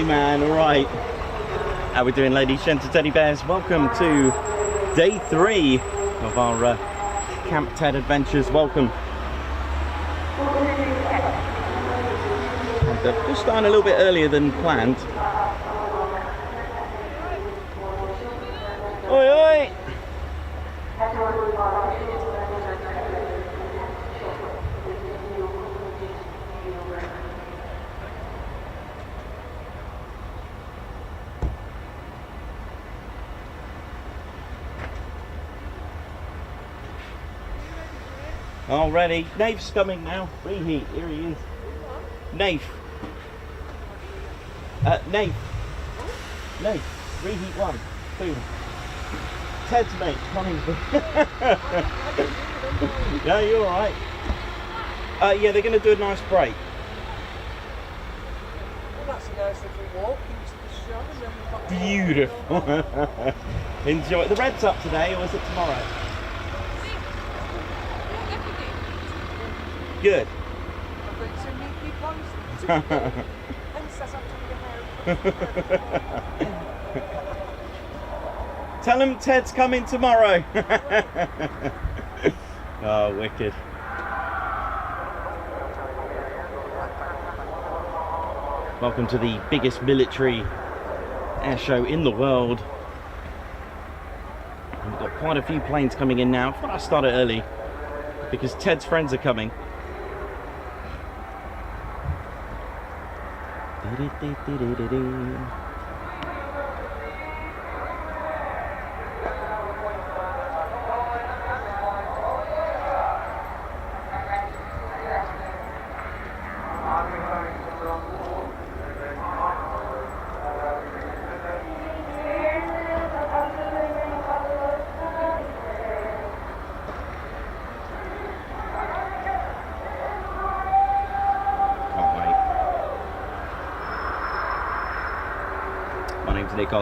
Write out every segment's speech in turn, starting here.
man. All right. How we doing, ladies, gents, teddy bears? Welcome to day 3 of our Camp Ted adventures. Welcome. And, just starting a little bit earlier than planned. Oi, oi! All ready. Nafe's coming now. Reheat. Here he is. Nafe. Nafe. Nafe. Reheat 1. 2. Ted's mate. Coningsby. No, you're alright. Yeah, they're going to do a nice break. Well, that's a nice little walk into the show and then we've got Beautiful. Enjoy. The red's up today, or is it tomorrow? Good. I've got two neatly closed. Hence, that's after your hair. Tell him Ted's coming tomorrow. Oh, wicked. Welcome to the biggest military air show in the world. And we've got quite a few planes coming in now. I thought I'd start it early because Ted's friends are coming.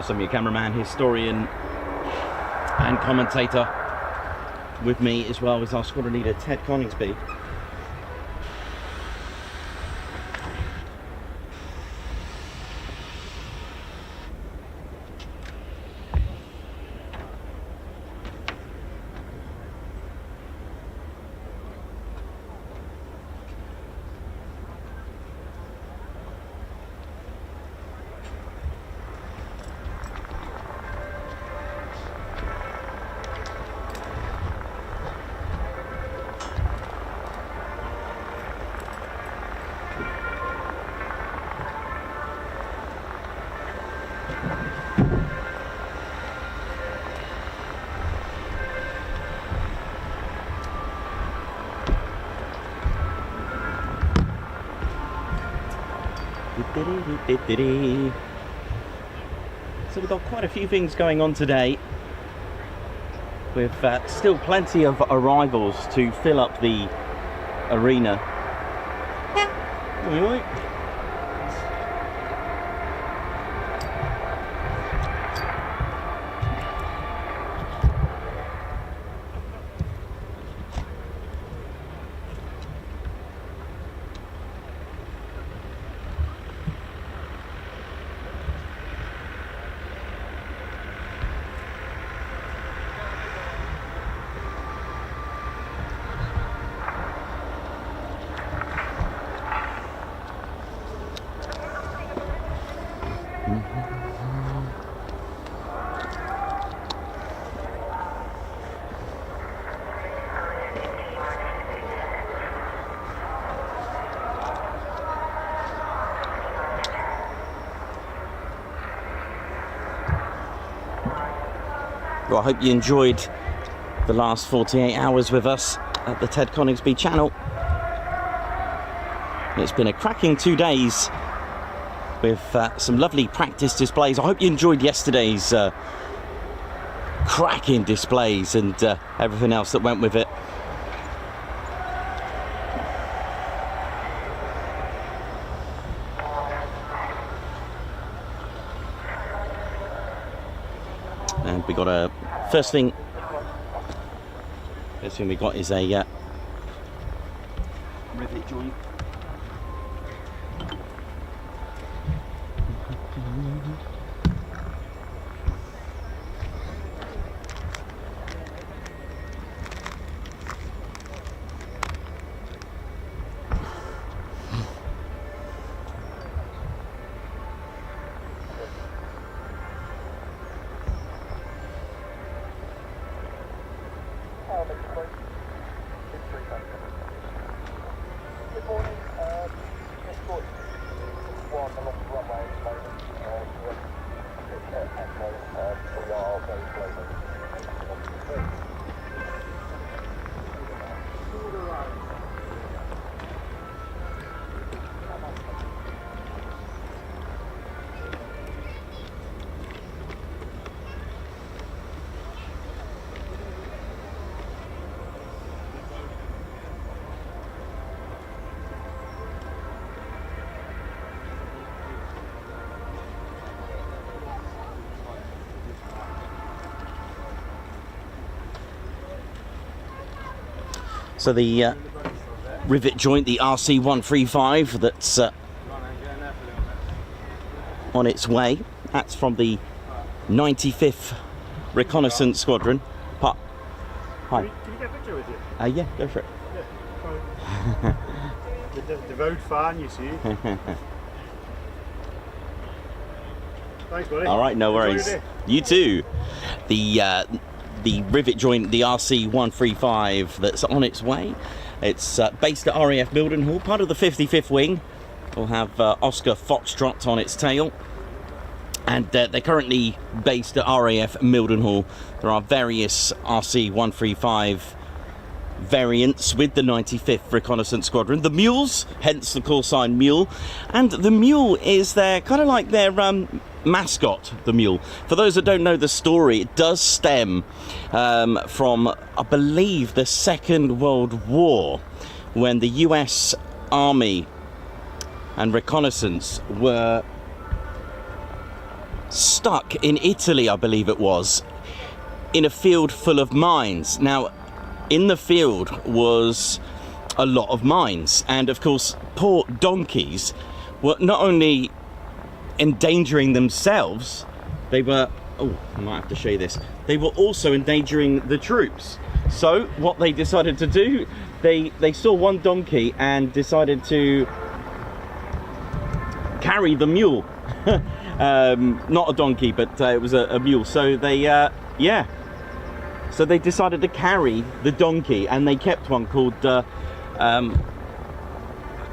I'm your cameraman, historian and commentator. With me as well as our squadron leader Ted Coningsby. So we've got quite a few things going on today, with still plenty of arrivals to fill up the arena. Well, I hope you enjoyed the last 48 hours with us at the Ted Coningsby channel. It's been a cracking 2 days with some lovely practice displays. I hope you enjoyed yesterday's cracking displays and everything else that went with it. And we got a first thing we got is a rivet joint. So the rivet joint, the RC-135, that's on its way. That's from the 95th Reconnaissance Squadron. Hi. Can you get a picture with you? Yeah, go for it. Yeah. The devout fan, you see. Thanks, buddy. All right, no worries. Enjoy your day. You too. The rivet joint, the RC-135, that's on its way. It's based at RAF Mildenhall, part of the 55th Wing. We'll have Oscar Foxtrot on its tail. And they're currently based at RAF Mildenhall. There are various RC-135 variants with the 95th Reconnaissance Squadron. The Mules, hence the call sign Mule. And the Mule is their kind of like their mascot, the Mule. For those that don't know the story, it does stem from, I believe, the Second World War, when the US Army and reconnaissance were stuck in Italy, I believe it was, in a field full of mines. Now, in the field was a lot of mines, and of course poor donkeys were not only endangering themselves, they were, oh, I might have to show you this, they were also endangering the troops. So what they decided to do, they saw one donkey and decided to carry the mule. Not a donkey, but it was a mule. So they yeah, so they decided to carry the donkey, and they kept one called I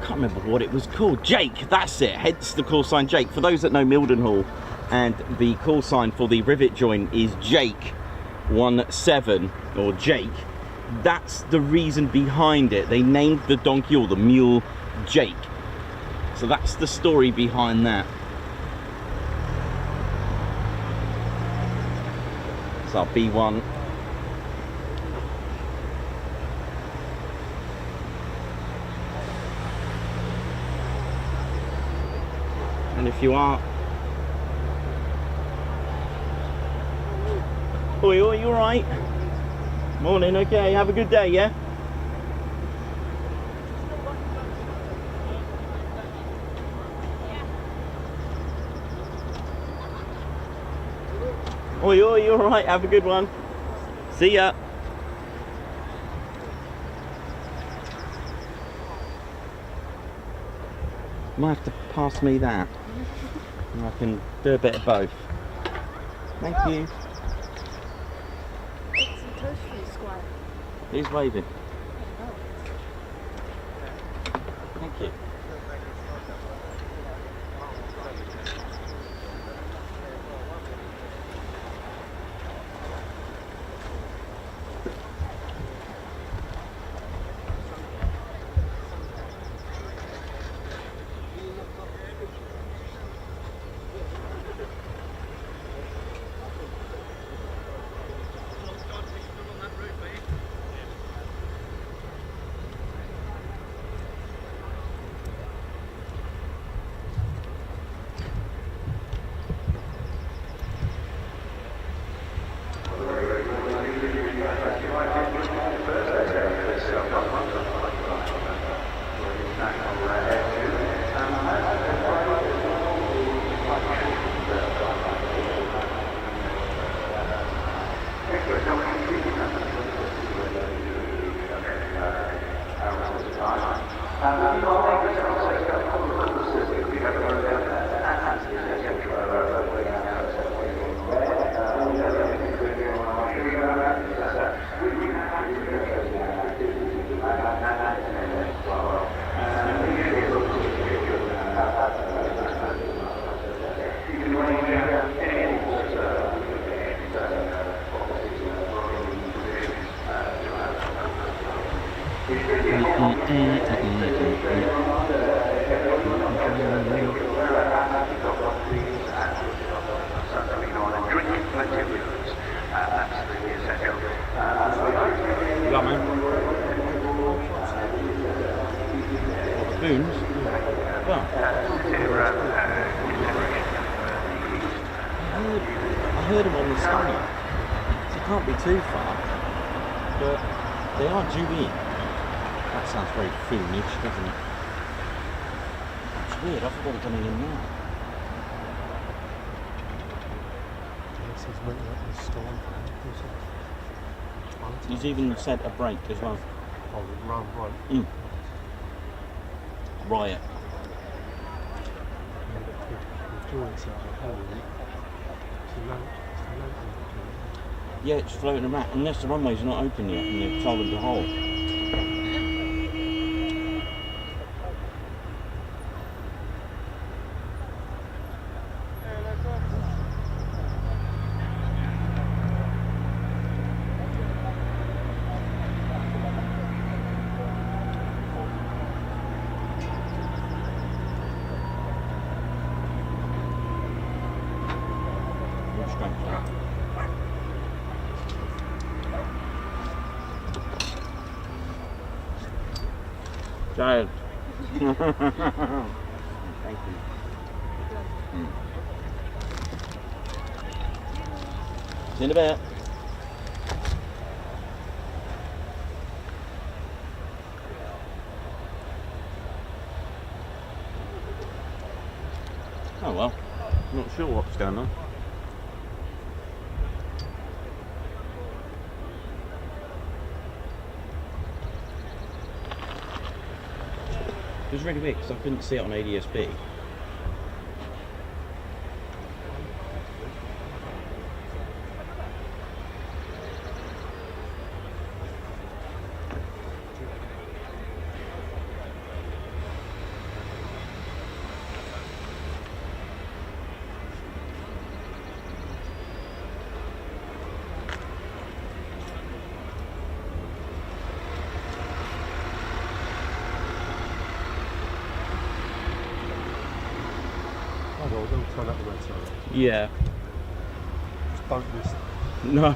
can't remember what it was called. Jake, that's it, hence the call sign Jake. For those that know Mildenhall, and the call sign for the rivet joint is Jake 17, or Jake. That's the reason behind it. They named the donkey, or the mule, Jake. So that's the story behind that. It's our B1. And if you are... Oi, oi, you alright? Morning, okay, have a good day, yeah? Oi, oi, you alright? Have a good one. See ya. Might have to pass me that. And I can do a bit of both. Thank you. Who's waving? Thank you. Spoons? Well, I heard them on the scanner. So it can't be too far, but they are due in. That sounds very Finnish, doesn't it? It's weird, I forgot they're coming in now. Yes, he's went out in the storm. He's even said a break as well. Oh, round right. RIAT. Yeah, it's floating around, unless the runway's not open yet and they've told them to hold. Giant. Thank you. See you in a bit. Oh well, not sure what's going on. It was really weird because I couldn't see it on ADSB. Oh well, don't turn up the red side. Yeah. Just don't miss it. No.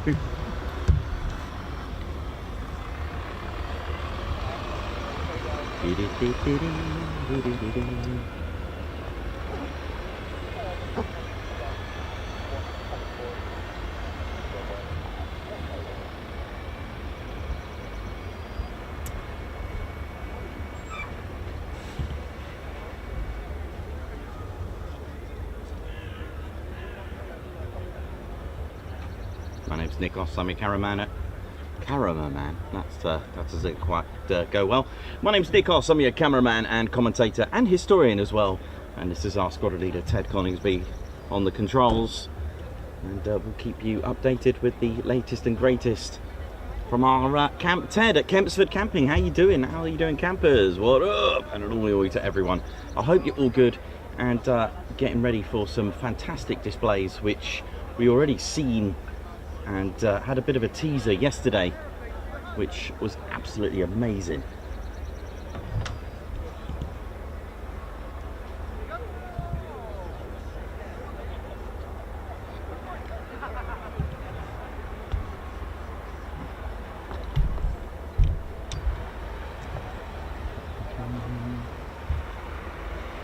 My name's Nikos, I'm your cameraman. That doesn't quite go well. My name's Nikos, I'm your cameraman and commentator and historian as well. And this is our squadron leader, Ted Coningsby, on the controls. And we'll keep you updated with the latest and greatest from our camp. Ted at Kempsford Camping. How you doing? How are you doing, campers? What up? And an all to everyone. I hope you're all good and getting ready for some fantastic displays, which we already seen and had a bit of a teaser yesterday, which was absolutely amazing.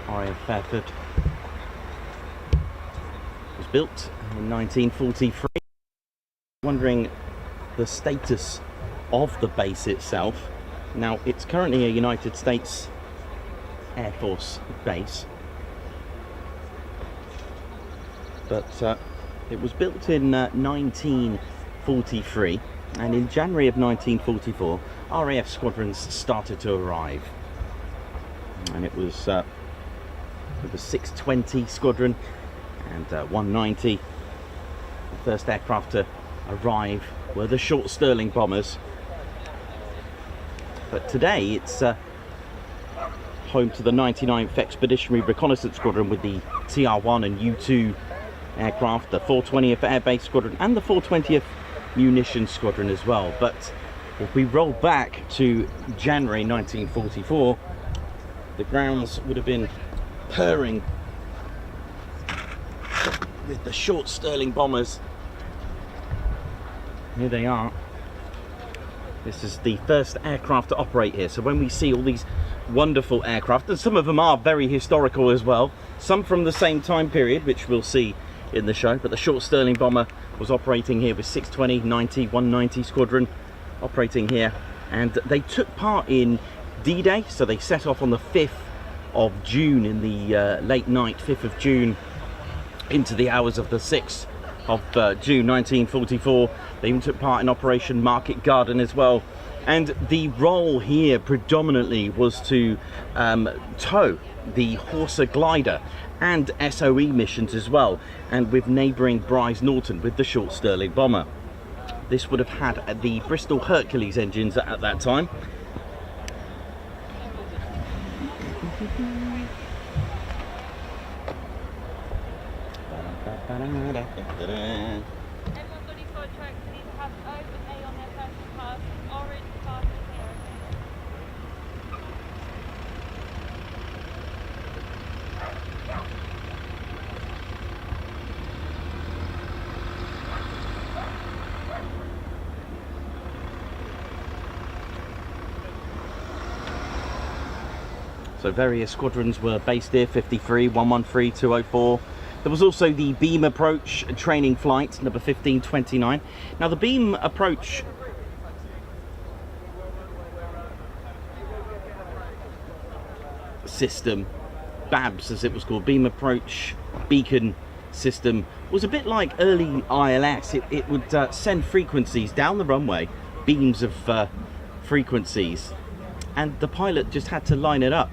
RAF Fairford was built in 1943. Wondering the status of the base itself. Now, it's currently a United States Air Force base, but it was built in 1943, and in January of 1944 RAF squadrons started to arrive, and it was 620 squadron and 190. The first aircraft to arrive were the short Sterling bombers, but today it's home to the 99th Expeditionary Reconnaissance Squadron with the TR-1 and U-2 aircraft, the 420th Air Base Squadron and the 420th Munitions Squadron as well. But if we roll back to January 1944, the grounds would have been purring with the short Sterling bombers. Here they are. This is the first aircraft to operate here. So when we see all these wonderful aircraft, and some of them are very historical as well, some from the same time period, which we'll see in the show, but the short Sterling bomber was operating here with 620, 90, 190 squadron operating here, and they took part in D-Day, so they set off on the 5th of June in the late night, 5th of June, into the hours of the 6th of June 1944. They even took part in Operation Market Garden as well. And the role here predominantly was to tow the Horsa glider and SOE missions as well, and with neighbouring Bryce Norton with the short Stirling bomber. This would have had the Bristol Hercules engines at that time. Everybody for a track needs to have open A on their personal pass, orange pass here. So various squadrons were based here, 53, 113, 204. There was also the beam approach training flight, number 1529. Now the beam approach system, BABS as it was called, beam approach beacon system, was a bit like early ILS. It would send frequencies down the runway, beams of frequencies, and the pilot just had to line it up.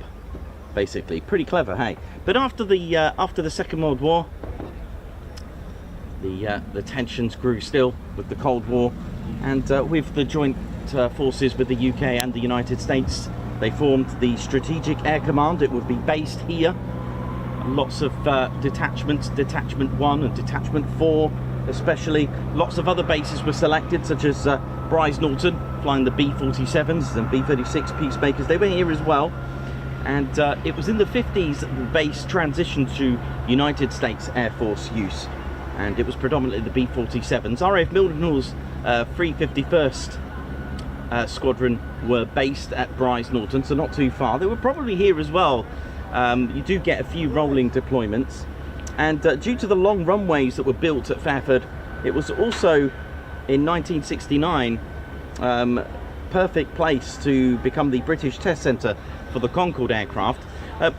Basically, pretty clever, hey. But after the Second World War, the tensions grew still with the Cold War, and with the joint forces with the UK and the United States, they formed the Strategic Air Command. It would be based here. Lots of detachments, Detachment 1 and Detachment 4 especially. Lots of other bases were selected, such as Bryce Norton, flying the B-47s and B-36 Peacemakers. They were here as well. And it was in the 50s that the base transitioned to United States Air Force use, and it was predominantly the B-47s. RAF Mildenhall's 351st Squadron were based at Bryce Norton, so not too far. They were probably here as well. You do get a few rolling deployments, and due to the long runways that were built at Fairford, it was also in 1969 perfect place to become the British test centre for the Concorde aircraft.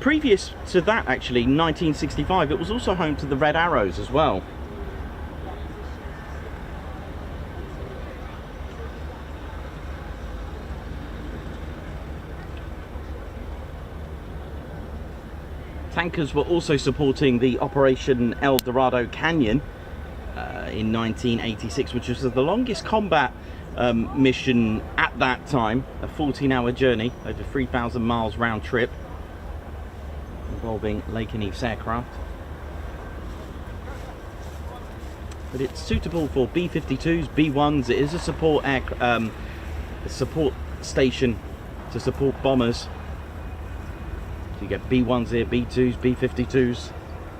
Previous to that, actually, 1965, it was also home to the Red Arrows as well. Tankers were also supporting the Operation El Dorado Canyon in 1986, which was the longest combat mission at that time, a 14-hour journey, over 3,000 miles round trip, involving Lake and East aircraft. But it's suitable for B-52s, B-1s. It is a support support station to support bombers. So you get B-1s here, B-2s, B-52s,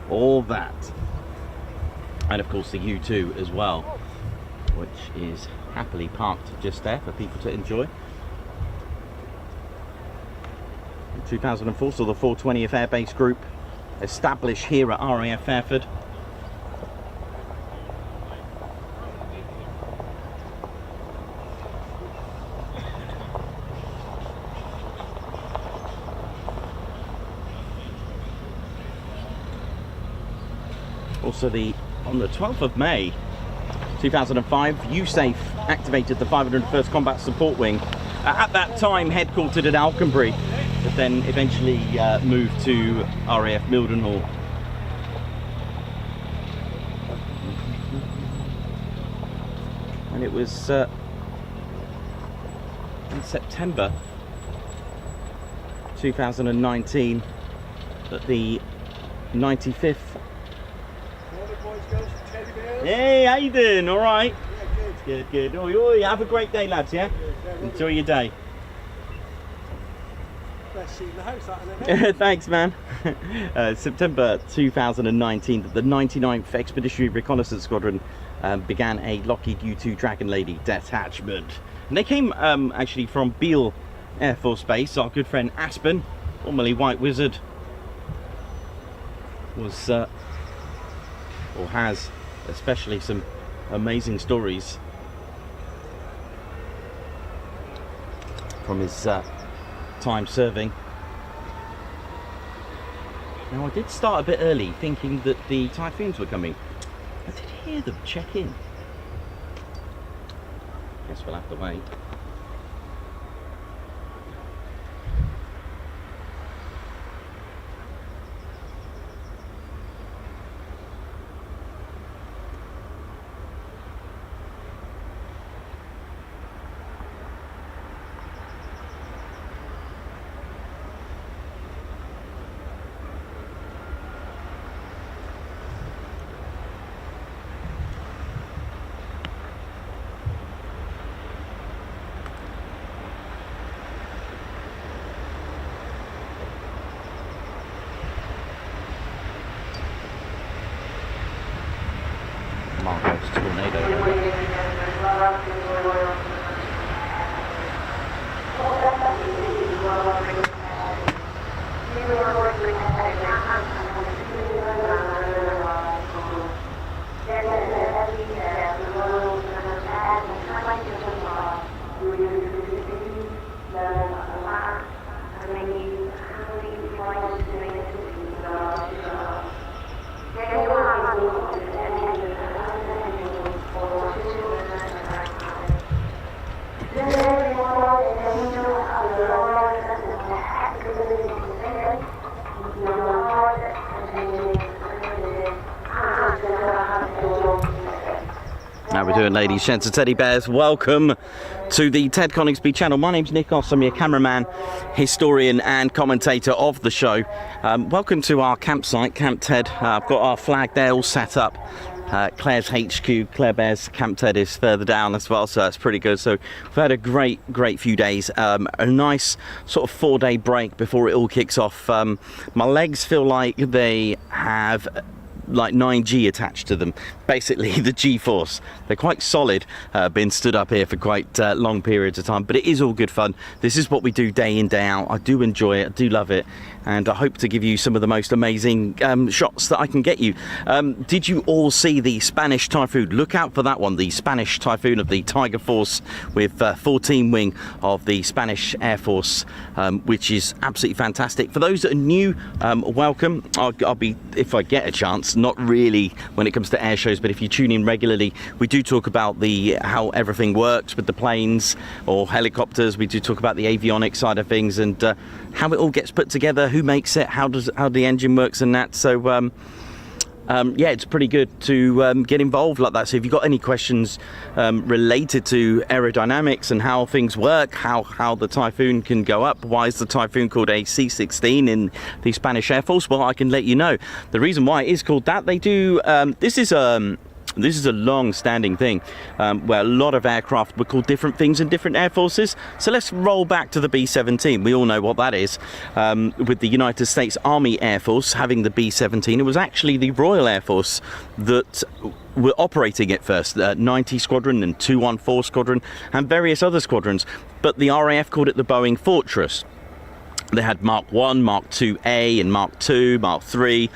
all that. And of course the U-2 as well, which is happily parked just there for people to enjoy. In 2004, saw the 420th Air Base Group established here at RAF Fairford. Also, on the 12th of May 2005, USAFE activated the 501st Combat Support Wing, at that time headquartered at Alconbury, but then eventually moved to RAF Mildenhall. And it was in September 2019 that the 95th. Hey, how you doing? All right? Yeah, good. Oh, have a great day, lads, yeah? Enjoy your day. Thanks, man. September 2019, the 99th Expeditionary Reconnaissance Squadron began a Lockheed U-2 Dragon Lady detachment. And they came actually from Beale Air Force Base. Our good friend Aspen, formerly White Wizard, was, or has, especially some amazing stories from his time serving. Now I did start a bit early thinking that the Typhoons were coming. I did hear them check in. Guess we'll have to wait. Marcos tornado. How we doing, ladies, gents and teddy bears? Welcome to the Ted Coningsby channel. My name's Nikos. I'm your cameraman, historian and commentator of the show. Welcome to our campsite, Camp Ted. I've got our flag there all set up. Claire's HQ, Claire Bear's Camp Ted is further down as well, so that's pretty good. So we've had a great few days. A nice sort of 4-day break before it all kicks off. My legs feel like they have like 9G attached to them, basically the G-force. They're quite solid, been stood up here for quite long periods of time, but it is all good fun. This is what we do day in, day out. I do enjoy it, I do love it, and I hope to give you some of the most amazing shots that I can get you. Did you all see the Spanish Typhoon? Look out for that one, the Spanish Typhoon of the Tiger Force with 14 wing of the Spanish Air Force, which is absolutely fantastic. For those that are new, welcome. I'll be, if I get a chance, not really when it comes to air shows, but if you tune in regularly, we do talk about how everything works with the planes or helicopters. We do talk about the avionics side of things and how it all gets put together, who makes it, how the engine works and that. So yeah, it's pretty good to get involved like that. So if you've got any questions related to aerodynamics and how things work, how the Typhoon can go up, why is the Typhoon called a C-16 in the Spanish Air Force, well, I can let you know. The reason why it is called that, they do, this is a long-standing thing where a lot of aircraft were called different things in different air forces. So let's roll back to the B-17. We all know what that is. With the United States Army Air Force having the B-17, it was actually the Royal Air Force that were operating it first, 90 Squadron and 214 Squadron and various other squadrons. But the RAF called it the Boeing Fortress. They had Mark 1, Mark 2A and Mark 2, Mark 3.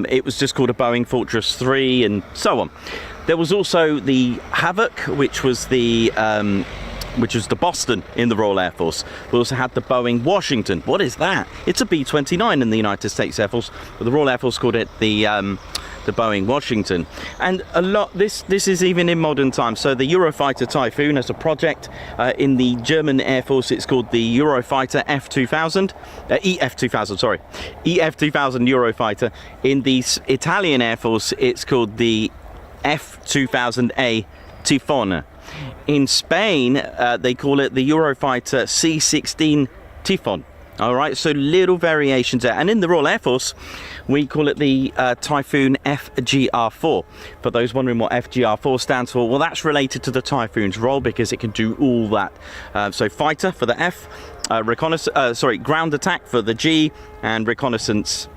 It was just called a Boeing Fortress 3 and so on. There was also the Havoc, which was the Boston in the Royal Air Force. We also had the Boeing Washington. What is that? It's a B-29 in the United States Air Force, but the Royal Air Force called it the Boeing Washington. And a lot, this is even in modern times. So the Eurofighter Typhoon as a project in the German Air Force, it's called the Eurofighter F-2000, EF-2000 Eurofighter. In the Italian Air Force, it's called the F-2000A Typhoon. In Spain, they call it the Eurofighter C-16 Typhoon. All right, so little variations there. And in the Royal Air Force, we call it the Typhoon FGR-4. For those wondering what FGR-4 stands for, well, that's related to the Typhoon's role because it can do all that. So fighter for the F, ground attack for the G, and reconnaissance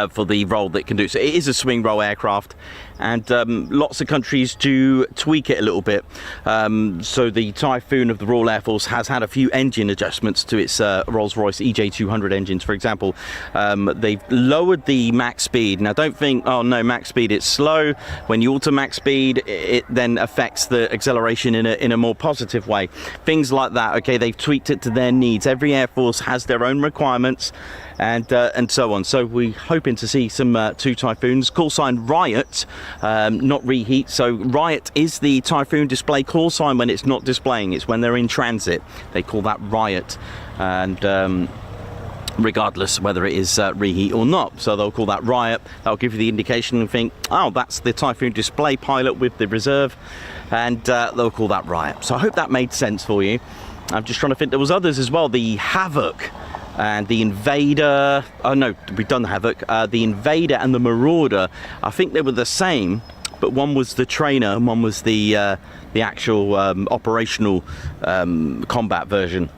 for the role that it can do. So it is a swing role aircraft, and lots of countries do tweak it a little bit. So the Typhoon of the Royal Air Force has had a few engine adjustments to its Rolls-Royce EJ200 engines, for example. They've lowered the max speed. Now don't think, oh no, max speed, it's slow. When you alter max speed, it then affects the acceleration in a more positive way. Things like that, okay, they've tweaked it to their needs. Every Air Force has their own requirements, and so on. So we're hoping to see some 2 Typhoons. Call sign RIAT, not reheat. So RIAT is the Typhoon display call sign when it's not displaying. It's when they're in transit. They call that RIAT, and regardless whether it is reheat or not. So they'll call that RIAT. That'll give you the indication and think, oh, that's the Typhoon display pilot with the reserve, and they'll call that RIAT. So I hope that made sense for you. I'm just trying to think. There was others as well. The Havoc and the Invader. Oh no, we've done the Havoc. The Invader and the Marauder. I think they were the same, but one was the trainer and one was the actual operational combat version.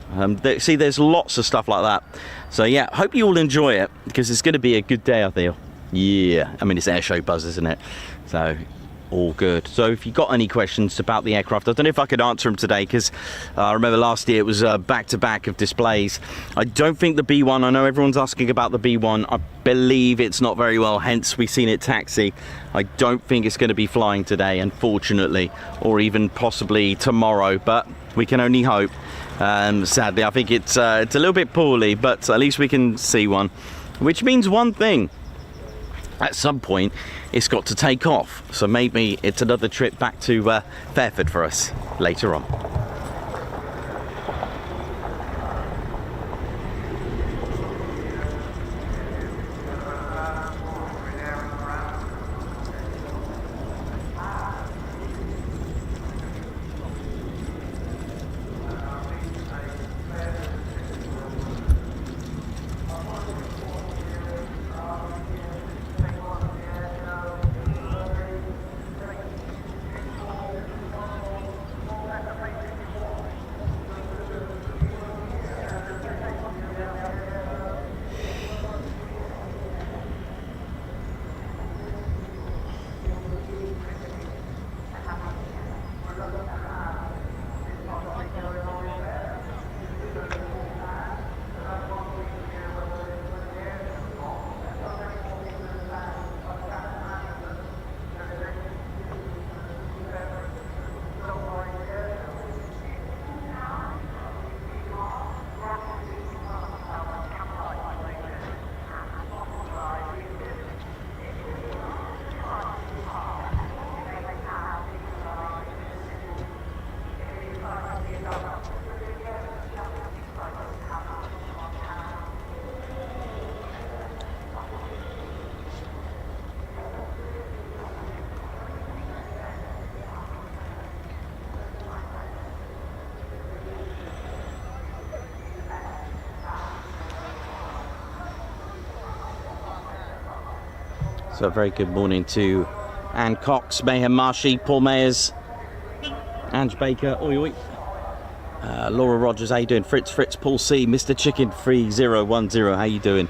See, there's lots of stuff like that. So yeah, hope you all enjoy it, because it's going to be a good day, I feel. Yeah, I mean, it's airshow buzz, isn't it? So all good. So if you've got any questions about the aircraft, I don't know if I could answer them today, because I remember last year it was back-to-back of displays. I don't think the B1, I know everyone's asking about the B1, I believe it's not very well, hence we've seen it taxi. I don't think it's going to be flying today, unfortunately, or even possibly tomorrow, but we can only hope. Sadly, I think it's a little bit poorly, but at least we can see one, which means one thing. At some point it's got to take off, so maybe it's another trip back to Fairford for us later on. So a very good morning to Anne Cox, Mayhem Marshy, Paul Mayers, Ange Baker, oi oi. Laura Rogers, how you doing? Fritz, Paul C, Mr. Chicken 3010, how you doing?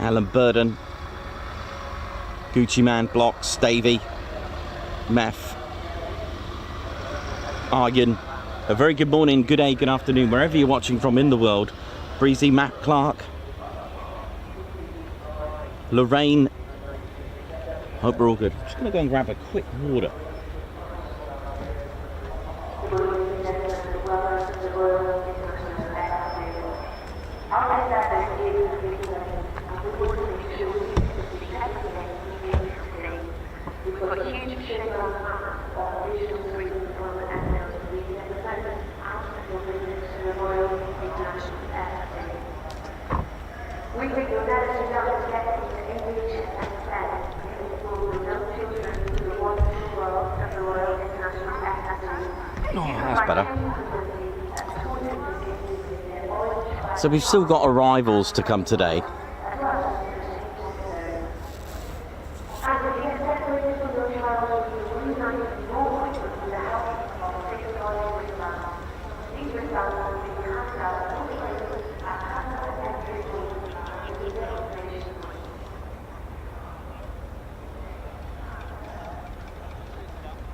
Alan Burden, Gucci Man, Blocks, Davey, Meth, Argan. A very good morning, good day, good afternoon, wherever you're watching from in the world. Breezy, Matt Clark, Lorraine. Hope we're all good. I'm just going to go and grab a quick water. So we've still got arrivals to come today.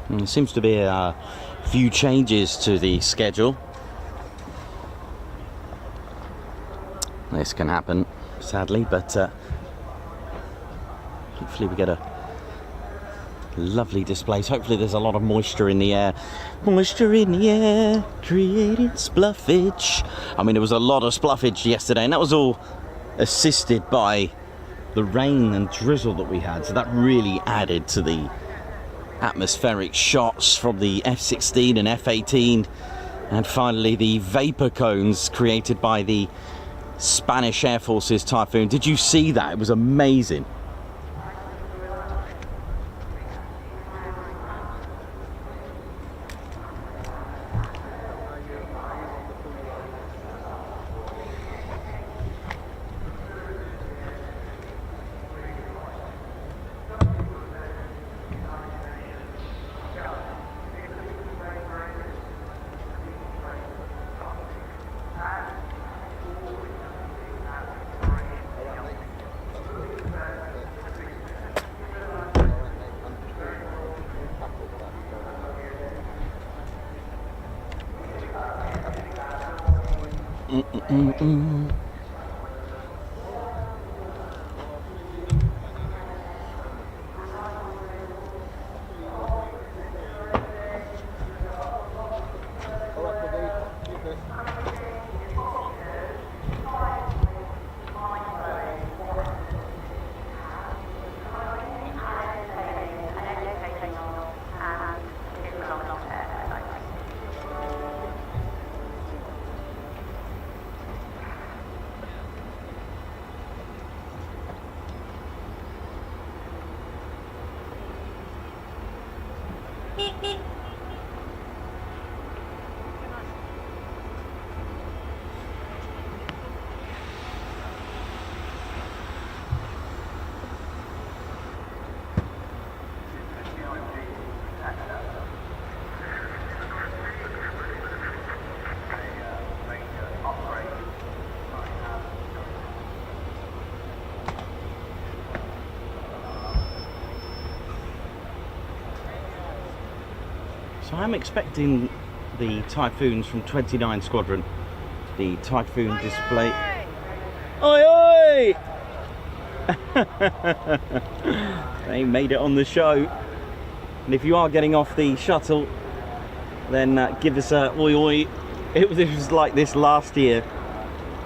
And there seems to be a few changes to the schedule. This can happen, sadly, but hopefully we get a lovely displays. Hopefully there's a lot of moisture in the air. Moisture in the air, creating spluffage. I mean, there was a lot of spluffage yesterday, and that was all assisted by the rain and drizzle that we had. So that really added to the atmospheric shots from the F-16 and F-18. And finally, the vapor cones created by the Spanish Air Force's Typhoon. Did you see that? It was amazing. So I'm expecting the Typhoons from 29 Squadron, the Typhoon display. Oi, oi! They made it on the show. And if you are getting off the shuttle, then give us a oi oi. It was like this last year.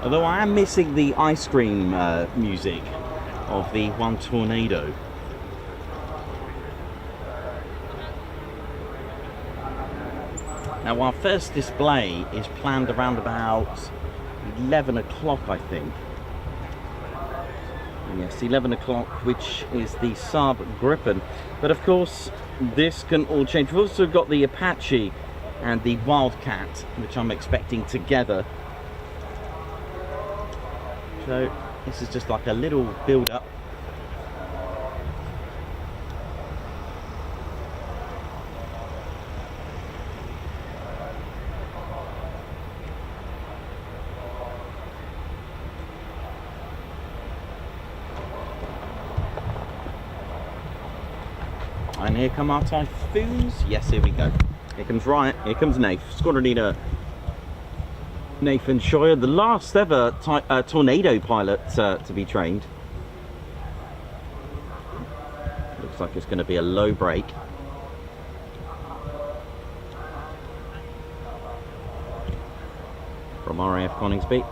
Although I am missing the ice cream music of the one tornado. Now our first display is planned around about 11 o'clock, I think. Yes, 11 o'clock, which is the Saab Gripen. But of course, this can all change. We've also got the Apache and the Wildcat, which I'm expecting together. So this is just like a little build-up. And here come our Typhoons. Yes, here we go. Here comes Riot. Here comes Nath. Squadron leader Nathan Scheuer, the last ever tornado pilot to be trained. Looks like it's going to be a low break. From RAF Coningsby.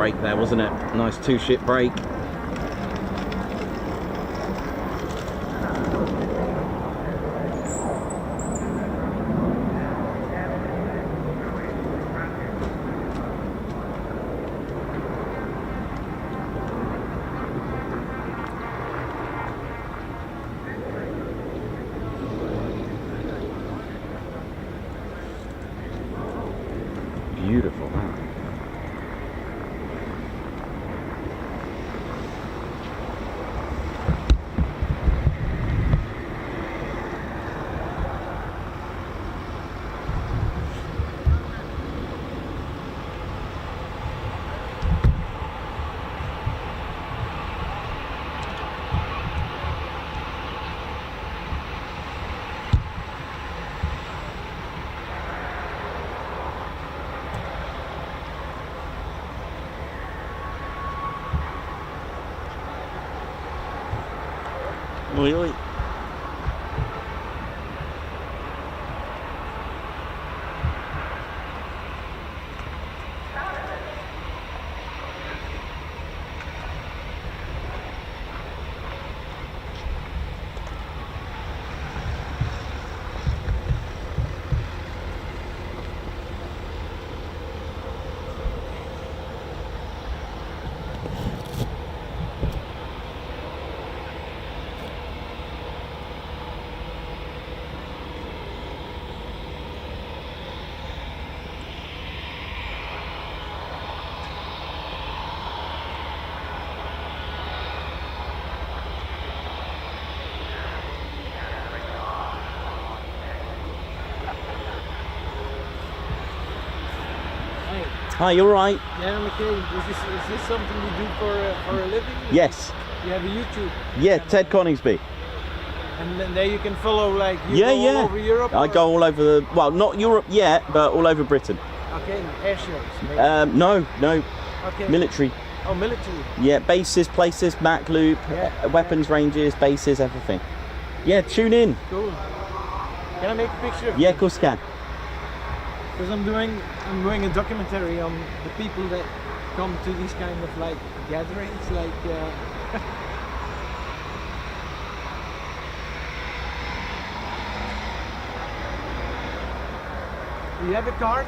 break there, wasn't it? Nice 2-ship break. Beautiful, huh? Oi, oi. Hi, you alright? Yeah, I'm okay. Is this something you do for a living? Yes. You have a YouTube? Yeah, Ted Coningsby. And then there you can follow, like, you Yeah, go yeah. all over Europe? I or- go all over the, well, not Europe yet, but all over Britain. Okay, airshows. No, Okay. military. Oh, military. Yeah, bases, places, back loop, Yeah. weapons ranges, bases, everything. Yeah, tune in. Cool. Can I make a picture of Yeah, of course you can. Because I'm doing a documentary on the people that come to these kind of like gatherings, like Do you have a card?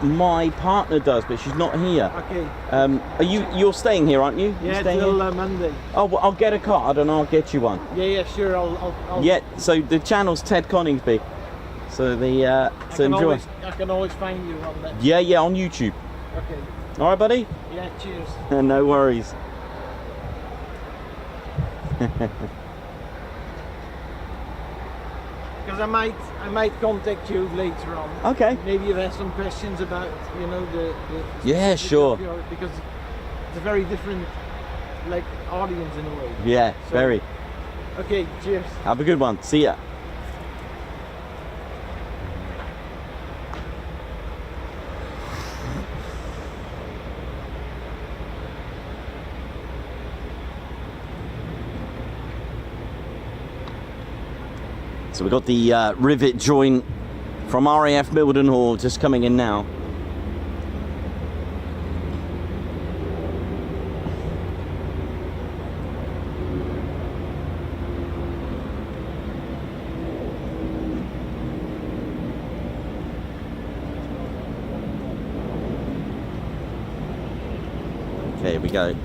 My partner does, but she's not here. Okay. Are you're staying here, aren't you? Yeah, staying till here? Monday. Oh, well, I'll get a card and I'll get you one. Yeah, sure. I'll Yeah, so the channel's Ted Coningsby. So so enjoy. I can always find you on that. Yeah, on YouTube. Okay. All right, buddy. Yeah. Cheers. No worries. Because I might contact you later on. Okay. Maybe you have some questions about the Yeah, sure. because it's a very different like audience in a way. Yeah, So- very. Okay. Cheers. Have a good one. See ya. So we've got the rivet joint from RAF Mildenhall just coming in now. Okay, here we go.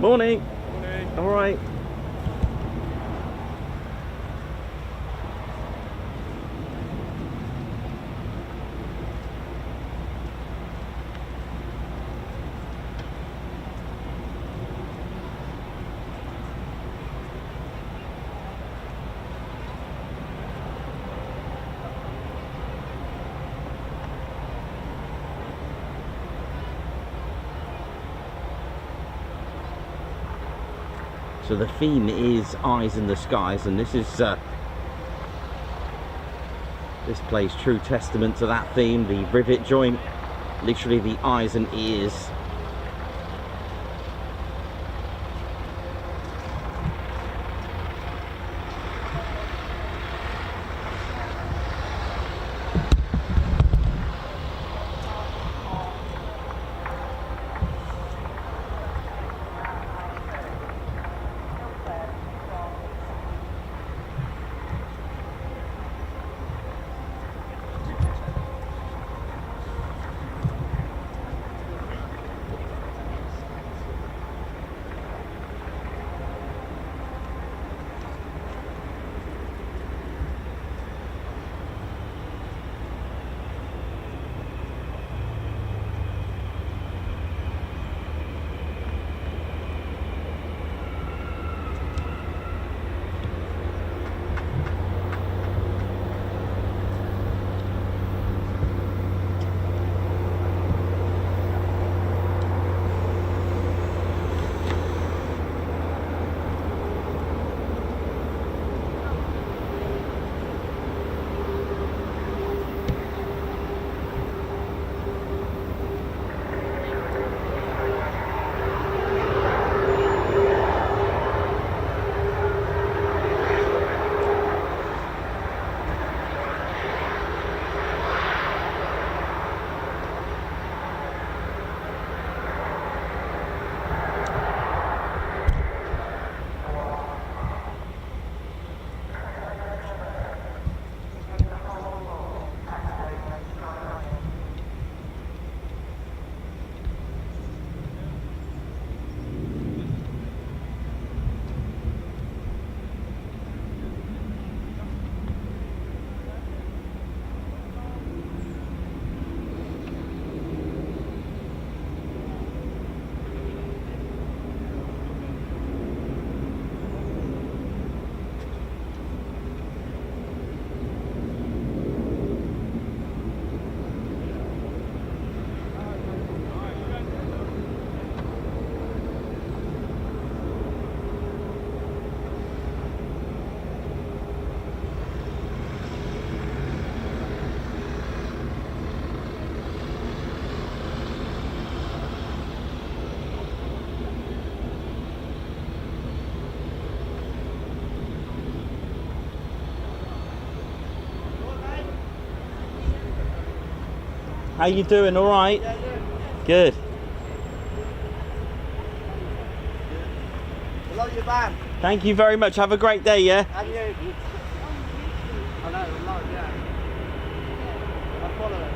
Morning. Morning. All right. So the theme is eyes in the skies, and this is this plays true testament to that theme. The rivet joint, literally the eyes and ears How you doing? All right? Yeah, yeah. Good. Below your van. Thank you very much. Have a great day, yeah? And you. I know, below, yeah. I follow it.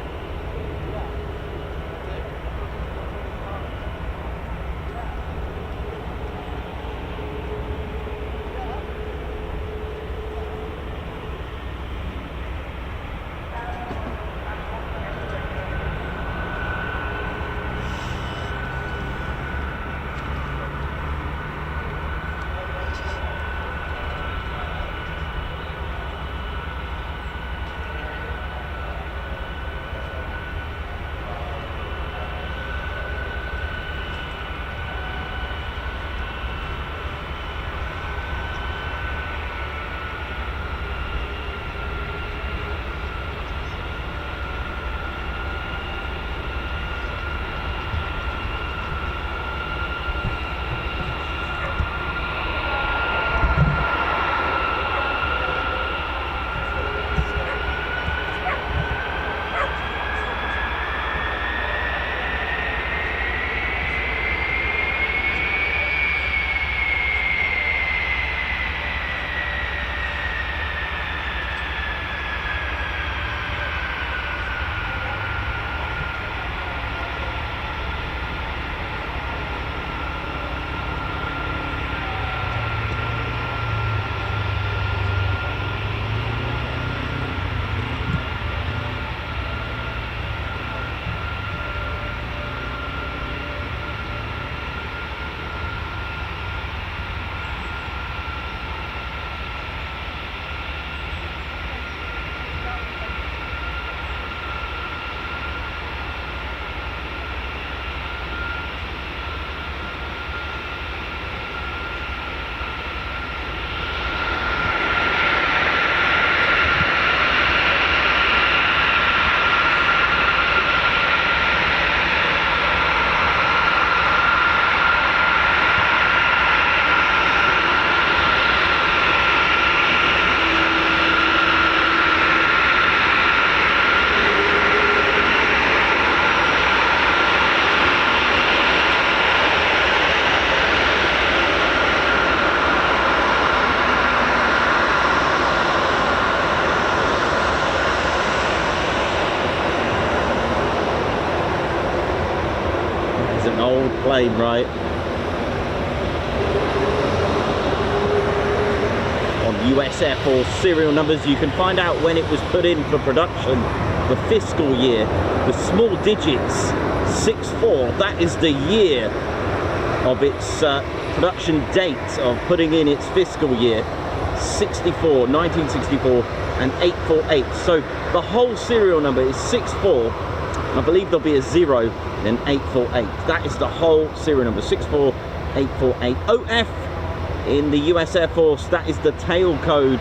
An old plane, right? On US Air Force serial numbers, you can find out when it was put in for production, the fiscal year, the small digits 64, that is the year of its production date of putting in its fiscal year, 1964 and 848. So the whole serial number is 64. I believe there'll be a 0, then 848. That is the whole serial number, 64848. OF in the US Air Force, that is the tail code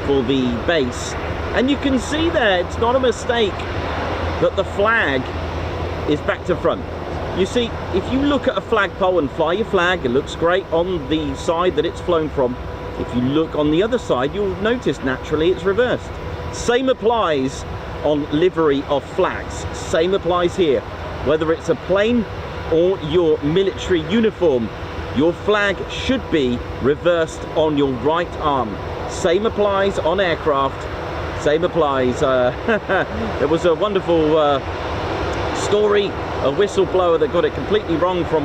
for the base. And you can see there, it's not a mistake that the flag is back to front. You see, if you look at a flagpole and fly your flag, it looks great on the side that it's flown from. If you look on the other side, you'll notice naturally it's reversed. Same applies on livery of flags. Same applies here. Whether it's a plane or your military uniform, your flag should be reversed on your right arm. Same applies on aircraft. Same applies. There was a wonderful story, a whistleblower that got it completely wrong from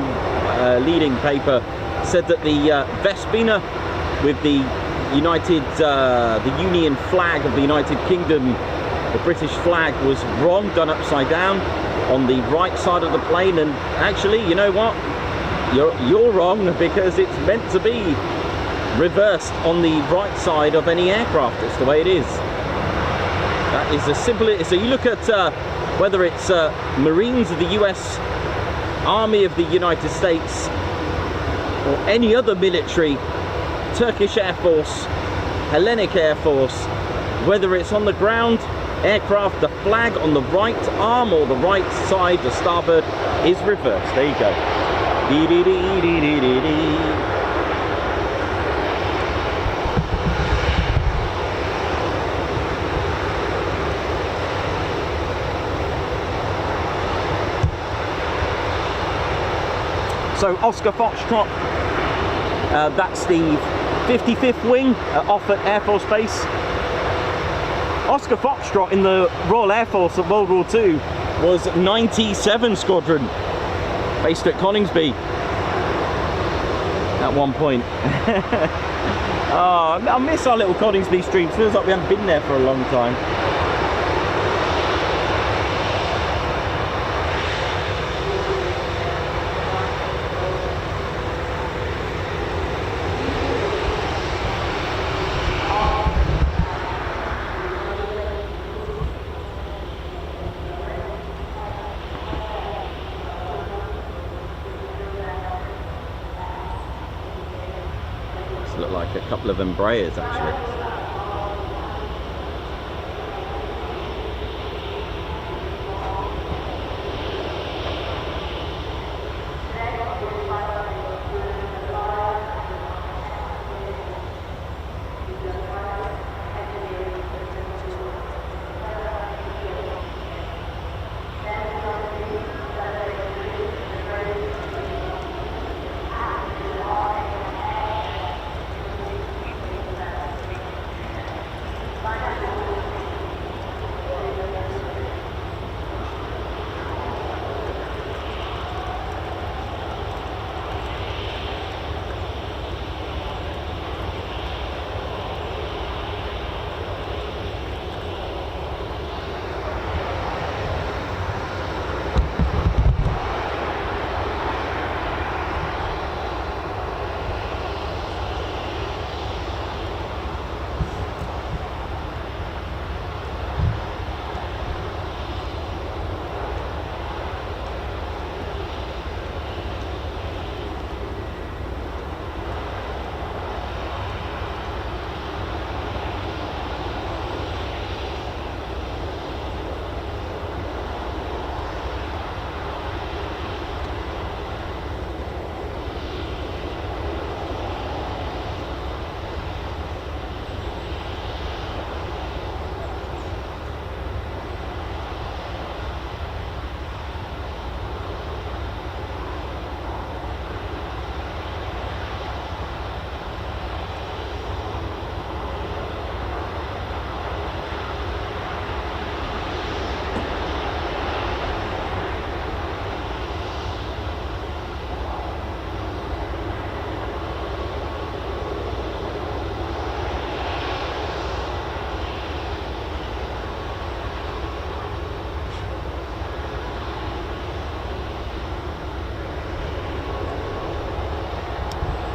leading paper, said that the Vespina with the Union flag of the United Kingdom, the British flag, was wrong, done upside down on the right side of the plane. And actually, you know what? You're wrong, because it's meant to be reversed on the right side of any aircraft. It's the way it is. That is as simple as. So you look at whether it's Marines of the US Army of the United States or any other military, Turkish Air Force, Hellenic Air Force, whether it's on the ground aircraft, the flag on the right arm or the right side, the starboard, is reversed. There you go. Dee dee dee dee dee dee dee. So Oscar Foxtrot, that's the 55th wing off at Air Force Base. Oscar Foxtrot in the Royal Air Force of World War II was 97 Squadron, based at Coningsby at one point. Oh, I miss our little Coningsby streams. Feels like we haven't been there for a long time. Look like a couple of Embraers actually.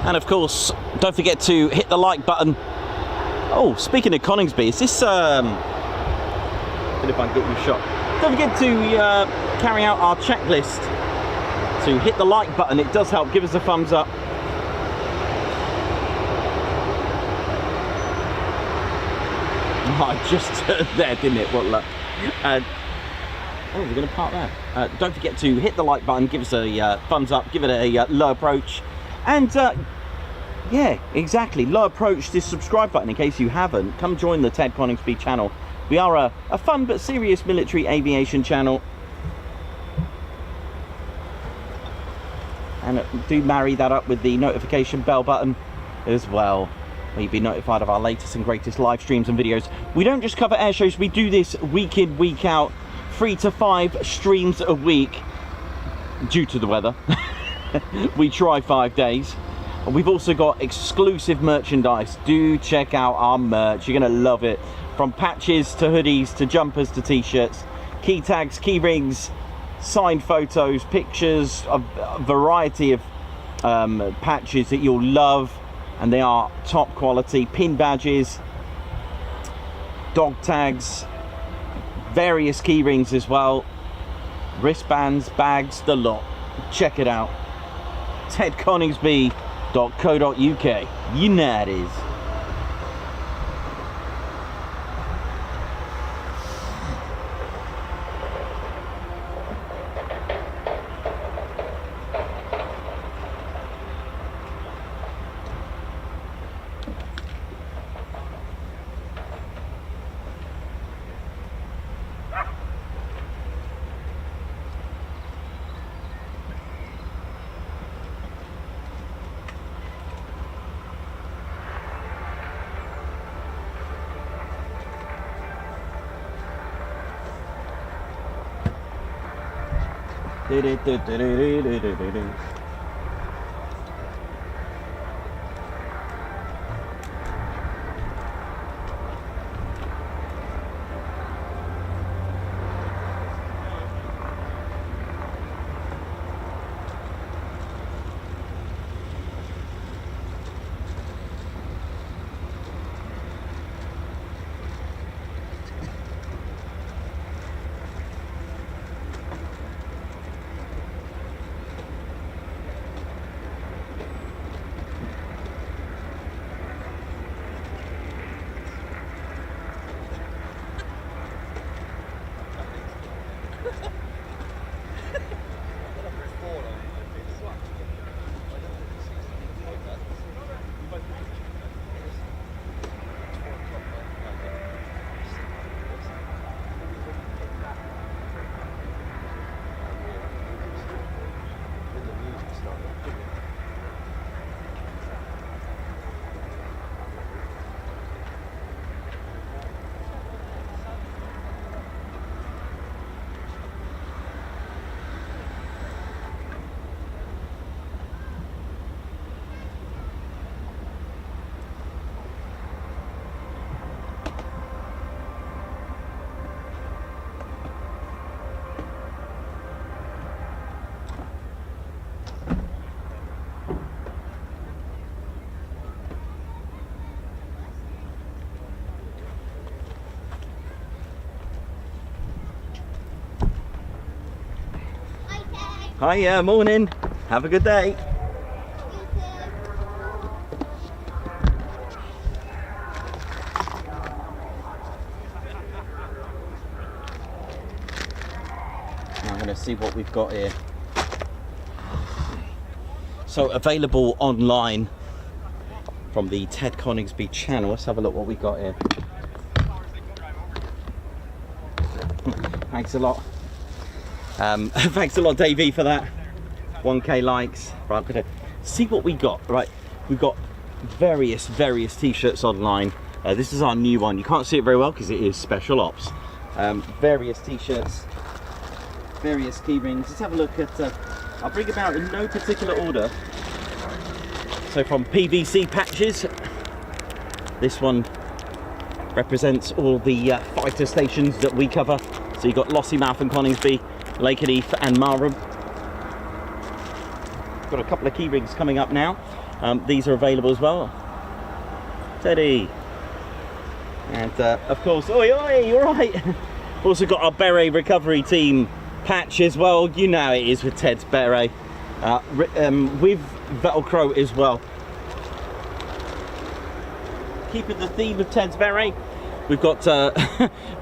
And of course, don't forget to hit the like button. Oh, speaking of Coningsby, is this, if I can get you a shot. Don't forget to carry out our checklist. To hit the like button, it does help. Give us a thumbs up. Oh, I just turned there, didn't it? What luck. Oh, we're going to park there. Don't forget to hit the like button, give us a thumbs up, give it a low approach. And yeah, exactly, low approach this subscribe button in case you haven't. Come join the Ted Coningsby channel. We are a fun but serious military aviation channel. And do marry that up with the notification bell button as well, where you'll be notified of our latest and greatest live streams and videos. We don't just cover air shows, we do this week in, week out, 3 to 5 streams a week due to the weather. We try 5 days. We've also got exclusive merchandise. Do check out our merch, you're gonna love it. From patches to hoodies to jumpers to t-shirts, key tags, key rings, signed photos, pictures, a variety of patches that you'll love, and they are top quality. Pin badges, dog tags, various key rings as well, wristbands, bags, the lot. Check it out. tedconingsby.co.uk. You know it is. Hiya, morning. Have a good day. Now I'm going to see what we've got here. So available online from the Ted Coningsby channel. Let's have a look what we got here. Thanks a lot. Thanks a lot, Davey, for that. 1k likes. Right, I'm gonna see what we got. Right, we've got various t-shirts online. This is our new one. You can't see it very well because it is Special Ops. Various t-shirts, various key rings. Let's have a look at. I'll bring them out in no particular order. So from PVC patches, this one represents all the fighter stations that we cover. So you've got Lossiemouth and Coningsby, Lakenheath and Marham. Got a couple of key rings coming up now. These are available as well. Teddy. And of course, oi, you're right. Also got our beret recovery team patch as well. You know how it is with Ted's beret. With Velcro as well. Keeping the theme of Ted's beret, we've got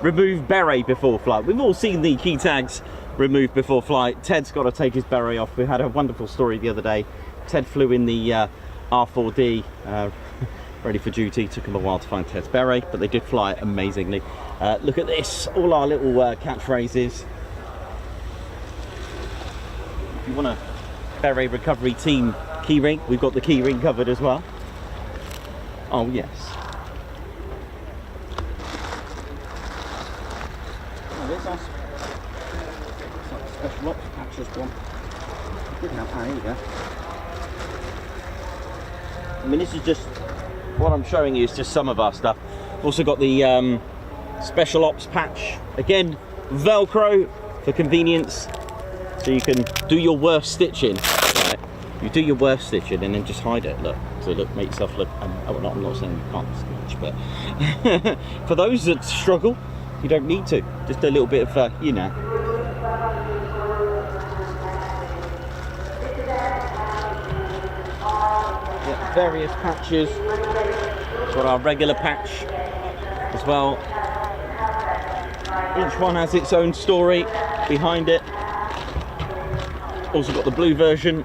remove beret before flight. We've all seen the key tags removed before flight. Ted's got to take his beret off. We had a wonderful story the other day. Ted flew in the R4D ready for duty. Took him a while to find Ted's beret, but they did fly it amazingly. Look at this, all our little catchphrases. If you want a beret recovery team keyring, we've got the keyring covered as well. Oh yes. Special Ops patch, just one. There you go. I mean, this is just what I'm showing you is just some of our stuff. Also got the Special Ops patch. Again, Velcro for convenience, so you can do your worst stitching. Right? You do your worst stitching and then just hide it. Look, so look, make yourself look. I'm not saying you can't stitch, but for those that struggle, you don't need to. Just a little bit of, you know. Yeah, various patches. Got our regular patch as well. Each one has its own story behind it. Also got the blue version,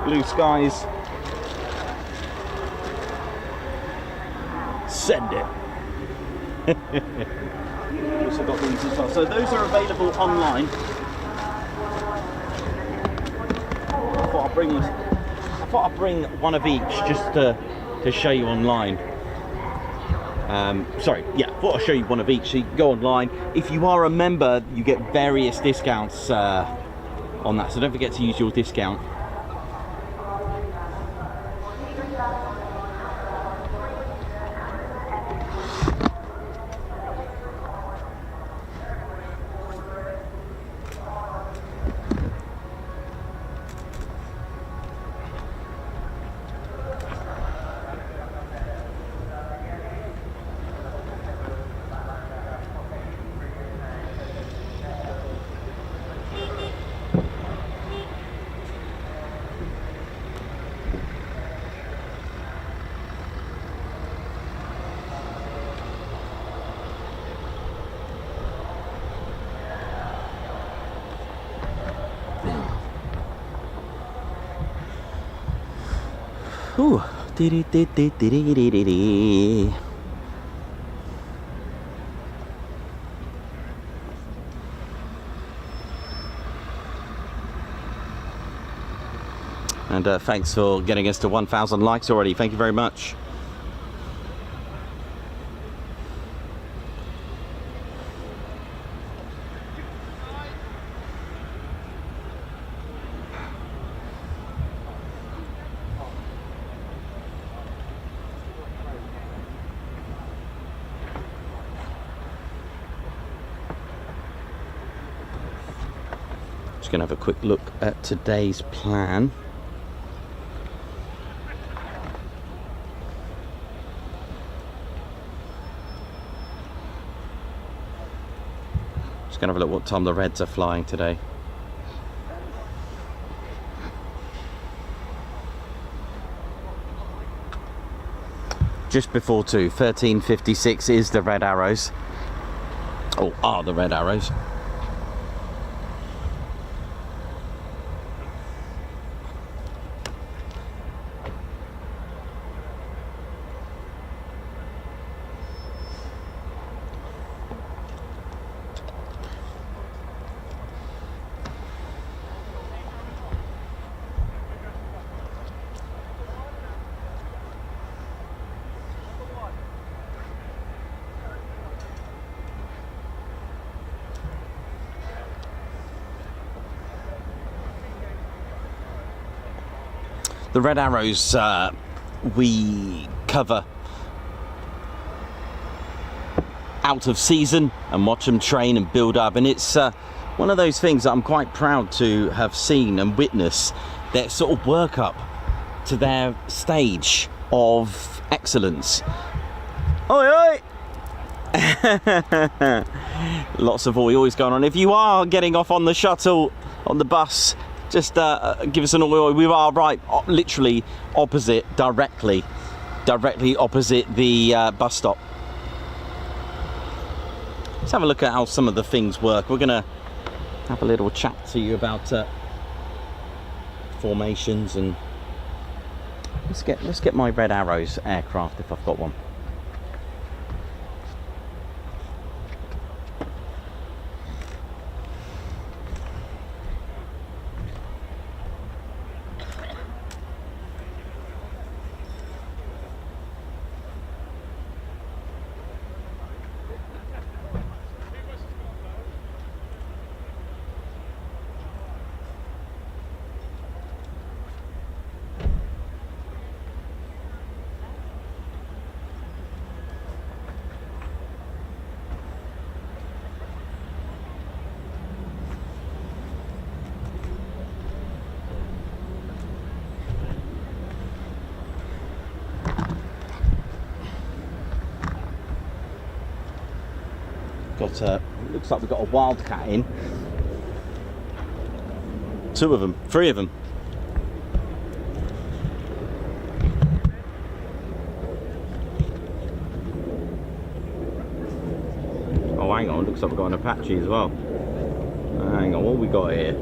blue skies. Send it. Also got these as well. So those are available online. I thought I'd bring one of each just to show you online. Sorry, yeah, I thought I'd show you one of each. So you can go online. If you are a member, you get various discounts on that, so don't forget to use your discount. Ooh. And thanks for getting us to 1,000 likes already. Thank you very much. Just going to have a quick look at today's plan. Just going to have a look what time the Reds are flying today. Just before 2, 13:56 is the Red Arrows. Oh, are the Red Arrows. The Red Arrows we cover out of season and watch them train and build up, and it's one of those things that I'm quite proud to have seen and witnessed their sort of work up to their stage of excellence. Oi oi! Lots of oi always going on. If you are getting off on the shuttle, on the bus, just give us an oi. We are right, literally opposite, directly opposite the bus stop. Let's have a look at how some of the things work. We're gonna have a little chat to you about formations, and let's get my Red Arrows aircraft if I've got one. Looks like we've got a Wildcat in. 2 of them, 3 of them. Oh, hang on, looks like we've got an Apache as well. Hang on, what have we got here?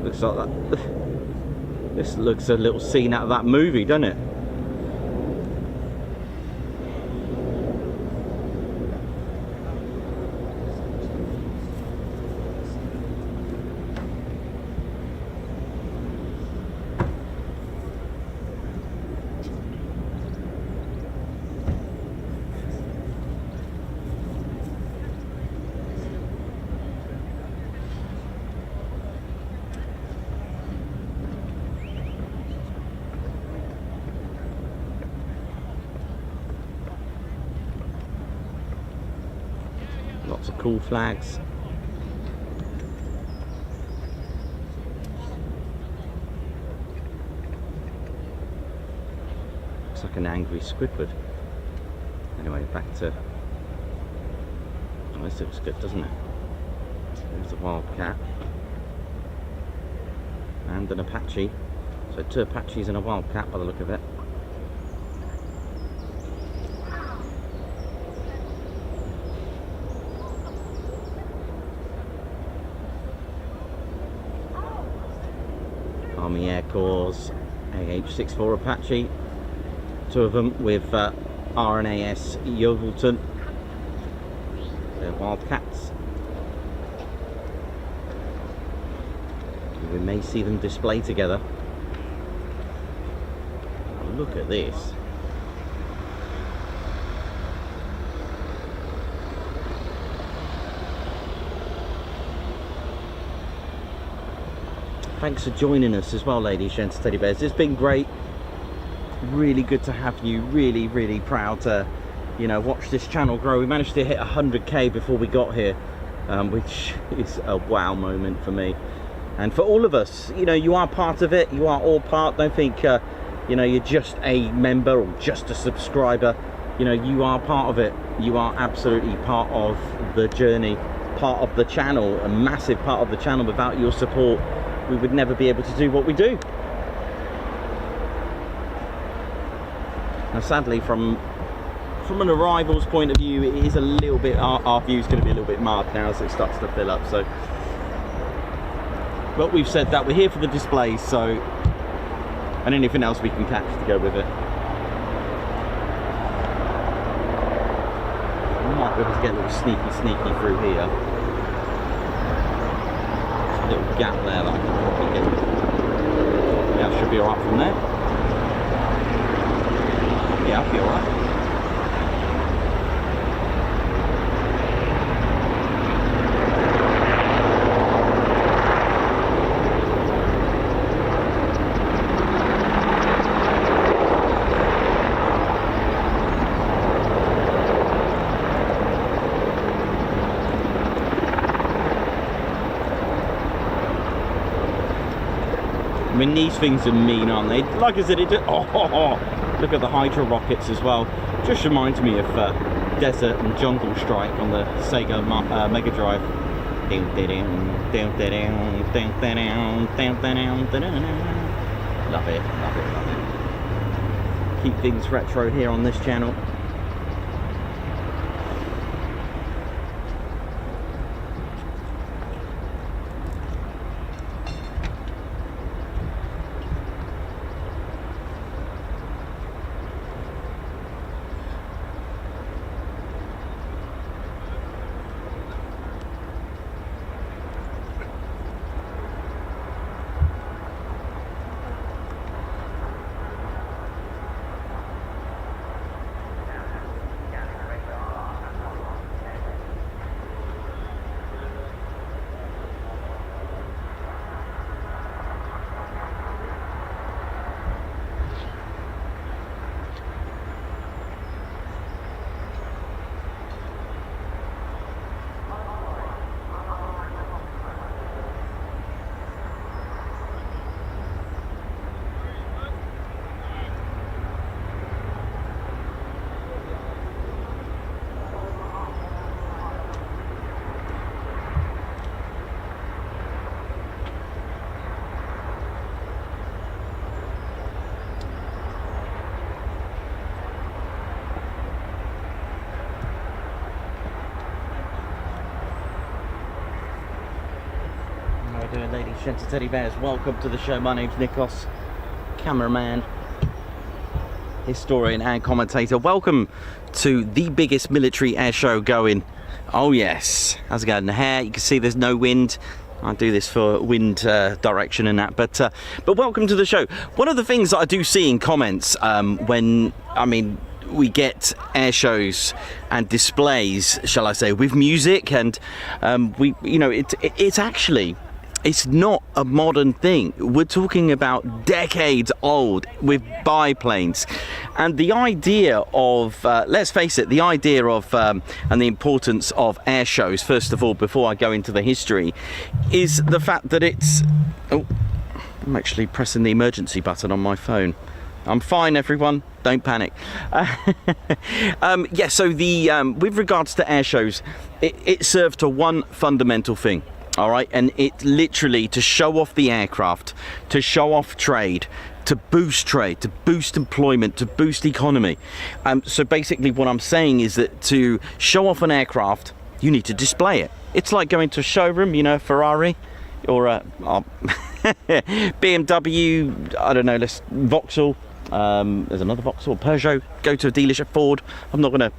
Looks like that. This looks a little scene out of that movie, doesn't it? cool flags. Looks like an angry Squidward. Anyway, back to... Oh, this looks good, doesn't it? There's a Wildcat. And an Apache. So 2 Apaches and a Wildcat by the look of it. Army Air Corps AH-64 Apache. 2 of them with RNAS Yeovilton. They're Wildcats. We may see them display together. Oh, look at this. Thanks for joining us as well, ladies, gents, teddy bears. It's been great. Really good to have you. Really, really proud to, you know, watch this channel grow. We managed to hit 100k before we got here, which is a wow moment for me. And for all of us, you know, you are part of it. You are all part. Don't think, you know, you're just a member or just a subscriber. You know, you are part of it. You are absolutely part of the journey, part of the channel, a massive part of the channel. Without your support, we would never be able to do what we do. Now, sadly, from an arrivals point of view, it is a little bit, our view is going to be a little bit marred now as it starts to fill up. So, but we've said that we're here for the displays, so, and anything else we can catch to go with it. We might be able to get a little sneaky through here. There's a little gap there that I can probably get. Yeah, should be alright from there. Yeah, I'll be alright. I mean, these things are mean, aren't they? Like I said, it just, look at the Hydra rockets as well. Just reminds me of Desert and Jungle Strike on the Sega Mega Drive. Love it, love it, love it. Keep things retro here on this channel. Doing, ladies, gents, and teddy bears, welcome to the show. My name's Nikos, cameraman, historian and commentator. Welcome to the biggest military air show going. Oh yes, how's it going here? You can see there's no wind. I do this for wind direction and that, but welcome to the show. One of the things that I do see in comments when, I mean, we get air shows and displays, shall I say, with music, and we, you know, it's actually, It's not a modern thing. We're talking about decades old with biplanes. And the idea of, let's face it, the idea of and the importance of air shows, first of all, before I go into the history, is the fact that it's... Oh, I'm actually pressing the emergency button on my phone. I'm fine, everyone. Don't panic. Yeah, so with regards to air shows, it served to one fundamental thing. All right, and it literally to show off the aircraft, to show off trade, to boost employment, to boost economy. So basically what I'm saying is that to show off an aircraft, you need to display it. It's like going to a showroom, you know, Ferrari or BMW, I don't know, Vauxhall. There's another Vauxhall, Peugeot. Go to a dealership, Ford. I'm not gonna,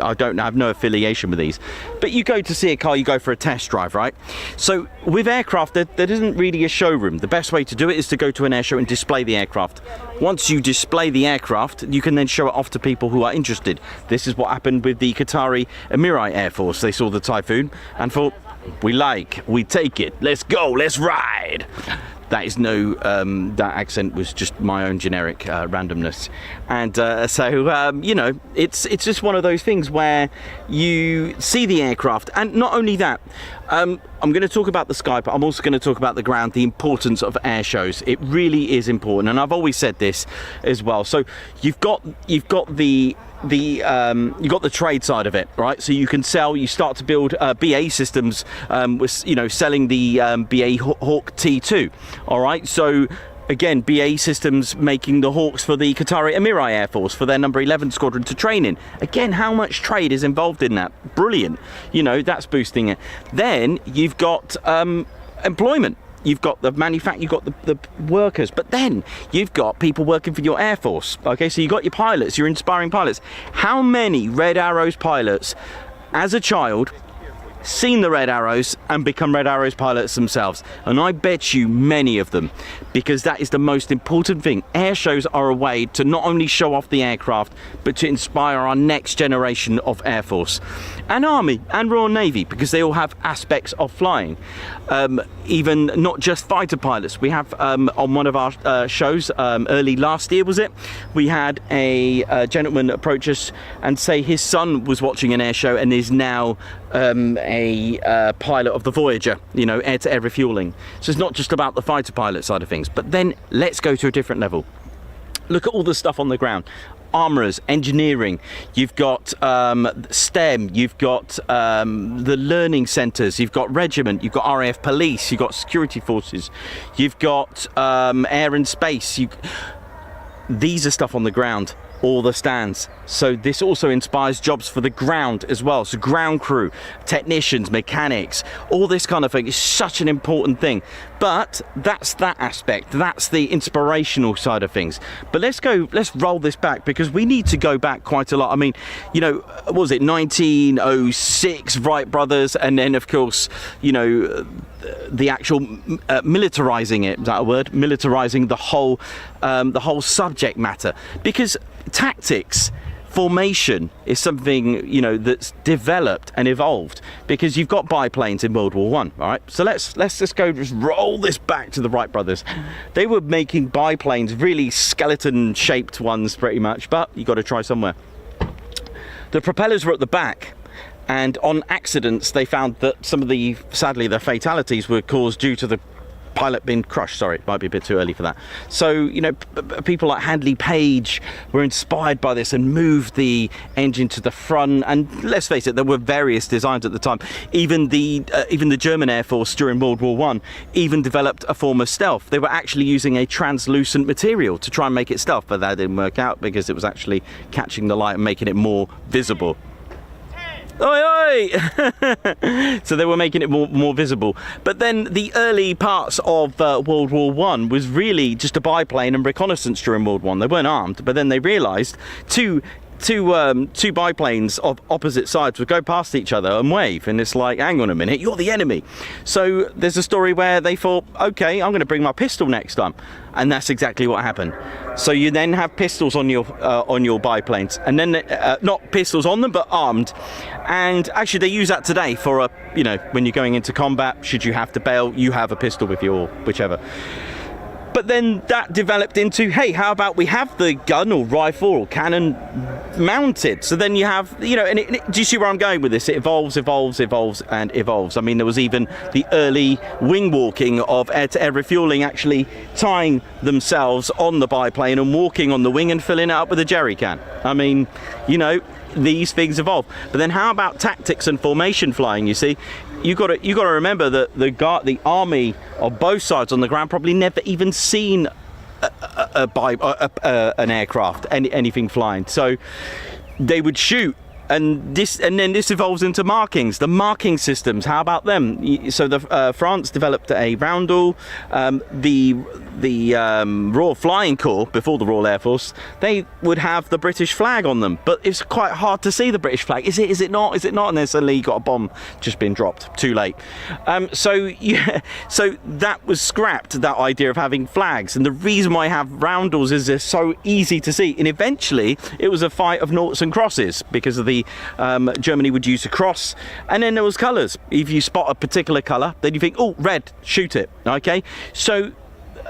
I have no affiliation with these, but you go to see a car, you go for a test drive, right? So with aircraft, there isn't really a showroom. The best way to do it is to go to an air show and display the aircraft. Once you display the aircraft, you can then show it off to people who are interested. This is what happened with the Qatari Emirate Air Force. They saw the Typhoon and thought, we take it, let's go, let's ride. That is no, that accent was just my own generic randomness. And it's just one of those things where you see the aircraft. And not only that, I'm going to talk about the sky, but I'm also going to talk about the ground, the importance of air shows. It really is important. And I've always said this as well. So you've got the trade side of it, right? So you can sell, you start to build BA systems with, selling the BA Hawk T2, all right? So again, BA Systems making the Hawks for the Qatari Emirate Air Force for their number 11 squadron to train in. Again, how much trade is involved in that? Brilliant. That's boosting it. Then you've got employment. You've got the you've got the workers, but then you've got people working for your Air Force. Okay, so you've got your pilots, your inspiring pilots. How many Red Arrows pilots, as a child, seen the Red Arrows and become Red Arrows pilots themselves? And I bet you many of them, because that is the most important thing. Air shows are a way to not only show off the aircraft, but to inspire our next generation of Air Force and Army and Royal Navy, because they all have aspects of flying. Even not just fighter pilots. We have on one of our shows early last year, was it? We had a gentleman approach us and say his son was watching an air show and is now a pilot of the Voyager, air-to-air refueling. So it's not just about the fighter pilot side of things. But then let's go to a different level. Look at all the stuff on the ground. Armourers, engineering, you've got STEM, you've got the learning centres, you've got regiment, you've got RAF police, you've got security forces, you've got air and space. These are stuff on the ground, all the stands. So this also inspires jobs for the ground as well. So ground crew, technicians, mechanics, all this kind of thing is such an important thing. But that's that aspect, that's the inspirational side of things. But let's roll this back, because we need to go back quite a lot. I mean, what was it, 1906, Wright brothers, and then of course, the actual militarizing it, is that a word? Militarizing the whole subject matter, because tactics, formation is something that's developed and evolved, because you've got biplanes in World War One. All right, so let's just roll this back to the Wright brothers. They were making biplanes, really skeleton shaped ones pretty much, but you got to try somewhere. The propellers were at the back, and on accidents they found that sadly the fatalities were caused due to the pilot being crushed. Sorry, it might be a bit too early for that. So people like Handley Page were inspired by this and moved the engine to the front. And let's face it, there were various designs at the time. Even the German Air Force during World War One even developed a form of stealth. They were actually using a translucent material to try and make it stealth, but that didn't work out because it was actually catching the light and making it more visible. Oi, oi! So they were making it more visible. But then the early parts of World War One was really just a biplane and reconnaissance during World War One. They weren't armed, but then they realised to two biplanes of opposite sides would go past each other and wave, and it's like, hang on a minute, you're the enemy. So there's a story where they thought, okay, I'm going to bring my pistol next time, and that's exactly what happened. So you then have pistols on your biplanes, and then not pistols on them, but armed. And actually, they use that today for when you're going into combat. Should you have to bail, you have a pistol with you, or whichever. But then that developed into, hey, how about we have the gun or rifle or cannon mounted? So then you have, do you see where I'm going with this? It evolves, and evolves. I mean, there was even the early wing walking of air-to-air refueling, actually tying themselves on the biplane and walking on the wing and filling it up with a jerry can. I mean, these things evolve. But then how about tactics and formation flying? You see, you got to remember that the army of both sides on the ground probably never even seen an aircraft, anything flying. So they would shoot. And then this evolves into markings. The marking systems, how about them? So France developed a roundel. The Royal Flying Corps, before the Royal Air Force, they would have the British flag on them. But it's quite hard to see the British flag. Is it not? Is it not? And then suddenly you got a bomb just been dropped. Too late. So that was scrapped, that idea of having flags. And the reason why I have roundels is they're so easy to see. And eventually it was a fight of noughts and crosses, because of the Germany would use a cross, and then there was colours. If you spot a particular colour, then you think, oh, red, shoot it. Okay, so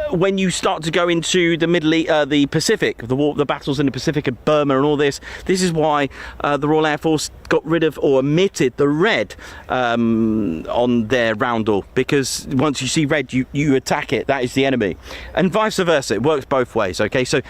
when you start to go into the the Pacific, the battles in the Pacific of Burma and all this is why the Royal Air Force got rid of or omitted the red on their roundel, because once you see red, you attack it. That is the enemy, and vice versa. It works both ways. Okay, so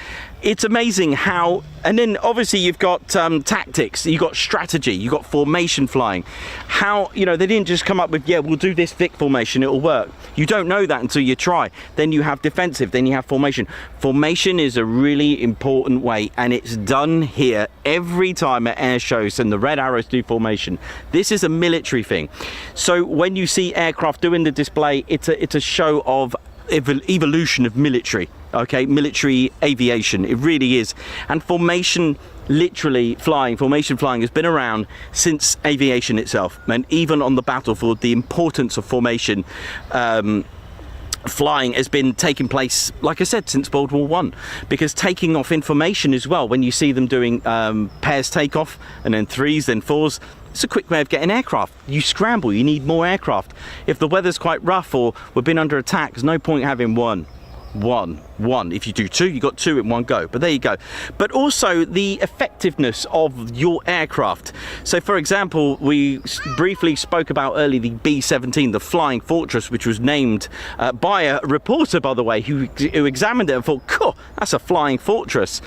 it's amazing how. And then obviously you've got tactics, you've got strategy, you've got formation flying. How, they didn't just come up with, yeah, we'll do this Vic formation, it'll work. You don't know that until you try. Then you have defensive, then you have formation. Formation is a really important way, and it's done here every time at air shows, and the Red Arrows do formation. This is a military thing. So when you see aircraft doing the display, it's a show of evolution of military. Okay, military aviation, it really is. And formation flying has been around since aviation itself, and even on the battlefield, the importance of formation flying has been taking place, like I said, since World War I, because taking off information as well, when you see them doing pairs takeoff, and then threes, then fours, it's a quick way of getting aircraft. You scramble, you need more aircraft. If the weather's quite rough or we've been under attack, there's no point having one. If you do two, you got two in one go. But there you go. But also the effectiveness of your aircraft. So for example, we briefly spoke about earlier the B-17, the Flying Fortress, which was named by a reporter, by the way, who examined it and thought, cool, that's a flying fortress.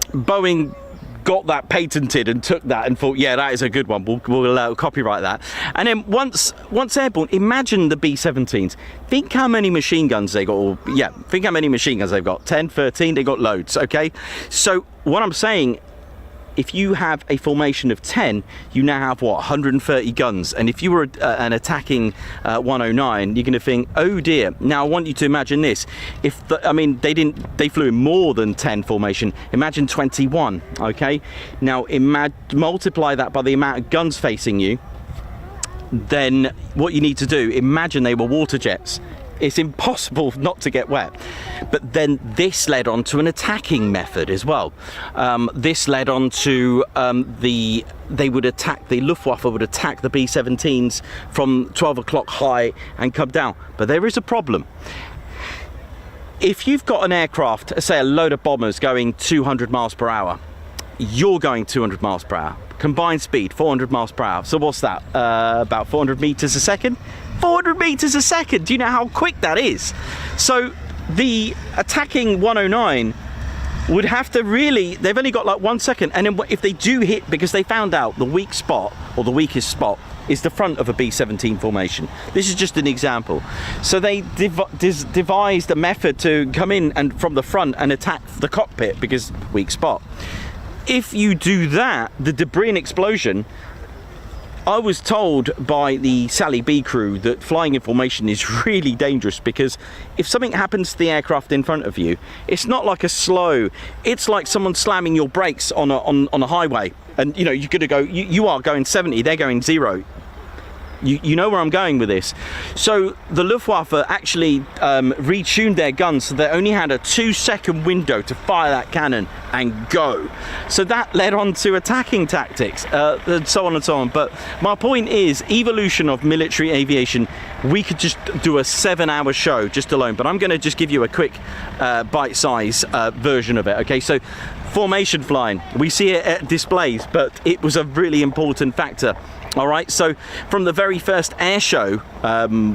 Boeing got that patented and took that and thought, yeah, that is a good one, we'll copyright that. And then once airborne, imagine the B-17s. Think how many machine guns they got, think how many machine guns they've got. 10, 13, they got loads. Okay, so what I'm saying, if you have a formation of 10, you now have 130 guns. And if you were an attacking 109, you're going to think, oh dear. Now I want you to imagine this. They flew in more than 10 formation. Imagine 21. Okay. Now multiply that by the amount of guns facing you. Then what you need to do, imagine they were water jets. It's impossible not to get wet. But then this led on to an attacking method as well. This led on to the Luftwaffe would attack the B-17s from 12 o'clock high and come down. But there is a problem. If you've got an aircraft, say a load of bombers going 200 miles per hour, you're going 200 miles per hour. Combined speed, 400 miles per hour. So what's that? About 400 meters a second? 400 meters a second. Do you know how quick that is? So the attacking 109 would have to they've only got like 1 second, and then if they do hit, because they found out the weak spot, or the weakest spot, is the front of a B-17 formation. This is just an example. So they devised a method to come in and from the front and attack the cockpit, because weak spot. If you do that, the debris and explosion I was told by the Sally B crew that flying in formation is really dangerous, because if something happens to the aircraft in front of you, it's not like a slow, it's like someone slamming your brakes on a highway, and you know you're gonna go, you are going 70, they're going 0. You know where I'm going with this. So the Luftwaffe actually retuned their guns so they only had a 2-second window to fire that cannon and go. So that led on to attacking tactics, and so on and so on. But my point is, evolution of military aviation, we could just do a 7-hour show just alone, but I'm going to just give you a quick bite-size version of it. Okay, so formation flying, we see it at displays, but it was a really important factor. All right, so from the very first air show,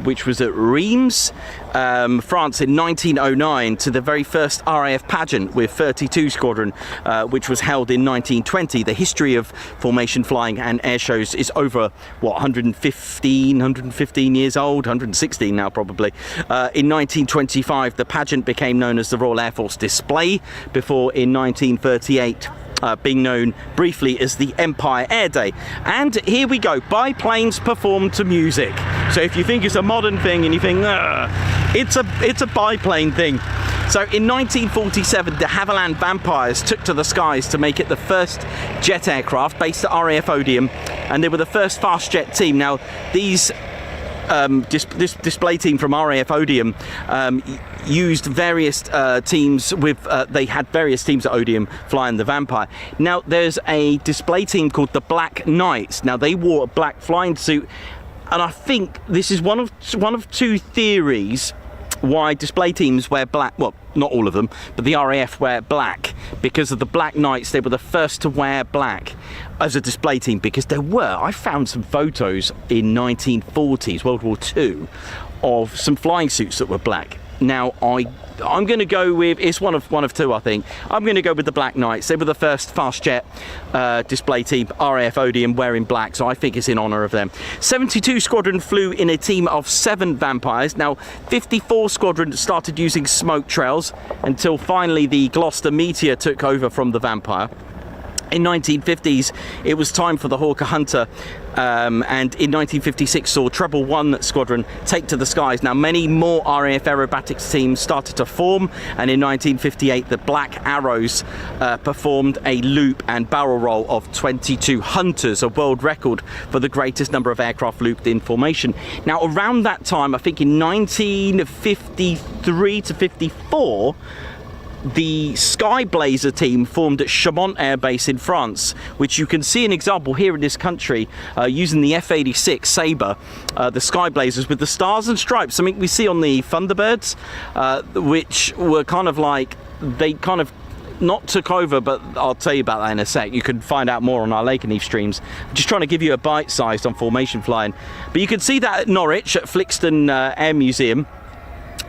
which was at Reims, France in 1909, to the very first RAF pageant with 32 Squadron, which was held in 1920, the history of formation flying and air shows is over, what, 115 years old, 116 now probably. In 1925, the pageant became known as the Royal Air Force Display, before in 1938, being known briefly as the Empire Air Day. And here we go, biplanes performed to music. So if you think it's a modern thing and you think, it's a biplane thing. So in 1947, de Havilland Vampires took to the skies to make it the first jet aircraft based at RAF Odium, and they were the first fast jet team. Now these this display team from RAF Odium used various teams with, they had various teams at Odium flying the Vampire. Now there's a display team called the Black Knights. Now they wore a black flying suit, and I think this is one of two theories why display teams wear black. Well, not all of them, but the RAF wear black, because of the Black Knights. They were the first to wear black as a display team, because I found some photos in 1940s, World War II, of some flying suits that were black. Now I'm going to go with, it's one of two, I think. I'm going to go with the Black Knights. They were the first fast jet display team, RAF Odium, wearing black, so I think it's in honour of them. 72 Squadron flew in a team of 7 Vampires. Now 54 Squadron started using smoke trails until finally the Gloucester Meteor took over from the Vampire. In 1950s, it was time for the Hawker Hunter, and in 1956 saw Treble 1 Squadron take to the skies. Now many more RAF aerobatics teams started to form, and in 1958 the Black Arrows performed a loop and barrel roll of 22 Hunters, a world record for the greatest number of aircraft looped in formation. Now around that time, I think in 1953 to 54, the Sky Blazer team formed at Chaumont Air Base in France, which you can see an example here in this country using the F-86 Sabre, the Sky Blazers with the stars and stripes, something we see on the Thunderbirds, which were kind of like, they kind of not took over, but I'll tell you about that in a sec. You can find out more on our Lake and Eve streams. I'm just trying to give you a bite-sized on formation flying. But you can see that at Norwich at Flixton Air Museum,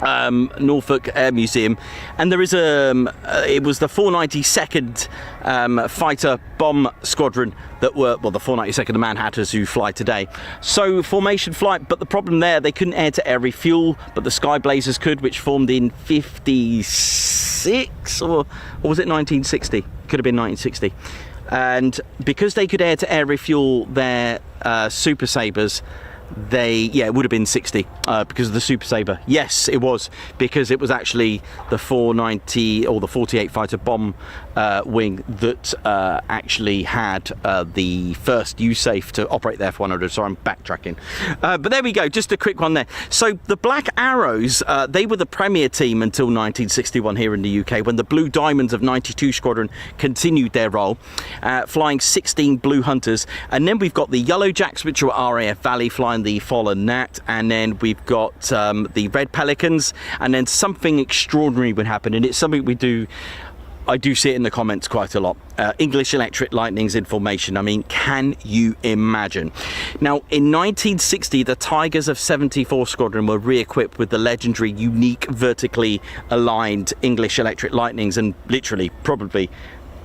Norfolk Air Museum, and there is it was the 492nd fighter bomb squadron that were, well, the 492nd the Manhattans who fly today. So formation flight, but the problem there, they couldn't air-to-air refuel, but the Sky Blazers could, which formed in 56 or was it 1960? Could have been 1960. And because they could air-to-air refuel their Super Sabres, it would have been 60 because of the Super Sabre. Yes, it was, because it was actually the 490 or the 48 fighter bomb wing that actually had the first USAFE to operate the F-100. So I'm backtracking, but there we go, just a quick one there. So the Black Arrows, they were the premier team until 1961 here in the UK, when the Blue Diamonds of 92 Squadron continued their role, flying 16 Blue Hunters. And then we've got the Yellow Jacks, which were RAF Valley, flying the Fallen Gnat, and then we've got the Red Pelicans, and then something extraordinary would happen, and it's something I do see it in the comments quite a lot. English Electric Lightnings in formation. I mean, can you imagine? Now, in 1960, the Tigers of 74 Squadron were re-equipped with the legendary, unique, vertically aligned English Electric Lightnings, and literally, probably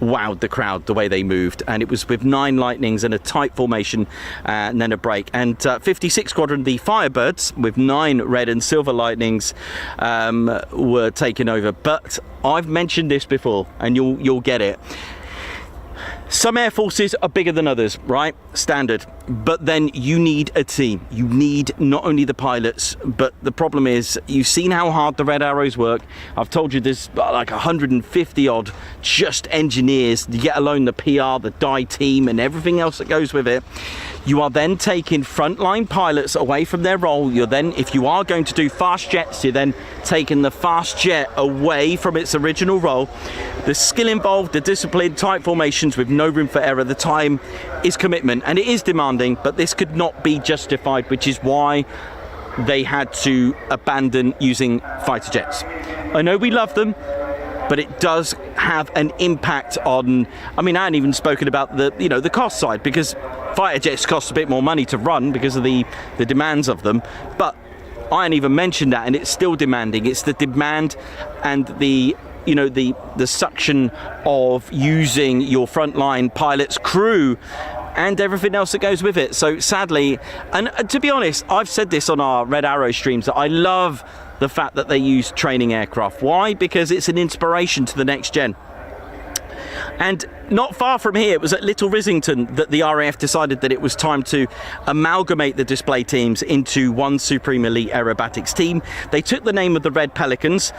wowed the crowd the way they moved. And it was with 9 Lightnings and a tight formation, and then a break. And 56 Squadron, the Firebirds, with 9 red and silver Lightnings, were taken over. But I've mentioned this before, and you'll get it. Some air forces are bigger than others, right? Standard. But then you need a team. You need not only the pilots, but the problem is, you've seen how hard the Red Arrows work. I've told you there's like 150 odd just engineers, yet alone the PR, the die team, and everything else that goes with it. You are then taking frontline pilots away from their role. You're then, if you are going to do fast jets, you're then taking the fast jet away from its original role. The skill involved, the discipline, tight formations with no room for error, the time is commitment, and it is demanding, but this could not be justified, which is why they had to abandon using fighter jets. I know we love them, but it does have an impact on, I mean, I hadn't even spoken about the, you know, the cost side, because fighter jets cost a bit more money to run because of the demands of them, but I hadn't even mentioned that, and it's still demanding. It's the demand and the, you know, the suction of using your frontline pilots, crew, and everything else that goes with it. So sadly, and to be honest, I've said this on our Red Arrow streams, that I love the fact that they use training aircraft. Why? Because it's an inspiration to the next gen. And not far from here, it was at Little Rissington that the RAF decided that it was time to amalgamate the display teams into one Supreme Elite Aerobatics team. They took the name of the Red Pelicans,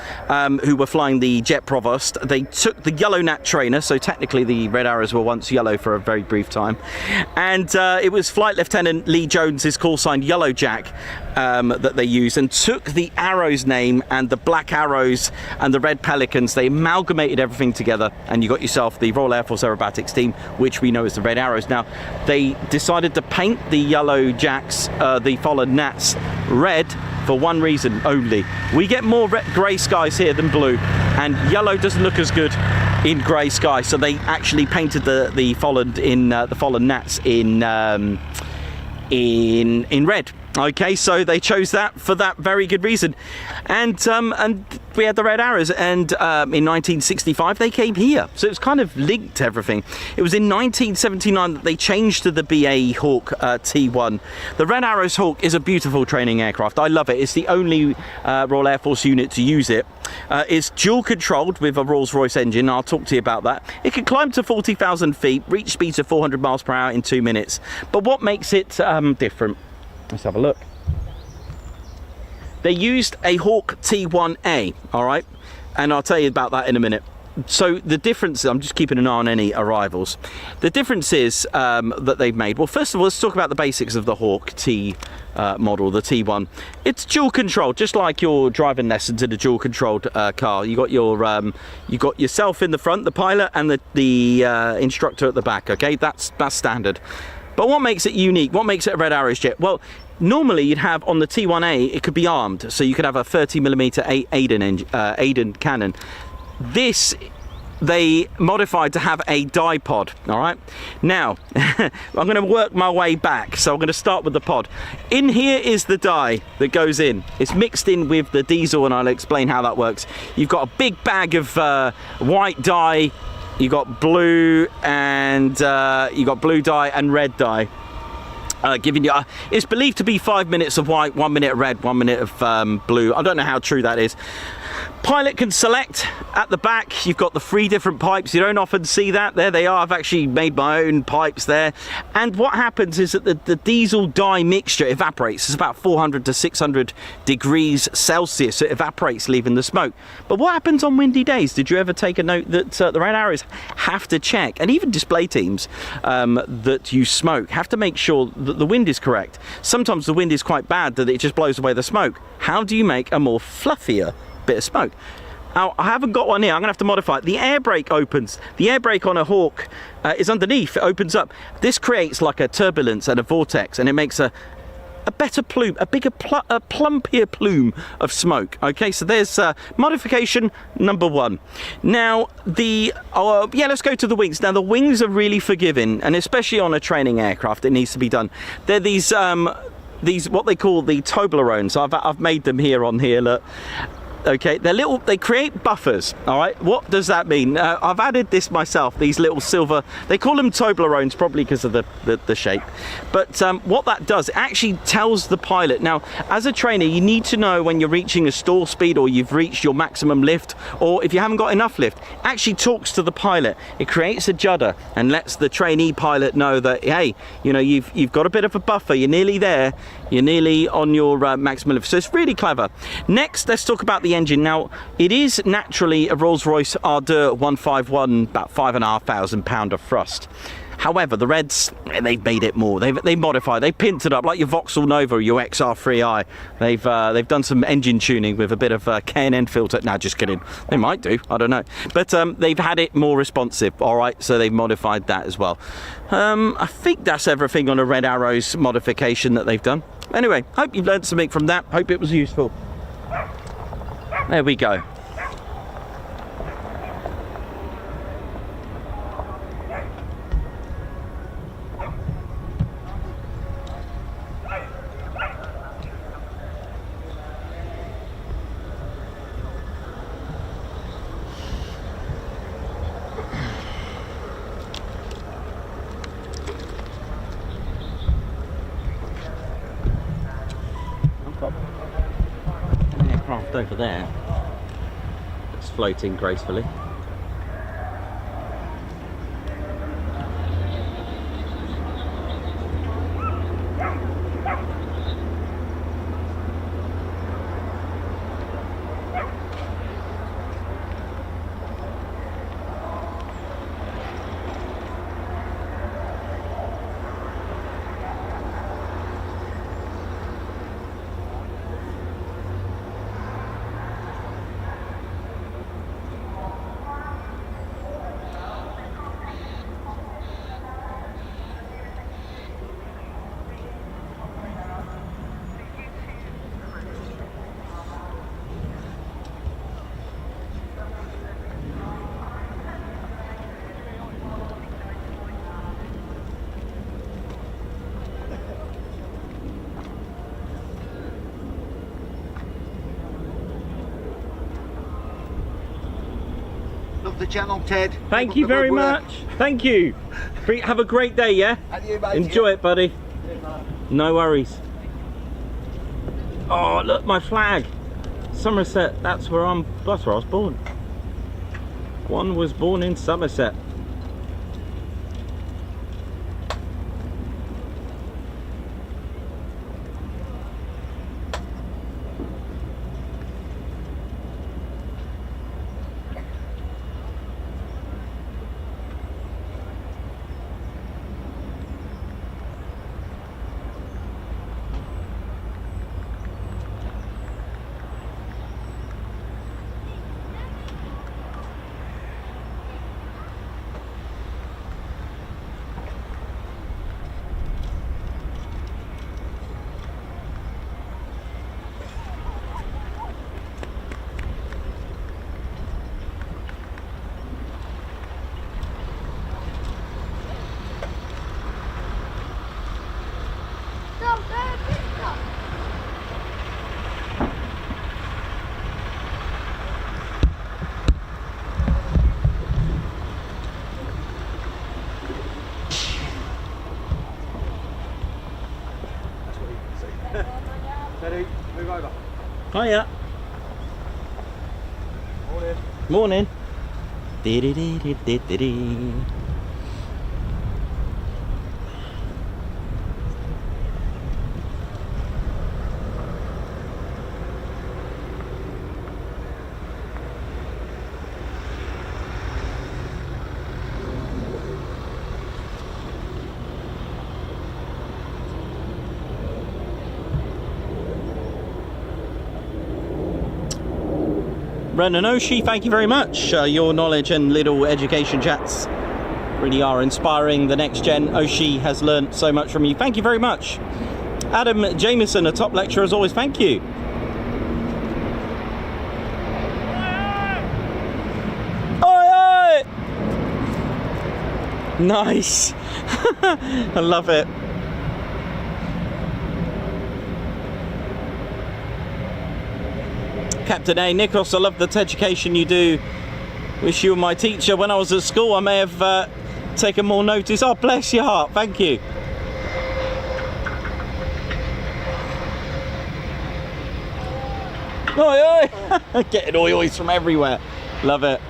who were flying the Jet Provost. They took the Yellow Nat trainer, so technically the Red Arrows were once yellow for a very brief time. And it was Flight Lieutenant Lee Jones's call sign Yellow Jack that they used, and took the Arrows name and the Black Arrows and the Red Pelicans. They amalgamated everything together, and you got yourself the Royal Air Force Aerobatics team, which we know as the Red Arrows. Now, they decided to paint the Yellow Jacks, the fallen Nats, red for one reason only. We get more grey skies here than blue, and yellow doesn't look as good in grey sky, so they actually painted the fallen Nats in red. Okay, so they chose that for that very good reason, and we had the Red Arrows, and in 1965 they came here, so it's kind of linked to everything. It was in 1979 that they changed to the BAE Hawk T1. The Red Arrows Hawk is a beautiful training aircraft. I love it. It's the only Royal Air Force unit to use it. It's dual controlled with a Rolls-Royce engine. I'll talk to you about that. It can climb to 40,000 feet, reach speeds of 400 miles per hour in 2 minutes. But what makes it different? Let's have a look. They used a Hawk T1A, all right, and I'll tell you about that in a minute. So the difference, I'm just keeping an eye on any arrivals. The difference is that they've made, well, first of all, let's talk about the basics of the Hawk T model, the T1. It's dual control, just like your driving lessons in a dual controlled car. You got yourself in the front, the pilot, and the instructor at the back. Okay, that's standard. But what makes it unique? What makes it a Red Arrows jet? Well, normally you'd have on the T1A, it could be armed, so you could have a 30mm Aiden cannon. This they modified to have a die pod. All right, now I'm going to work my way back, so I'm going to start with the pod. In here is the die that goes in. It's mixed in with the diesel, and I'll explain how that works. You've got a big bag of white dye. You got blue, and you got blue dye and red dye. Giving you, it's believed to be 5 minutes of white, 1 minute of red, 1 minute of blue. I don't know how true that is. Pilot can select at the back. You've got the 3 different pipes. You don't often see that. There they are. I've actually made my own pipes there. And what happens is that the diesel dye mixture evaporates. It's about 400 to 600 degrees Celsius. So it evaporates, leaving the smoke. But what happens on windy days? Did you ever take a note that the Red Arrows have to check, and even display teams that use smoke have to make sure that the wind is correct. Sometimes the wind is quite bad that it just blows away the smoke. How do you make a more fluffier bit of smoke? Now, I haven't got one here. I'm gonna have to modify it. The air brake opens. The air brake on a Hawk is underneath. It opens up. This creates like a turbulence and a vortex, and it makes a better plume, a bigger, a plumpier plume of smoke. Okay, so there's modification number 1. Now, let's go to the wings. Now, the wings are really forgiving, and especially on a training aircraft, it needs to be done. They're these what they call the Toblerones. I've made them here on here. Look. Okay, they create buffers, all right? What does that mean? I've added this myself, these little silver, they call them Toblerones probably because of the shape. But what that does, it actually tells the pilot. Now, as a trainer, you need to know when you're reaching a stall speed or you've reached your maximum lift, or if you haven't got enough lift, it actually talks to the pilot. It creates a judder and lets the trainee pilot know that, hey, you know, you've got a bit of a buffer, you're nearly there, you're nearly on your maximum lift. So it's really clever. Next, let's talk about the engine. Now, it is naturally a Rolls-Royce Ardeur 151, about 5,500 pound of thrust. However, the Reds, they've made it more. They modified, they pimped it up like your Vauxhall Nova, your XR3i. They've done some engine tuning with a bit of K&N filter. Nah, just kidding. They might do, I don't know. But they've had it more responsive, all right? So they've modified that as well. I think that's everything on a Red Arrows modification that they've done. Anyway, hope you've learned something from that. Hope it was useful. There we go. An aircraft over there. It's floating gracefully. Love the channel, Ted. Thank you very much. Thank you. Have a great day, yeah? And you, mate. Enjoy it, buddy. No worries. Oh, look, my flag. Somerset, that's where I was born. One was born in Somerset. Ready? Move over. Hiya. Morning. Morning. Dee-dee-dee-dee-dee-dee. Ren and Oshi, thank you very much. Your knowledge and little education chats really are inspiring the next gen. Oshi has learnt so much from you. Thank you very much. Adam Jameson, a top lecturer as always, thank you. Oi, oi! Nice. I love it. Captain A. Nikos, I love the education you do. Wish you were my teacher when I was at school. I may have taken more notice. Oh, bless your heart. Thank you. Oi, oi! Getting oi ois from everywhere. Love it.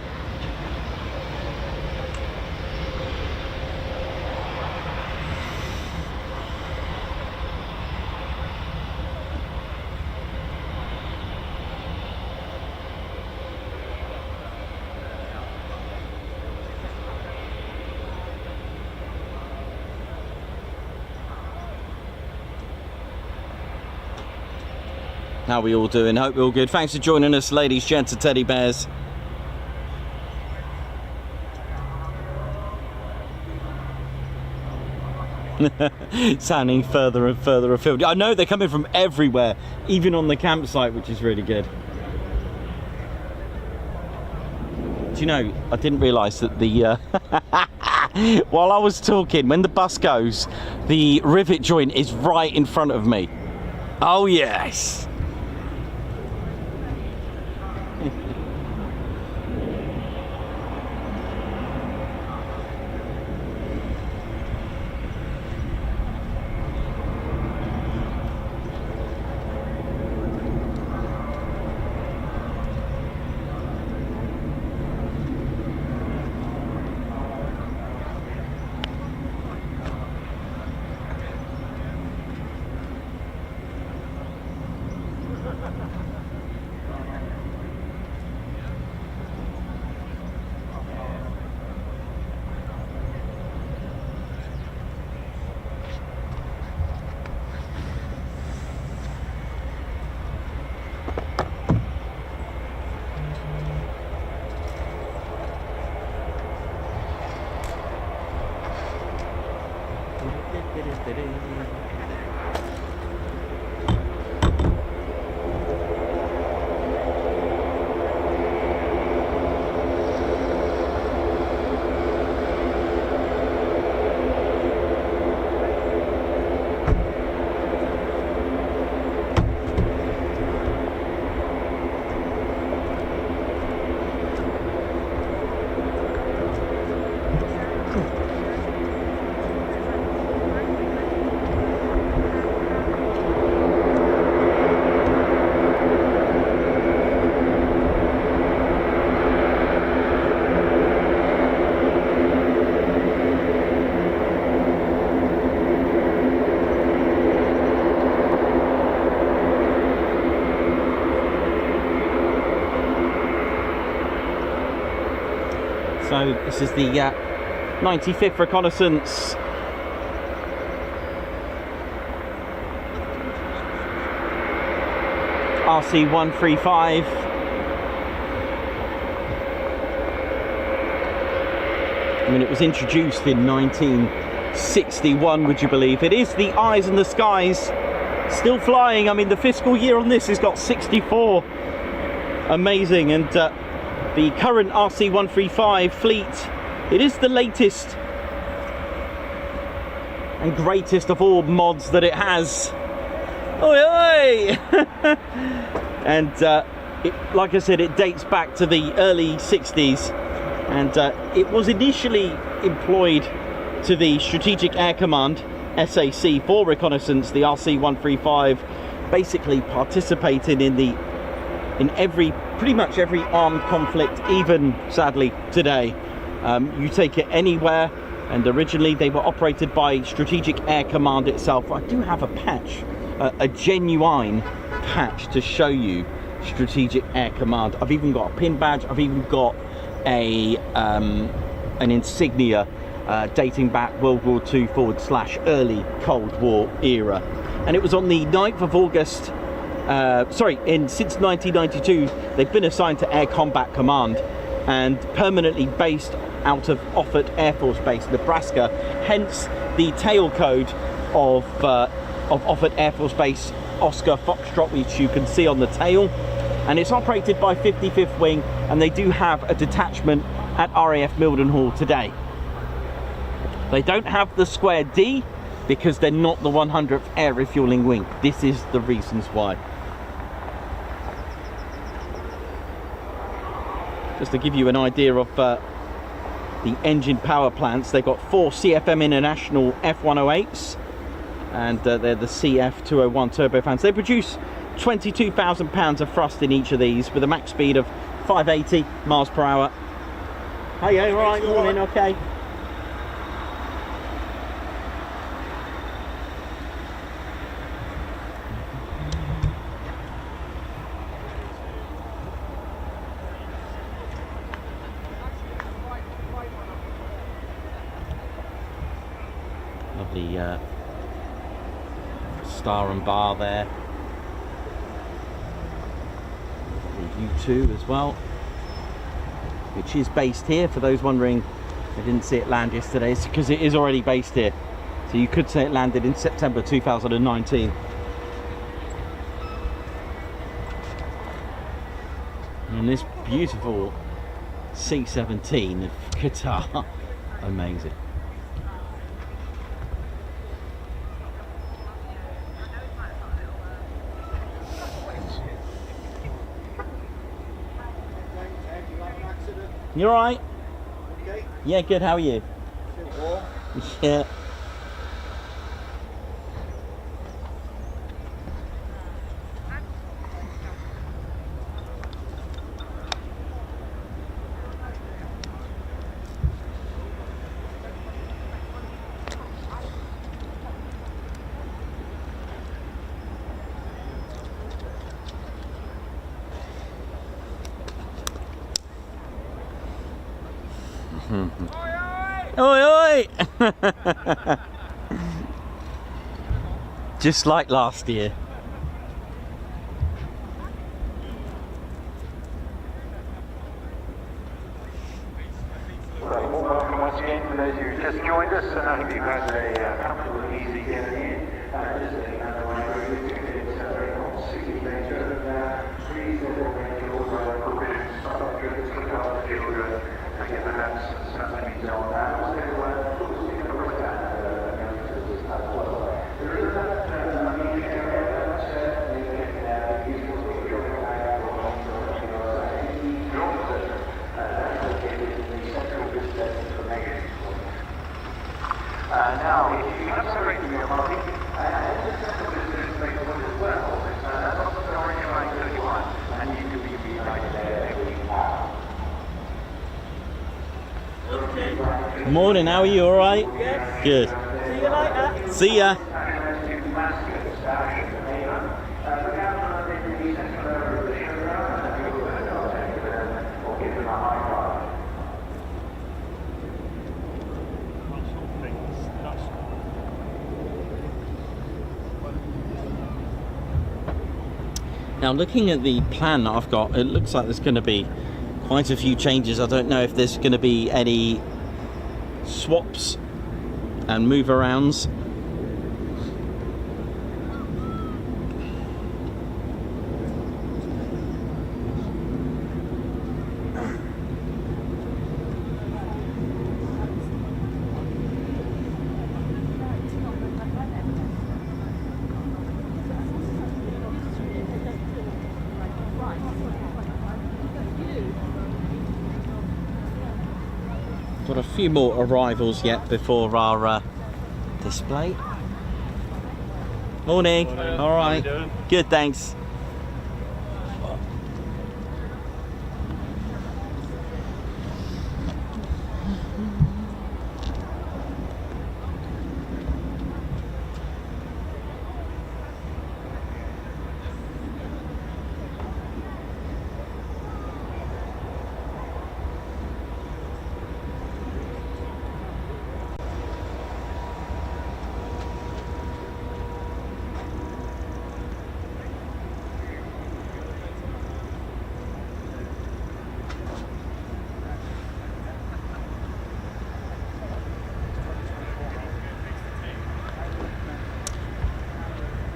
How are we all doing? Hope we're all good. Thanks for joining us, ladies, gents and teddy bears. Sounding further and further afield. I know they're coming from everywhere, even on the campsite, which is really good. Do you know, I didn't realise that the... while I was talking, when the bus goes, the rivet joint is right in front of me. Oh, yes. So this is the 95th Reconnaissance. RC-135. I mean, it was introduced in 1961, would you believe? It is the eyes in the skies, still flying. I mean, the fiscal year on this has got 64. Amazing. And the current RC-135 fleet, it is the latest and greatest of all mods that it has. Oi, oi! And like I said, it dates back to the early 60s, and it was initially employed to the Strategic Air Command, SAC, for reconnaissance. The RC-135 basically participated in pretty much every armed conflict, even sadly today. You take it anywhere, and originally they were operated by Strategic Air Command itself. I do have a patch, a genuine patch to show you Strategic Air Command. I've even got a pin badge. I've even got an insignia dating back World War II / early Cold War era. And it was on the 9th of August. Since 1992, they've been assigned to Air Combat Command and permanently based out of Offutt Air Force Base, Nebraska. Hence the tail code of Offutt Air Force Base, Oscar Foxtrot, which you can see on the tail. And it's operated by 55th Wing, and they do have a detachment at RAF Mildenhall today. They don't have the square D because they're not the 100th Air Refuelling Wing. This is the reasons why. Just to give you an idea of the engine power plants, they've got 4 CFM International F108s, and they're the CF201 turbofans. They produce 22,000 pounds of thrust in each of these with a max speed of 580 miles per hour. Hey, all right, morning, okay. Lovely star and bar there. The U2 as well, which is based here. For those wondering, I didn't see it land yesterday, it's because it is already based here. So you could say it landed in September 2019. And this beautiful C-17 of Qatar, amazing. You alright? Okay. Yeah, good, how are you? Warm. Yeah. Oi, oi! Just like last year. Welcome once again for those who just joined us, and I hope you've had a comfortable and easy journey in. Just letting you know the way it's very hot, 60 later, trees are all very cool, provisions, stop drinks, look after children, again, perhaps something on that. So, of course, you can look at that as well. There is that unique area that you can use for the drilling area or long-term drones that are located in the central business information. Now, if you have separated your body, and the central business information as well, that's on the orange line 31, and you can be reunited there every hour. Morning, how are you? Alright? Yes. Good. See you later. See ya. Now, looking at the plan that I've got, it looks like there's going to be quite a few changes. I don't know if there's going to be any swaps and move arounds. Got a few more arrivals yet before our display. Morning. All right. How you doing? Good, thanks.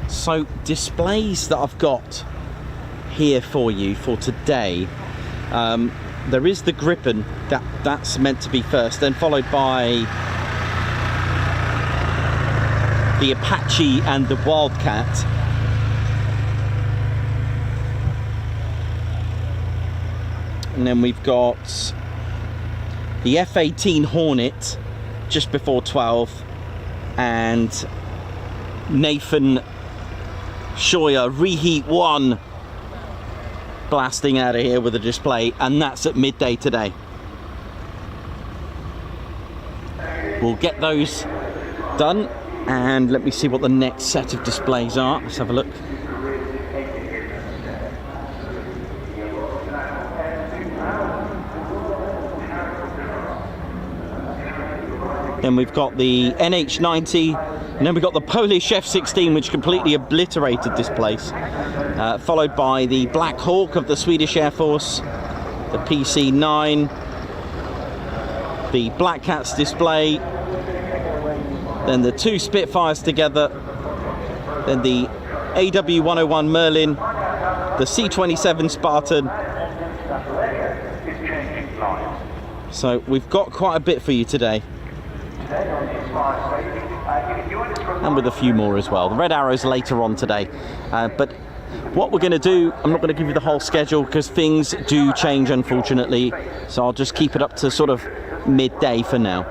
So displays that I've got here for you for today, there is the Gripen, that's meant to be first, then followed by the Apache and the Wildcat. And then we've got the F-18 Hornet just before 12, and Nathan Scheuer Reheat 1 blasting out of here with a display, and that's at midday today. We'll get those done, and let me see what the next set of displays are. Let's have a look. Then we've got the NH90, and then we've got the Polish F-16, which completely obliterated this place, followed by the Blackhawk of the Swedish Air Force, the PC-9, the Blackcats display, then the two Spitfires together, then the AW101 Merlin, the C-27 Spartan. So we've got quite a bit for you today. And with a few more as well. The red arrows later on today. But what we're going to do, I'm not going to give you the whole schedule because things do change, unfortunately. So I'll just keep it up to sort of midday for now.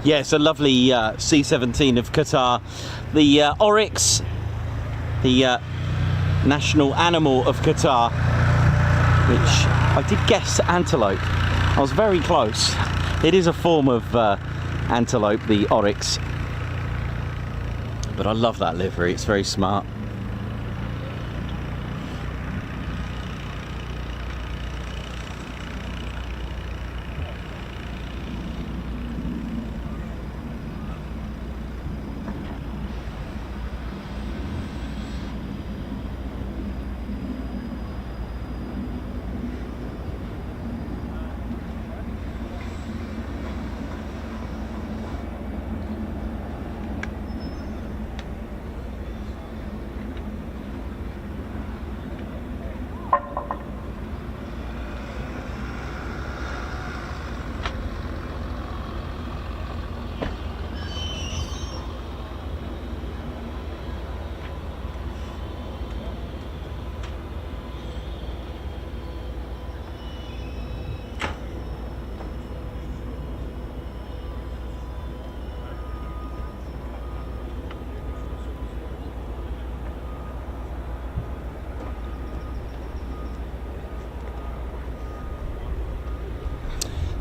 Yes, a lovely C-17 of Qatar. The Oryx, the national animal of Qatar, which I did guess antelope. I was very close. It is a form of antelope, the Oryx. But I love that livery, it's very smart.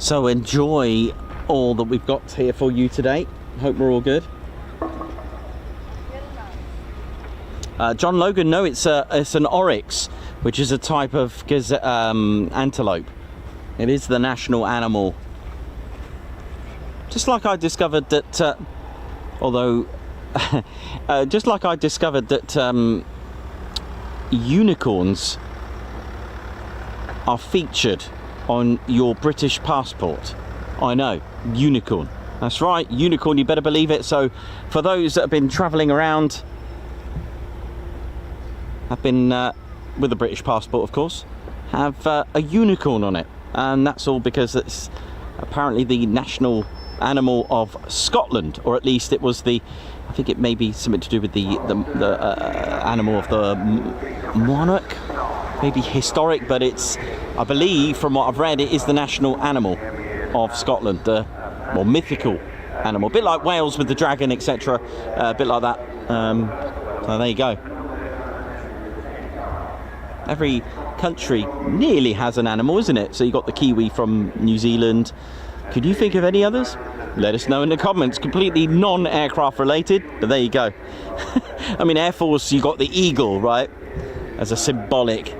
So enjoy all that we've got here for you today. Hope we're all good. John Logan, no, it's an Oryx, which is a type of antelope. It is the national animal. Just like I discovered that, just like I discovered that unicorns are featured on your British passport. I know, unicorn. That's right, unicorn, you better believe it. So for those that have been travelling around have been, with a British passport of course, have a unicorn on it. And that's all because it's apparently the national animal of Scotland, or at least it was the, I think it may be something to do with the animal of the monarch, maybe historic, but it's, I believe from what I've read, it is the national animal of Scotland, the more mythical animal, a bit like Wales with the dragon, etc., a bit like that. So there you go. Every country nearly has an animal, isn't it? So you got the kiwi from New Zealand. Could you think of any others? Let us know in the comments. Completely non-aircraft related, but there you go. I mean, Air Force, you got the eagle, right? As a symbolic.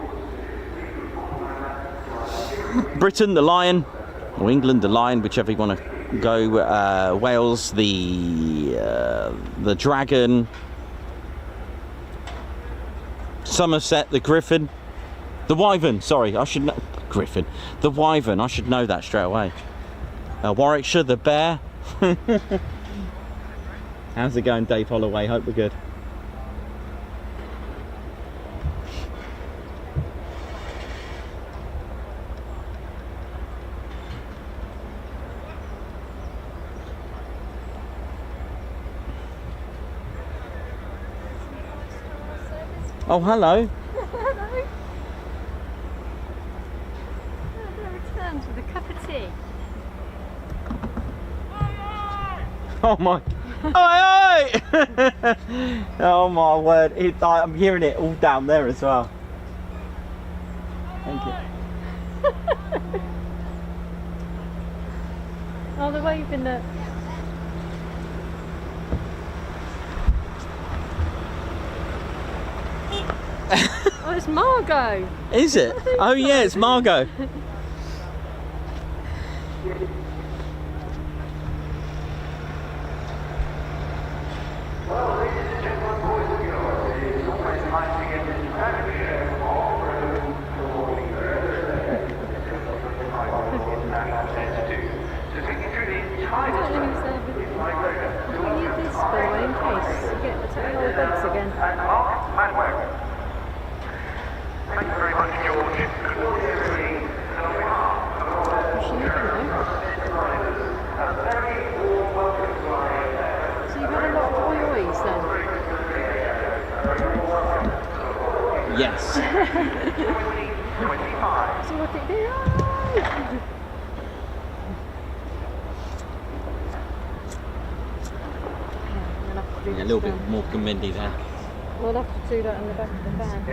Britain, the lion, or England, the lion, whichever you want to go. Wales, the dragon. Somerset, the griffin. The wyvern, sorry, I should know. Griffin. The wyvern, I should know that straight away. Warwickshire, the bear. How's it going, Dave Holloway? Hope we're good. Oh, hello. Hello. I'm returned with a cup of tea. Oh my! Oi! Oh my word! I'm hearing it all down there as well. Thank you. Oh, the waving at. Oh, it's Margot. Is it? Oh yeah, it's Margot. Yes. Yeah, a little bit more windy there. We'll have to do that in the back of the van.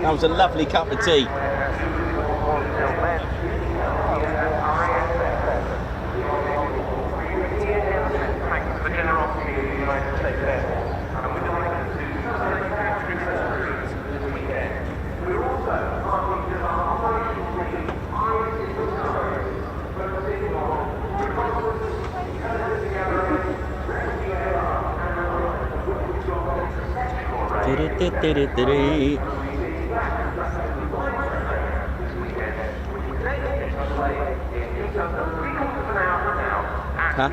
That was a lovely cup of tea. Huh?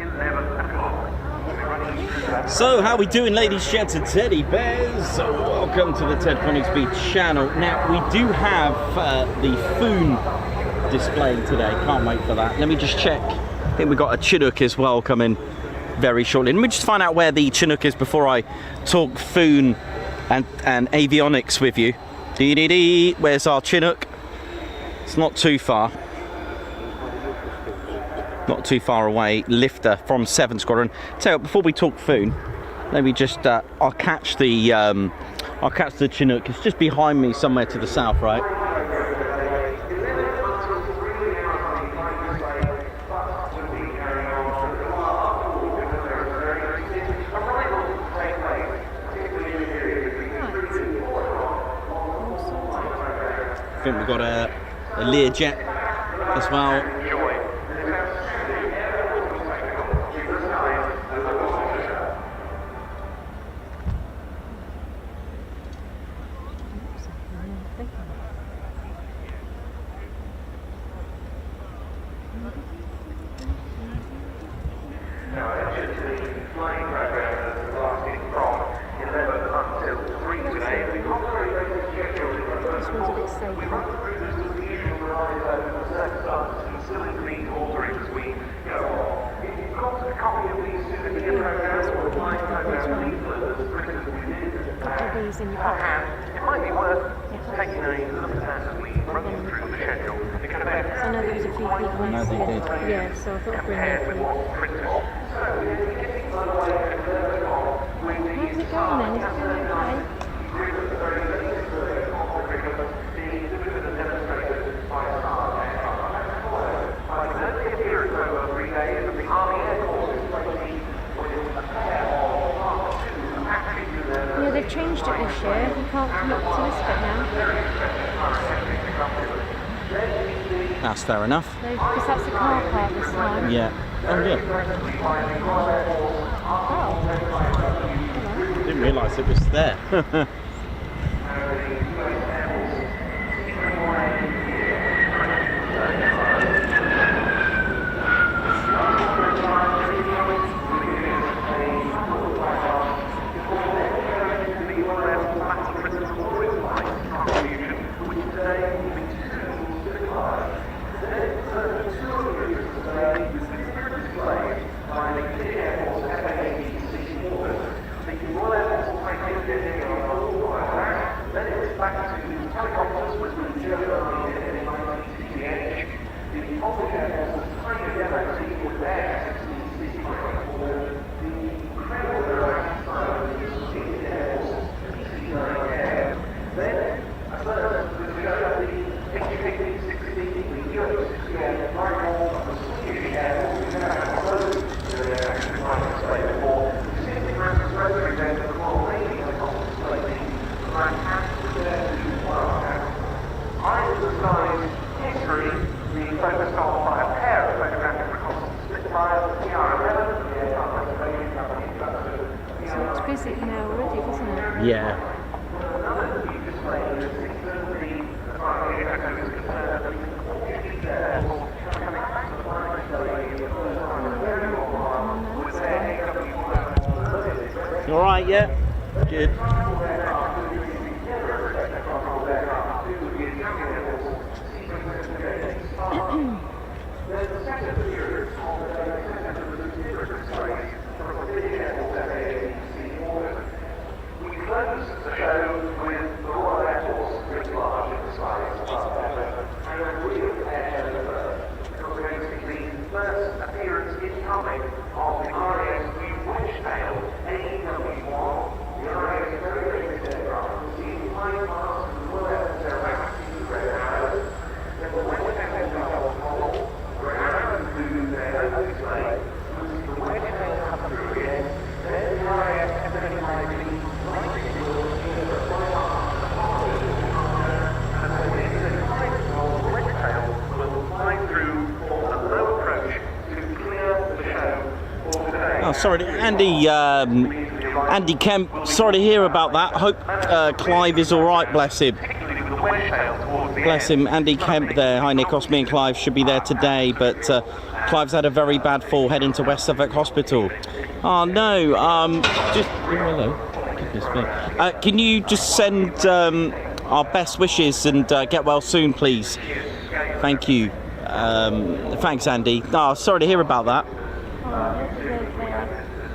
So, how we doing, ladies, gents, and teddy bears? Welcome to the Ted Coningsby channel. Now, we do have the Typhoon displaying today. Can't wait for that. Let me just check. I think we got a Chinook as well coming very shortly. Let me just find out where the Chinook is before I talk Foon and avionics with you. Dee-dee-dee. Where's our Chinook? It's not too far. Not too far away. Lifter from 7 Squadron. Tell you what, before we talk Foon, let me just I'll catch the Chinook. It's just behind me somewhere to the south, right? I think we've got a Learjet as well. That's fair enough. Because that's the car park this time. Yeah. Oh, yeah. Oh. Didn't realise it was there. Yeah. You all right? Yeah. Good. Sorry, Andy Kemp, sorry to hear about that. Hope Clive is all right, bless him. Bless him, Andy Kemp there. Hi Nikos, me and Clive should be there today, but Clive's had a very bad fall heading to West Suffolk Hospital. Oh no, just, hello. Goodness me. Can you just send our best wishes and get well soon, please? Thank you. Thanks, Andy. Oh, sorry to hear about that.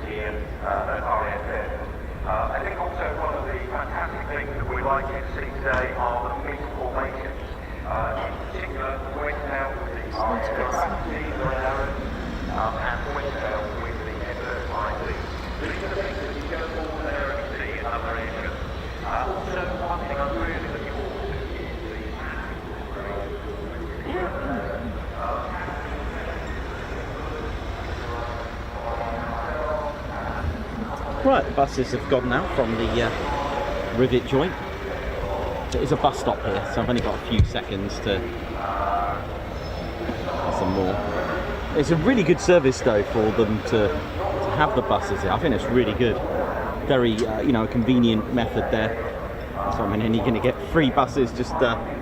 here at RAF Fairford. I think also one of the fantastic things that we'd like you to see today are the mixed formations. In particular, the Westdale with the Apache, the Red Arrows, and Westdale with the F-35B. These are the things that you don't ordinarily see in other airshows. Also, one thing I'm really looking forward to is the Right, the buses have gone now from the rivet joint. It is a bus stop here, so I've only got a few seconds to get some more. It's a really good service though for them to have the buses here. I think it's really good. Very, you know, a convenient method there. So I mean, and you're going to get free buses just. We'll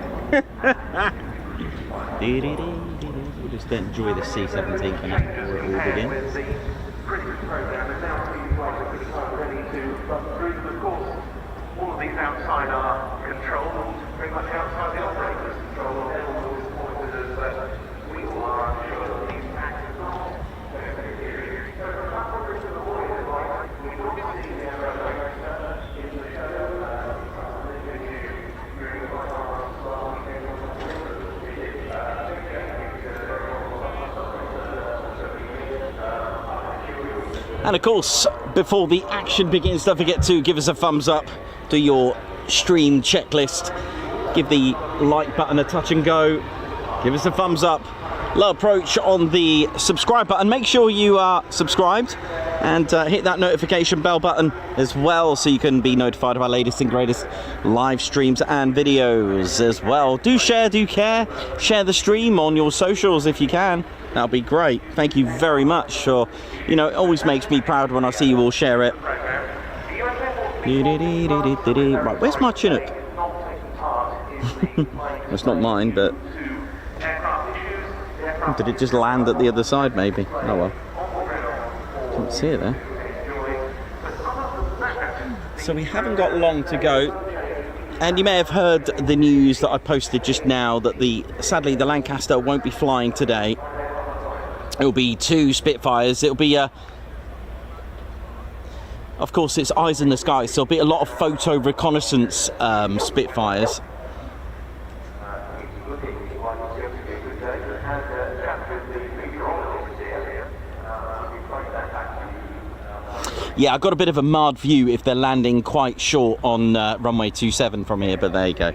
just enjoy the C-17 for now before it all begins. All of these outside are controlled, very much outside the operator's control. All these pointers that we all are sure that these actors are. So from that point to the boys, we will see the aerodynamics in the shadow. And of course, before the action begins, don't forget to give us a thumbs up, do your stream checklist, give the like button a touch and go, give us a thumbs up, low approach on the subscribe button, make sure you are subscribed and hit that notification bell button as well so you can be notified of our latest and greatest live streams and videos as well. Do share, do care, share the stream on your socials if you can. That'll be great. Thank you very much. Sure, you know, it always makes me proud when I see you all share it. Right, where's my Chinook? It's not mine, but did it just land at the other side? Maybe. Oh well. Can't see it there. So we haven't got long to go. And you may have heard the news that I posted just now that sadly the Lancaster won't be flying today. It'll be 2 Spitfires. It'll be of course it's eyes in the sky, so it'll be a lot of photo reconnaissance Spitfires. Yeah, I got a bit of a marred view if they're landing quite short on runway 27 from here, but there you go.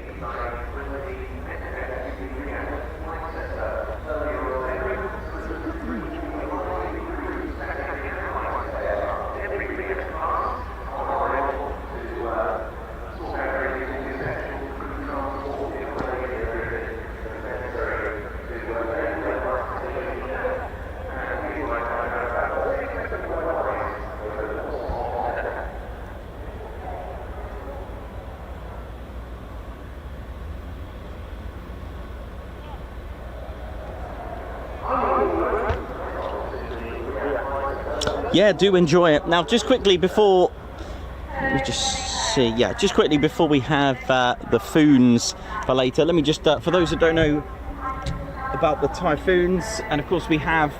Yeah, do enjoy it. Now, just quickly before we just quickly before we have the Foons for later, let me just for those that don't know about the Typhoons, and of course we have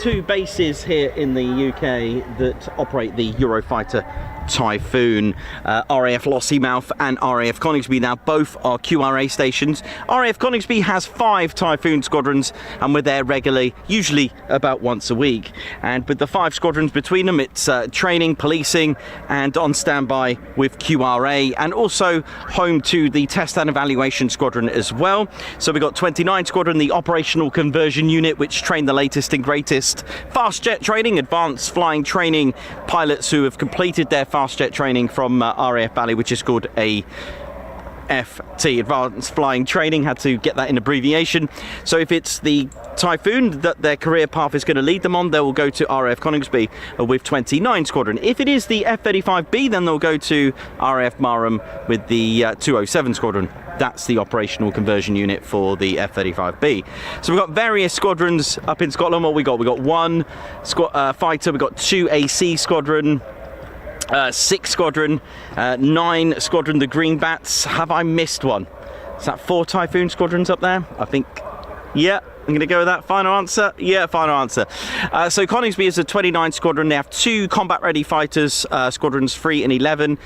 2 bases here in the UK that operate the Eurofighter Typhoon, RAF Lossiemouth and RAF Coningsby. Now both are QRA stations. RAF Coningsby has 5 Typhoon squadrons and we're there regularly, usually about once a week. And with the 5 squadrons between them, it's training, policing and on standby with QRA, and also home to the test and evaluation squadron as well. So we've got 29 Squadron, the operational conversion unit, which train the latest and greatest fast jet training, advanced flying training pilots who have completed their fast jet training from RAF Bally, which is called AFT, Advanced Flying Training. Had to get that in abbreviation. So if it's the Typhoon that their career path is going to lead them on, they will go to RAF Coningsby with 29 Squadron. If it is the F-35B, then they'll go to RAF Marham with the 207 Squadron. That's the operational conversion unit for the F-35B. So we've got various squadrons up in Scotland. What we got? We got 1 fighter. We got 2 AC Squadron. 6 Squadron, 9 Squadron, the Green Bats. Have I missed one? Is that 4 Typhoon squadrons up there? I think, yeah, I'm going to go with that. Final answer? Yeah, final answer. So Coningsby is a 29 squadron. They have 2 combat-ready fighters, squadrons 3 and 11,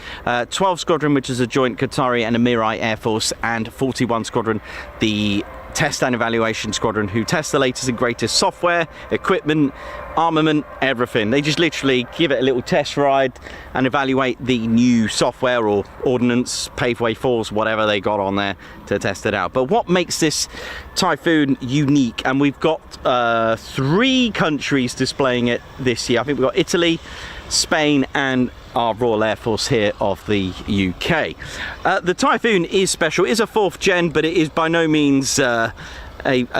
12 squadron, which is a joint Qatari and Emirati Air Force, and 41 squadron, the test and evaluation squadron, who test the latest and greatest software, equipment, armament, everything. They just literally give it a little test ride and evaluate the new software or ordnance, paveway force, whatever they got on there to test it out. But what makes this Typhoon unique, and we've got 3 countries displaying it this year. I think we've got Italy, Spain and our Royal Air Force here of the UK. The Typhoon is special. It is a 4th gen, but it is by no means a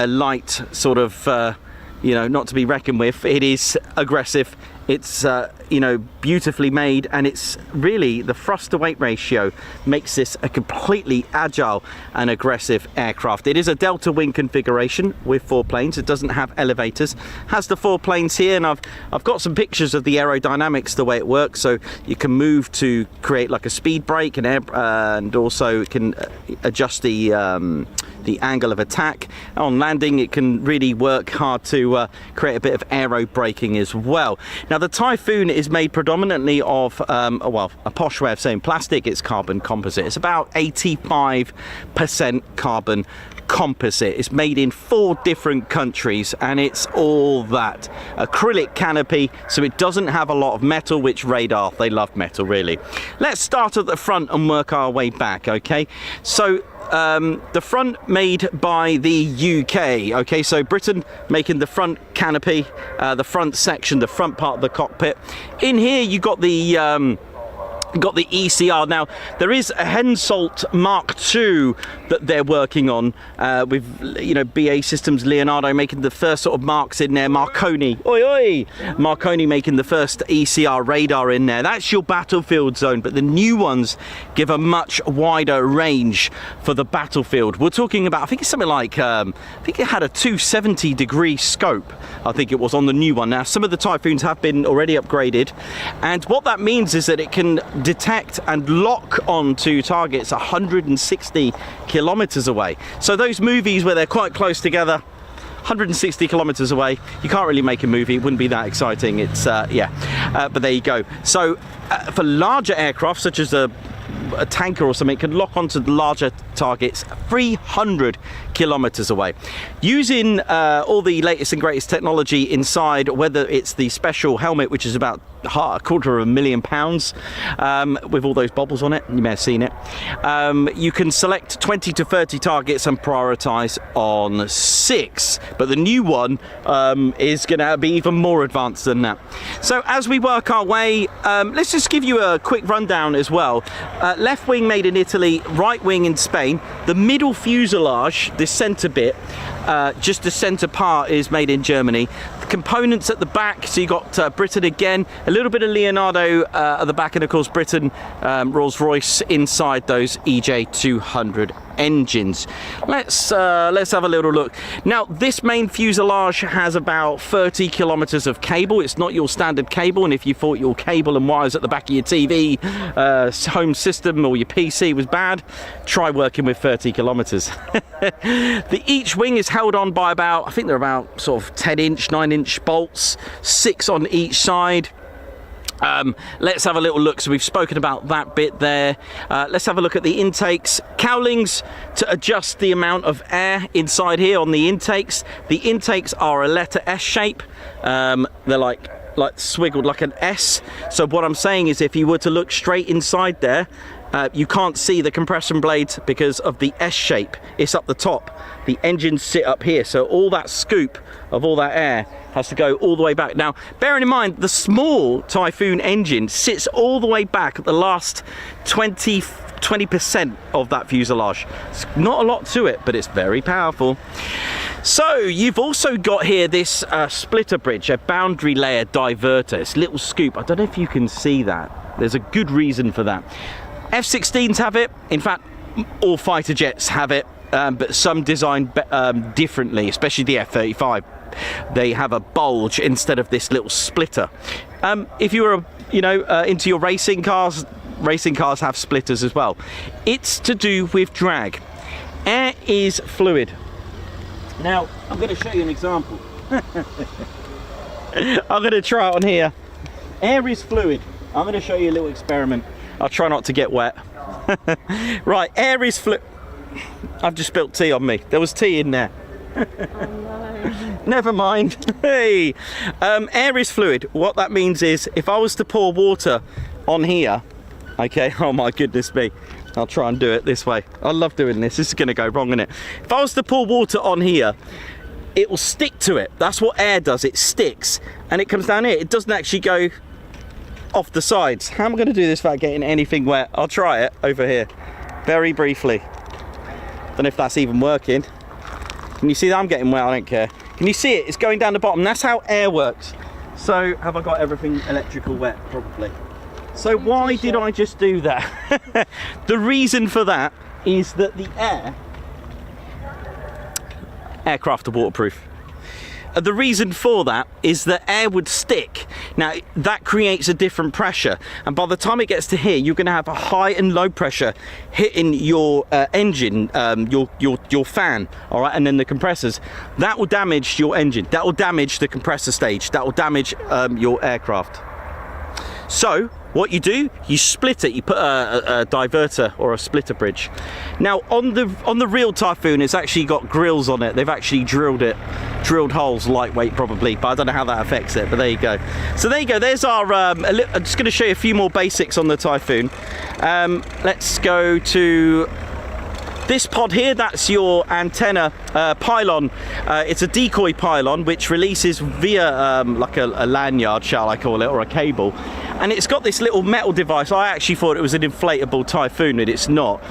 light sort of, you know, not to be reckoned with. It is aggressive. It's you know, beautifully made, and it's really the thrust to weight ratio makes this a completely agile and aggressive aircraft. It is a delta wing configuration with 4 planes. It doesn't have elevators. Has the 4 planes here, and I've got some pictures of the aerodynamics, the way it works. So you can move to create like a speed brake, and also it can adjust the angle of attack. On landing, it can really work hard to create a bit of aero braking as well. Now the Typhoon is made predominantly of well, a posh way of saying plastic. It's carbon composite. It's about 85% carbon composite. It's made in 4 different countries, and it's all that acrylic canopy, so it doesn't have a lot of metal, which radar, they love metal really. Let's start at the front and work our way back. Okay, so the front made by the UK. Okay, so Britain making the front canopy, the front section, the front part of the cockpit. In here you got the ECR. Now there is a Hensoldt Mark II that they're working on with, you know, BAE Systems Leonardo making the first sort of marks in there. Marconi, oi oi, Marconi making the first ECR radar in there. That's your battlefield zone, but the new ones give a much wider range for the battlefield. We're talking about, I think it's something like I think it had a 270-degree scope, I think it was, on the new one. Now some of the Typhoons have been already upgraded, and what that means is that it can detect and lock onto targets 160 kilometers away. So those movies where they're quite close together, 160 kilometers away, you can't really make a movie. It wouldn't be that exciting. It's but there you go. So for larger aircraft such as a tanker or something, it can lock onto the larger targets 300 kilometers away using all the latest and greatest technology inside, whether it's the special helmet, which is about £250,000 with all those bubbles on it. You may have seen it. You can select 20 to 30 targets and prioritize on 6, but the new one is going to be even more advanced than that. So as we work our way, let's just give you a quick rundown as well. Left wing made in Italy, right wing in Spain. The middle fuselage, this center bit, just the center part, is made in Germany. The components at the back, so you got Britain again, a little bit of Leonardo at the back, and of course Britain, Rolls-Royce inside those EJ200 engines. Let's have a little look. Now this main fuselage has about 30 kilometers of cable. It's not your standard cable, and if you thought your cable and wires at the back of your TV, home system or your PC was bad, try working with 30 kilometers. Each wing is held on by about, I think they're about sort of 10-inch, 9-inch bolts, 6 on each side. Let's have a little look. So we've spoken about that bit there. Let's have a look at the intakes. Cowlings to adjust the amount of air inside here on the intakes. The intakes are a letter S shape. They're like swiggled like an S. So what I'm saying is, if you were to look straight inside there, you can't see the compression blades because of the S shape. It's up the top. The engines sit up here, so all that scoop of all that air has to go all the way back. Now, bearing in mind, the small Typhoon engine sits all the way back at the last 20% of that fuselage. It's not a lot to it, but it's very powerful. So you've also got here this splitter bridge, a boundary layer diverter. It's a little scoop. I don't know if you can see that. There's a good reason for that. F-16s have it. In fact, all fighter jets have it, but some designed differently, especially the F-35. They have a bulge instead of this little splitter. If you were, into your racing cars have splitters as well. It's to do with drag. Air is fluid. Now, I'm going to show you an example. I'm going to try it on here. Air is fluid. I'm going to show you a little experiment. I'll try not to get wet. Right, air is fluid. I've just spilled tea on me. There was tea in there. Oh no. Never mind. Hey, air is fluid. What that means is, if I was to pour water on here, okay, oh my goodness me, I'll try and do it this way. I love doing this. This is going to go wrong, isn't it? If I was to pour water on here, it will stick to it. That's what air does. It sticks, and it comes down here. It doesn't actually go off the sides. How am I going to do this without getting anything wet? I'll try it over here, very briefly. Don't know if that's even working. Can you see that I'm getting wet? I don't care. Can you see it? It's going down the bottom. That's how air works. So have I got everything electrical wet? Probably. So why did I just do that? The reason for that is that the aircraft are waterproof. The reason for that is that air would stick. Now that creates a different pressure, and by the time it gets to here, you're going to have a high and low pressure hitting your engine, your fan, all right, and then the compressors. That will damage your engine. That will damage the compressor stage. That will damage your aircraft. So what you do, you split it. You put a diverter or a splitter bridge. Now on the real Typhoon, it's actually got grills on it. They've actually drilled holes, lightweight probably, but I don't know how that affects it. But there you go. So there you go. There's our. I'm just going to show you a few more basics on the Typhoon. Let's go to this pod here. That's your antenna pylon. It's a decoy pylon which releases via like a lanyard, shall I call it, or a cable. And it's got this little metal device. I actually thought it was an inflatable Typhoon, but it's not.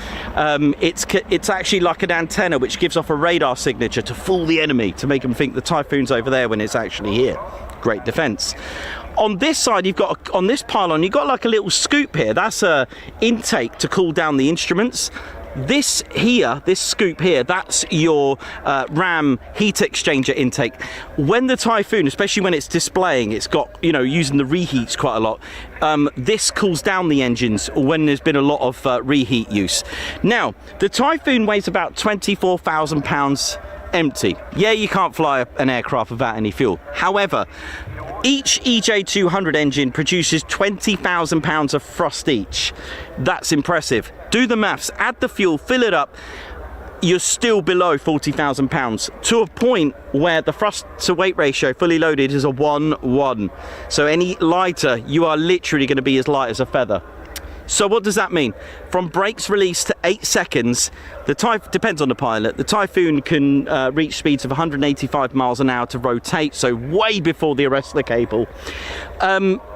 It's actually like an antenna which gives off a radar signature to fool the enemy, to make them think the Typhoon's over there when it's actually here. Great defense. On this side, you've got, on this pylon, you've got like a little scoop here. That's a intake to cool down the instruments. This here, this scoop here, that's your RAM heat exchanger intake. When the Typhoon, especially when it's displaying, it's got, you know, using the reheats quite a lot. This cools down the engines when there's been a lot of reheat use. Now, the Typhoon weighs about 24,000 pounds empty. Yeah, you can't fly an aircraft without any fuel. However, each EJ200 engine produces 20,000 pounds of thrust each. That's impressive. Do the maths, add the fuel, fill it up, you're still below 40,000 pounds, to a point where the thrust to weight ratio fully loaded is a 1:1. So any lighter, you are literally going to be as light as a feather. So what does that mean? From brakes release to 8 seconds, depends on the pilot. The Typhoon can reach speeds of 185 miles an hour to rotate, so way before the arrest of the cable.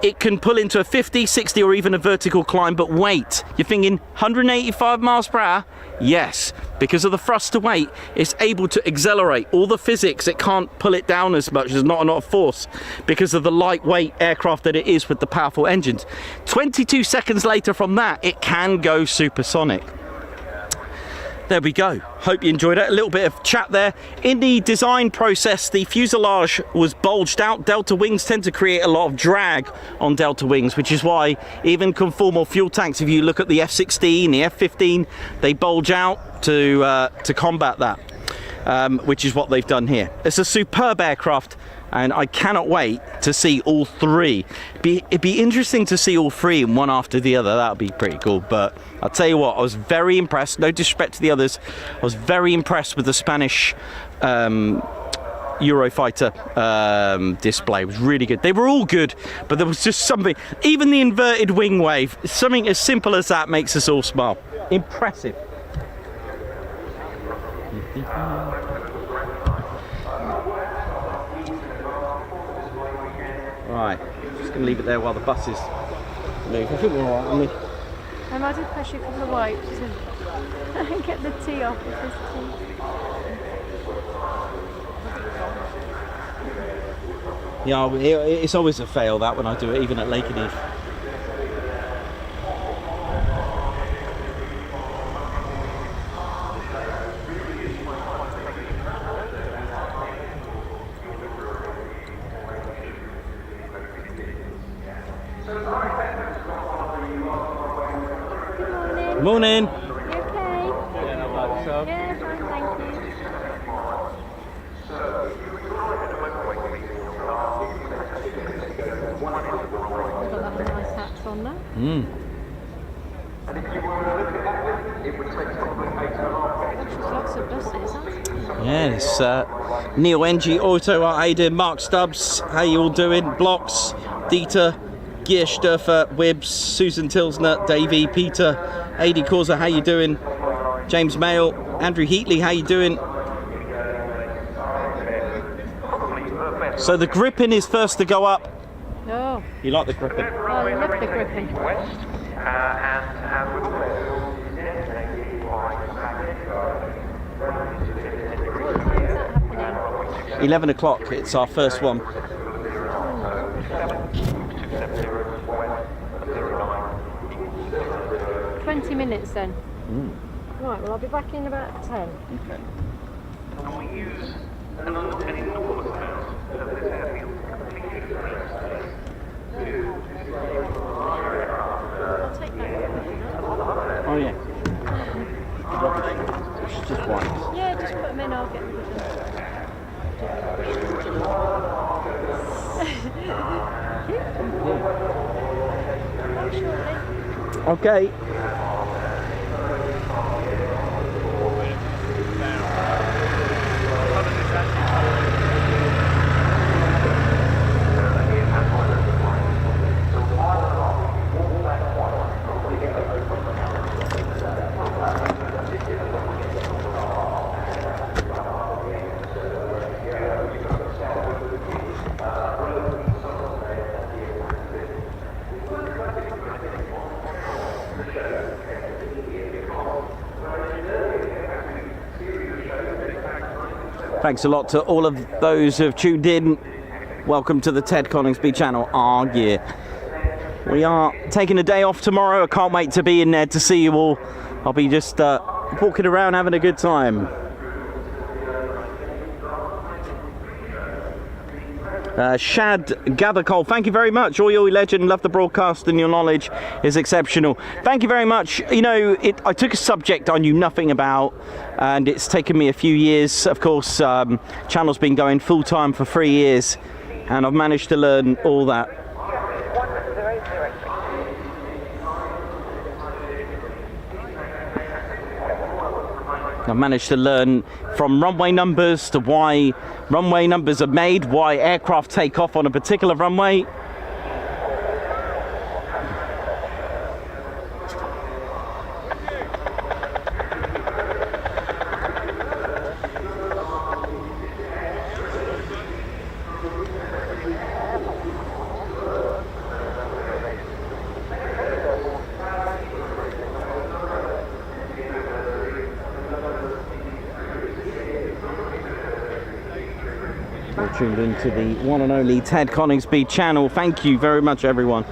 It can pull into a 50, 60 or even a vertical climb, but wait, you're thinking 185 miles per hour? Yes, because of the thrust to weight, it's able to accelerate. All the physics, it can't pull it down as much, there's not enough force because of the lightweight aircraft that it is with the powerful engines. 22 seconds later from that, it can go supersonic. There we go. Hope you enjoyed it. A little bit of chat there. In the design process, the fuselage was bulged out. Delta wings tend to create a lot of drag on Delta wings, which is why even conformal fuel tanks, if you look at the F-16, the F-15, they bulge out to combat that, which is what they've done here. It's a superb aircraft, and I cannot wait to see all three. It'd be interesting to see all three in one after the other. That would be pretty cool. But I'll tell you what, I was very impressed. No disrespect to the others. I was very impressed with the Spanish Eurofighter display. It was really good. They were all good, but there was just something, even the inverted wing wave, something as simple as that makes us all smile. Impressive. Right, just going to leave it there while the buses move. I think we're alright, aren't we? I did press a couple of wipes to get the tea off of this tea. Yeah, it's always a fail that when I do it, even at Lakenheath. Morning. Morning. You okay? Yeah, no bad. So, Yeah, fine, thank you. Got that nice hats on there. Mm. There's lots of buses, aren't there? Yes, Neil NG, Auto, Aiden, Mark Stubbs, how you all doing? Blocks, Dieter, Gierstoffer, Wibbs, Susan Tilsner, Davey, Peter, Adi Causa, how you doing? James Mail, Andrew Heatley, how you doing? So the Gripen is first to go up. Oh, You like the Gripen? oh, I love the Gripen. What time is that happening? 11 o'clock, it's our first one. 20 minutes then. Right, well I'll be back in about 10. Okay. I'll take that with me. Oh yeah. It's just one. Yeah, just put them in, I'll get rid of them. Very shortly. Okay. Thanks a lot to all of those who have tuned in. Welcome to the Ted Coningsby channel. Yeah. We are taking a day off tomorrow. I can't wait to be in there to see you all. I'll be just walking around having a good time. Shad Gathercole, thank you very much. All your legend, love the broadcast and your knowledge is exceptional. Thank you very much. You know, I took a subject I knew nothing about, and it's taken me a few years. Of course, channel's been going full time for 3 years, and I've managed to learn all that. I've managed to learn from runway numbers to why runway numbers are made, why aircraft take off on a particular runway. Tuned into the one and only Ted Coningsby channel. Thank you very much, everyone.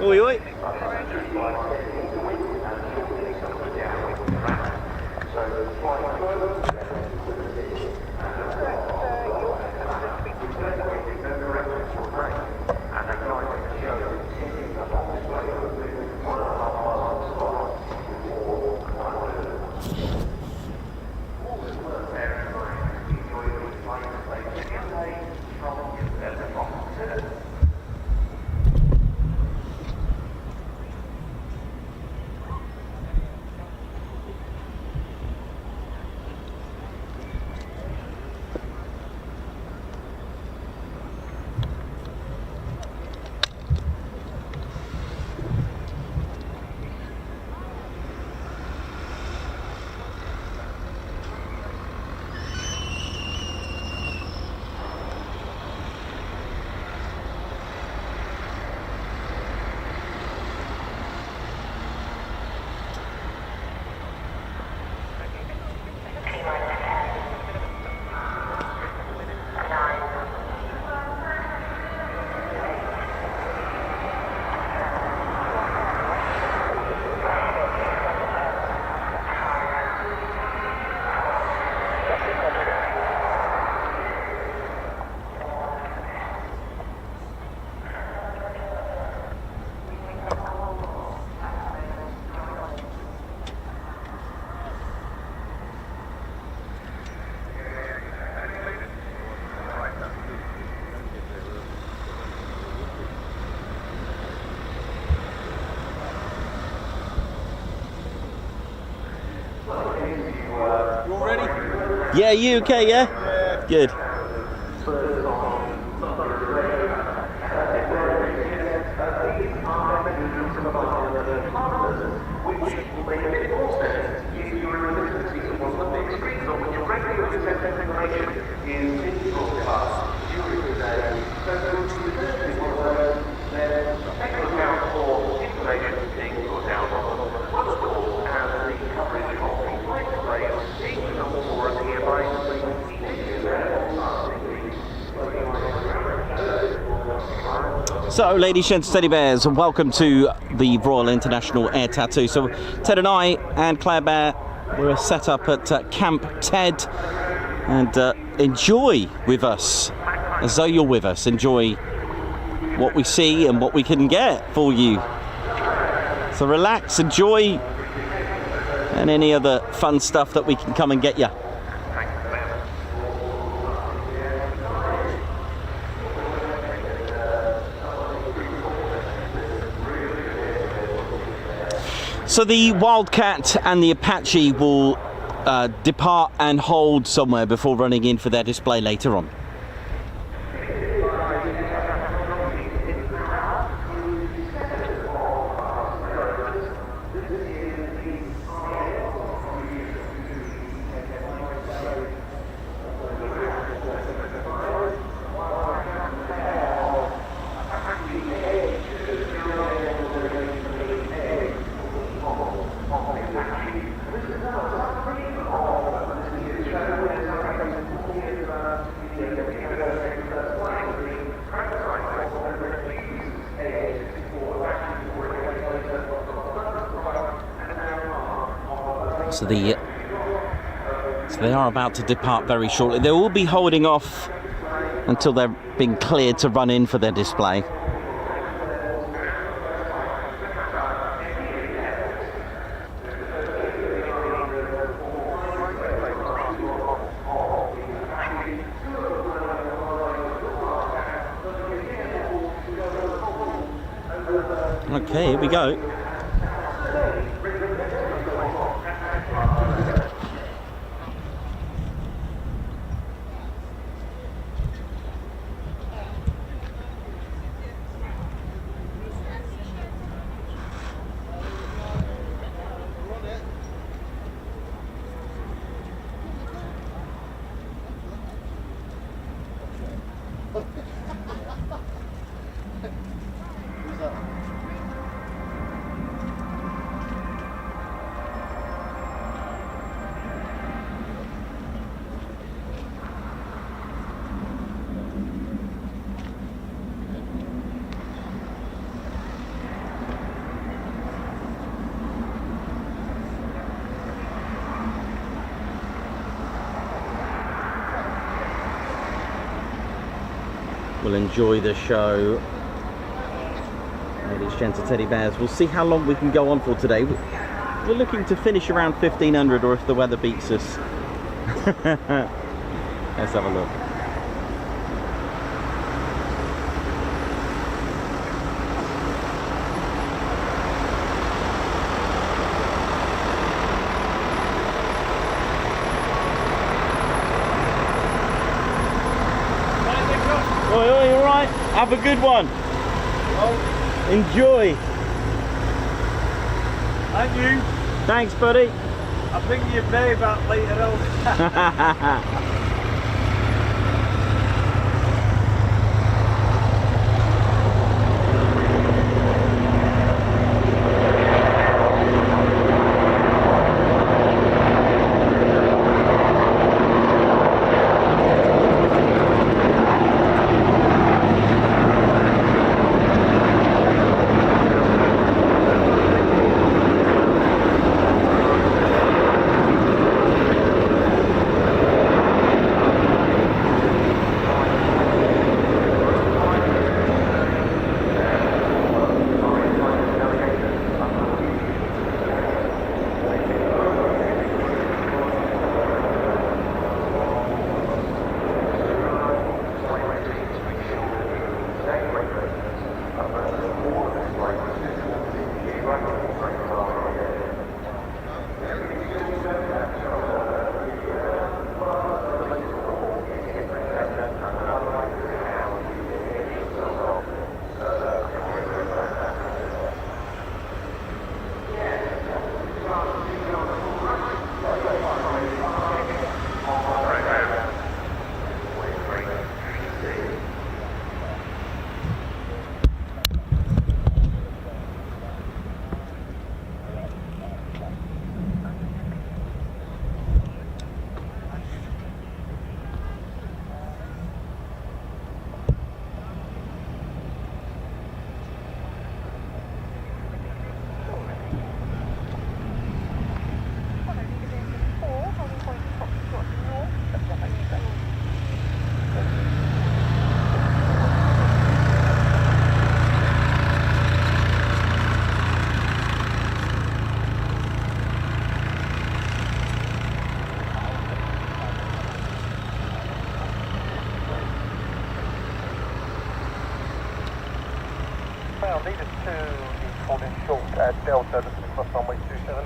Oi, oi. Yeah, you okay, yeah? Good. So, ladies, gents, teddy bears, welcome to the Royal International Air Tattoo. So, Ted and I and Claire Bear, we're set up at Camp Ted, and enjoy with us, as though you're with us. Enjoy what we see and what we can get for you. So relax, enjoy, and any other fun stuff that we can come and get you. So the Wildcat and the Apache will depart and hold somewhere before running in for their display later on. So they are about to depart very shortly. They will be holding off until they're being cleared to run in for their display. Okay, here we go. We'll enjoy the show. Ladies, gents, and teddy bears. We'll see how long we can go on for today. We're looking to finish around 1500, or if the weather beats us. Let's have a look. Oi, all right? Have a good one. Enjoy. And you. Thanks, buddy. I'll bring you a pay back later on. I'll lead us to the called in short Delta, this is across runway 27.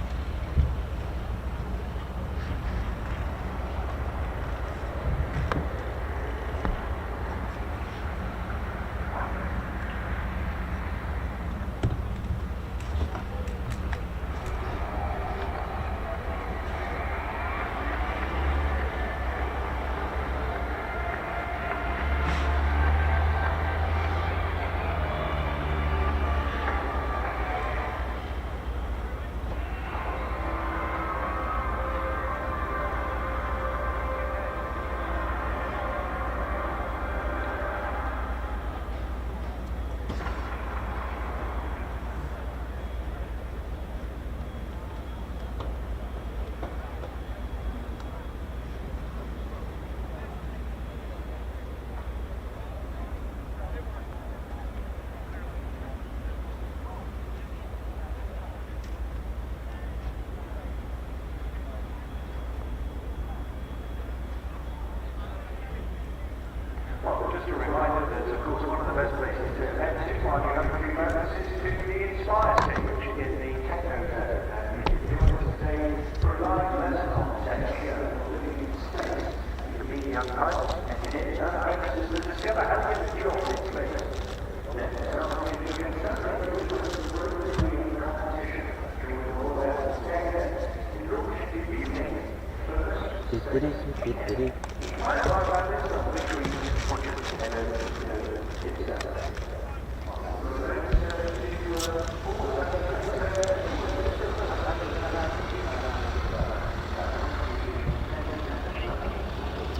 Just a reminder that, of course, one of the best places to exit while you're up to moments is to the Inspire stage in the techno zone. And if you want to stay for a live lesson on tech, living in space, you can be the Untitled engineer and apprentices that discover how to get a job in space. Then there are many new competition during all that tech in which you be unique first. I like this one, which we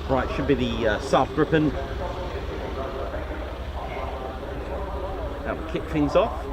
Right, should be the South Gripen. Now we'll kick things off.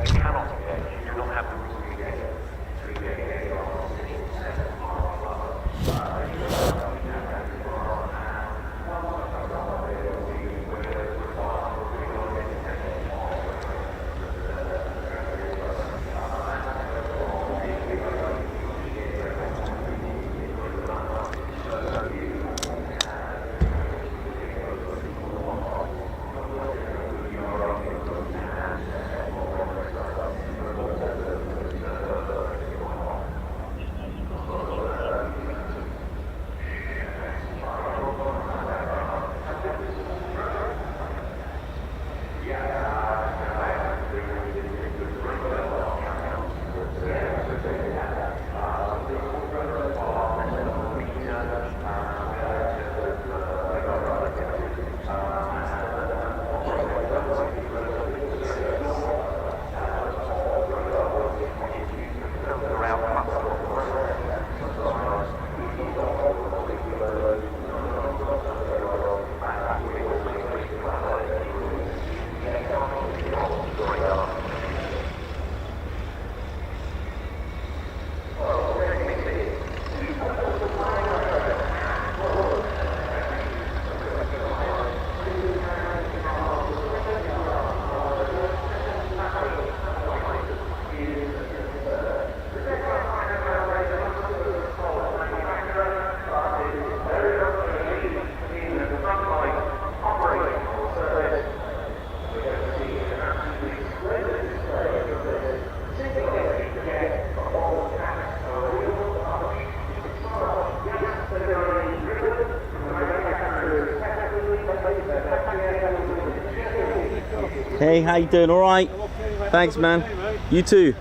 cannot engage. You do not have the rules to engage. Hey, how you doing? All right? Thanks, man. You too.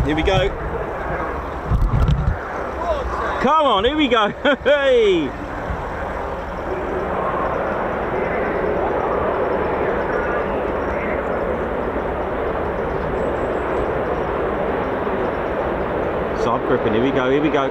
Here we go. Come on, here we go. Hey! Side gripping, here we go, here we go.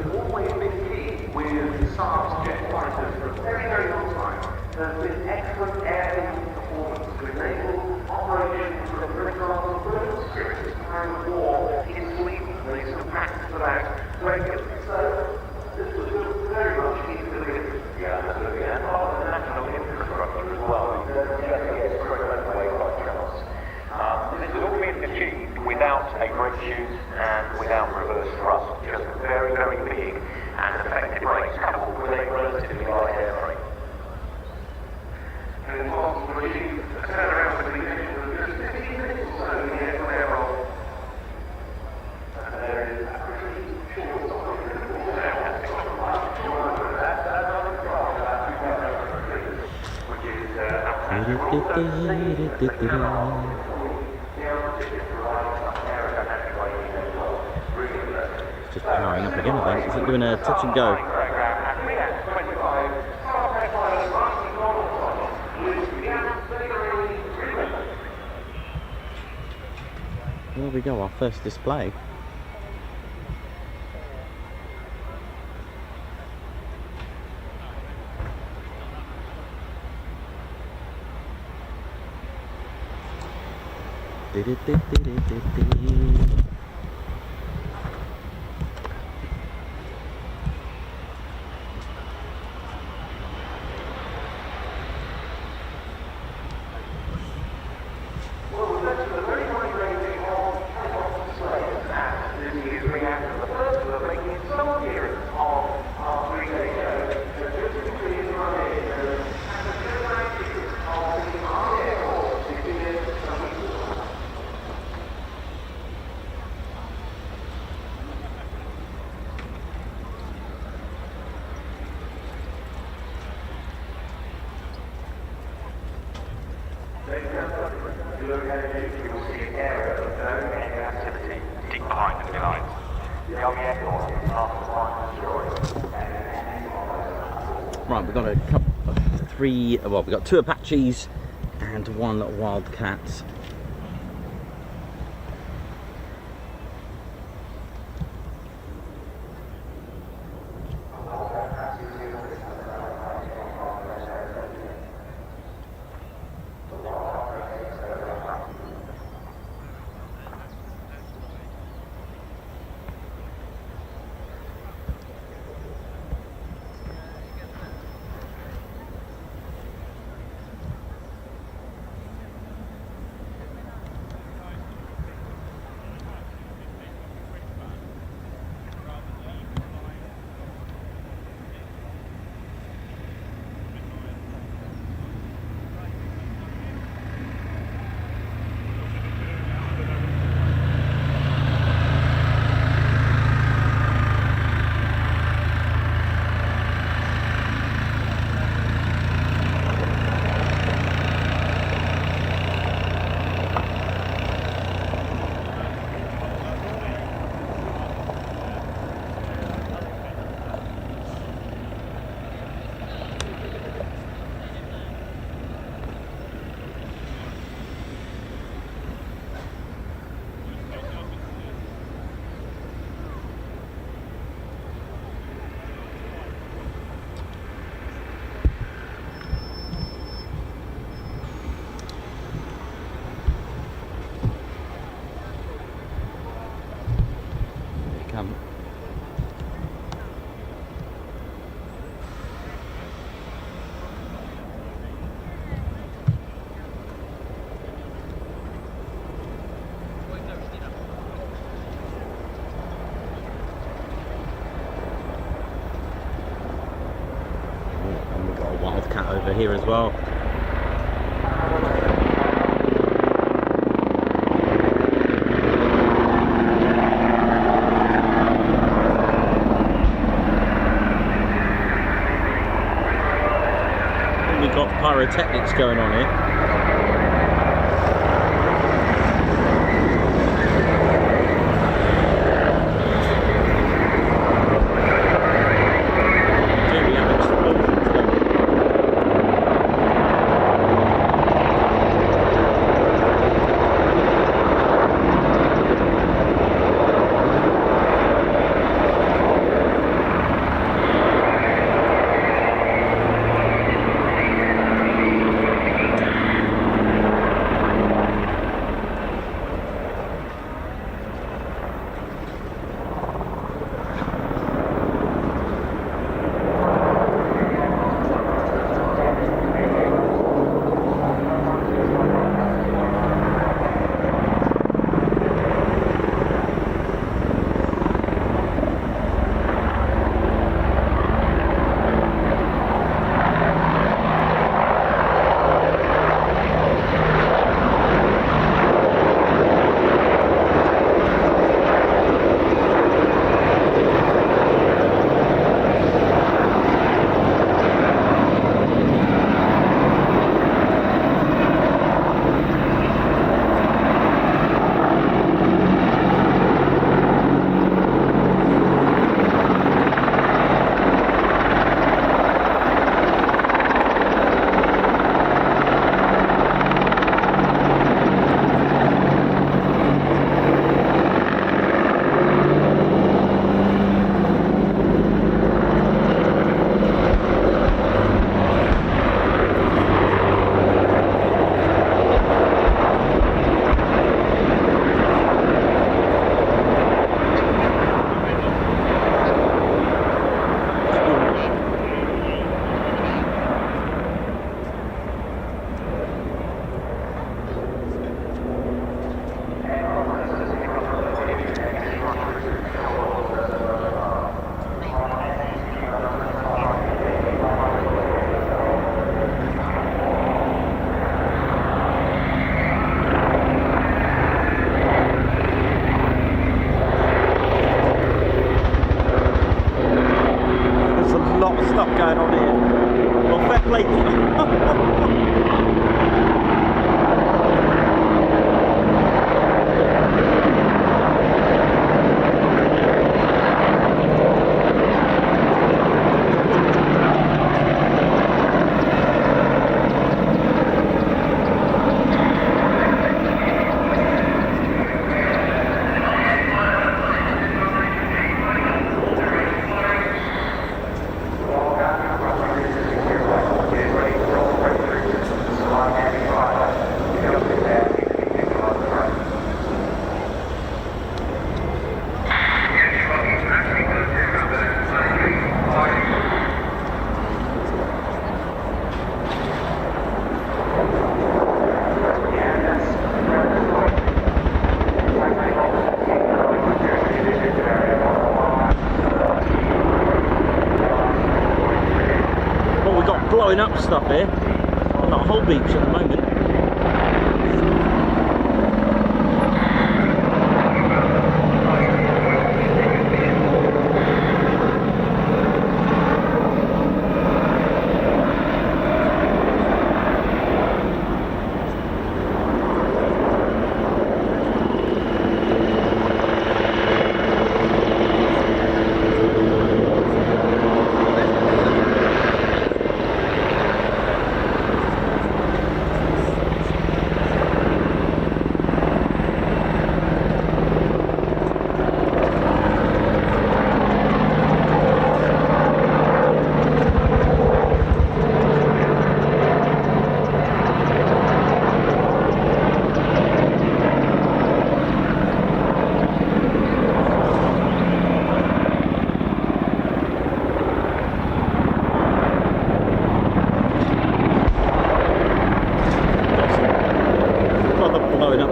has always been key with SAR's jet fighters for a very, very long time. There's been excellent air performance to enable operations that bring rather brutal spirits during war in Sweden. They sort of packed for that regularly. So this was very much into the absolutely, and part of the national infrastructure as well. Yes, away by channels. This has all been achieved without a brake shoot and without reverse thrust. Just very, very big and effective brakes coupled with a relatively light airframe. And it's possible to achieve a turnaround between just 15 minutes or so in the air from air roll. And there is a pretty short Just powering up again, I think. Is it doing a touch and go? There we go, our first display. Right, we've got a couple, three, well, we've got 2 Apaches and 1 Wildcat. Wildcat over here as well. We've got pyrotechnics going on here. stuff going on here. Well, fair play to them. Blowing up stuff here. Not a whole beach at the moment.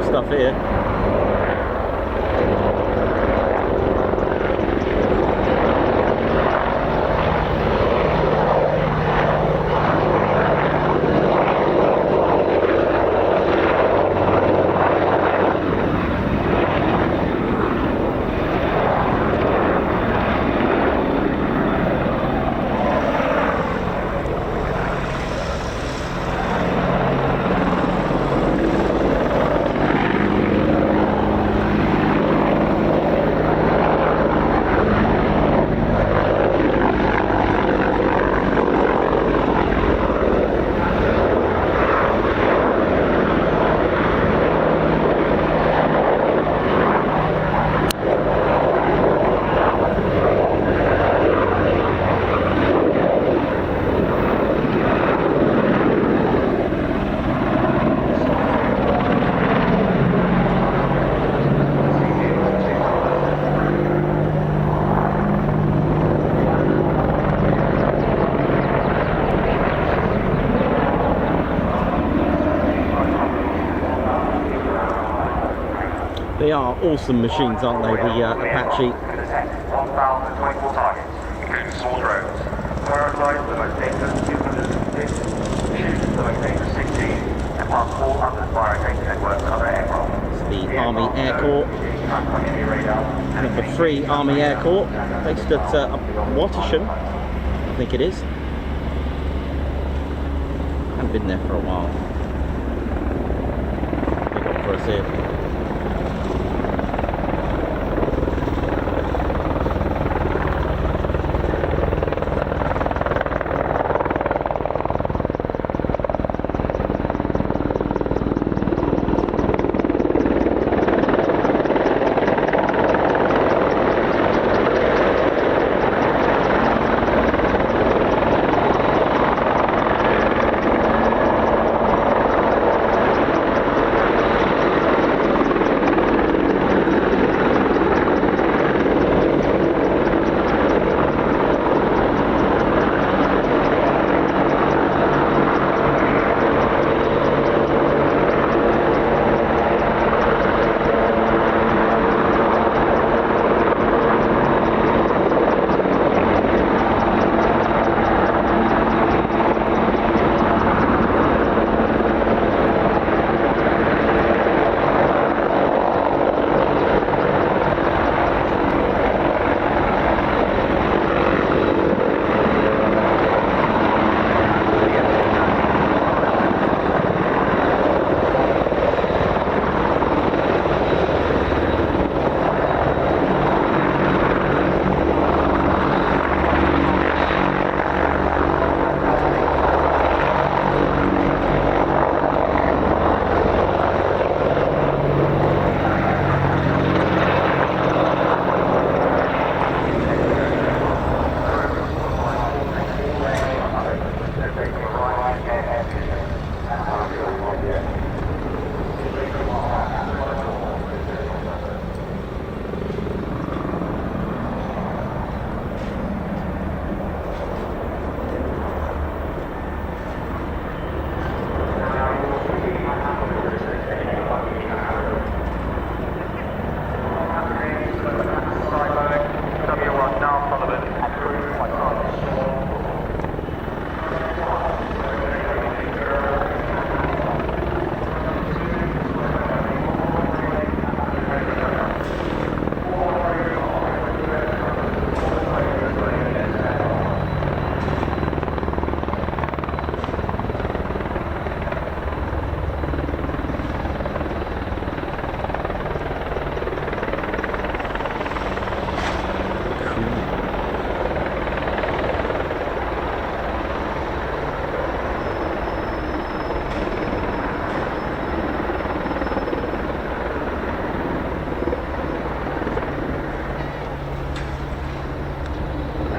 Stuff here. They are awesome machines, aren't they, the Apache? 1,024 targets, including small drones. Prioritize the most dangerous 206, shoot the most dangerous 16, and pass 400 fire tank networks and other aircraft. It's the Army Air Corps, number 3 Army Air Corps, based at Watersham, I think it is. Haven't been there for a while. Big up for us here.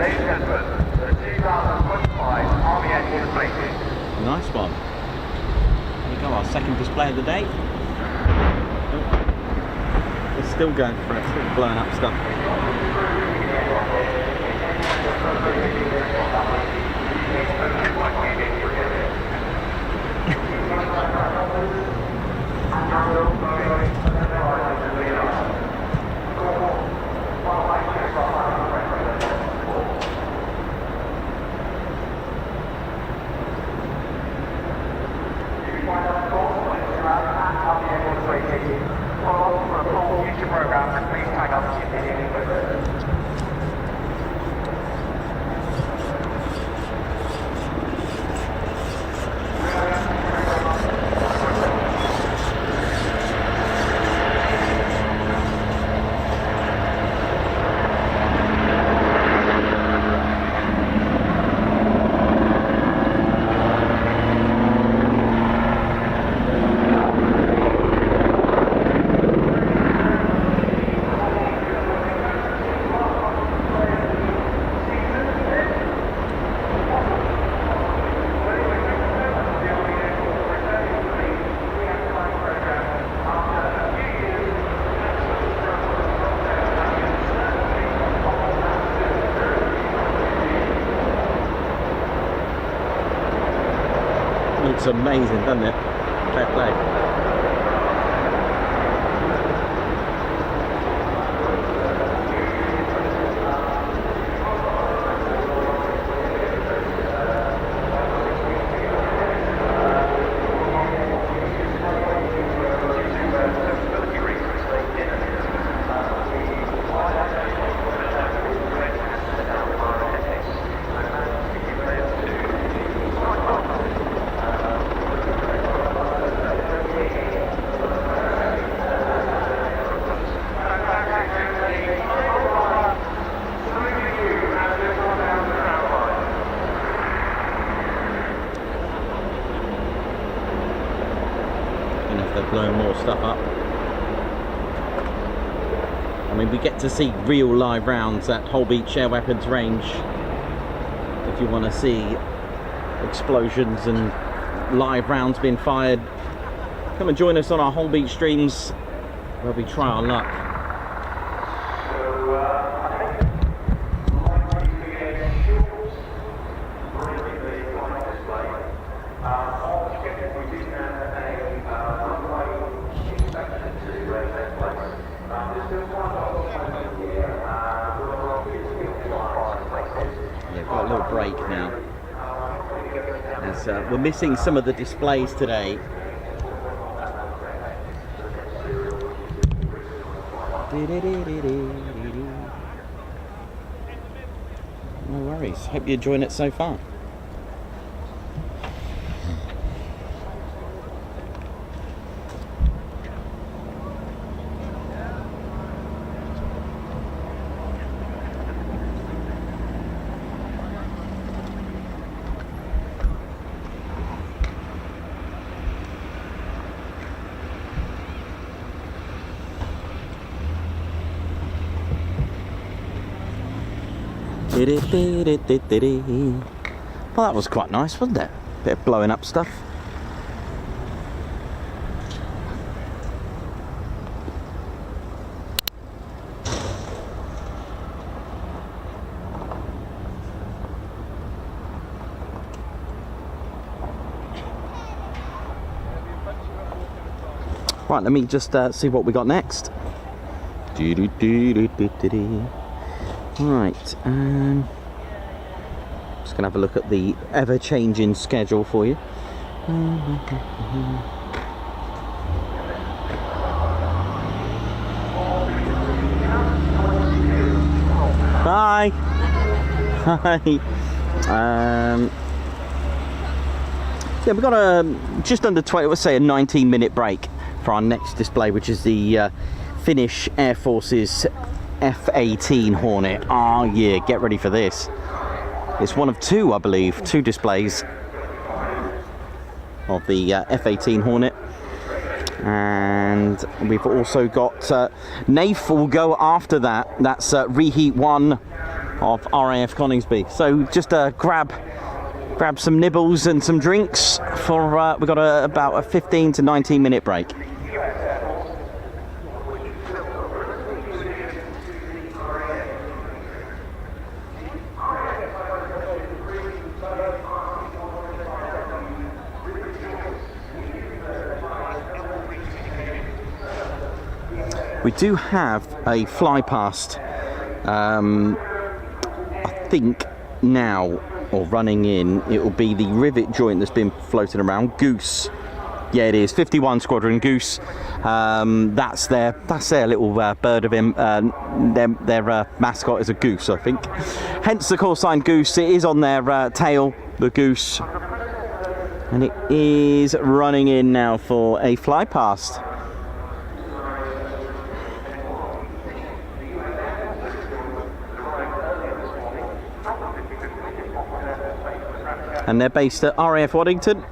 Ladies and gentlemen, the 2025 RIAT completed. Nice one. There we go, our second display of the day. Oh. It's still going for it, still blowing up stuff. Looks amazing, doesn't it? Fair play. Blowing more stuff up. I mean, we get to see real live rounds at Holbeach Air Weapons Range. If you want to see explosions and live rounds being fired, come and join us on our Holbeach streams where we try our luck. Break now, as we're missing some of the displays today. No worries, hope you're enjoying it so far. Well, that was quite nice, wasn't it? Bit of blowing up stuff. Right, let me just see what we got next. Right, just gonna have a look at the ever-changing schedule for you. Bye. Hi. Yeah, we've got a just under 20, let's say a 19-minute break for our next display, which is the Finnish Air Force's F-18 Hornet. Oh yeah, get ready for this. It's one of two, I believe, two displays of the F-18 Hornet. And we've also got NAF will go after that. That's reheat 1 of RAF Coningsby. So just grab some nibbles and some drinks for we've got about a 15 to 19 minute break. We do have a fly past, I think now, or running in, it will be the rivet joint that's been floating around. Goose, yeah, it is 51 Squadron Goose. That's their little bird of him. Their mascot is a goose, I think. Hence the call sign Goose. It is on their tail, the goose, and it is running in now for a fly past. And they're based at RAF Waddington.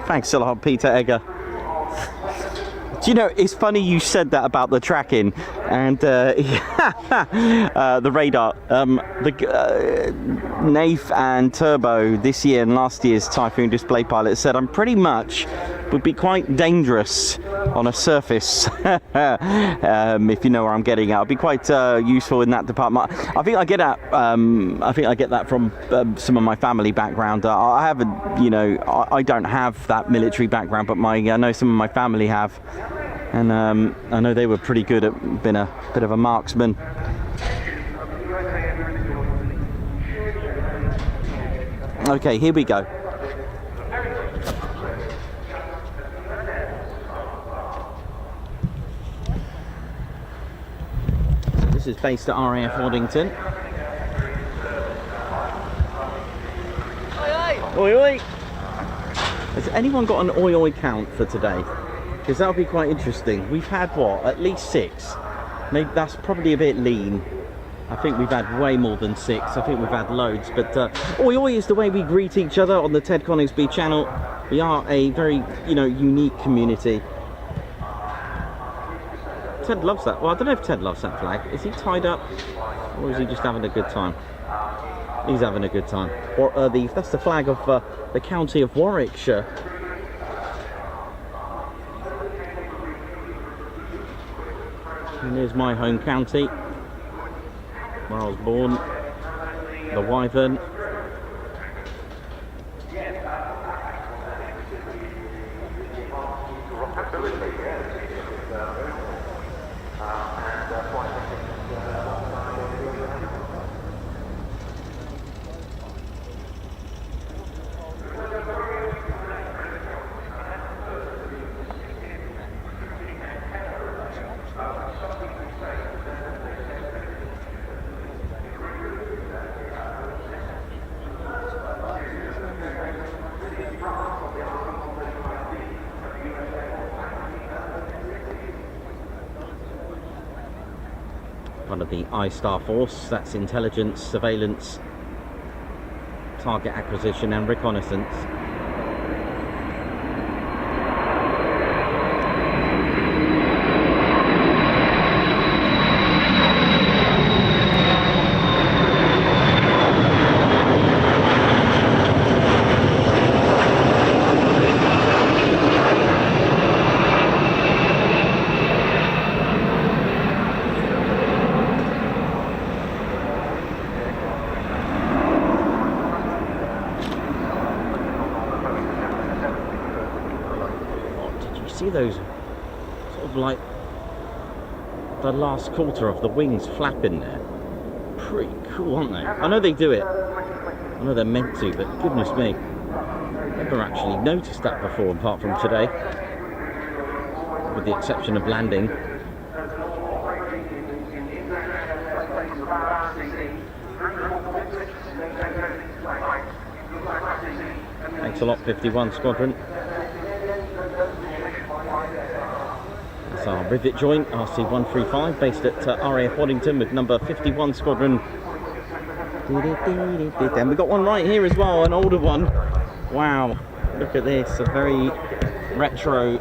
Thanks a lot, Peter Egger. Do you know, it's funny you said that about the tracking and the radar. Nath and Turbo this year and last year's Typhoon display pilot said I'm pretty much would be quite dangerous on a surface. If you know where I'm getting at, it'd be quite useful in that department. I think I get that from some of my family background. I haven't, you know, I don't have that military background, but I know some of my family have, and I know they were pretty good at being a bit of a marksman. Okay, here we go. This is based at RAF Waddington. Oi, oi! Oi, oi! Has anyone got an oi, oi count for today? Because that'll be quite interesting. We've had, what, at least 6? Maybe that's probably a bit lean. I think we've had way more than 6. I think we've had loads. But oi, oi is the way we greet each other on the Ted Coningsby channel. We are a very, you know, unique community. Ted loves that. Well, I don't know if Ted loves that flag. Is he tied up, or is he just having a good time? He's having a good time. Or that's the flag of the county of Warwickshire. And here's my home county, where I was born, the Wyvern. One of the I-Star Force, that's intelligence, surveillance, target acquisition and reconnaissance. See those sort of like the last quarter of the wings flapping there? Pretty cool, aren't they? I know they do it. I know they're meant to, but goodness me, never actually noticed that before, apart from today, with the exception of landing. Thanks a lot, 51 Squadron. That's our Rivet joint, RC-135, based at RAF Waddington with number 51 Squadron. And we've got one right here as well, an older one. Wow, look at this, a very retro.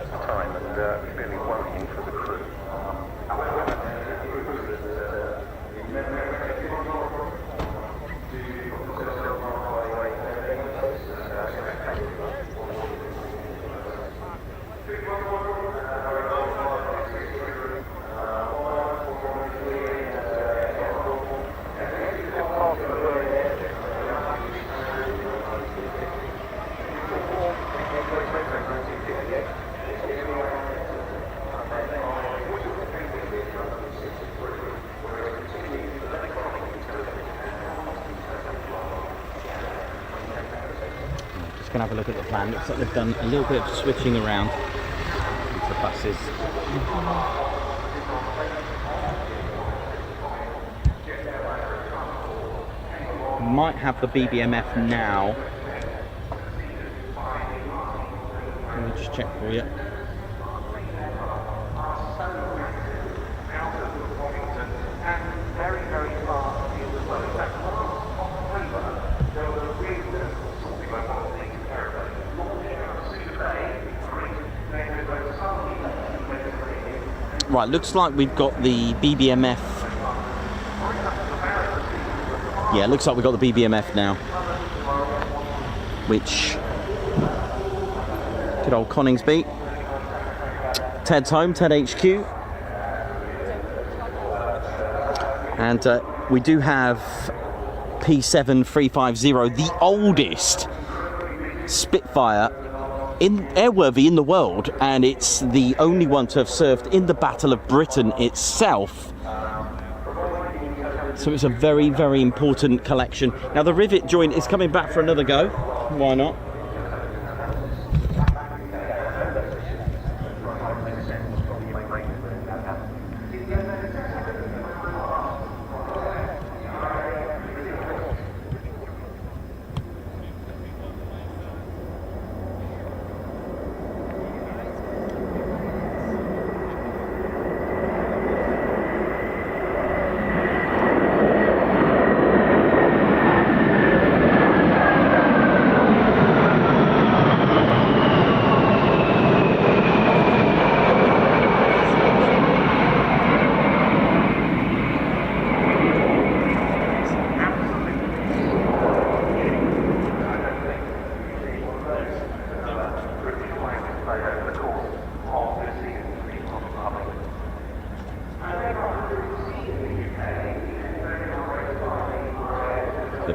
Have a look at the plan. Looks like they've done a little bit of switching around with the buses. Might have the BBMF now. Let me just check for you. Right, looks like we've got the BBMF. Yeah, looks like we've got the BBMF now. Which, good old Coningsby. Ted's home, Ted HQ. And we do have P7 350, the oldest Spitfire airworthy in the world, and it's the only one to have served in the Battle of Britain itself. So it's a very, very important collection. Now the rivet joint is coming back for another go. Why not?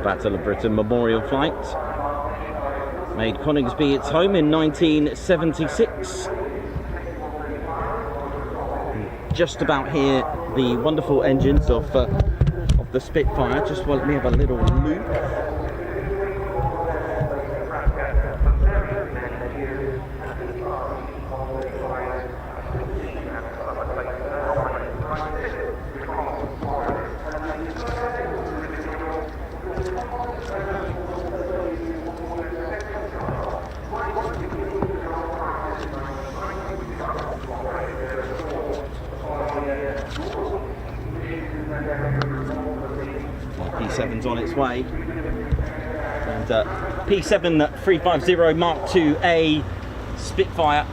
Battle of Britain Memorial Flight made Coningsby its home in 1976. Just about here, the wonderful engines of the Spitfire. Just let me have a little loop. P7's on its way, and P7 350 Mark II-A Spitfire,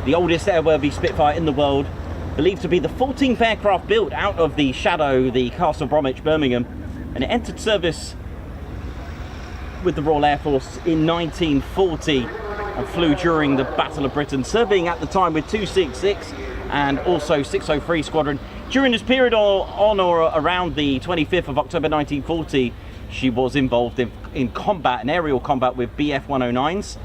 the oldest airworthy Spitfire in the world, believed to be the 14th aircraft built out of the Shadow, the Castle Bromwich, Birmingham, and it entered service with the Royal Air Force in 1940 and flew during the Battle of Britain, serving at the time with 266 and also 603 Squadron. During this period on or around the 25th of October 1940, she was involved in combat, in aerial combat with BF-109s,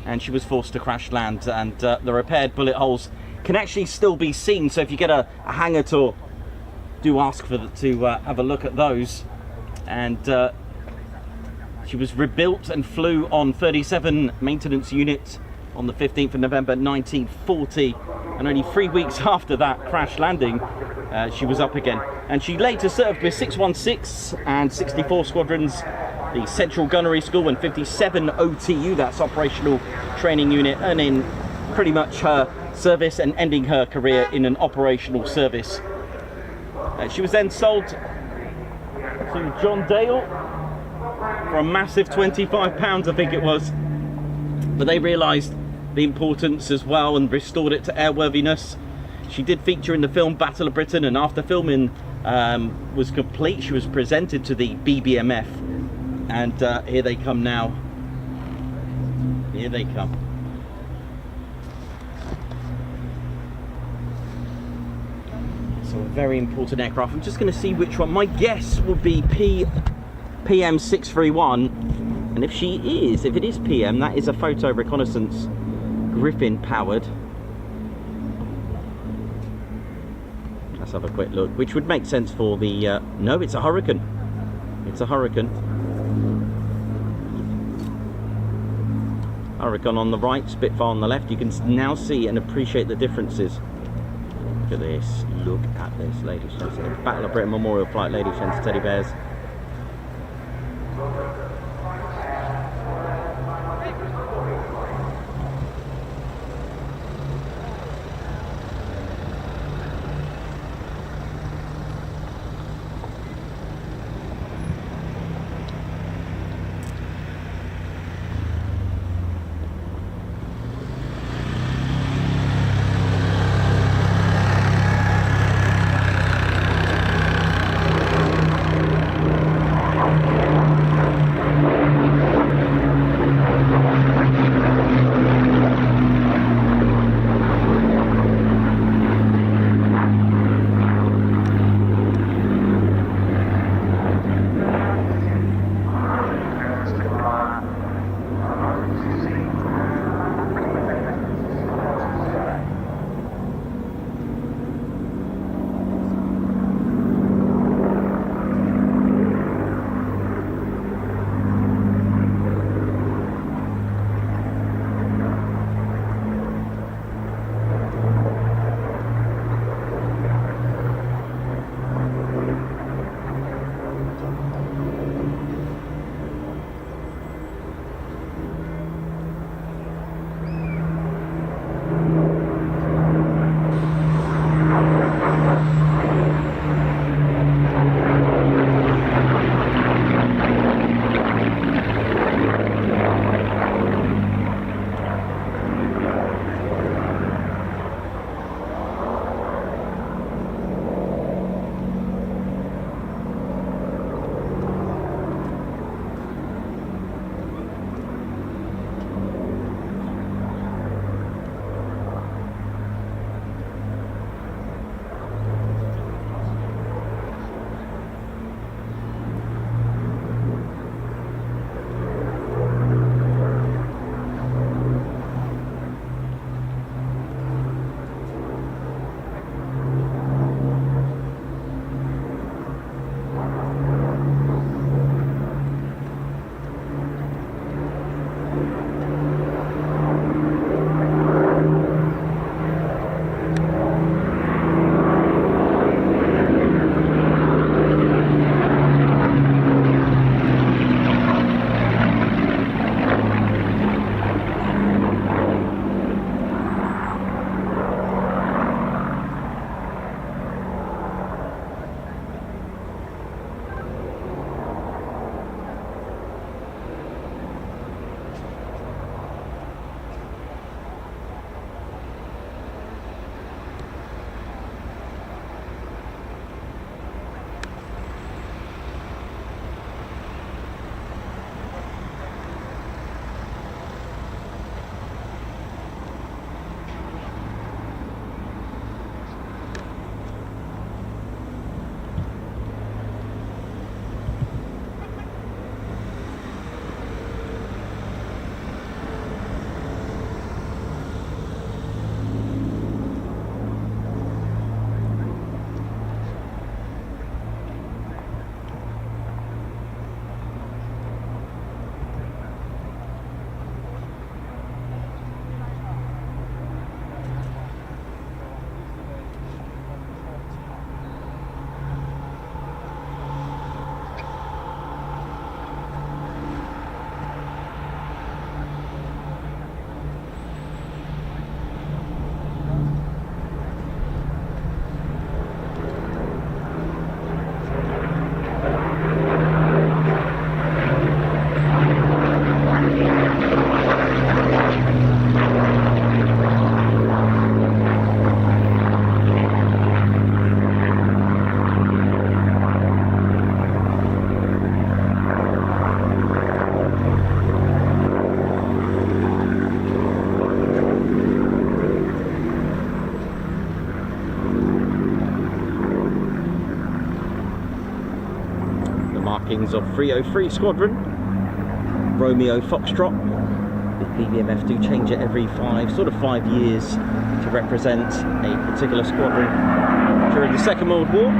and she was forced to crash land, and the repaired bullet holes can actually still be seen. So if you get a hangar tour, do ask to have a look at those. And she was rebuilt and flew on 37 maintenance units on the 15th of November 1940, and only 3 weeks after that crash landing, she was up again. And she later served with 616 and 64 Squadrons, the Central Gunnery School, and 57 OTU, that's Operational Training Unit, earning pretty much her service and ending her career in an operational service. She was then sold to John Dale for a massive £25, I think it was. But they realised the importance as well and restored it to airworthiness. She did feature in the film Battle of Britain, and after filming was complete, she was presented to the BBMF. And here they come now. Here they come. So a very important aircraft. I'm just going to see which one. My guess would be PM631. And if it is PM, that is a photo reconnaissance Gripen powered. Let's have a quick look, which would make sense for the, no, it's a Hurricane. It's a Hurricane. Hurricane on the right, Spitfire on the left. You can now see and appreciate the differences. Look at this, look at this, ladies and gentlemen. Battle of Britain Memorial Flight, ladies and gentlemen, teddy bears. beginnings of 303 Squadron, Romeo Foxtrot. The BBMF do change it every 5 years to represent a particular squadron during the Second World War.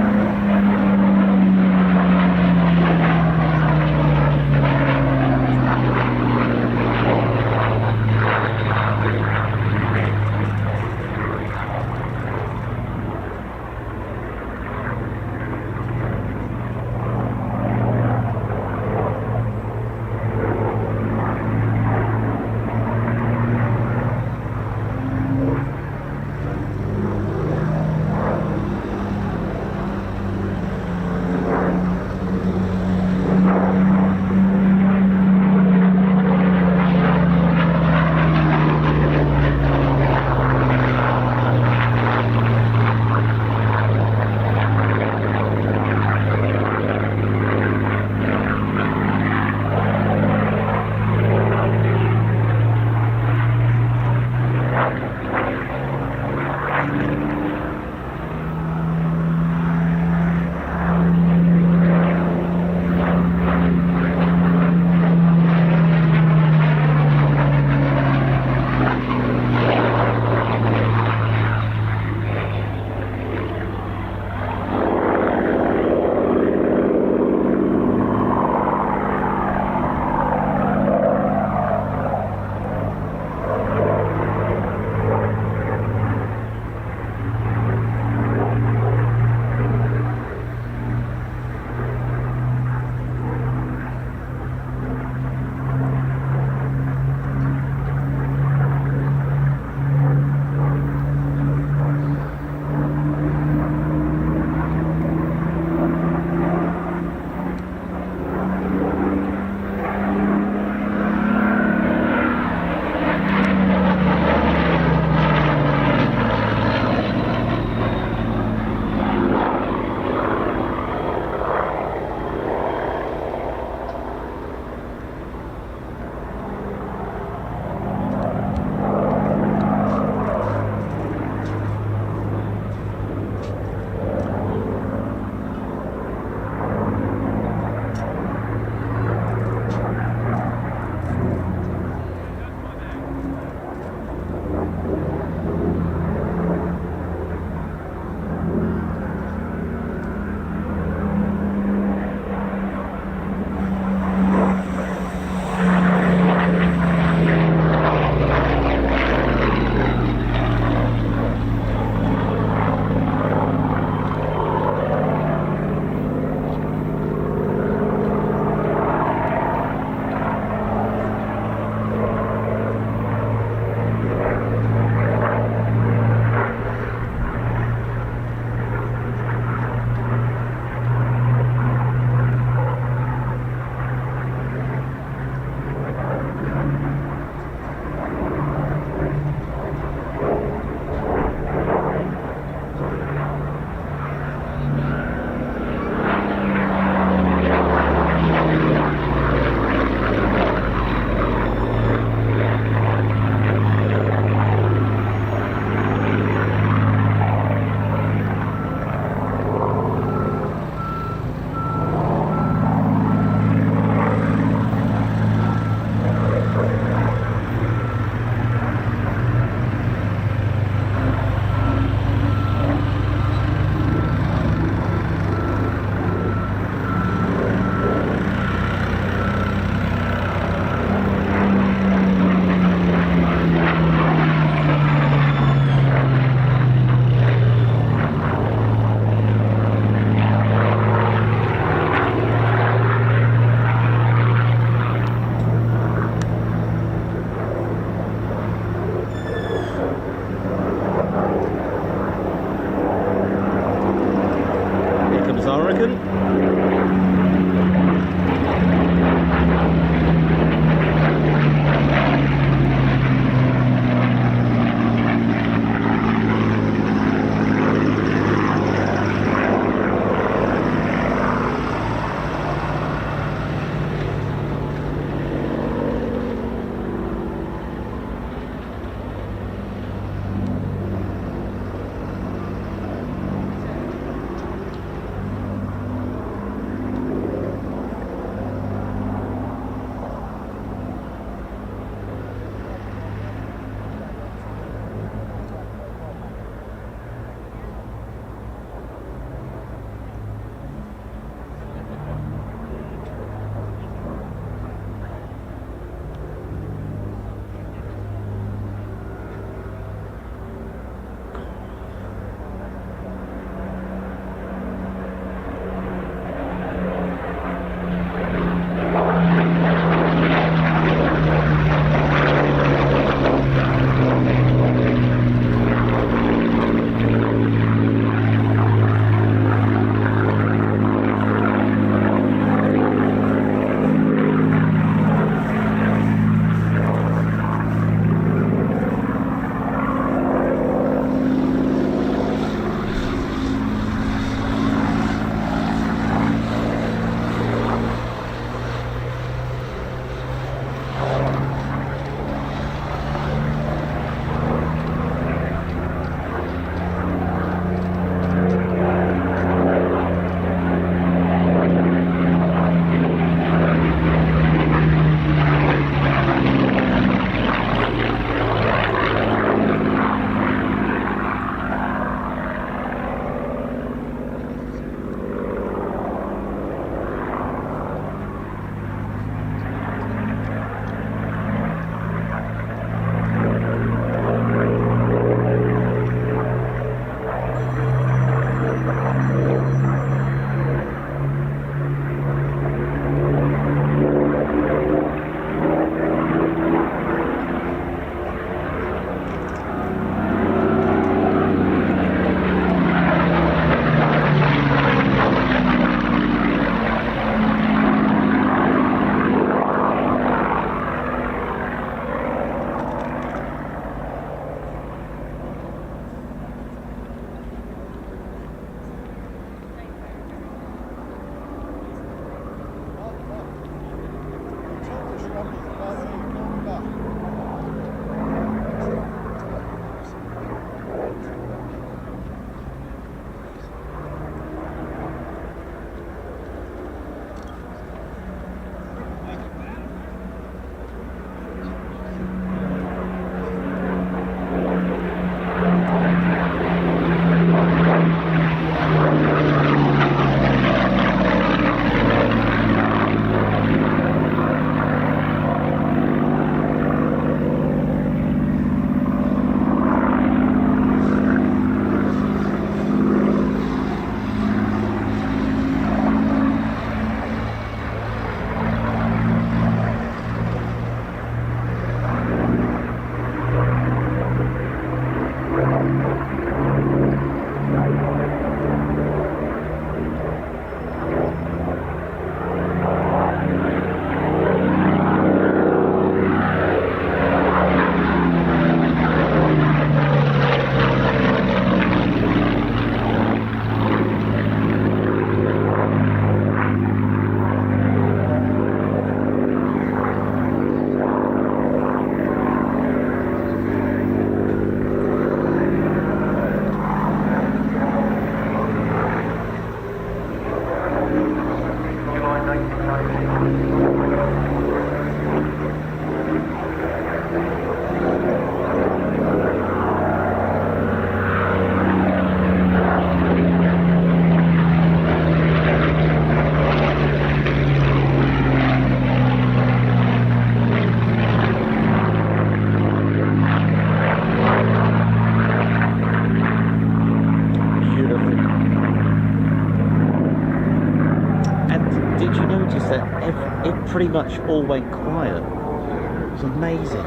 pretty much all went quiet. It was amazing.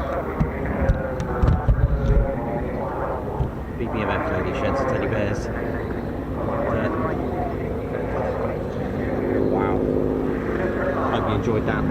BBMF lady sheds the teddy bears. Wow. Hope you enjoyed that.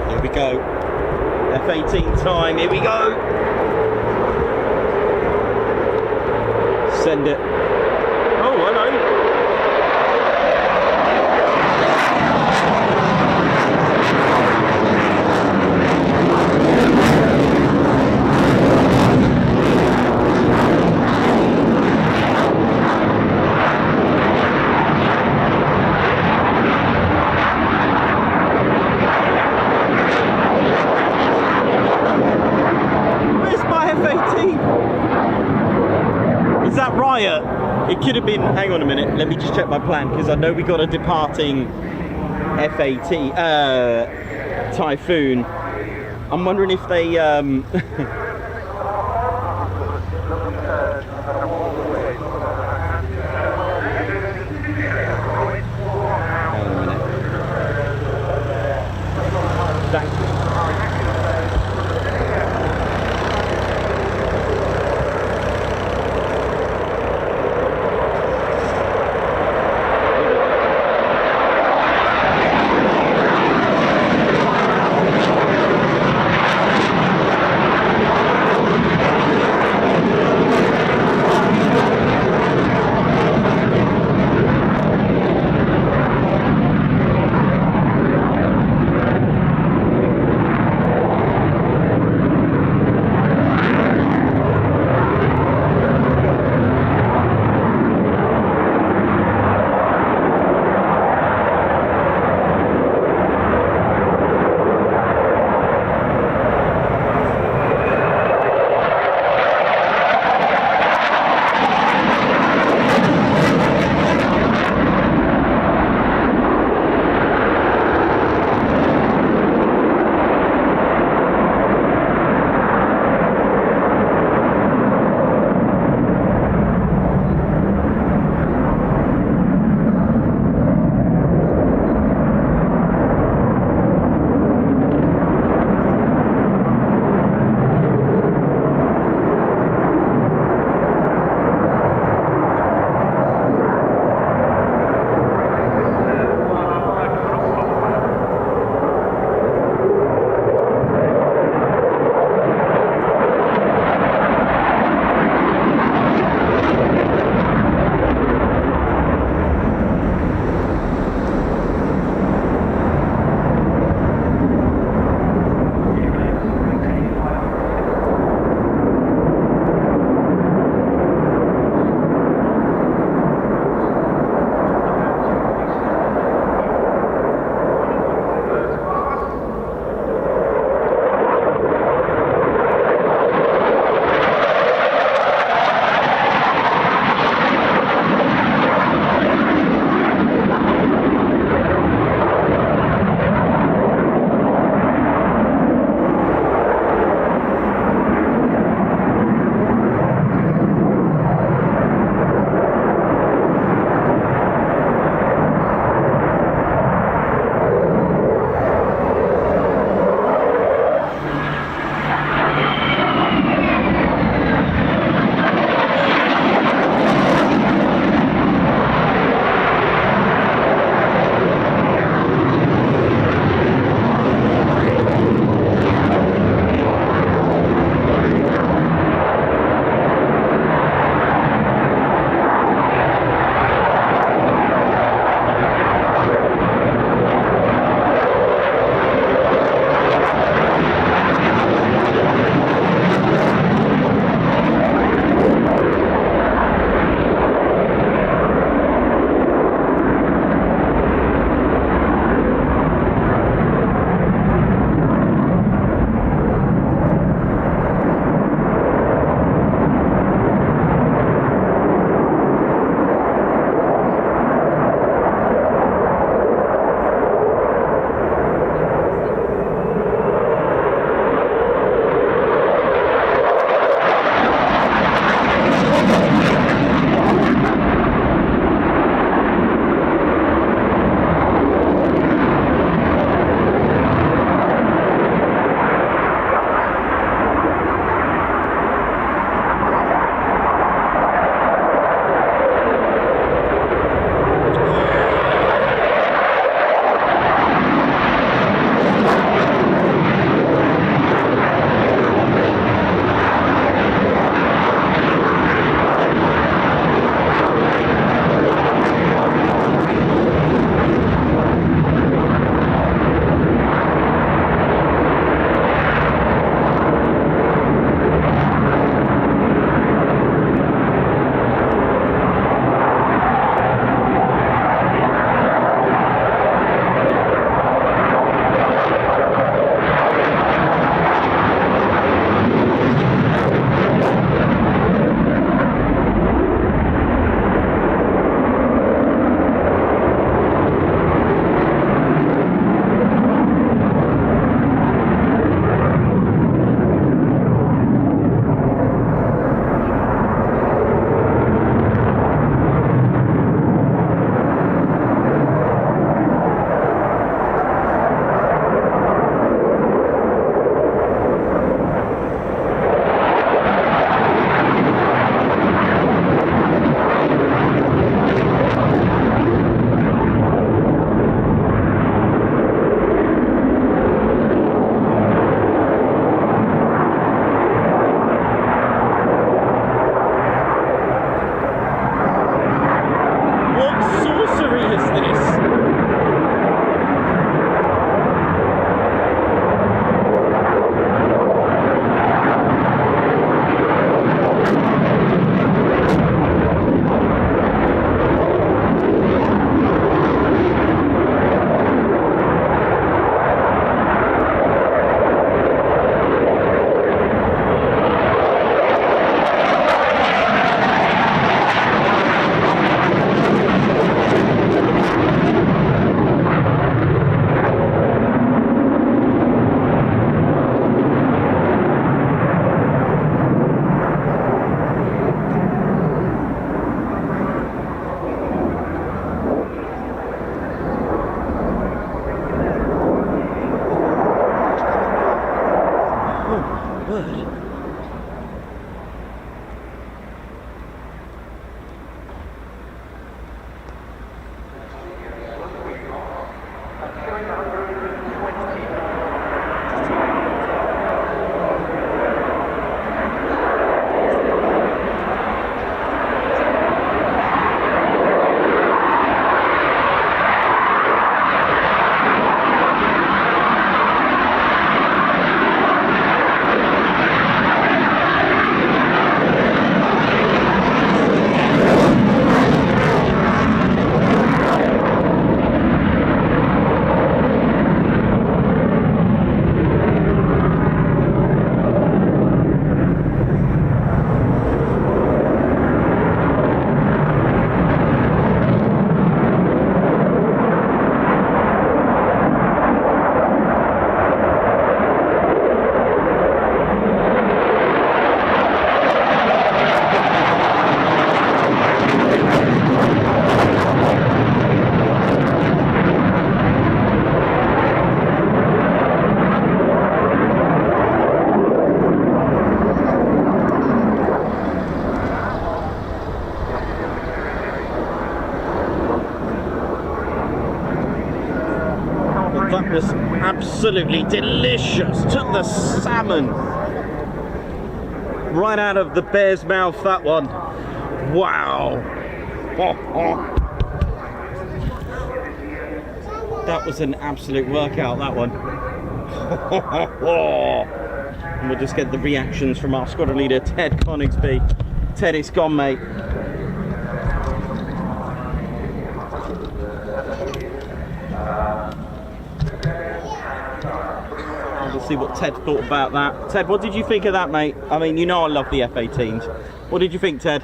Here we go. F-18 time. Here we go. Send it. Oh, hello. Is that RIAT? It could have been, hang on a minute, let me just check my plan, because I know we got a departing F-18, Typhoon. I'm wondering if they, that was absolutely delicious. Took the salmon right out of the bear's mouth, that one. Wow. That was an absolute workout, that one. And we'll just get the reactions from our squadron leader, Ted Coningsby. Ted, it's gone, mate. We'll see what Ted thought about that. Ted, what did you think of that, mate? I mean, you know I love the F-18s. What did you think, Ted?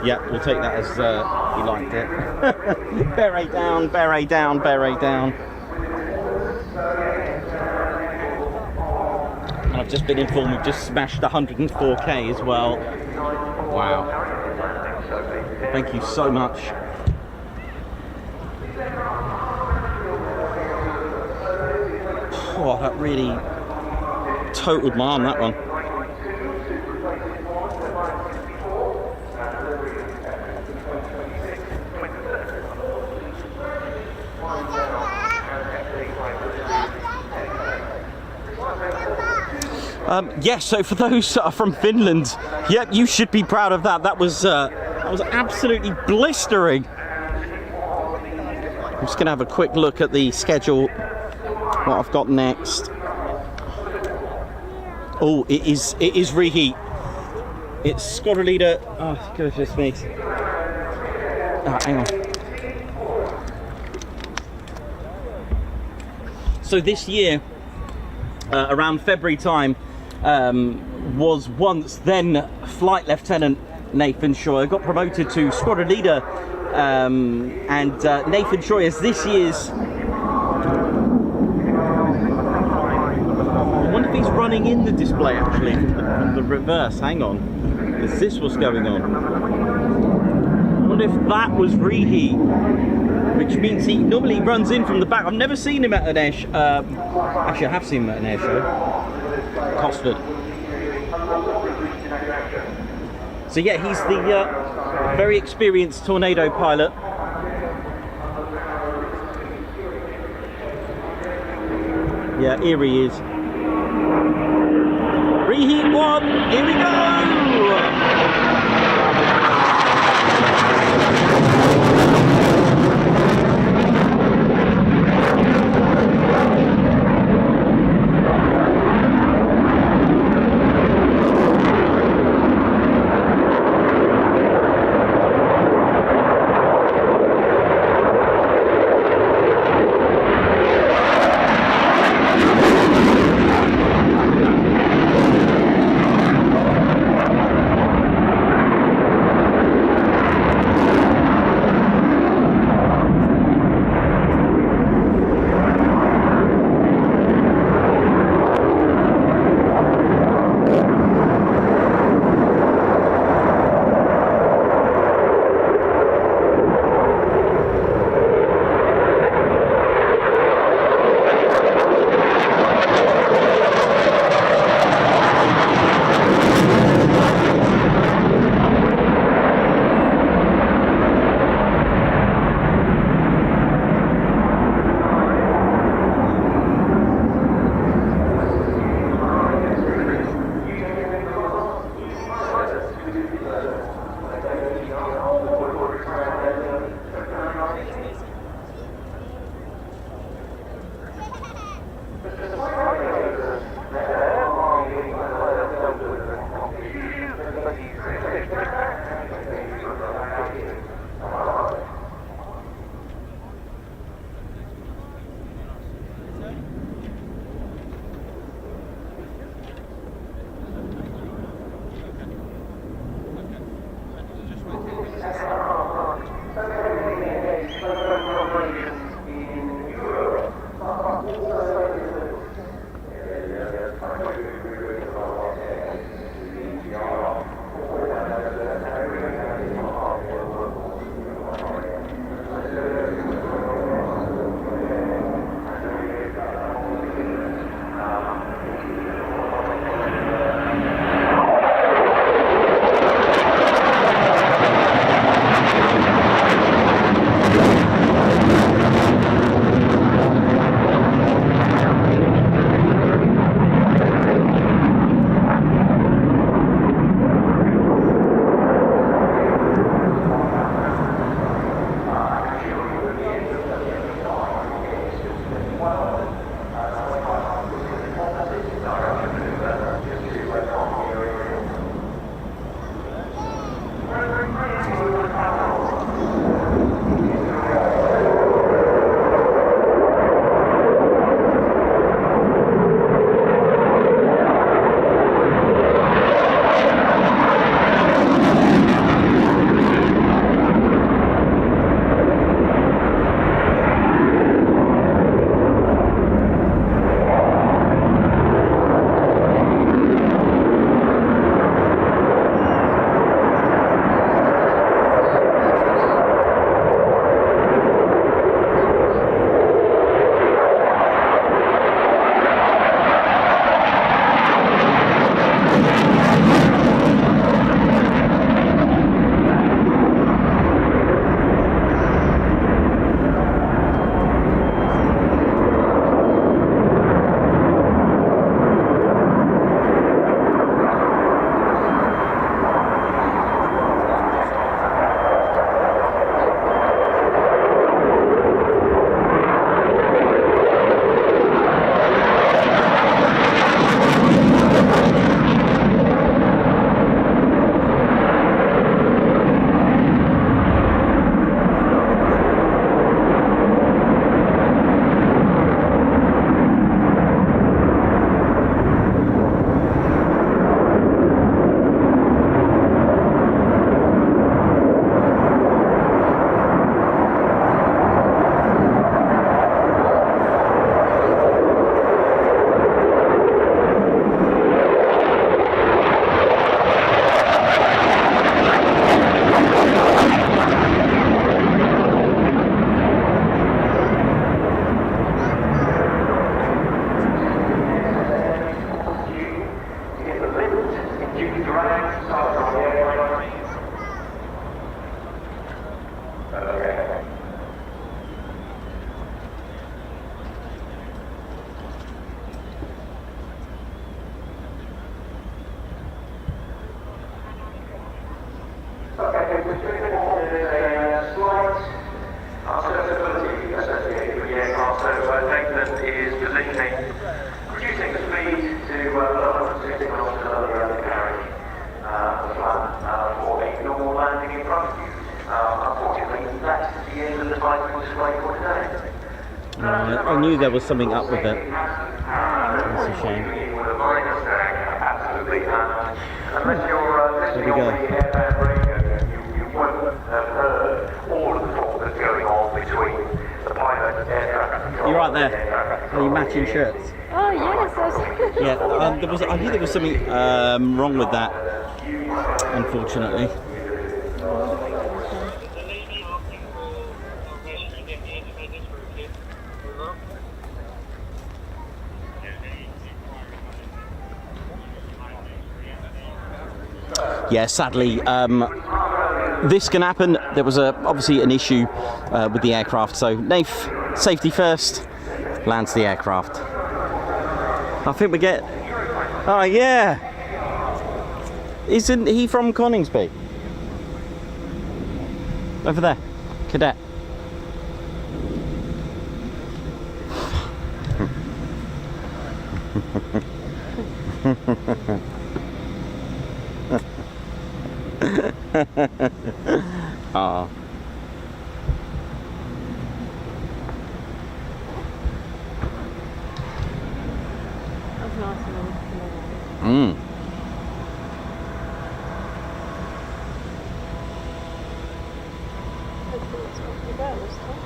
Yeah, we'll take that as he liked it. Beret down, beret down, beret down. And I've just been informed we've just smashed 104k as well. Wow. Thank you so much. Oh, that really totaled my arm, that one. Yes, so for those that are from Finland, yep, you should be proud of that. That was absolutely blistering. I'm just going to have a quick look at the schedule, what I've got next. Oh, it is reheat. It's squadron leader. Oh, goodness me. Oh, hang on. So this year, around February time, was once then Flight Lieutenant Nathan Scheuer, got promoted to squadron leader, and Nathan Scheuer is this year's. I wonder if he's running in the display actually from the reverse. Hang on, is this what's going on? I wonder if that was reheat, which means he normally runs in from the back. I've never seen him at an air show. Actually, I have seen him at an air show. Cosford. So yeah, he's the very experienced Tornado pilot. Yeah, here he is. Reheat 1, here we go! slight uncertainty associated with the aircraft, so Nathan is positioning, reducing the speed to 160 knots to the carriage for a normal landing in front of you. Unfortunately, that's the end of the Typhoon display for today. I knew there was something up with it. That's a shame. Absolutely. Unless you're listening There we on the airband radio, you won't have heard all of the talk that's going on between the pilot and air traffic control. You're right there. Are you matching shirts? Oh yes, that's Yeah. I knew there was something wrong with that. Unfortunately. Yeah, sadly, this can happen. There was obviously an issue with the aircraft, so NAF, safety first, lands the aircraft. I think we get... Oh, yeah! Isn't he from Coningsby? Over there, cadet. Oh. that's nice. Mm. Hopefully it's not too bad this time.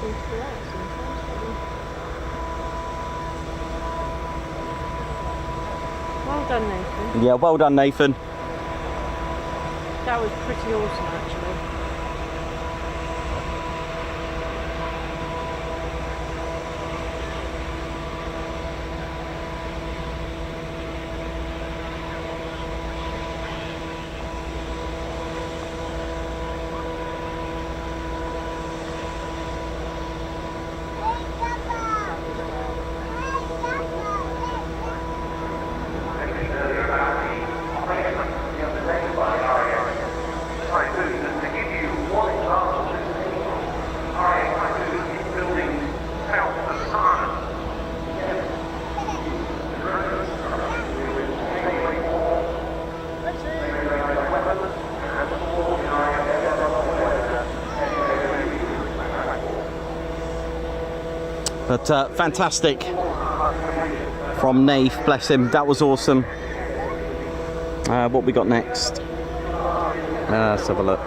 Seems to be out sometimes, doesn't it? Well done, Nathan. Yeah, well done, Nathan. That was pretty awesome, actually. But fantastic from NAF, bless him, that was awesome. What we got next? Let's have a look.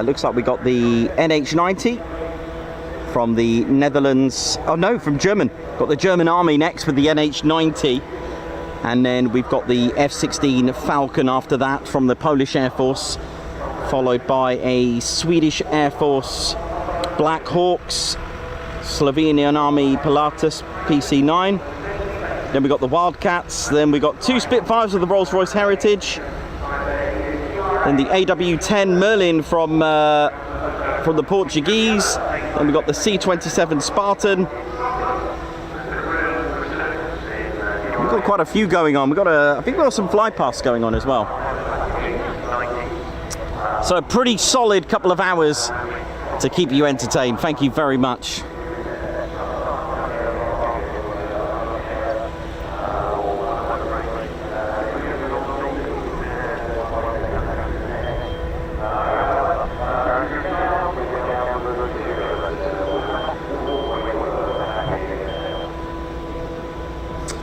Looks like we got the NH90 from the Netherlands. Oh no, from German. Got the German Army next with the NH90. And then we've got the F-16 Falcon after that from the Polish Air Force, followed by a Swedish Air Force Blackhawks, Slovenian Army Pilatus PC-9. Then we got the Wildcats. Then we got two Spitfires of the Rolls-Royce Heritage. Then the AW-10 Merlin from the Portuguese. Then we got the C-27 Spartan. We've got quite a few going on. I think we've got some fly pasts going on as well. So a pretty solid couple of hours to keep you entertained. Thank you very much.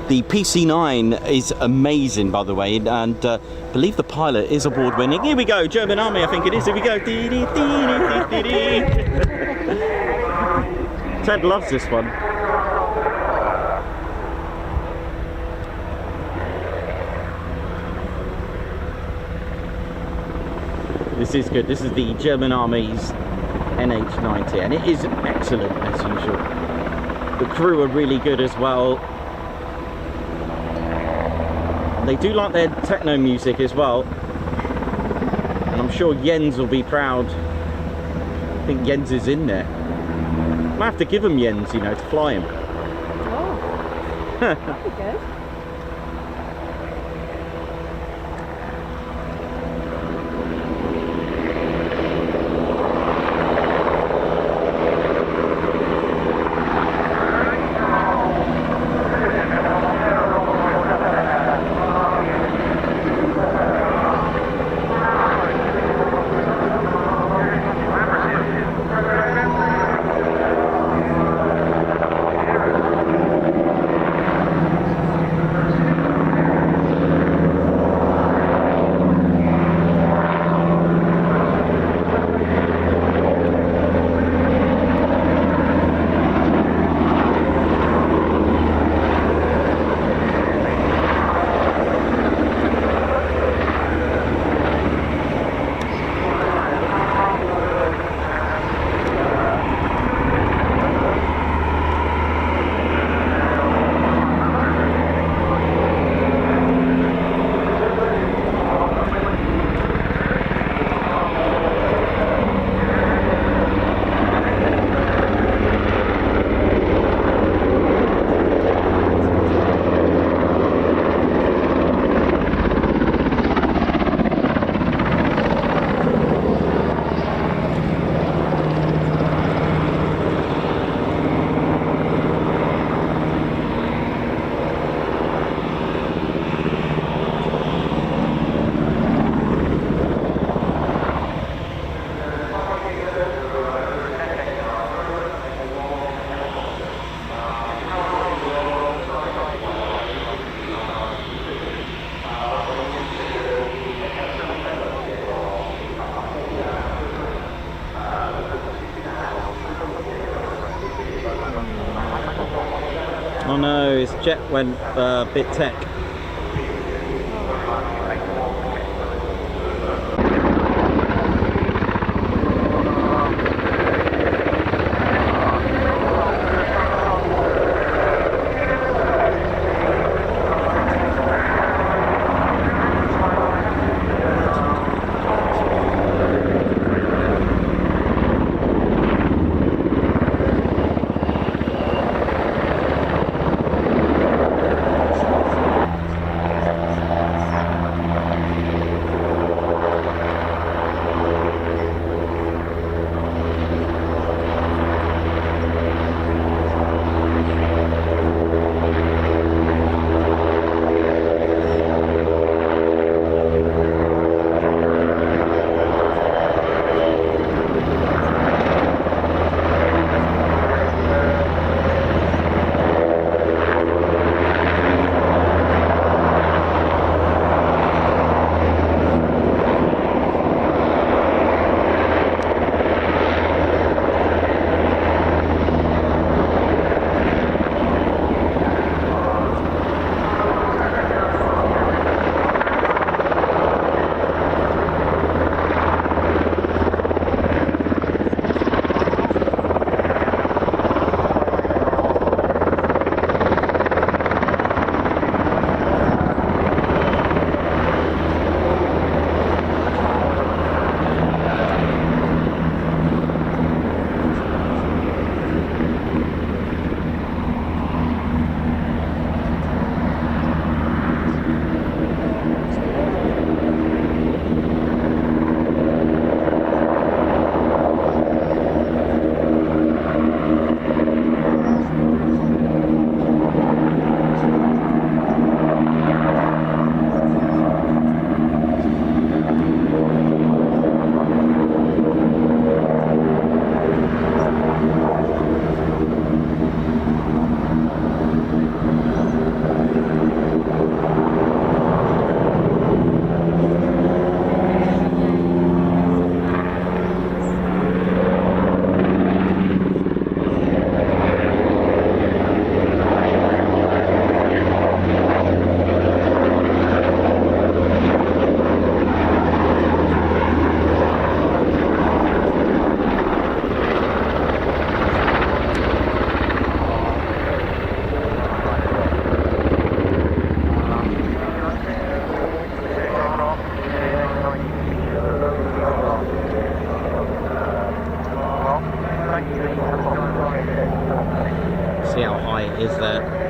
The PC-9 is amazing, by the way, and I believe the pilot is award-winning. Here we go, German Army, I think it is. Here we go. Ted loves this one. This is good. This is the German Army's NH90, and it is excellent as usual. The crew are really good as well. They do like their techno music as well, and I'm sure Jens will be proud. I think Jens is in there. Might have to give him Jens, you know, to fly him. Oh, that'd be good. Oh no, his jet went bit tech. See how high it is there.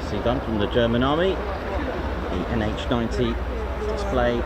Nicely done from the German Army. The NH90 display.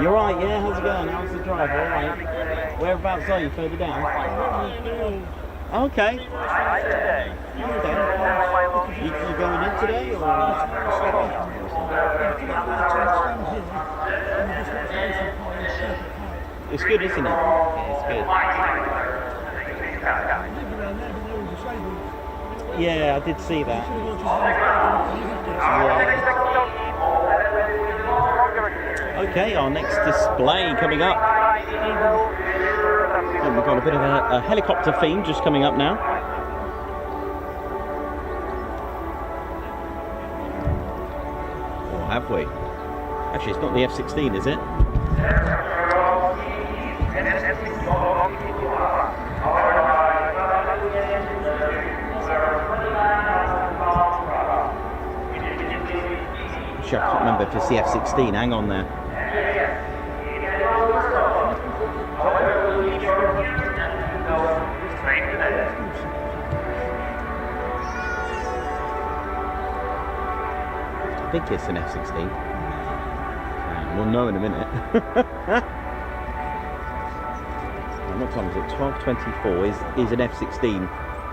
You're right, yeah, how's it going? How's the drive? All right. Whereabouts are you? Further down? Okay. You going in today? Or? It's good, isn't it? Yeah, it's good. Yeah, I did see that. Yeah. Okay, our next display coming up. And we've got a bit of a helicopter theme just coming up now. Or have we? Actually, it's not the F-16, is it? Actually, I can't remember if it's the F-16. Hang on there. I think it's an F-16. We'll know in a minute. And what time is it? 12:24 is an F-16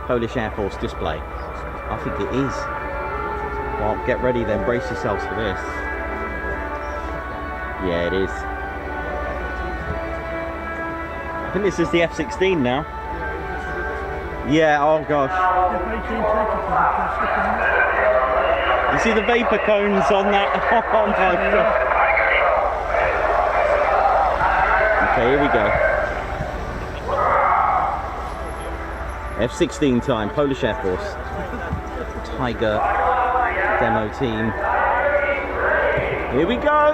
Polish Air Force display. I think it is. Well, get ready then, brace yourselves for this. Yeah, it is. I think this is the F-16 now. Yeah, oh gosh. You see the vapor cones on that? Oh my god. Okay, here we go. F-16 time, Polish Air Force. Tiger Demo Team. Here we go!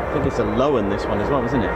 I think it's a low in this one as well, isn't it?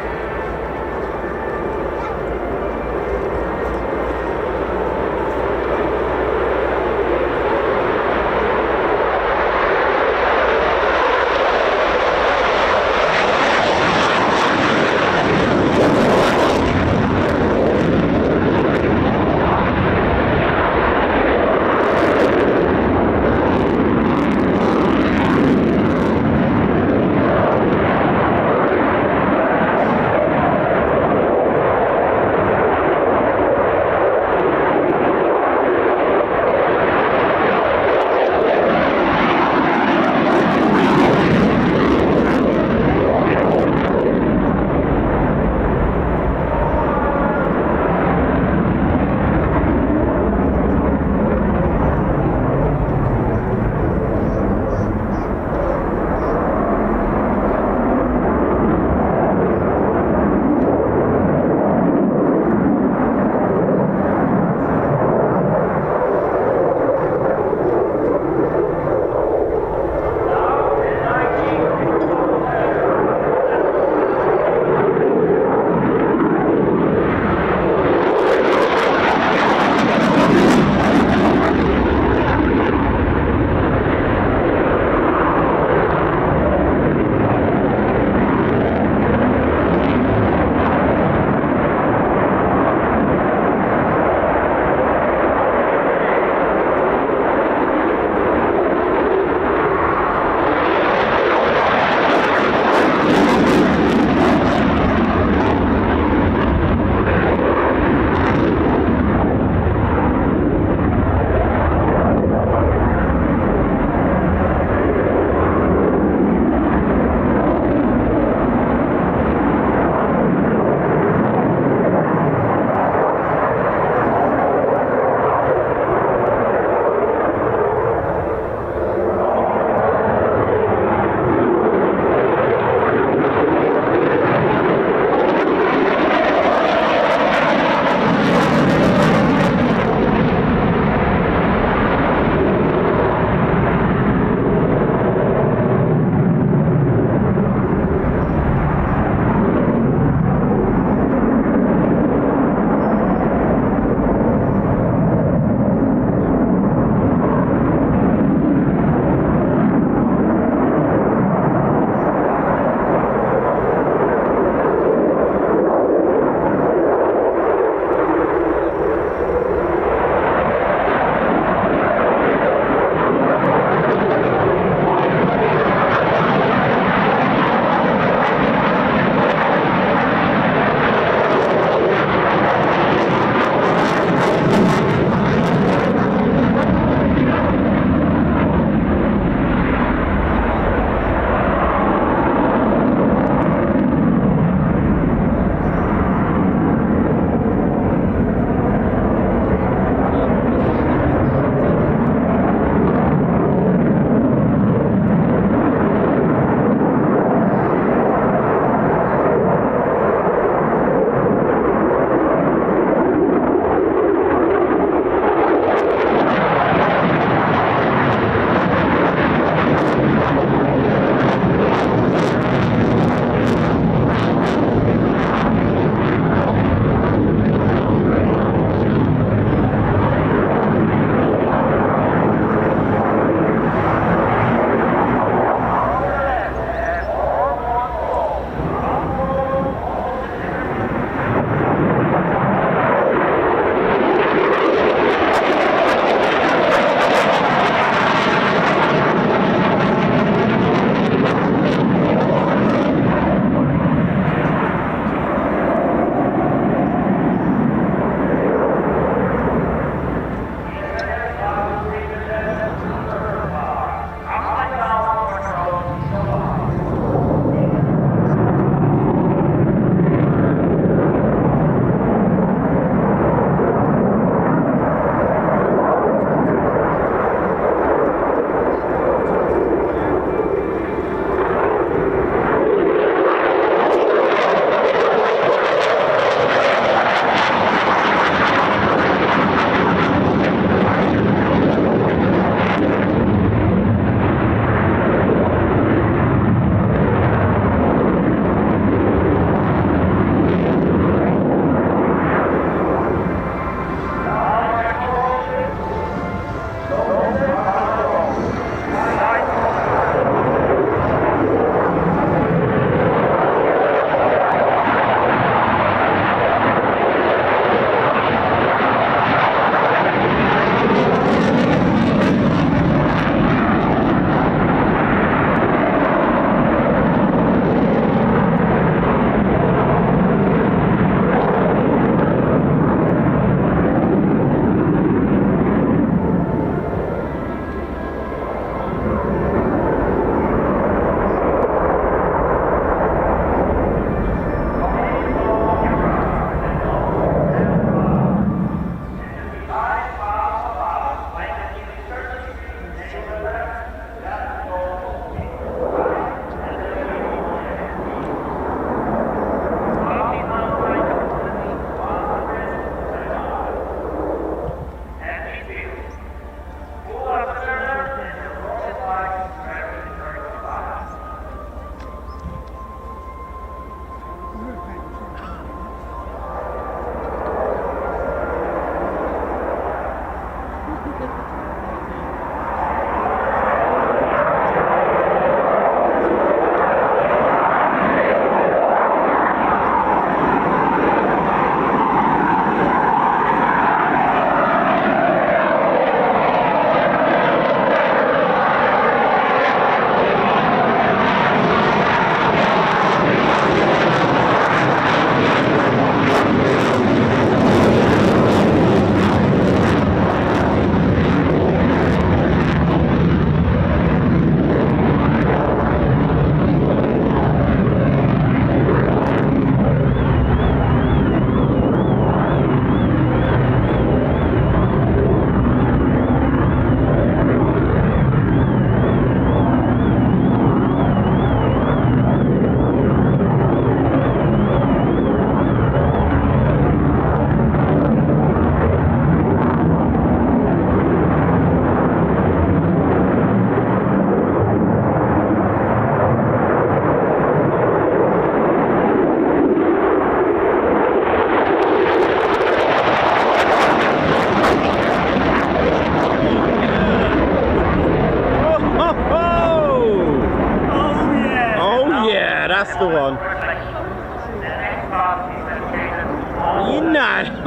man!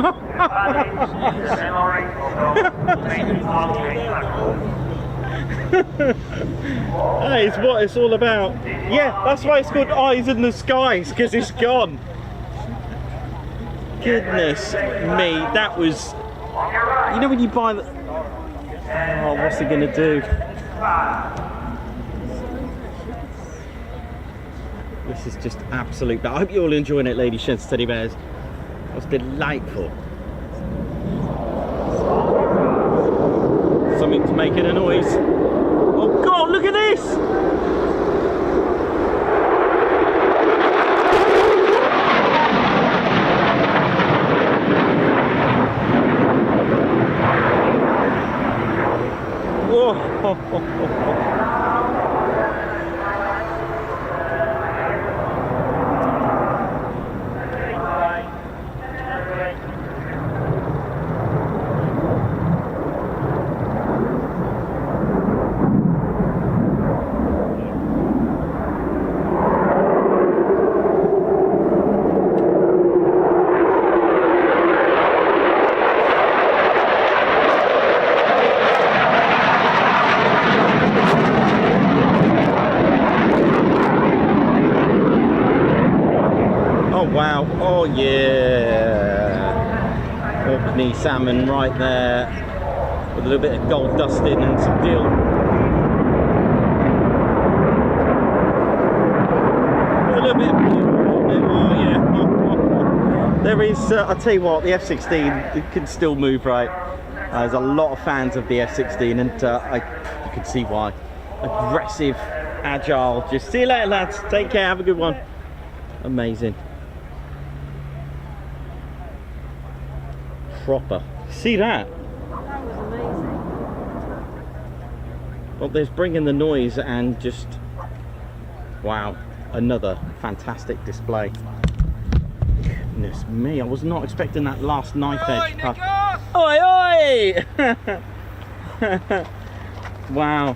That is what it's all about. Yeah, that's why it's called Eyes in the Skies, because it's gone. Goodness me, that was... You know when you buy the... Oh, what's he going to do? This is just absolute... I hope you're all enjoying it, ladies, gents, teddy bears. It was delightful. Something to make it a noise. Oh God, look at this! Whoa. Wow, oh yeah, Orkney salmon right there, with a little bit of gold dusting and some dill. A little bit of, oh yeah, there is, I'll tell you what, the F-16, it can still move right. There's a lot of fans of the F-16 and you can see why. Aggressive, agile, just see you later lads, take care, have a good one. Amazing. Proper. See that? That was amazing. Well, there's bringing the noise and just wow, another fantastic display. Goodness me, I was not expecting that last knife edge. Oi, oi! Wow.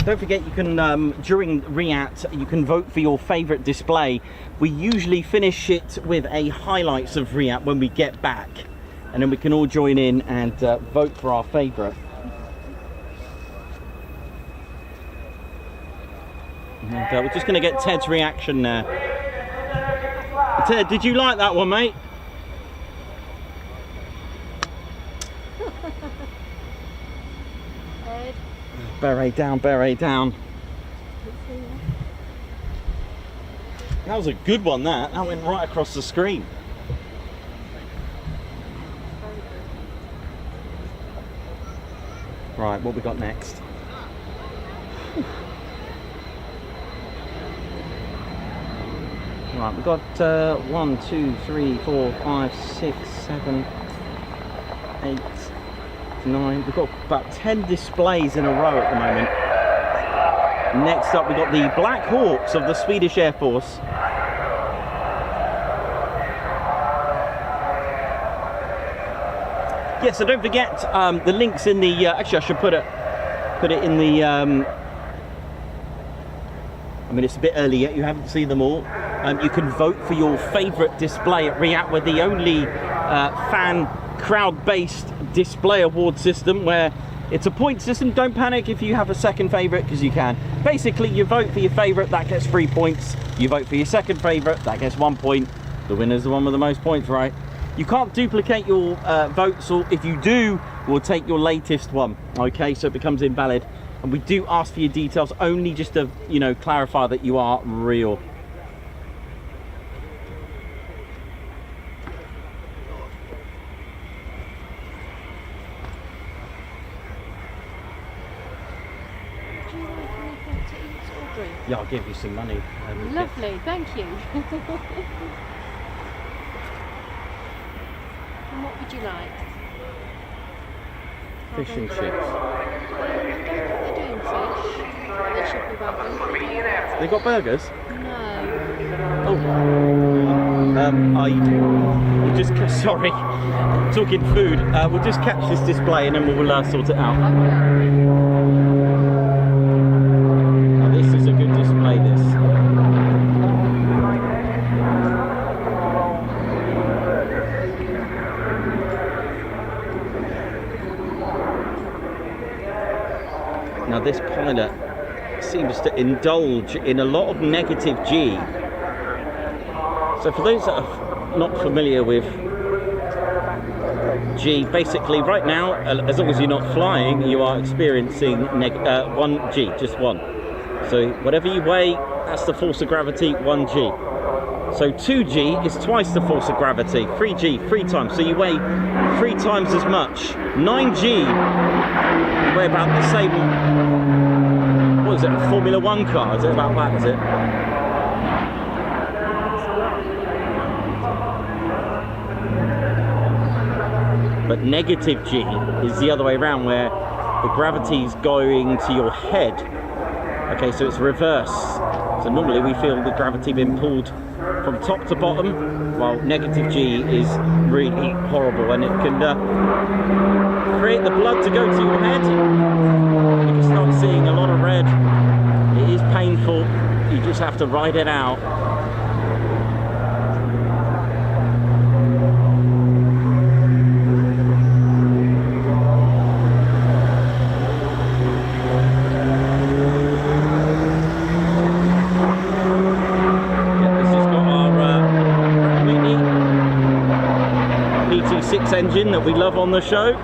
Don't forget, you can, during RIAT, you can vote for your favourite display. We usually finish it with a highlights of RIAT when we get back. And then we can all join in and vote for our favourite. And we're just going to get Ted's reaction now. Ted, did you like that one, mate? Ed. Beret down, beret down. That was a good one, that. That went right across the screen. Right, what we got next? Right, we've got 1, 2, 3, 4, 5, 6, 7, 8, 9. We've got about 10 displays in a row at the moment. Next up, we've got the Blackhawks of the Swedish Air Force. Yeah, so don't forget the links in the. Actually, I should put it in the. I mean, it's a bit early yet. You haven't seen them all. You can vote for your favourite display at RIAT. We're the only fan crowd-based display award system where it's a point system. Don't panic if you have a second favourite, because you can. Basically, you vote for your favourite, that gets 3 points. You vote for your second favourite, that gets 1 point. The winner's the one with the most points, right? You can't duplicate your votes, or if you do, we'll take your latest one. Okay, so it becomes invalid. And we do ask for your details only just to, you know, clarify that you are real. Yeah, I'll give you some money. Lovely, thank you. And what would you like? Fish and chips. I don't think they're doing fish. They should be burgers. They got burgers? No. Oh. You just sorry. talking food, we'll just catch this display and then we'll sort it out. Now, this is a good display, this. Now this pilot seems to indulge in a lot of negative G. So for those that are not familiar with G, basically right now, as long as you're not flying, you are experiencing 1G, just one. So whatever you weigh, that's the force of gravity, 1G. So 2G is twice the force of gravity, 3G, 3 times. So you weigh 3 times as much. 9G, you weigh about the same. What is it, a Formula 1 car? Is it about that, is it? But negative G is the other way around, where the gravity's going to your head. Okay, so it's reverse. So normally we feel the gravity being pulled from top to bottom, while negative G is really horrible, and it can create the blood to go to your head. You can start seeing a lot of red. It is painful. You just have to ride it out. Engine that we love on the show.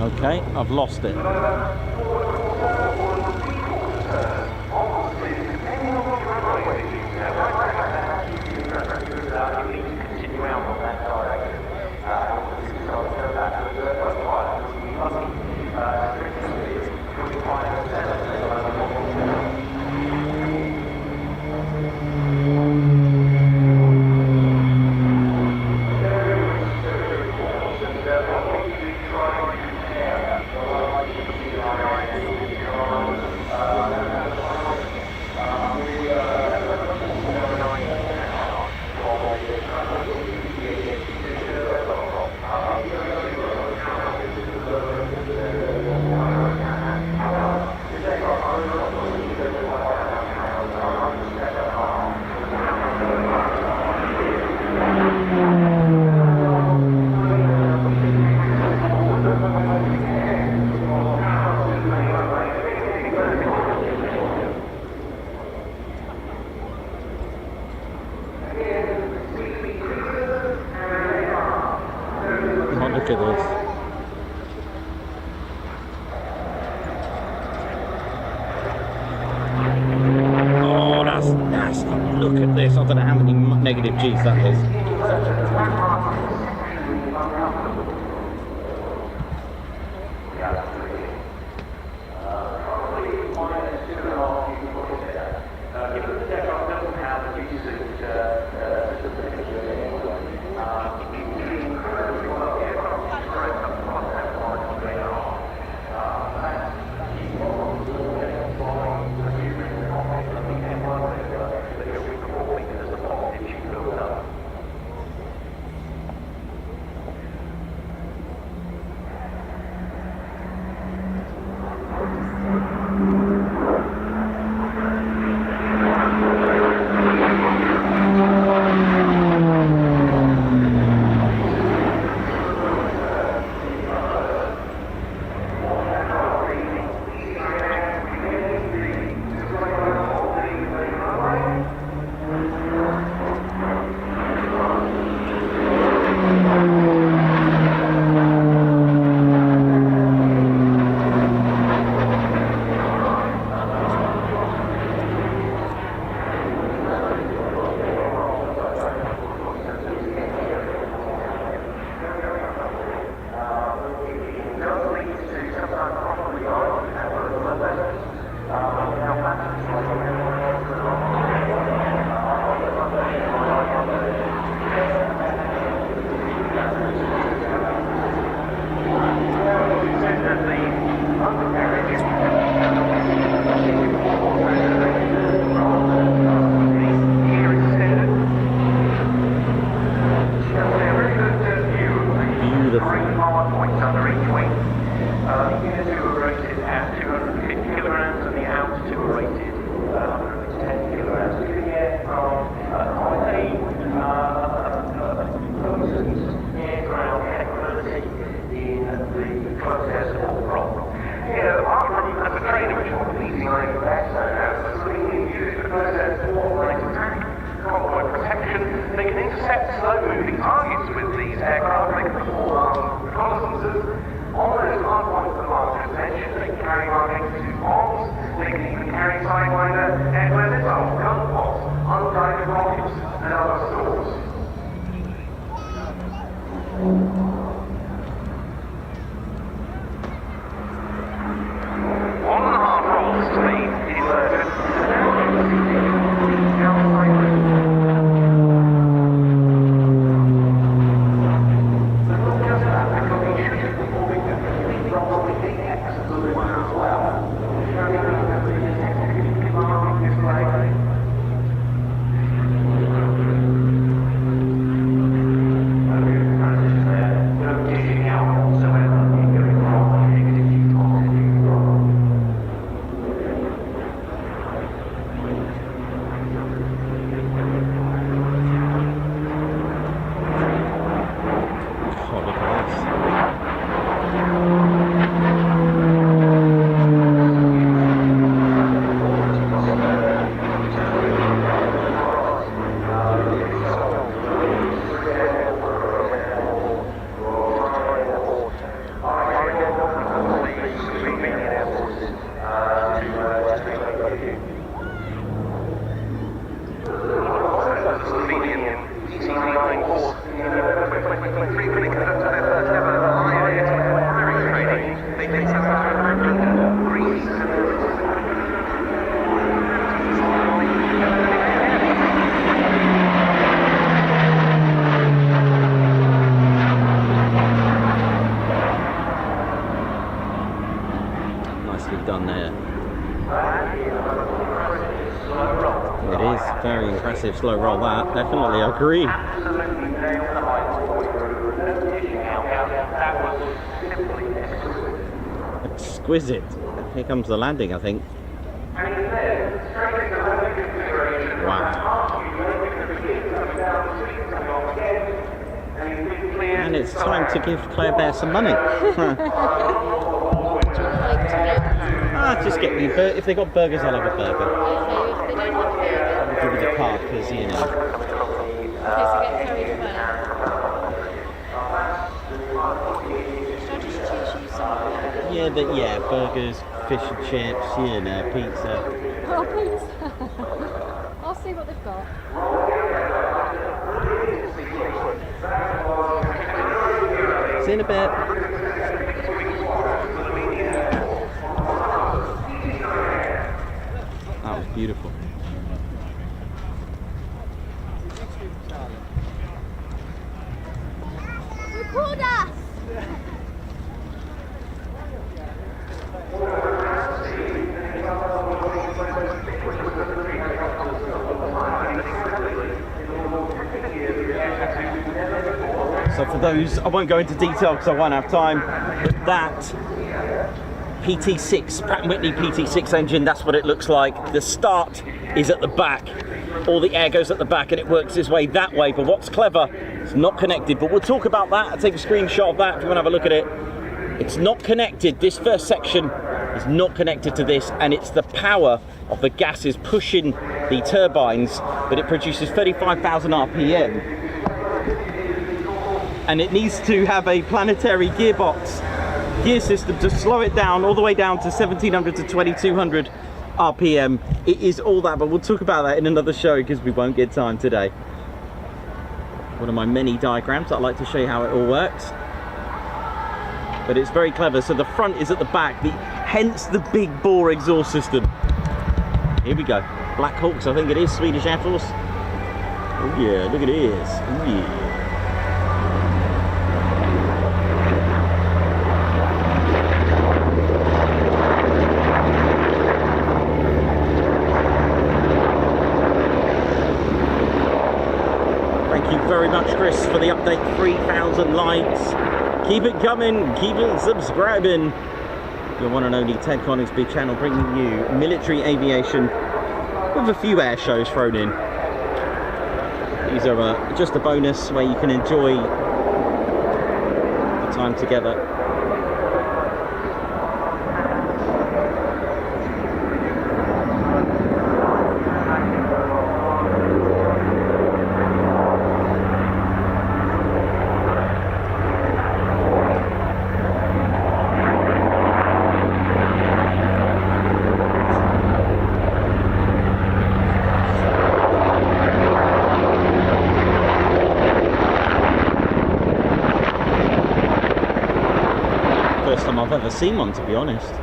Okay, I've lost it. Look at this. Oh, that's nasty. Look at this. I don't know how many negative G's that is. aircraft make perform reconnaissances on those hard points the markers mentioned. They can carry markings to bombs, they can even carry sidewinder, air-to-air missiles, gun pods, unguided rockets, and other stores. 1.5 knots speed inverted. Slovenian PC-9 course in 2023 when it conducted their first ever RIAT training. They did so in Greece. Nicely done there. It is very impressive slow roll, that definitely, I agree. Exquisite. Here comes the landing, I think. Wow. And it's time to give Claire Bear some money. Just get me, if they got burgers, I'll have a burger. Okay, if they don't have a burger. I'll give it a card, because, you know. In case I get carried away. Should I just choose you something? Yeah, burgers, fish and chips, you know, pizza. Oh, pizza. I'll see what they've got. See you in a bit. That was beautiful. Record us! So for those, I won't go into detail because I won't have time, but that PT6, Pratt & Whitney PT6 engine, that's what it looks like. The start is at the back. All the air goes at the back and it works its way that way, but what's clever, it's not connected, but we'll talk about that. I'll take a screenshot of that if you want to have a look at it. It's not connected, this first section is not connected to this, and it's the power of the gases pushing the turbines, but it produces 35,000 RPM. And it needs to have a planetary gearbox gear system to slow it down all the way down to 1700 to 2200 RPM. It is all that, but we'll talk about that in another show because we won't get time today. One of my many diagrams, I'd like to show you how it all works. But it's very clever. So the front is at the back, hence the big bore exhaust system. Here we go. Blackhawks, I think it is, Swedish Air Force. Oh yeah, look at this. Oh yeah. Very much, Chris, for the update. 3,000 likes. Keep it coming, keep it subscribing. Your one and only Ted Coningsby channel, bringing you military aviation with a few air shows thrown in. These are just a bonus where you can enjoy the time together. time I've ever seen one, to be honest.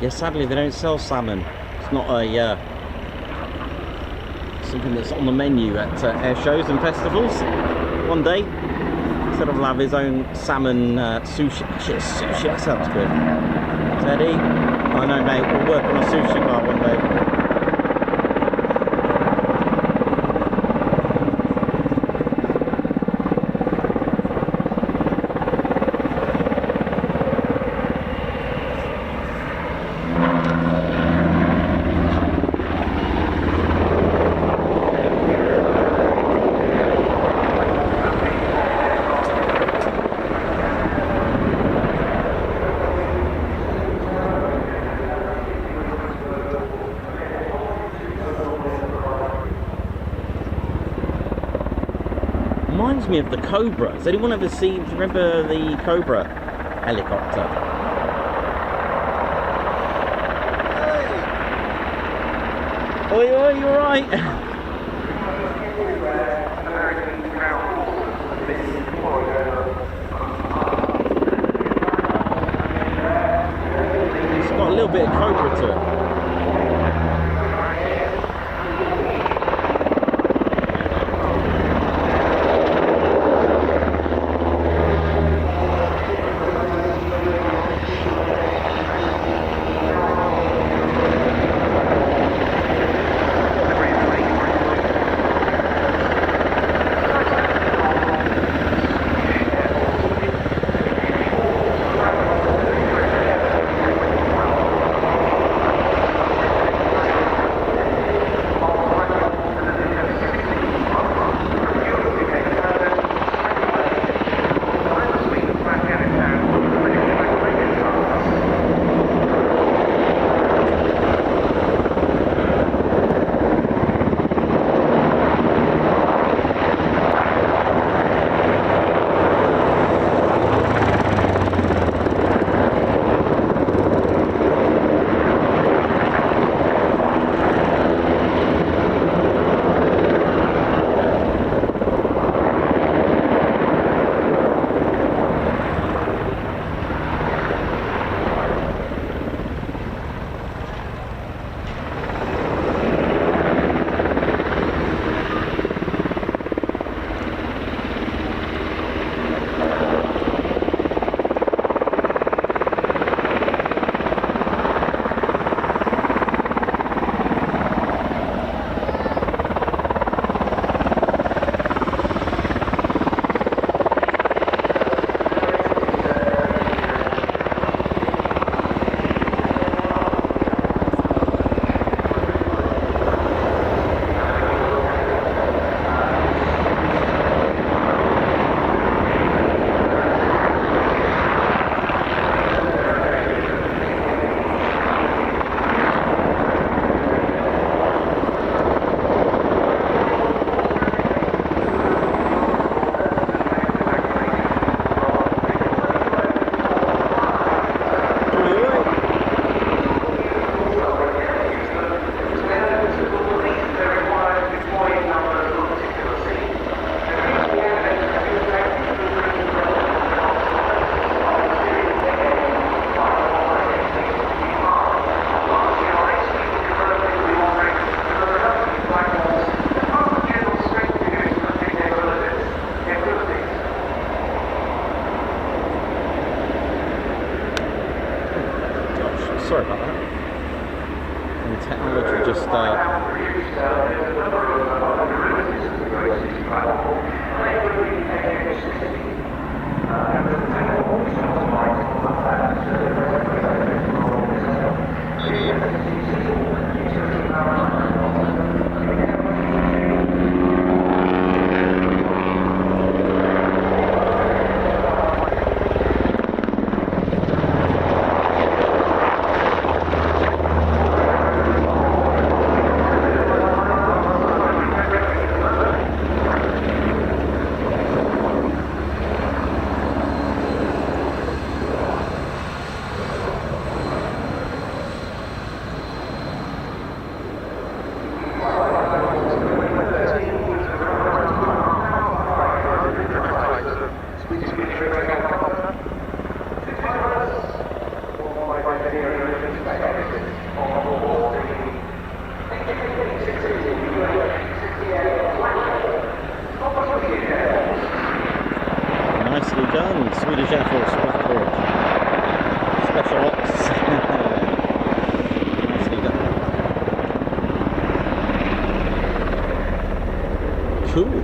Yeah, sadly they don't sell salmon. It's not a something that's on the menu at air shows and festivals. One day, instead of have his own salmon sushi. Actually, sushi, that sounds good. Teddy, I know, mate. We'll work on a sushi bar one day. Reminds me of the Cobra. Has anyone ever seen, remember the Cobra helicopter? Hey. Oi, oi, you alright? It's got a little bit of Cobra to it. And technology just nicely done, Swedish F Blackhawk. Special ops. Nicely done. Cool.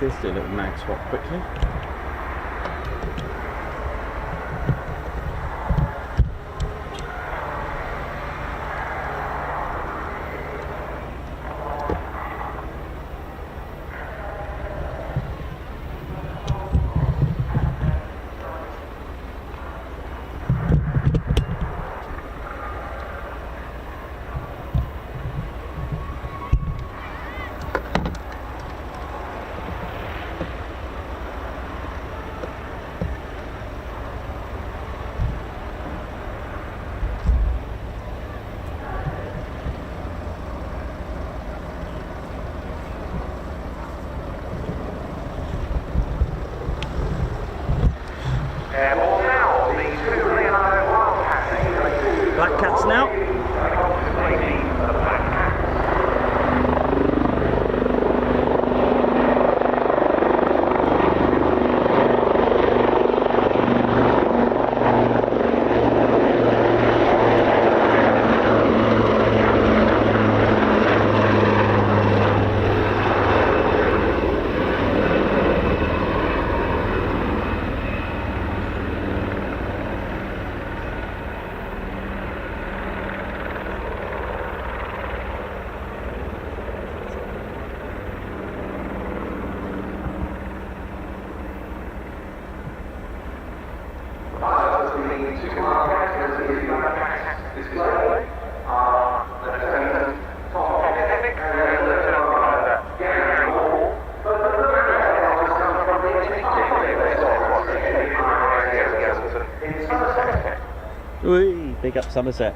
This do a little mag swap quickly. Blackcats now. Whee, big up Somerset.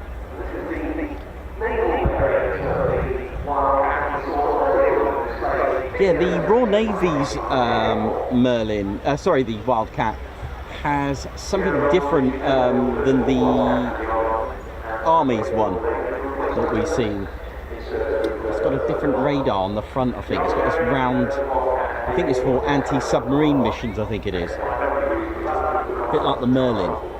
Yeah, the Royal Navy's Merlin, sorry, the Wildcat has something different than the Army's one that we've seen. It's got a different radar on the front, I think. It's got this round, I think it's for anti-submarine missions, I think it is. A bit like the Merlin.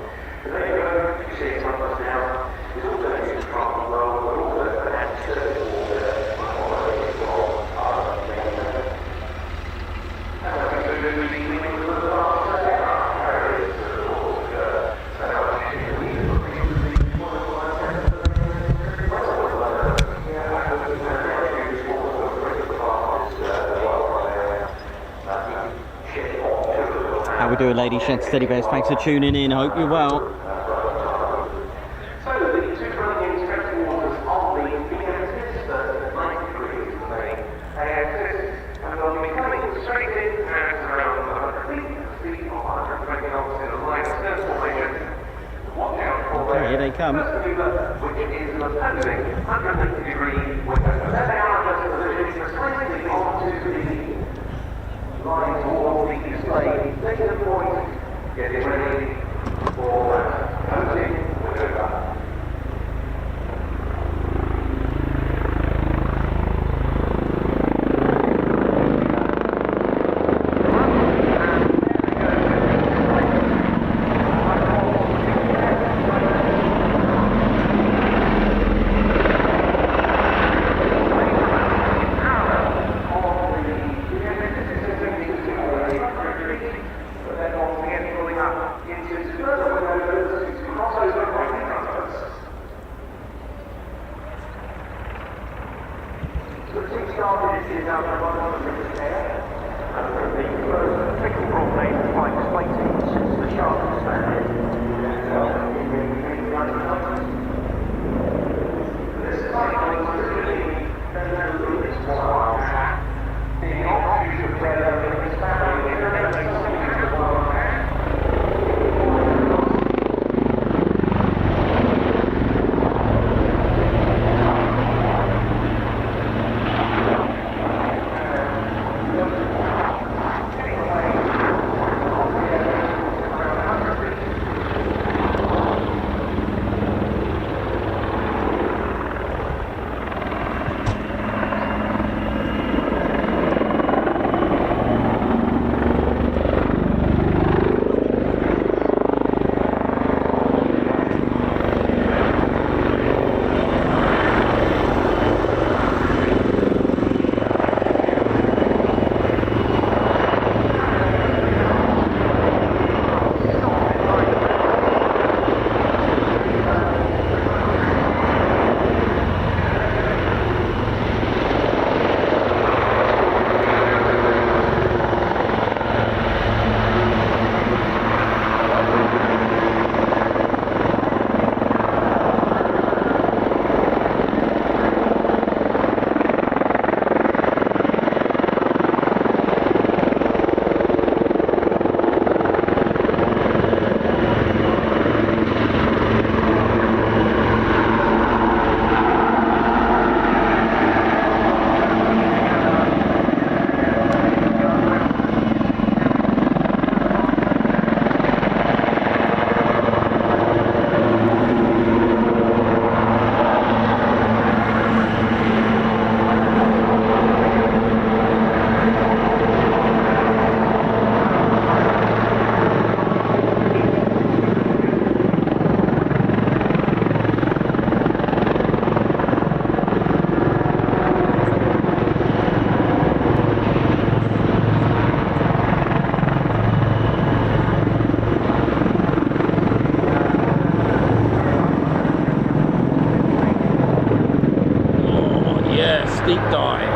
How we doing, ladies, gents, teddy bears? Thanks for tuning in. Hope you're well. So the two running inspecting waters on the BBMF at 90 degrees in the AAC, and they'll be coming straight in at around 100 feet, speed of 120 knots in a line of surf formation. Watch out for Here they comes. Which is an opposing 180 degree window. So they are just positioning precisely onto the line towards the display. Data point, getting ready for opposing window. deep dive.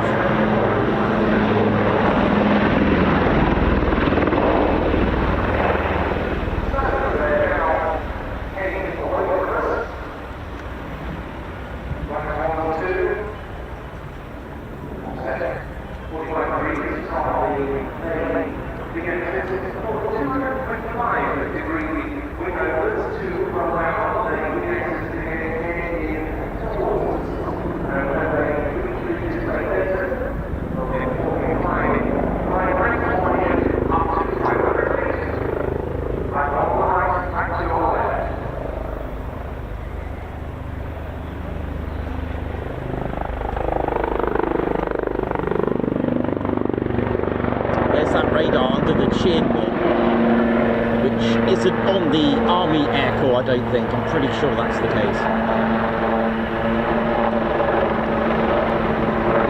On the Army Air Corps, I don't think. I'm pretty sure that's the case.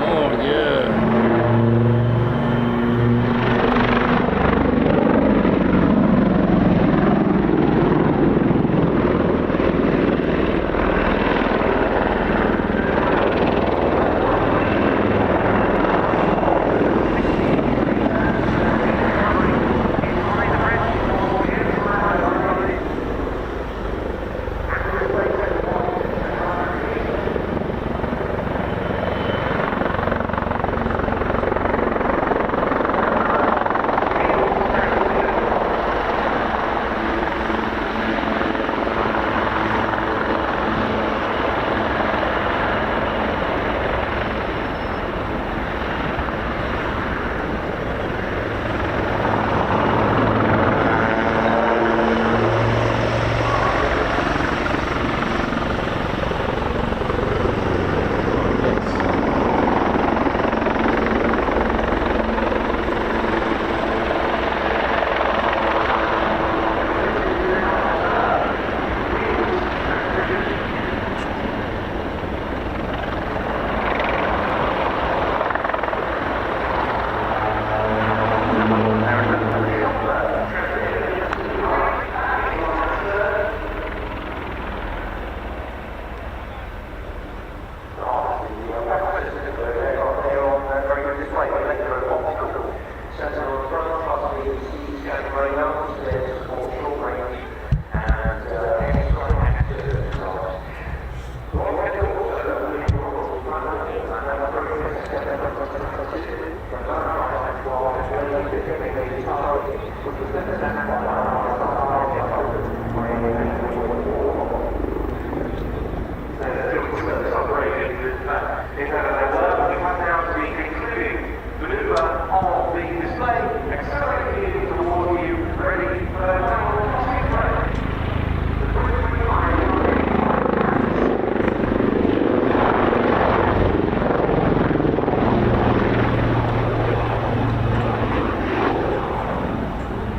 Oh, yeah. If ever there were, we come now to the concluding maneuver of the display, accelerating towards you, ready for the final sequence. The 2025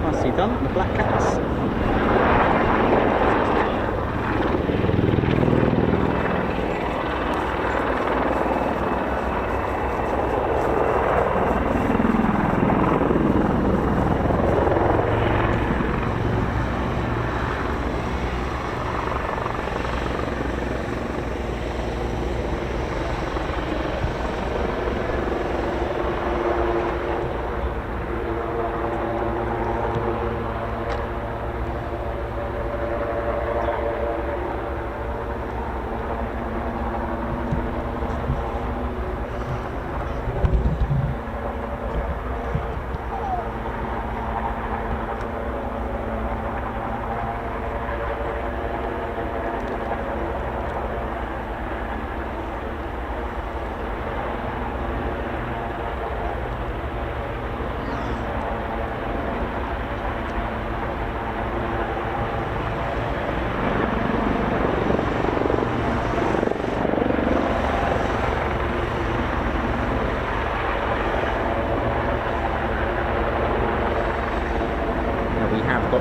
Nicely done, the Blackcats.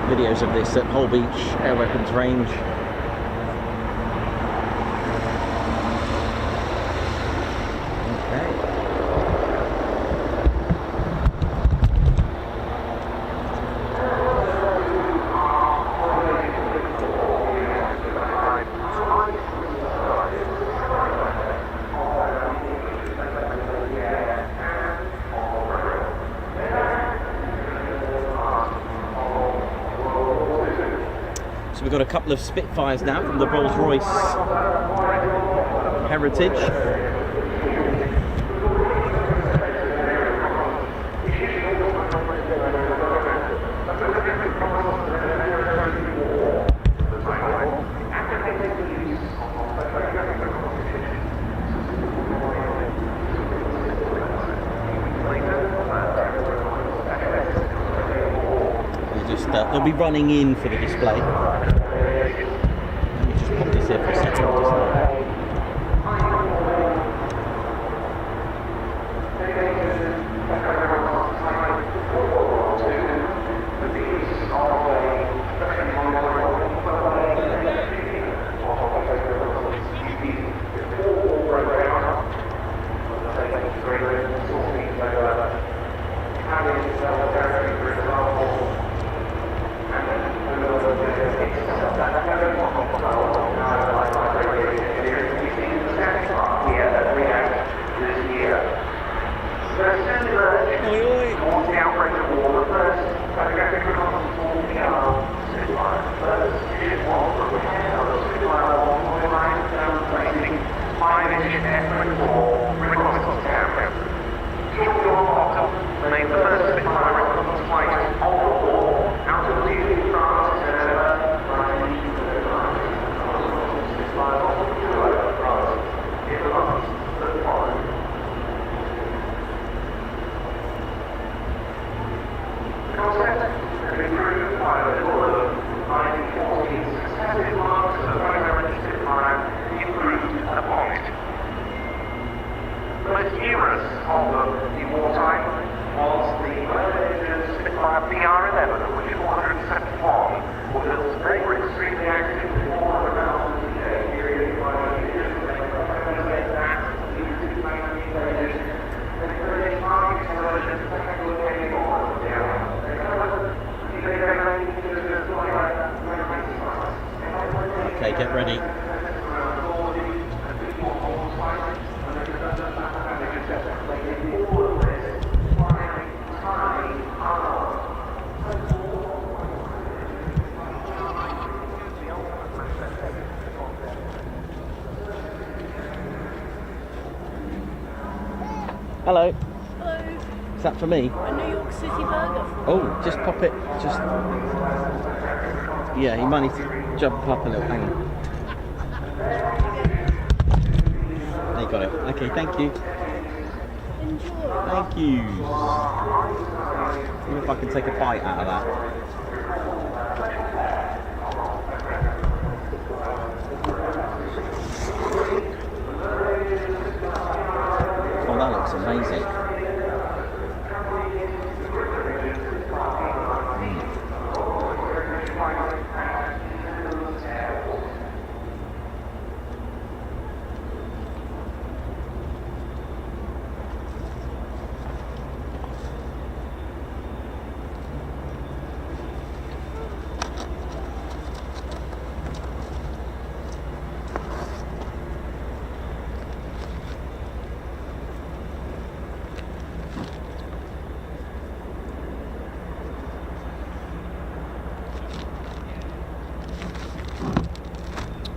Videos of this at Hull Beach Air Weapons Range. So we've got a couple of Spitfires now from the Rolls-Royce Heritage. They'll be running in for the display. Let me just pop this here for a second. Okay, get ready. Hello. Hello. Is that for me? A New York City burger. Oh, just pop it. Just. Yeah, you might need to jump up a little. Hang on. There you you got it. Okay, thank you. Enjoy. Thank you. See if I can take a bite out of that. Oh, that looks amazing.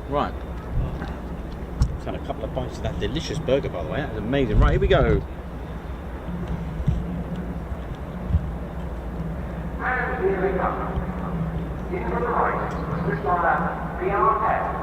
Right. Just had a couple of bites of that delicious burger, by the way. That was amazing. Right, here we go. And here we come. Into the right, Swiss RIAT.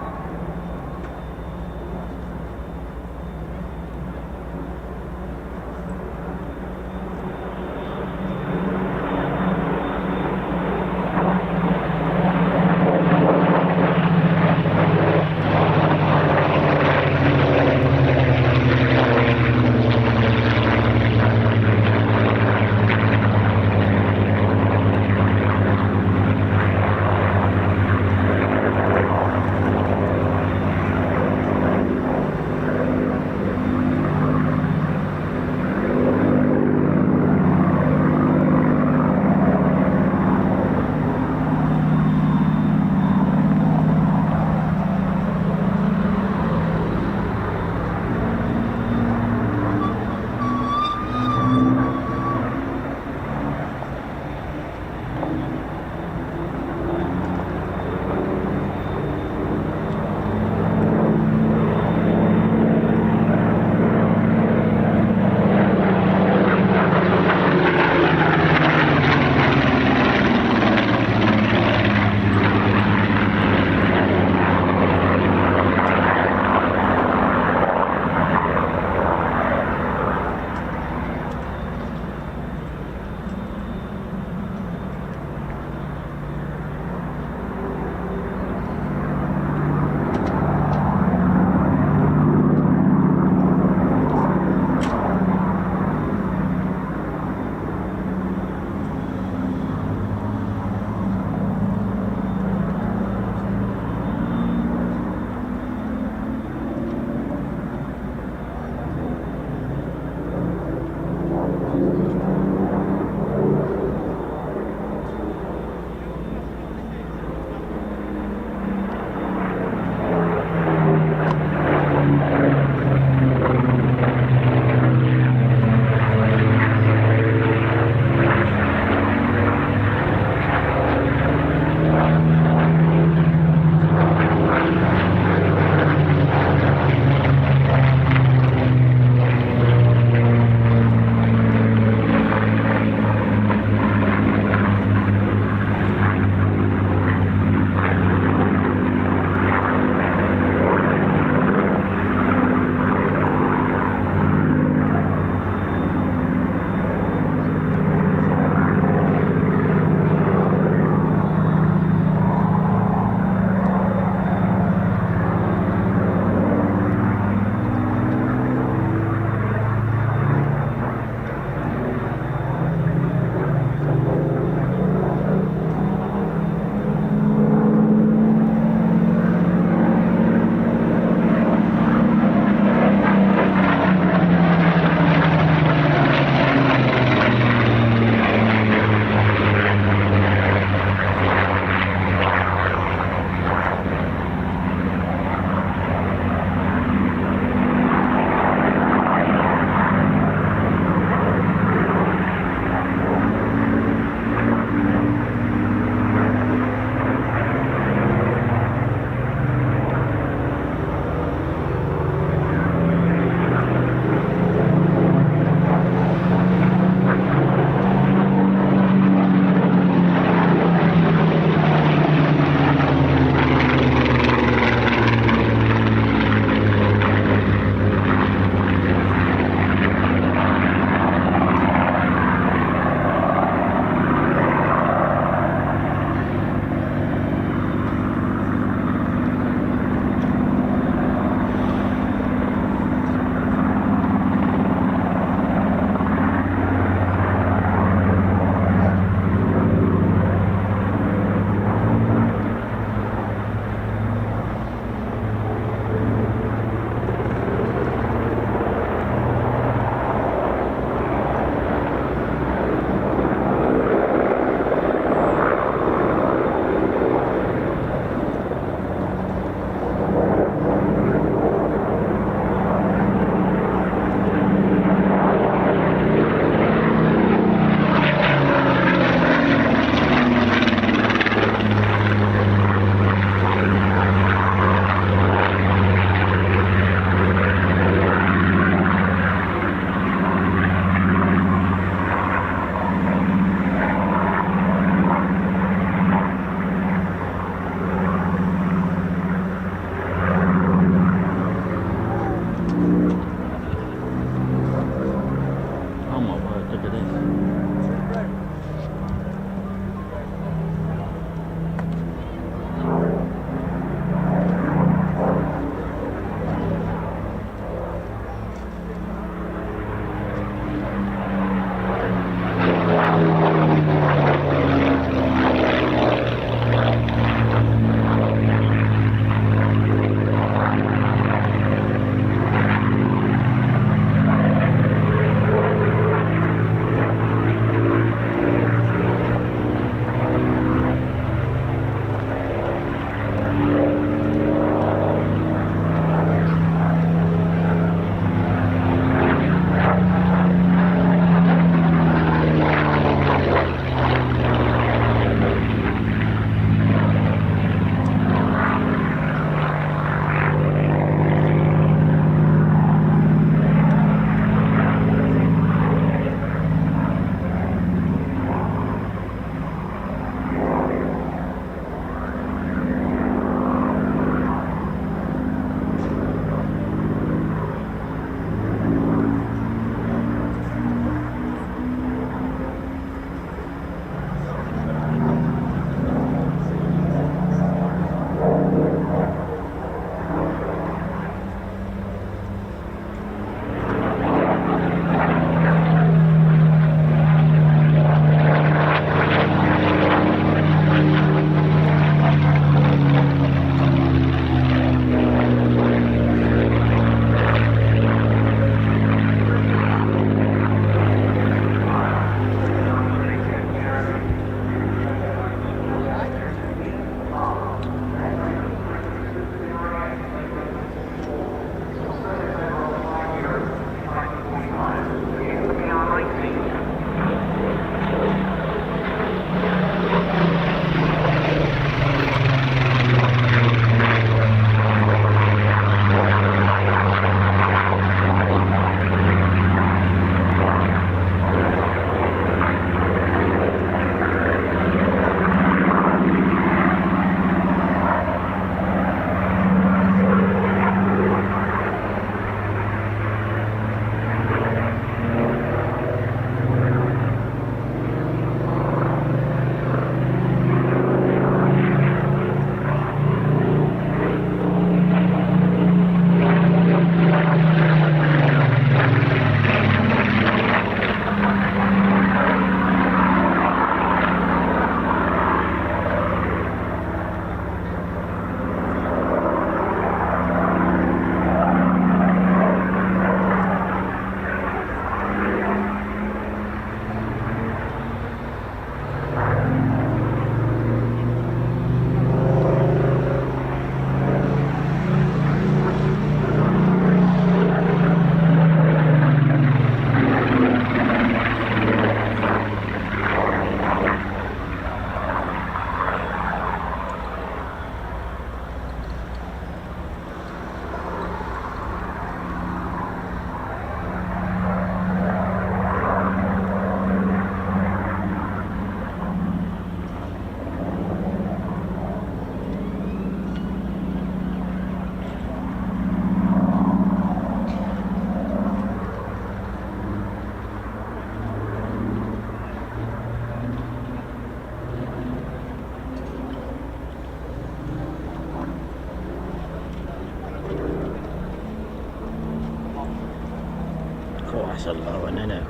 That's a low one, isn't it?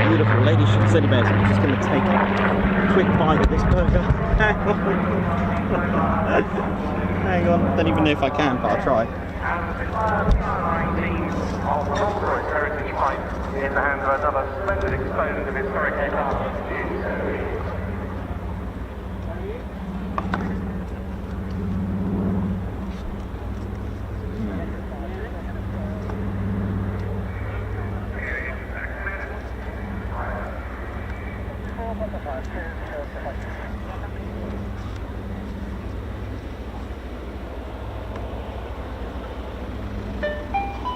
Beautiful lady city bears. I'm just going to take a quick bite of this burger. Hang on, don't even know if I can, but I'll try. In the hands of another splendid exponent of historic aircraft.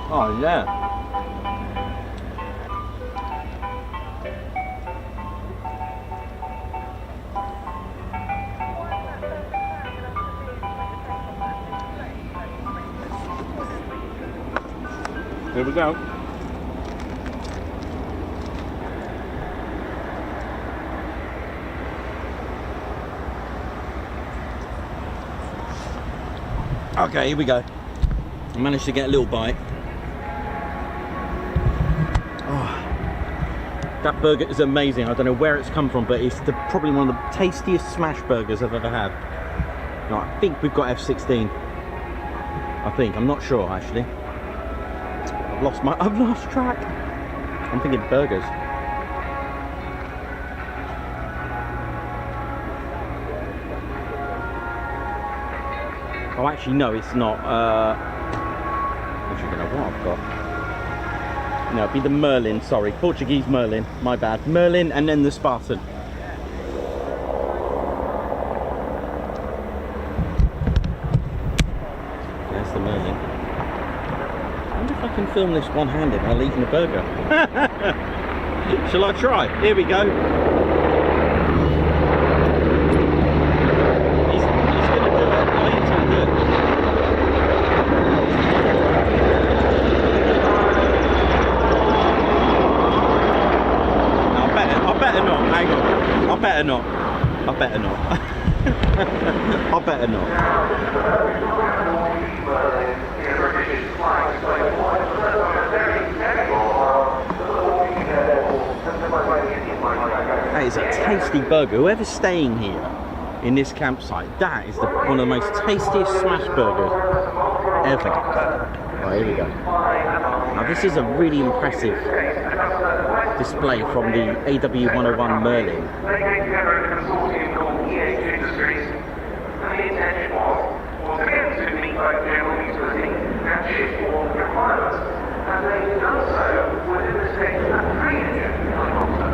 Oh yeah. Here we go. Okay, here we go. I managed to get a little bite. That burger is amazing. I don't know where it's come from, but it's probably one of the tastiest smash burgers I've ever had. No, I think we've got F-16. I think. I'm not sure actually. I've lost track. I'm thinking burgers. Oh, actually, no, it's not. Actually, I don't know what I've got. No, it'd be the Merlin, sorry. Portuguese Merlin, my bad. Merlin and then the Spartan. There's the Merlin. I wonder if I can film this one-handed while eating a burger. Shall I try? Here we go. He's going to do it. I think he's going to do it. I better not. I better not. I better not. That is a tasty burger. Whoever's staying here in this campsite, that is one of the most tastiest smash burgers ever. Right, here we go. Now this is a really impressive display from the AW101 Merlin. And they've done so within the state of a 3-engine helicopter.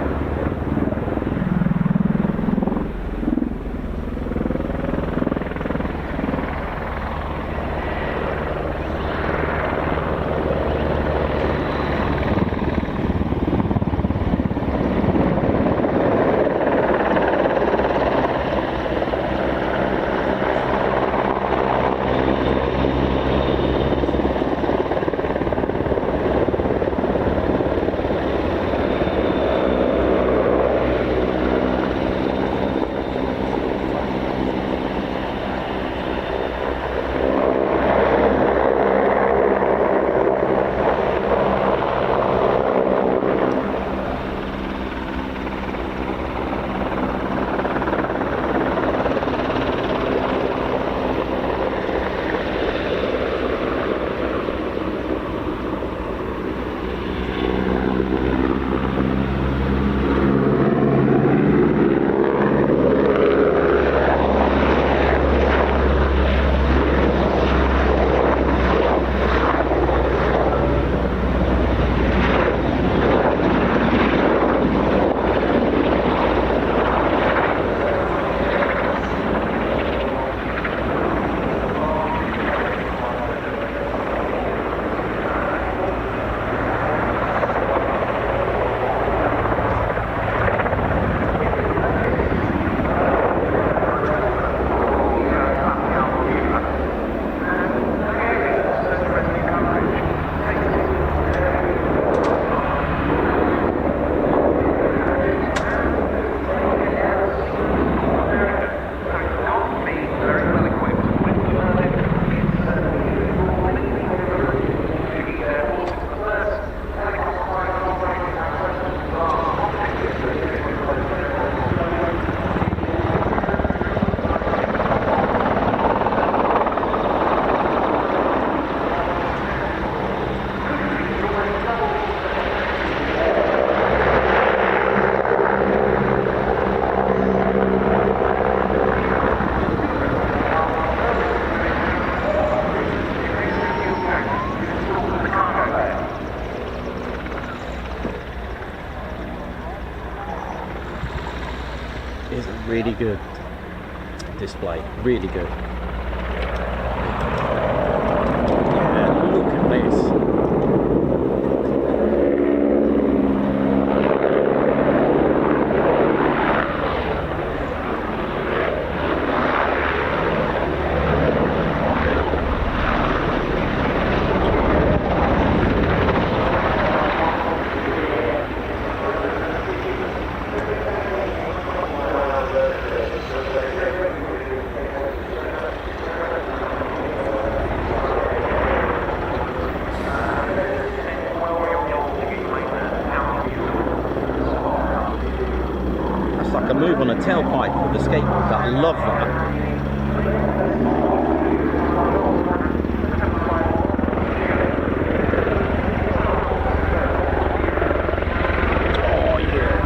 really good display, really good. Yeah, look at this. Like a move on a tailpipe with a skateboard. I love that. Oh yeah.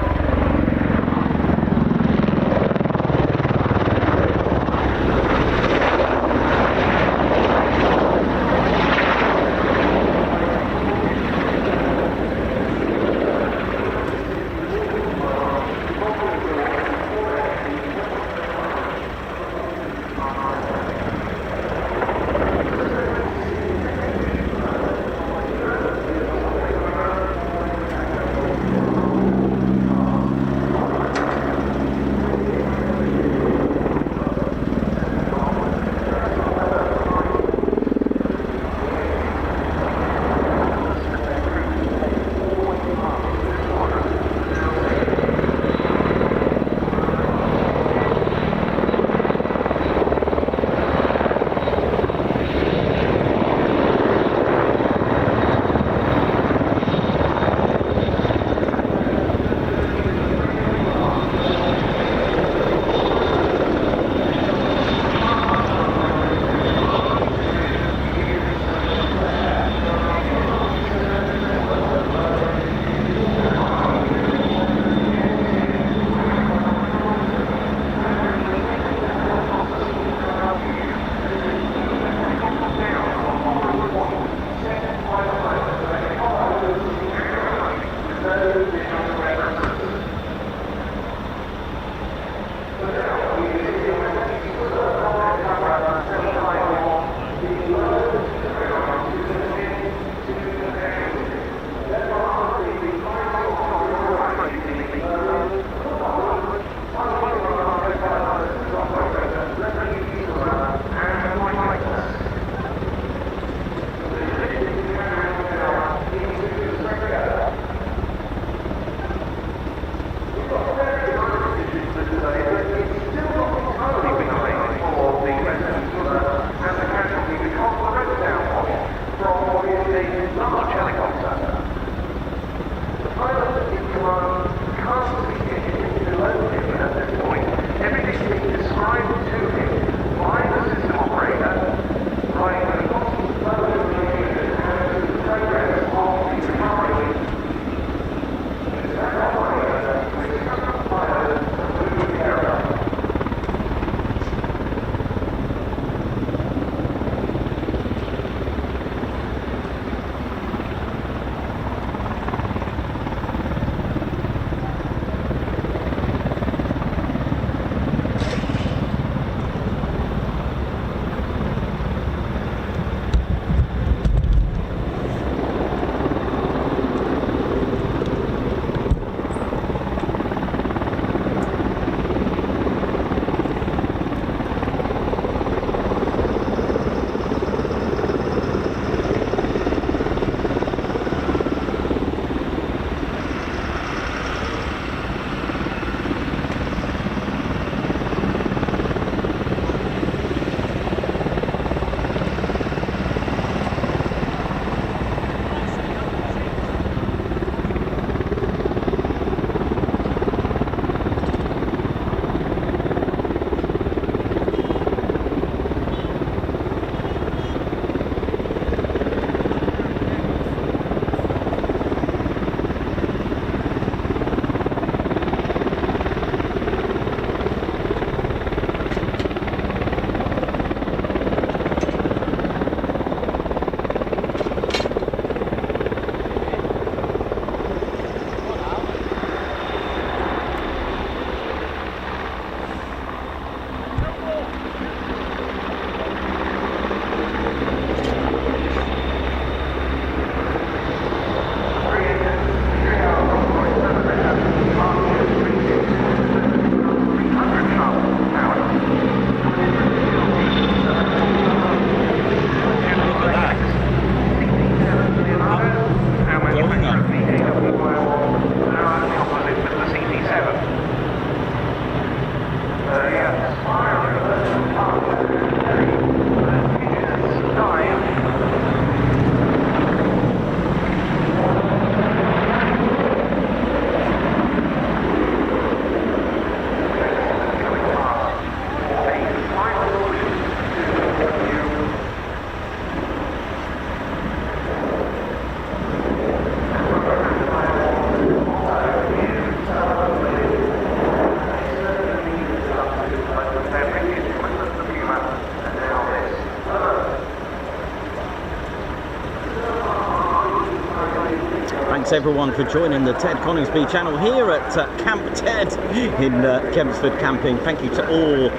thanks everyone for joining the Ted Coningsby channel here at Camp Ted in Kempsford Camping. Thank you to all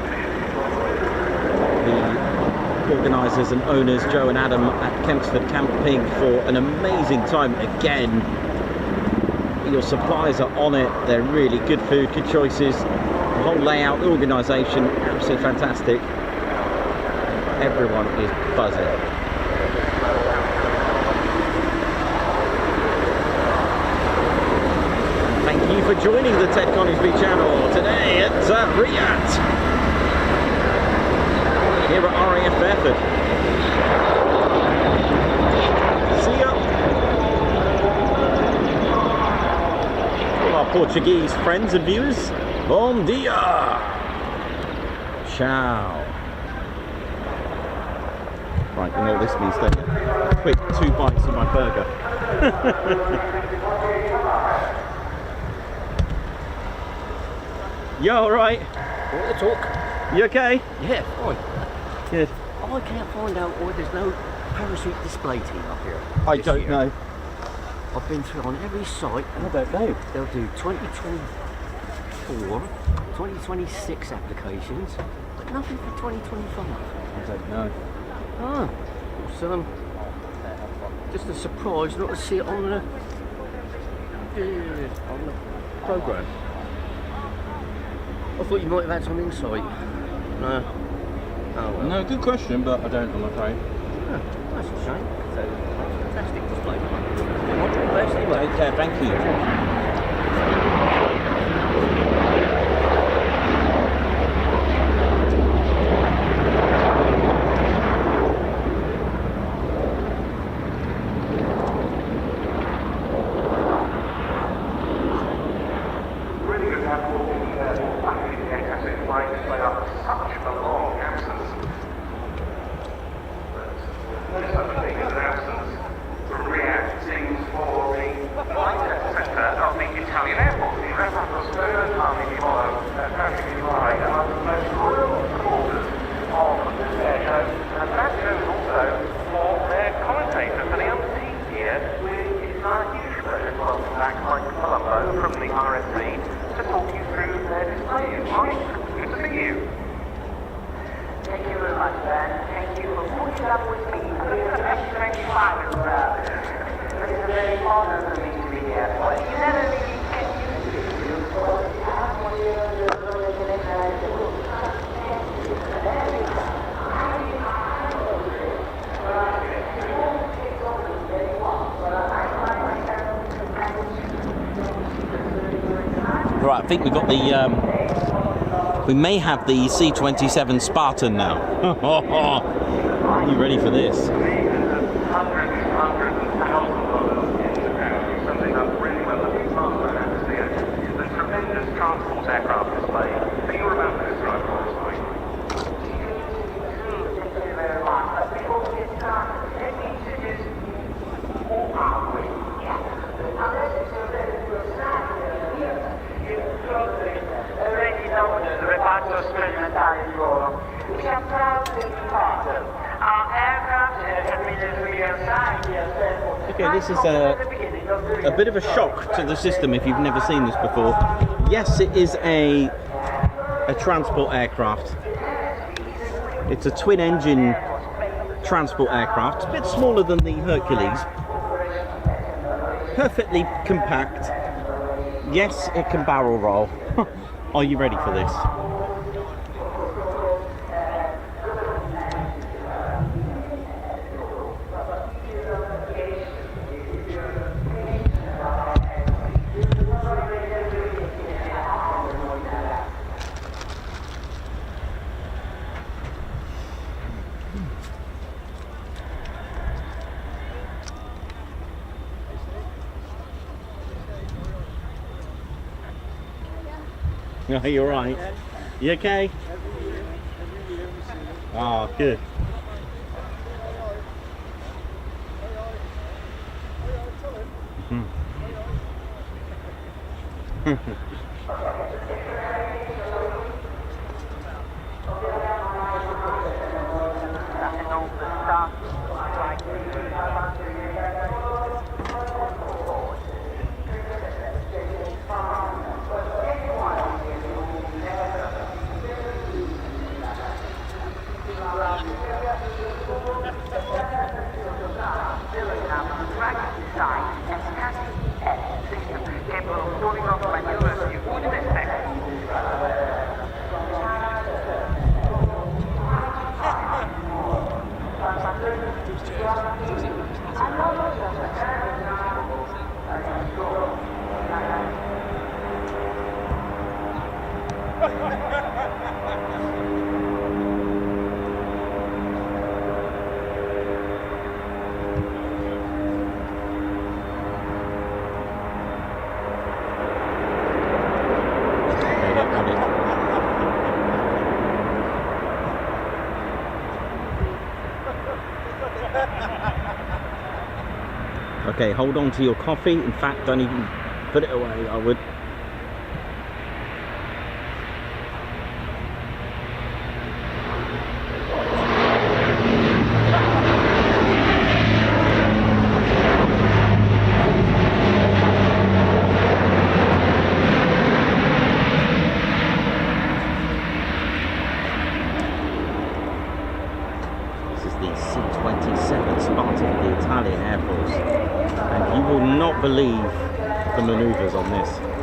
the organisers and owners, Joe and Adam at Kempsford Camping, for an amazing time again. Your supplies are on it, they're really good food, good choices. The whole layout, the organisation, absolutely fantastic. Everyone is buzzing. Thank you for joining the Ted Coningsby channel today at RIAT here at RAF Fairford. See ya! All our Portuguese friends and viewers, bom dia! Ciao! Right, you know what this means, don't you? Quick 2 bites of my burger. You alright? Want to talk? You okay? Yeah, fine. Good. I can't find out why there's no parachute display team up here. I this don't year. know. I've been through on every site. I don't know. They'll do 2024, 2026 applications, but nothing for 2025. I don't know. Ah, it's just a surprise not to see it on the programme. I thought you might have had some insight. No. Oh well. No, good question, but I don't, I'm afraid. Oh, that's a shame. So, fantastic display. All the best anyway. Take care, thank you. Really good to have all the back in the asset flying display after such a long absence. But no such thing as an absence from RIAT teams for the flight centre of the Italian airport. The RAF Fairford Army follow trafficking flying among the most royal quarters of this air show, and that shows also for their commentator for the team here with his huge pleasure to welcome back Mike Colombo from the RSC to talk you through their display. Mike, good to see you. Thank you very much, Ben. Thank you for putting up with me here at F-25 as well. It is a very honor for me to be here. But you never really get used to it. You have one year of the Right, I think we've got the, we may have the C-27 Spartan now. Are you ready for this? Hundreds and thousands of them in the ground, something that really well looking fun and atmosphere. The tremendous transport aircraft display. Think more about this, right, Coningsby? Thank you very much. But before we get started, let me introduce you all our way. Unless it's already known as the reparto sperimentale di volo. We are proud to be part of. Our aircraft have been reassigned here. Okay, this is a bit of a shock to the system if you've never seen this before. Yes, it is a transport aircraft. It's a twin-engine transport aircraft. It's a bit smaller than the Hercules. Perfectly compact. Yes, it can barrel roll. Are you ready for this? No, you're right. You okay? Oh, good. Okay, hold on to your coffee. In fact, don't even put it away, I would. Believe the maneuvers on this.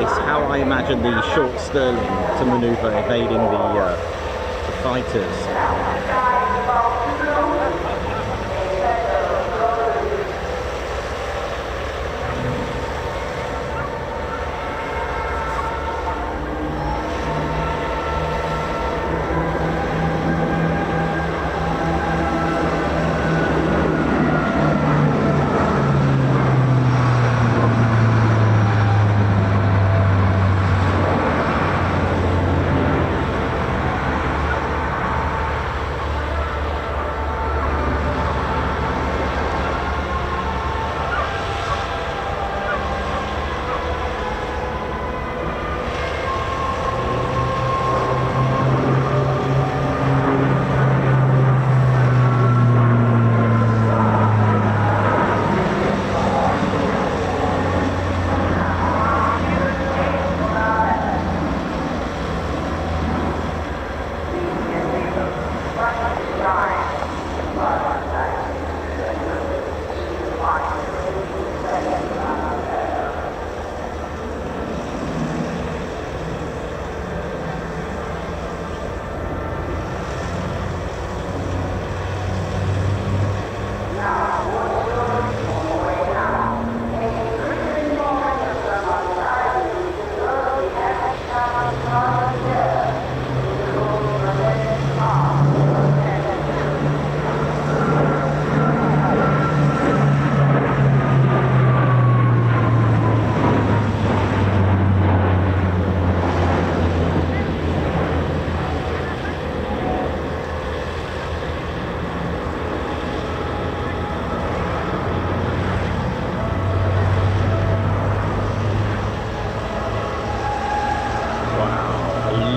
It's how I imagine the short Sterling to manoeuvre evading the fighters.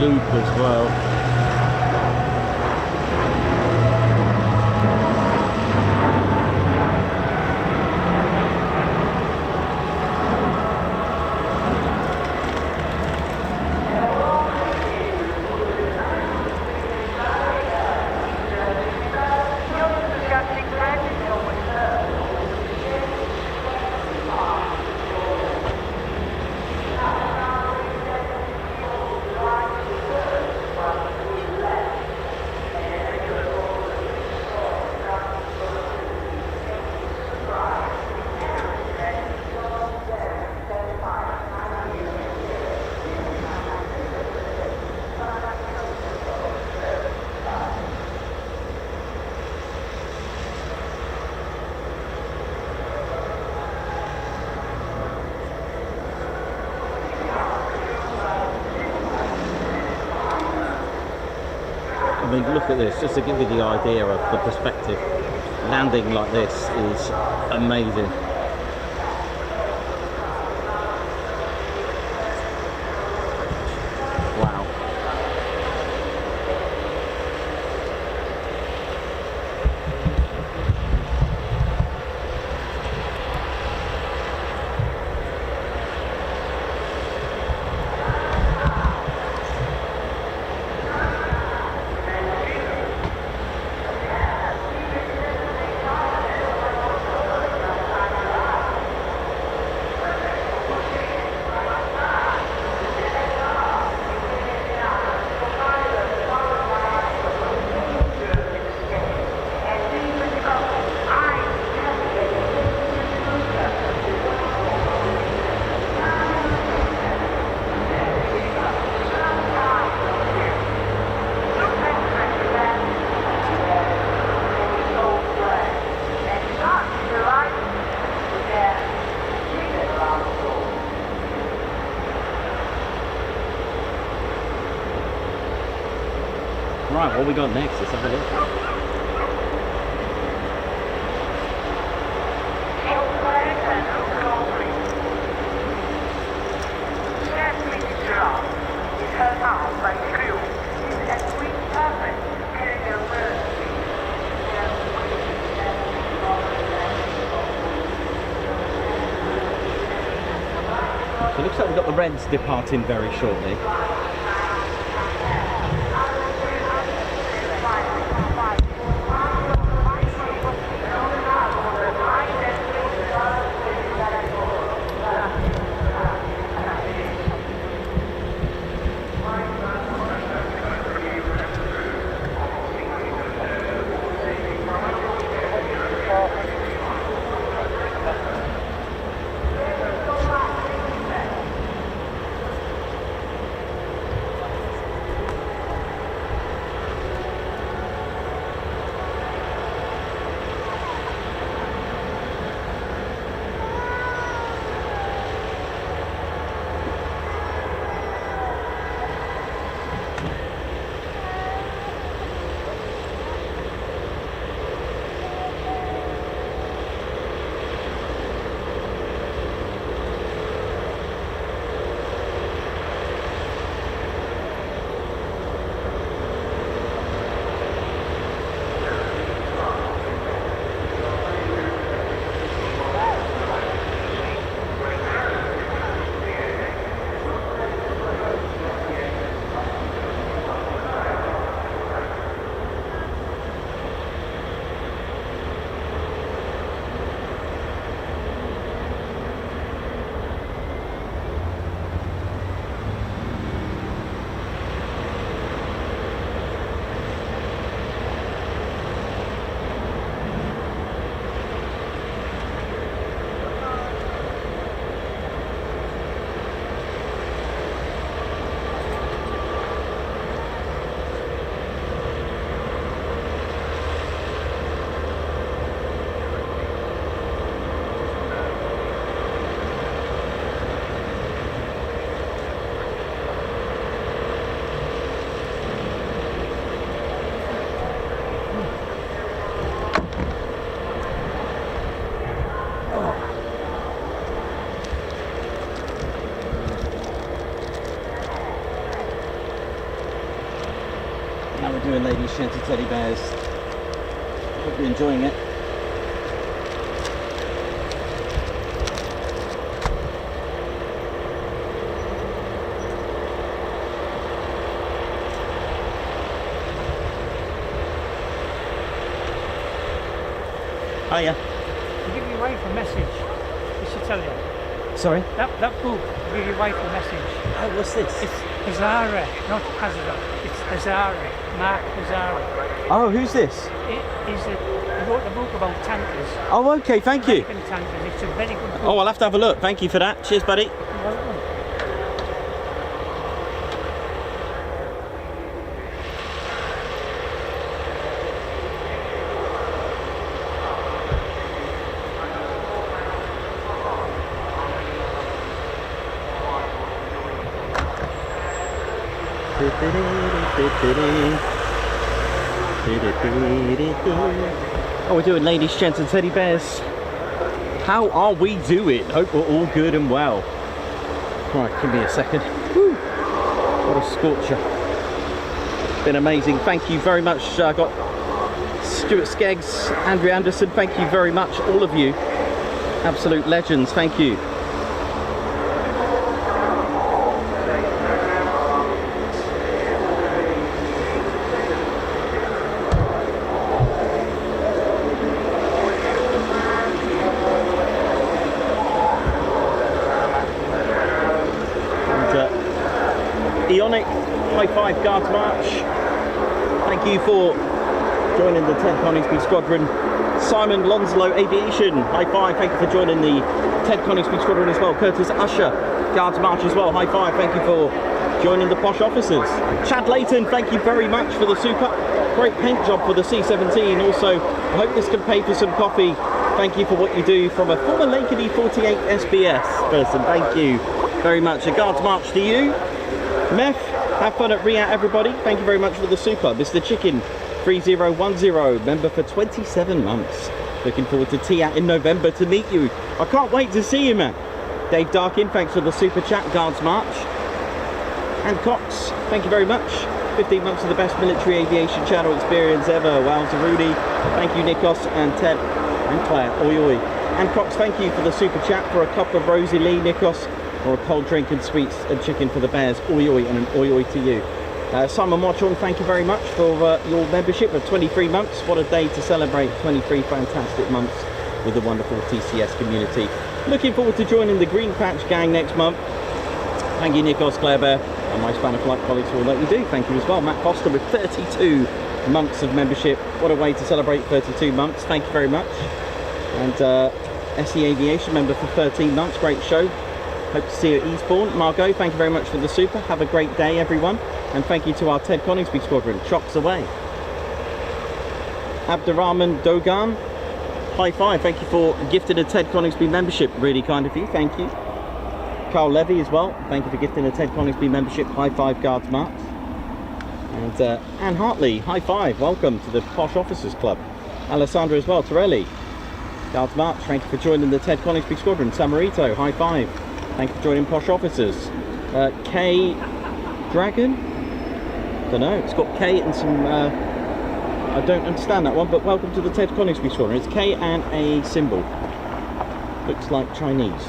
Loop as well. I mean, look at this, just to give you the idea of the perspective. Landing like this is amazing. Wow. Right, what we got next? Let's have a look. So it looks like we've got the Reds departing very shortly. we're doing, ladies, gents, teddy bears. Hope you're enjoying it. Hiya. I'll give your wife a message. She should tell you. Sorry? That book, I'll give your wife a message. Oh, what's this? It's Azara, not Hazara. It's Azara, Mark Azara. Oh, who's this? He wrote a book about tankers. Oh, okay, thank you. American tankers. It's a very good book. Oh, I'll have to have a look. Thank you for that. Cheers, buddy. You're welcome. Oh, we're doing, ladies, gents, and teddy bears. How are we doing? Hope we're all good and well. Right, give me a second. Whew. What a scorcher. It's been amazing. Thank you very much. I got Stuart Skeggs, Andrew Anderson. Thank you very much, all of you. Absolute legends. Thank you. High five, Guards March. Thank you for joining the 10th Coningsby Squadron. Simon Lonslow Aviation, high five. Thank you for joining the 10th Coningsby Squadron as well. Curtis Usher, Guards March as well. High five. Thank you for joining the posh officers. Chad Layton, thank you very much for the super. Great paint job for the C-17. Also, I hope this can pay for some coffee. Thank you for what you do from a former Lakey 48 SBS person. Thank you very much. A Guards March to you. Meth, have fun at RIAT, everybody. Thank you very much for the super. Mr. Chicken 3010, member for 27 months. Looking forward to TIAT in November to meet you. I can't wait to see you, man. Dave Darkin, thanks for the super chat. Guards March. And Cox, thank you very much. 15 months of the best military aviation channel experience ever. Wowza Rudy. Thank you, Nikos and Ted and Claire. Oi oi. And Cox, thank you for the super chat for a cup of Rosie Lee, Nikos. Or a cold drink and sweets and chicken for the bears. Oi oi, and an oi oi to you. Simon Watchorn, thank you very much for your membership of 23 months. What a day to celebrate 23 fantastic months with the wonderful TCS community. Looking forward to joining the Green Patch gang next month. Thank you, Nikos, Claire Bear, and my Spanner Flight colleagues for all that you do. Thank you as well. Matt Foster with 32 months of membership. What a way to celebrate 32 months. Thank you very much. And SE Aviation member for 13 months. Great show. Hope to see you at Eastbourne. Margot, thank you very much for the super. Have a great day, everyone. And thank you to our Ted Coningsby Squadron. Chocks away. Abdurrahman Dogan, high five. Thank you for gifting a Ted Coningsby membership. Really kind of you. Thank you. Carl Levy as well. Thank you for gifting a Ted Coningsby membership. High five, Guards March. And Anne Hartley, high five. Welcome to the Posh Officers Club. Alessandra as well. Torelli, Guards March. Thank you for joining the Ted Coningsby Squadron. Samarito, high five. Thank you for joining Posh Officers. K Dragon? Don't know. It's got K and some. I don't understand that one, but welcome to the Ted Coningsby Squadron. It's K and a symbol. Looks like Chinese.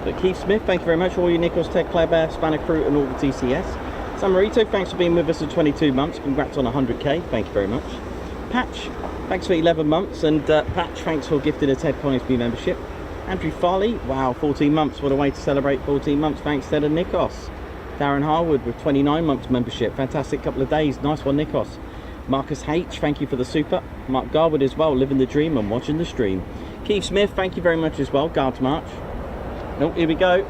But Keith Smith, thank you very much. All you Nikos, Ted, Claire Bear, Spanner Crew, and all the TCS. Samarito, thanks for being with us for 22 months. Congrats on 100k. Thank you very much. Patch, thanks for 11 months. And Patch, thanks for gifting a Ted Coningsby membership. Andrew Farley, wow, 14 months. What a way to celebrate 14 months. Thanks, Ted and Nikos. Darren Harwood with 29 months membership. Fantastic couple of days. Nice one, Nikos. Marcus H, thank you for the super. Mark Garwood as well, living the dream and watching the stream. Keith Smith, thank you very much as well. Guards March. Oh, here we go.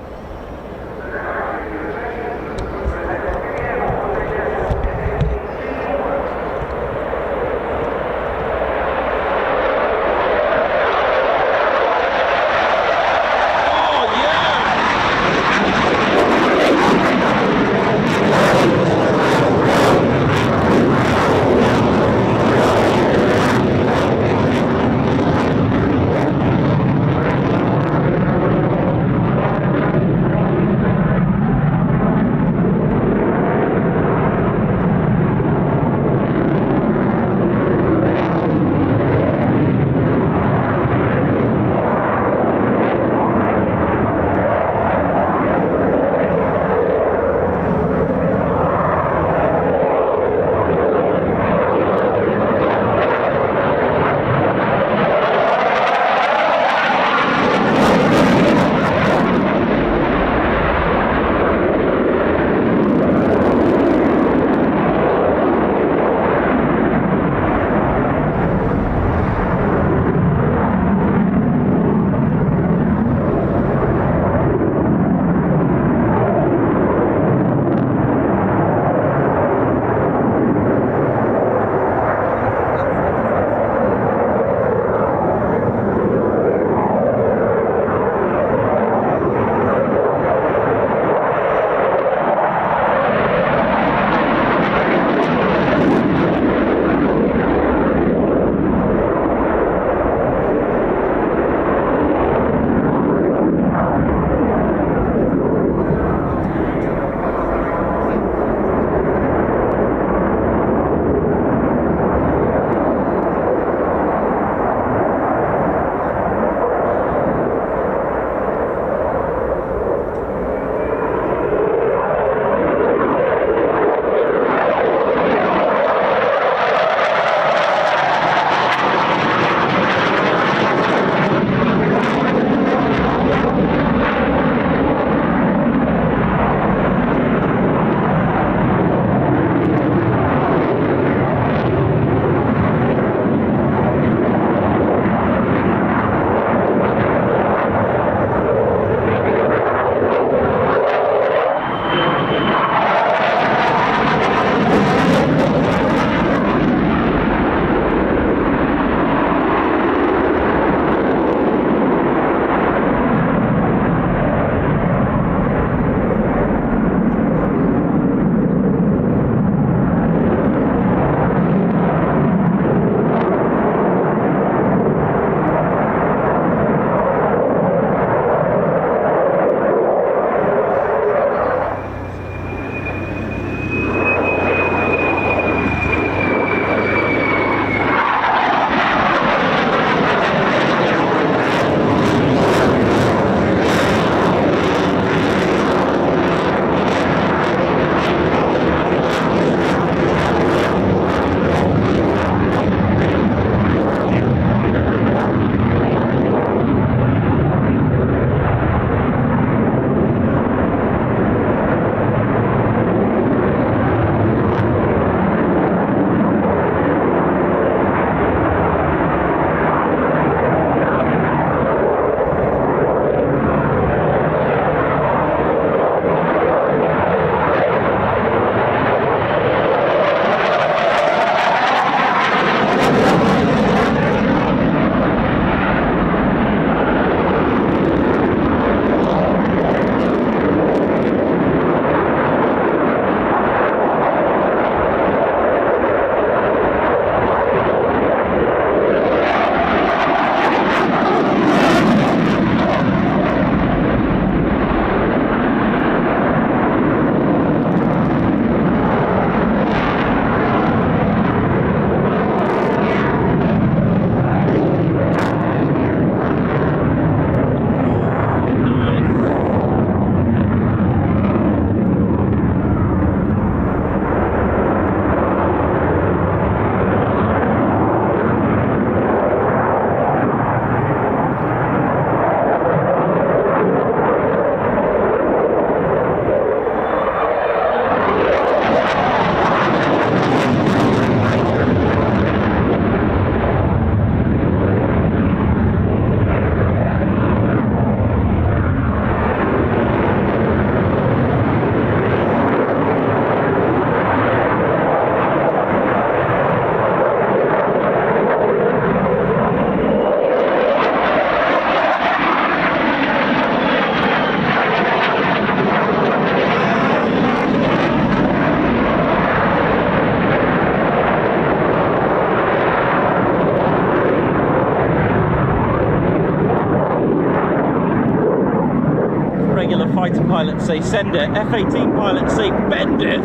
say send it. F-18 pilots say bend it.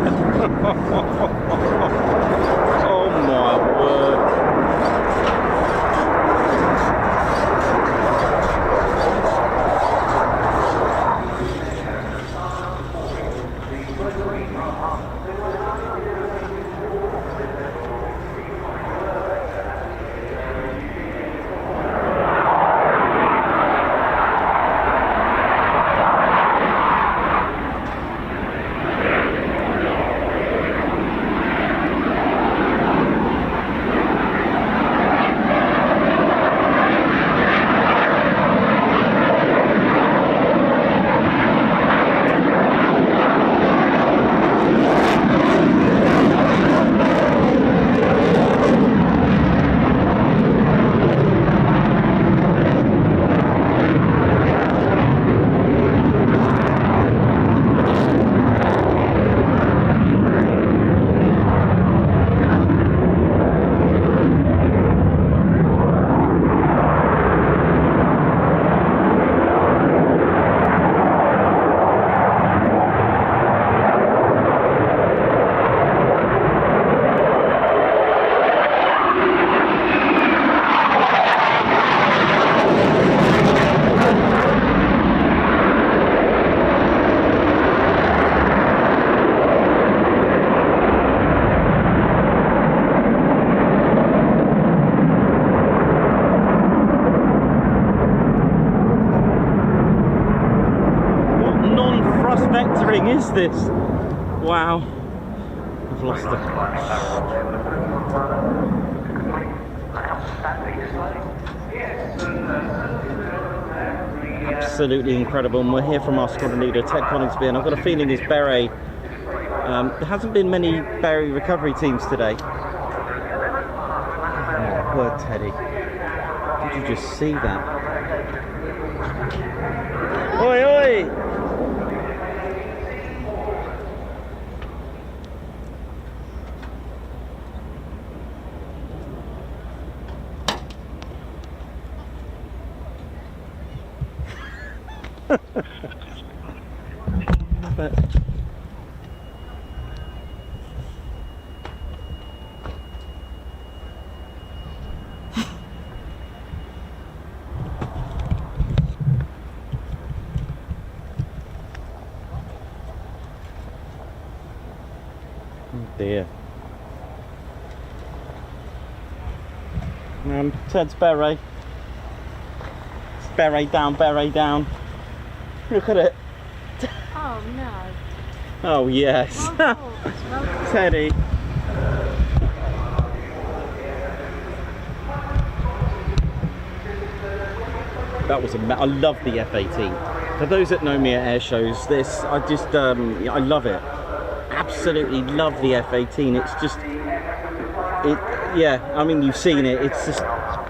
Oh my word. Vectoring is this? Wow, I've lost it. Absolutely incredible, and we're here from our squadron leader Ted Coningsby, and I've got a feeling his beret, there hasn't been many beret recovery teams today. Oh, poor Teddy, did you just see that? Oi oi! But oh dear. Ted's beret. It's beret down, beret down. Look at it. Oh no. Oh yes. Well Teddy. That was I love the F-18. For those that know me at air shows, I just I love it. Absolutely love the F-18. It's just yeah, I mean you've seen it. It's just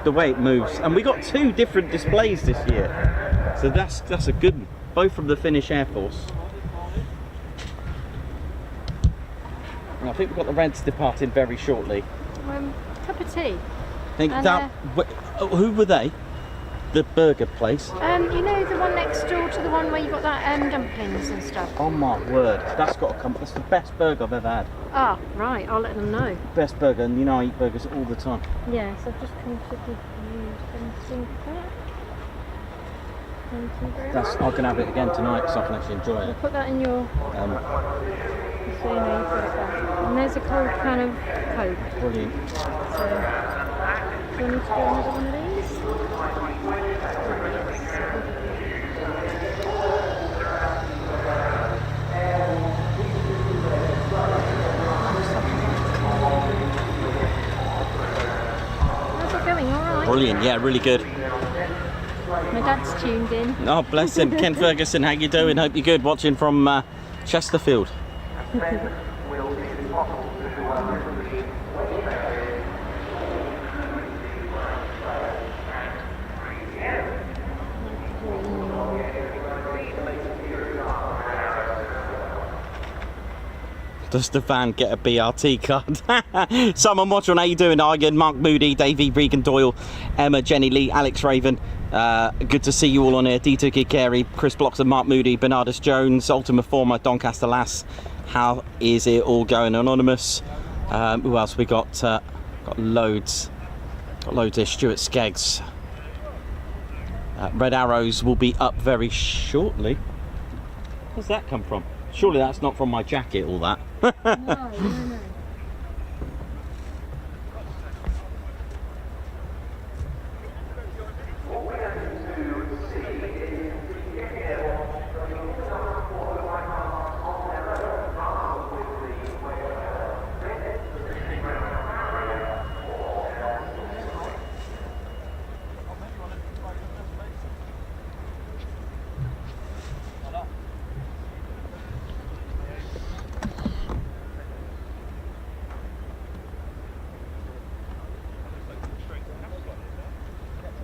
the way it moves. And we got 2 different displays this year. So that's a good one. Both from the Finnish Air Force. And I think we've got the Reds departing very shortly. Cup of tea. I think who were they? The burger place? You know the one next door to the one where you got that dumplings and stuff? Oh my word, that's got to come. That's the best burger I've ever had. Ah, right, I'll let them know. Best burger, and you know I eat burgers all the time. Yes, I've just come to give you something back. Thank you very much. I can have it again tonight so I can actually enjoy it. Put that in your... so you know you've got it back. And there's a cold can of Coke. Brilliant. So, do you want me to get another one of these? How's it going? All right? Brilliant, yeah, really good. My dad's tuned in. Oh, bless him. Ken Ferguson, how you doing? Hope you're good. Watching from Chesterfield. Does the van get a BRT card? Someone watching, how you doing? Argan, Mark Moody, Davey, Regan Doyle, Emma, Jenny Lee, Alex Raven. Good to see you all on here. Dieter Gigari, Chris Bloxon, Mark Moody, Bernardus Jones, Ultima Forma, Doncaster Lass. How is it all going? Anonymous. Who else we got? Got loads. Got loads here. Stuart Skeggs. Red Arrows will be up very shortly. Where's that come from? Surely that's not from my jacket, all that.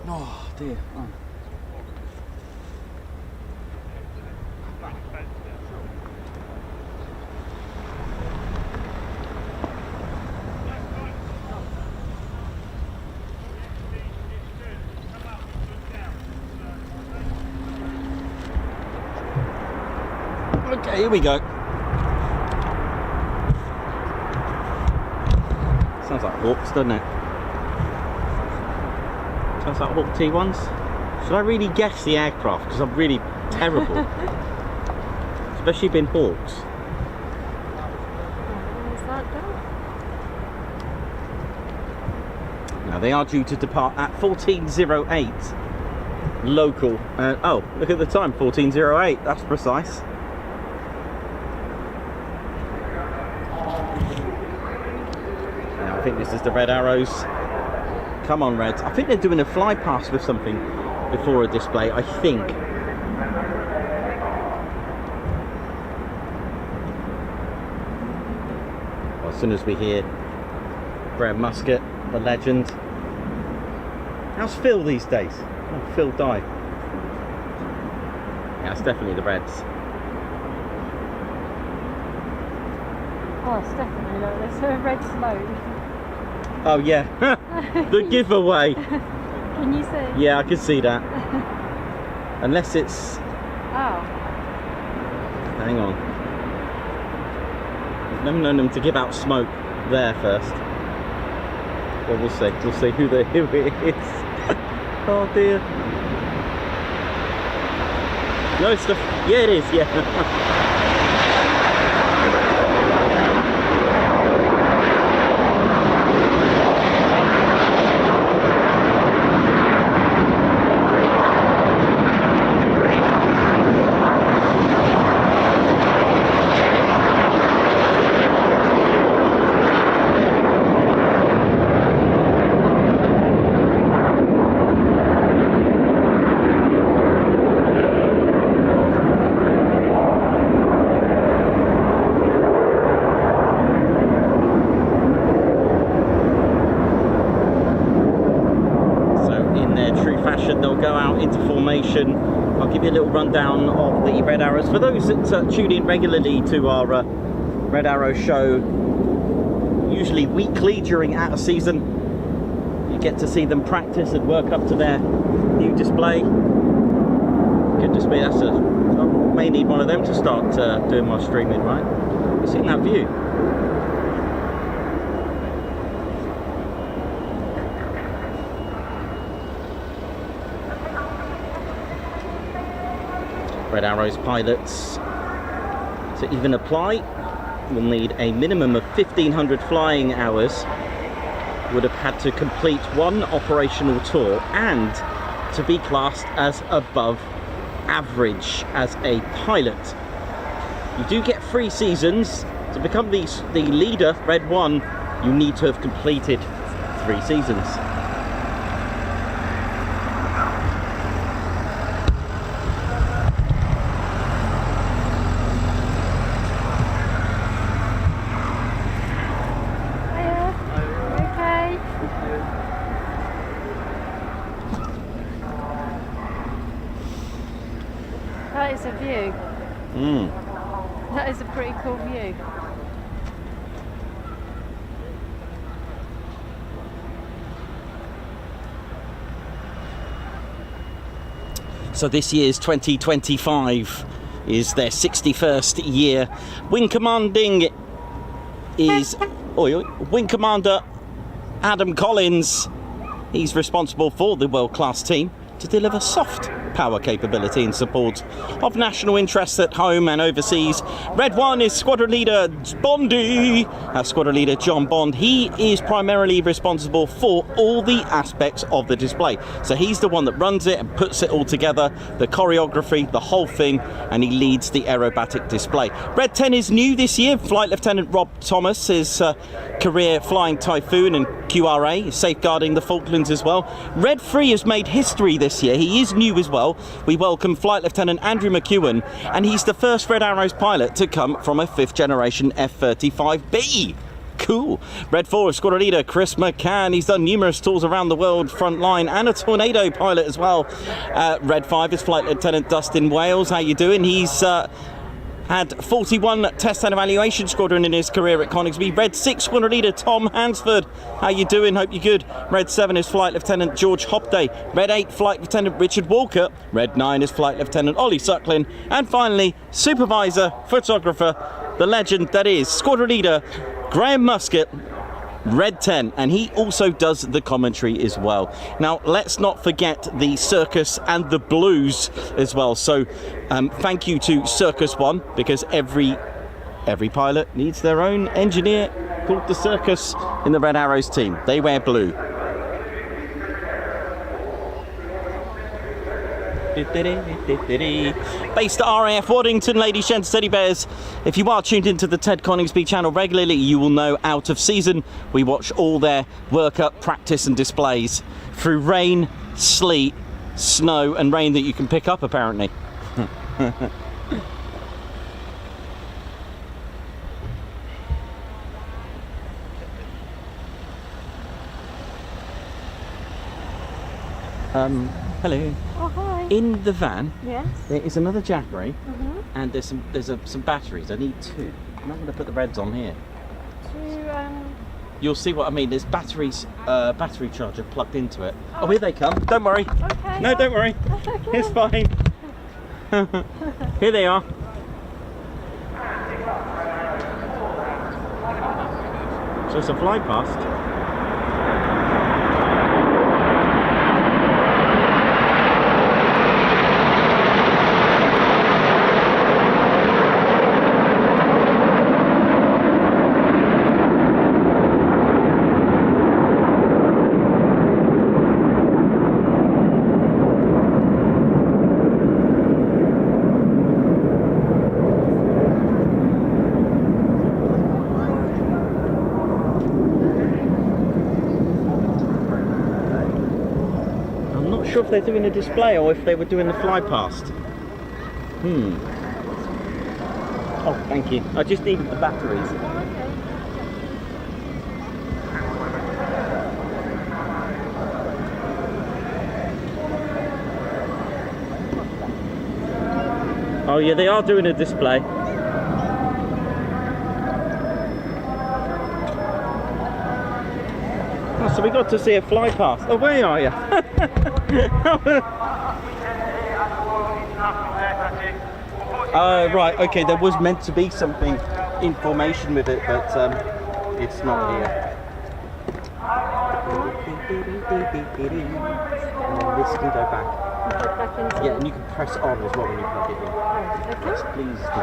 No. Oh dear. Oh. Okay, here we go. Sounds like Hawks, doesn't it? Sounds like Hawk T1s. Should I really guess the aircraft? Because I'm really terrible. Especially being Hawks. Where's that done? Now they are due to depart at 14:08 local. Oh, look at the time, 14:08. That's precise. Now I think this is the Red Arrows. Come on, Reds. I think they're doing a fly past with something before a display, I think. Well, as soon as we hear Brad Muscat, the legend. How's Phil these days? Oh, Phil died. Yeah, it's definitely the Reds. Oh, it's definitely not. There's a red smoke. Oh yeah, the giveaway. Can you see? Yeah, I can see that. Unless it's... Oh. Hang on. I've never known them to give out smoke there first. Well, we'll see. We'll see who it is. Oh dear. No stuff. Yeah, it is. Yeah. I'll give you a little rundown of the Red Arrows. For those that tune in regularly to our Red Arrow show, usually weekly during out of season, you get to see them practice and work up to their new display. Goodness me, that's I may need one of them to start doing my streaming, right? You've seen that view. Red Arrows pilots, to even apply, will need a minimum of 1,500 flying hours, would have had to complete one operational tour, and to be classed as above average as a pilot. You do get 3 seasons. To become the leader, Red 1, you need to have completed 3 seasons. That is a view. That is a pretty cool view. So this year's 2025 is their 61st year. Wing commanding is Wing Commander Adam Collins. He's responsible for the world-class team to deliver soft power capability in support of national interests at home and overseas. Red 1 is Squadron Leader Bondy. Squadron Leader John Bond. He is primarily responsible for all the aspects of the display. So he's the one that runs it and puts it all together, the choreography, the whole thing, and he leads the aerobatic display. Red 10 is new this year. Flight Lieutenant Rob Thomas is career flying Typhoon and QRA, safeguarding the Falklands as well. Red 3 has made history this year. He is new as well. We welcome Flight Lieutenant Andrew McEwen, and he's the first Red Arrows pilot to come from a 5th generation F-35B. Cool. Red 4 is Squadron Leader Chris McCann. He's done numerous tours around the world, frontline, and a Tornado pilot as well. Red 5 is Flight Lieutenant Dustin Wales. How you doing? He's had 41 test and evaluation squadron in his career at Coningsby. Red 6 Squadron Leader Tom Hansford. How you doing? Hope you're good. Red 7 is Flight Lieutenant George Hopday. Red 8 Flight Lieutenant Richard Walker. Red 9 is Flight Lieutenant Ollie Sucklin. And finally, Supervisor, Photographer, the legend that is Squadron Leader Graham Muscat. Red 10, and he also does the commentary as well. Now let's not forget the circus and the blues as well. So thank you to Circus One, because every pilot needs their own engineer called the Circus in the Red Arrows team. They wear blue. Based at RAF Waddington, ladies, gents, teddy bears. If you are tuned into the Ted Coningsby channel regularly, you will know out of season we watch all their workup, practice and displays through rain, sleet, snow and rain that you can pick up apparently. Hello. Oh, hi. In the van, Yes. there is another Jackery, Mm-hmm. and there's some batteries. I need 2. I'm not going to put the reds on here. You'll see what I mean. There's batteries, battery charger plugged into it. Oh, here they come. Don't worry. Okay. No, don't worry. That's okay. It's fine. Here they are. So it's a fly past. Sure if they're doing a display or if they were doing the fly past. Oh, thank you. I just needed the batteries. Oh yeah, they are doing a display. Oh, so we got to see a fly past. Oh, where are you? Right, okay, there was meant to be something, information with it, but it's not here. And then this can go back. Yeah, and you can press on as well when you plug it in. Okay. Yes, please do.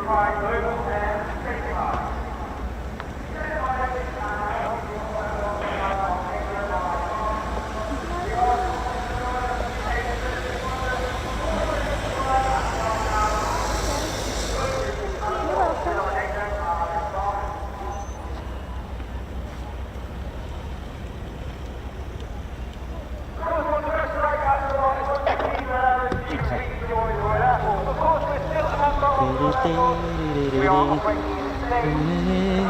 Right. We are operating in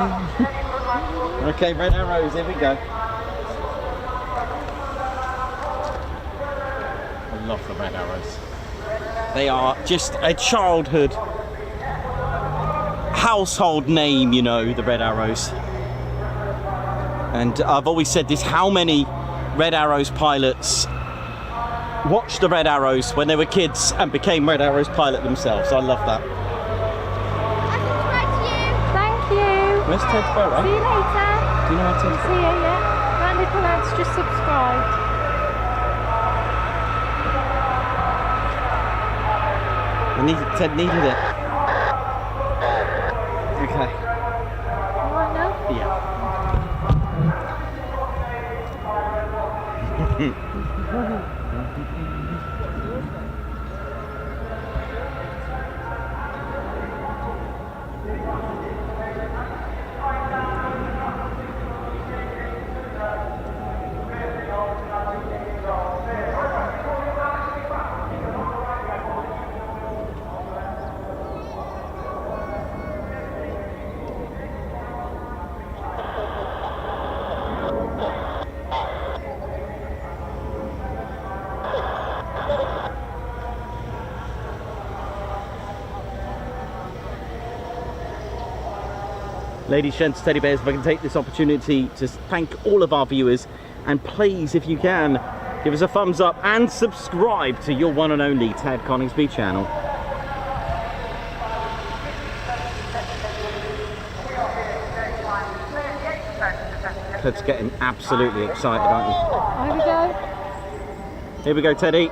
Okay, red arrows, here we go. I love the red arrows. They are just a childhood household name, you know, the red arrows. And I've always said this, how many Red Arrows pilots watched the Red Arrows when they were kids and became Red Arrows pilot themselves. I love that. Thank you. Where's Ted's boat? See you later. Do you know how Ted's See you, yeah. That little lad's just subscribed. Ted needed it. Okay. Alright now? Yeah. Ladies, gents, teddy bears, if I can take this opportunity to thank all of our viewers, and please, if you can, give us a thumbs up and subscribe to your one and only Ted Coningsby channel. Ted's getting absolutely excited, aren't you? Here we go. Here we go, Teddy.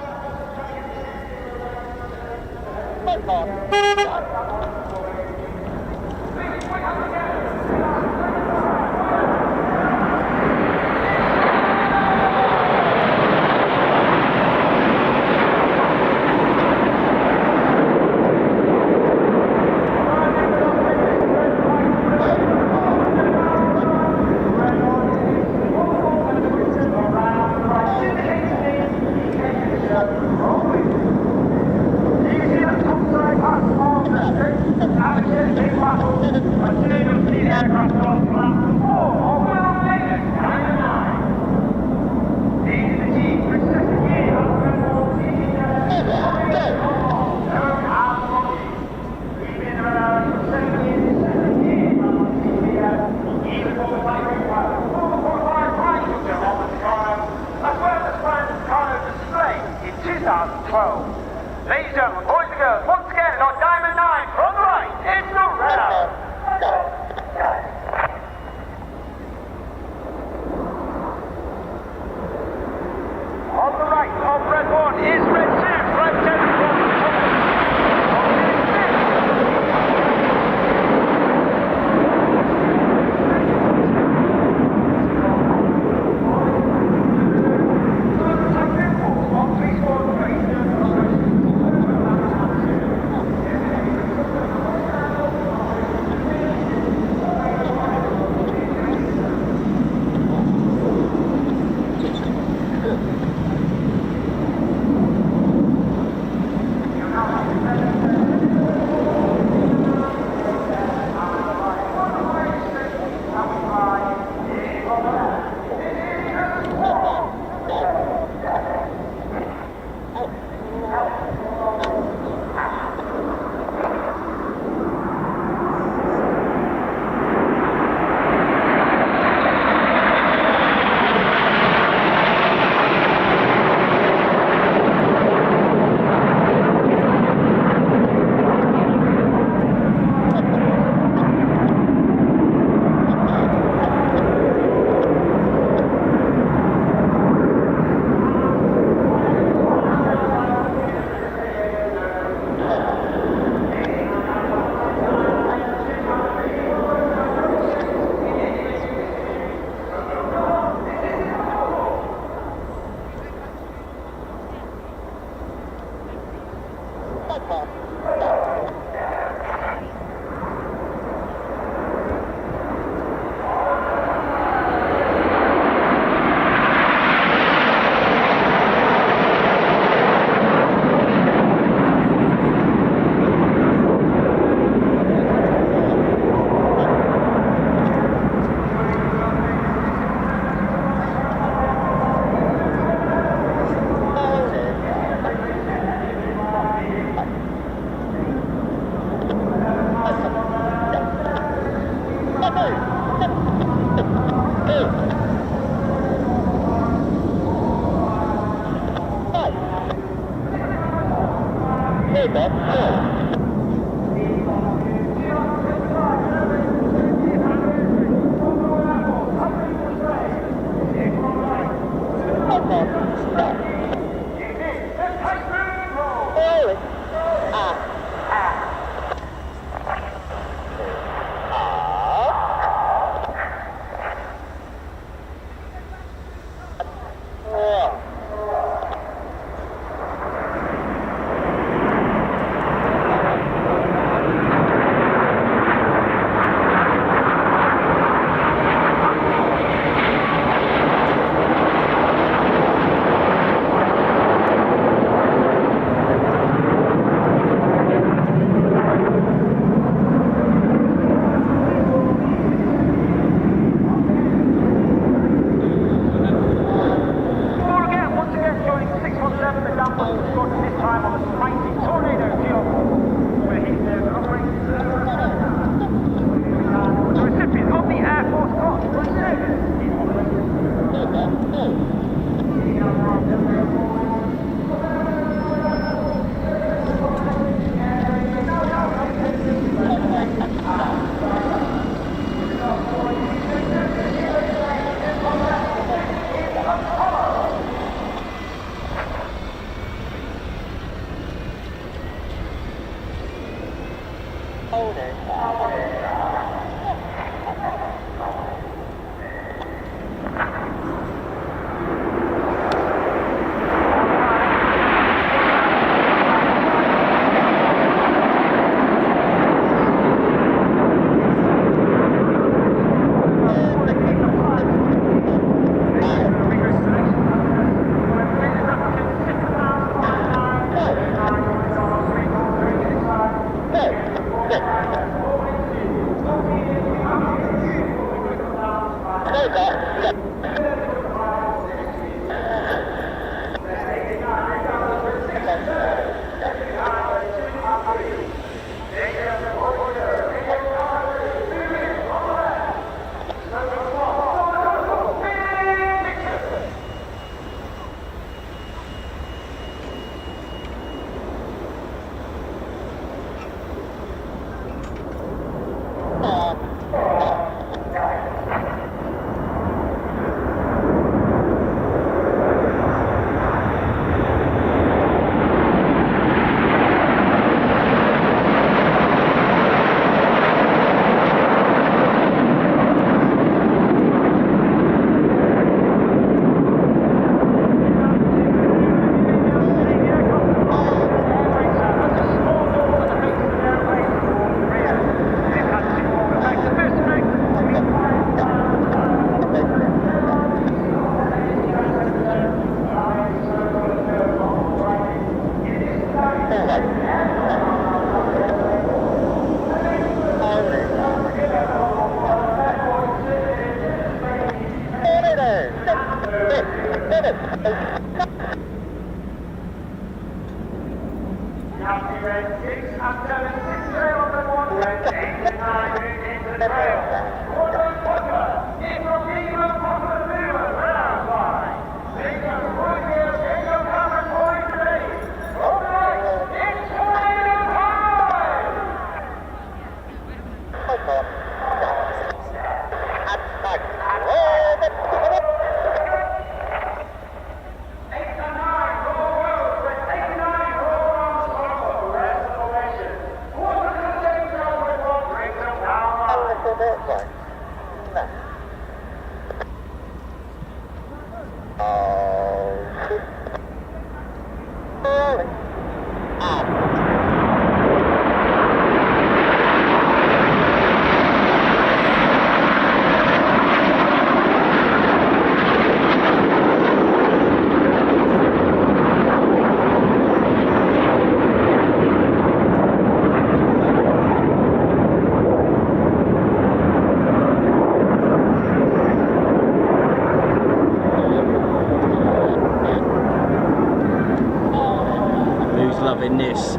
Loving this.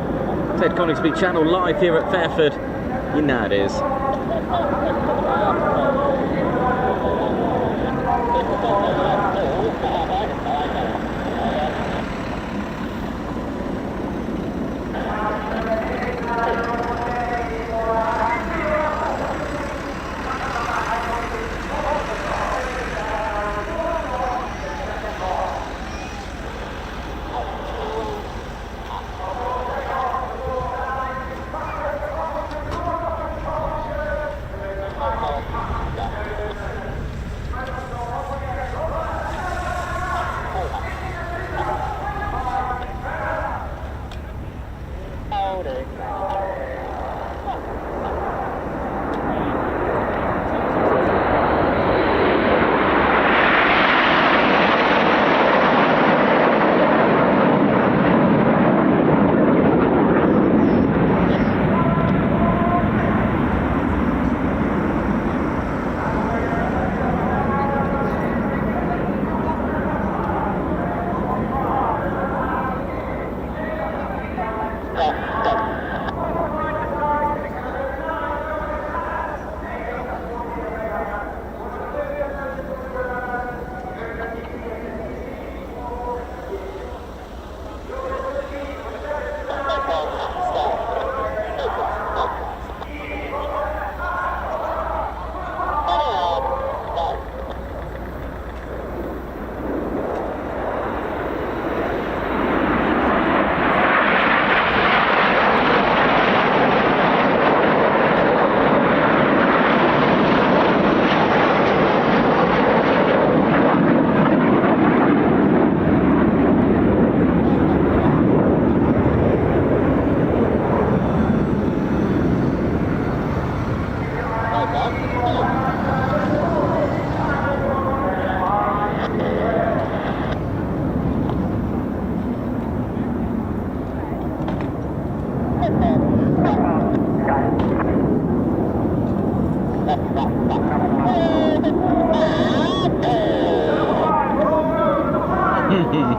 Ted Coningsby channel live here at Fairford. You know it is.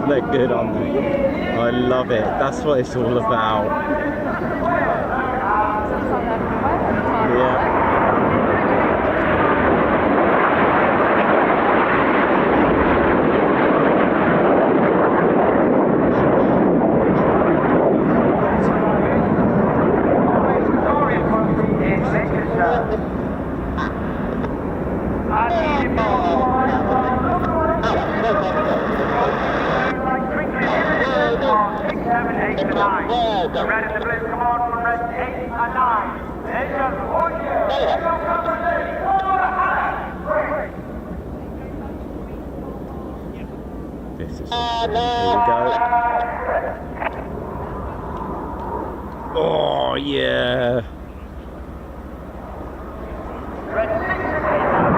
They're good, aren't they? I love it. That's what it's all about. Yeah. The red and the blue, come on, from red 8 and 9. There you go. Oh, yeah. This is here we go. Oh yeah. Red 6 and 8.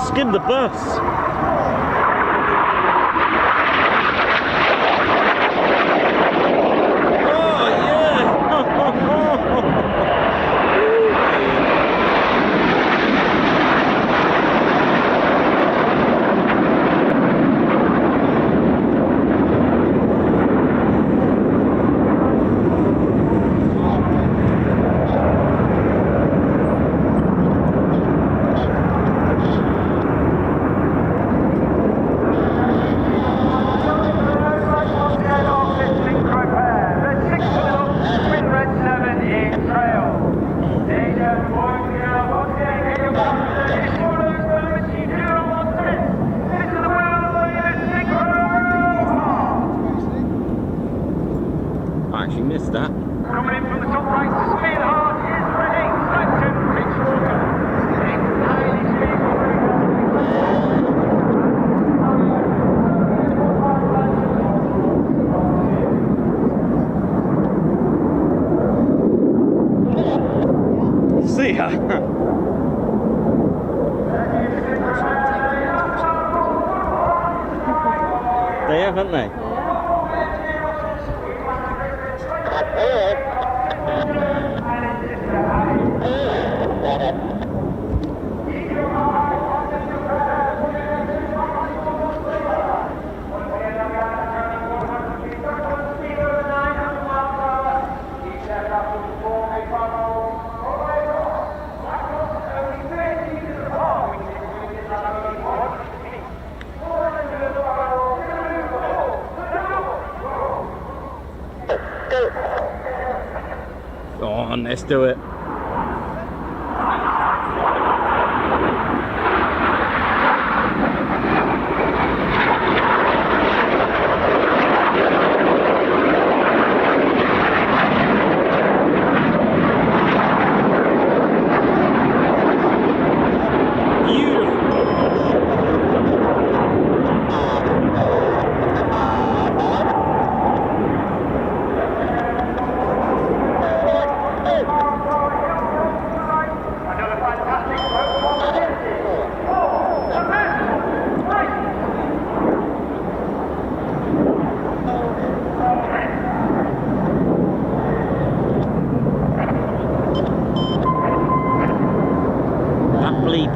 Skim the bus. They have, haven't they? on, let's do it.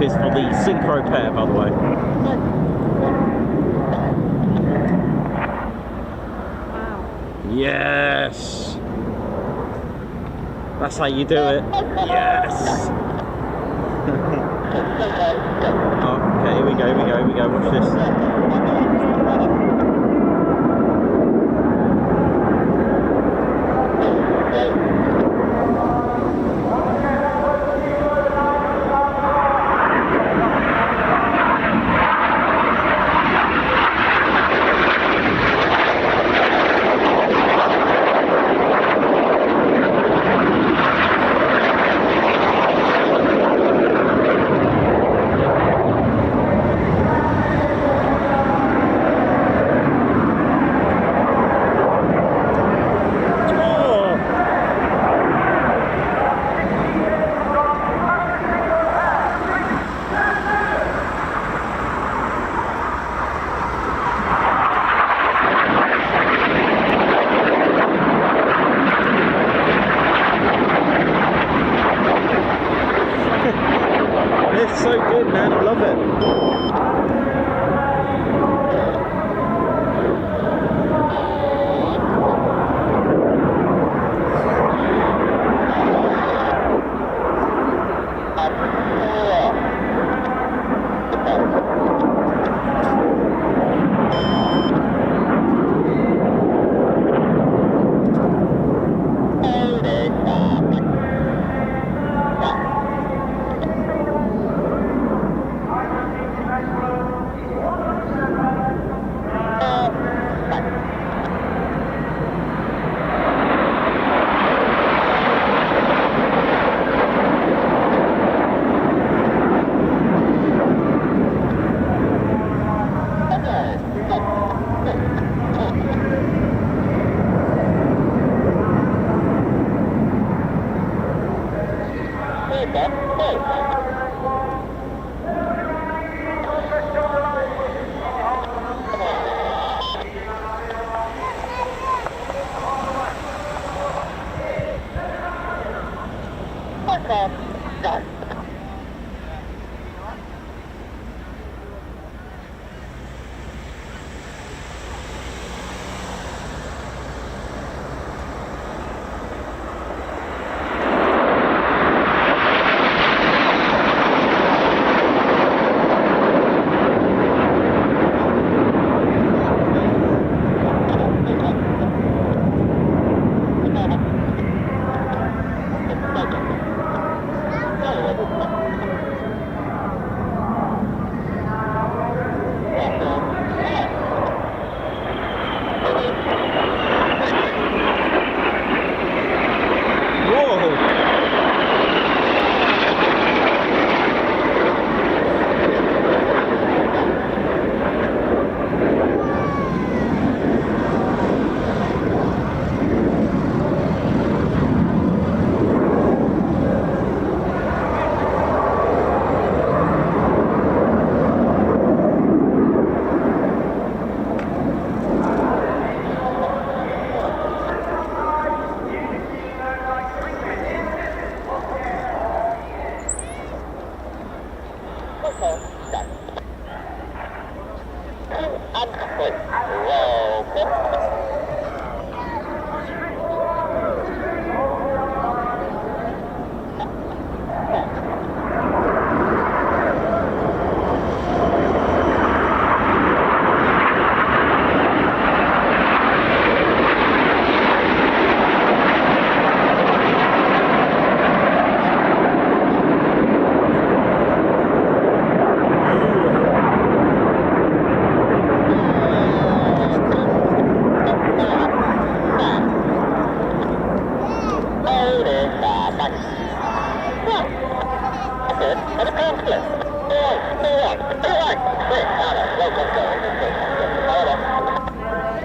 Is for the synchro pair, by the way. Wow. Yes! That's how you do it. Yes! Okay, here we go, watch this. It's so good, man. I love it.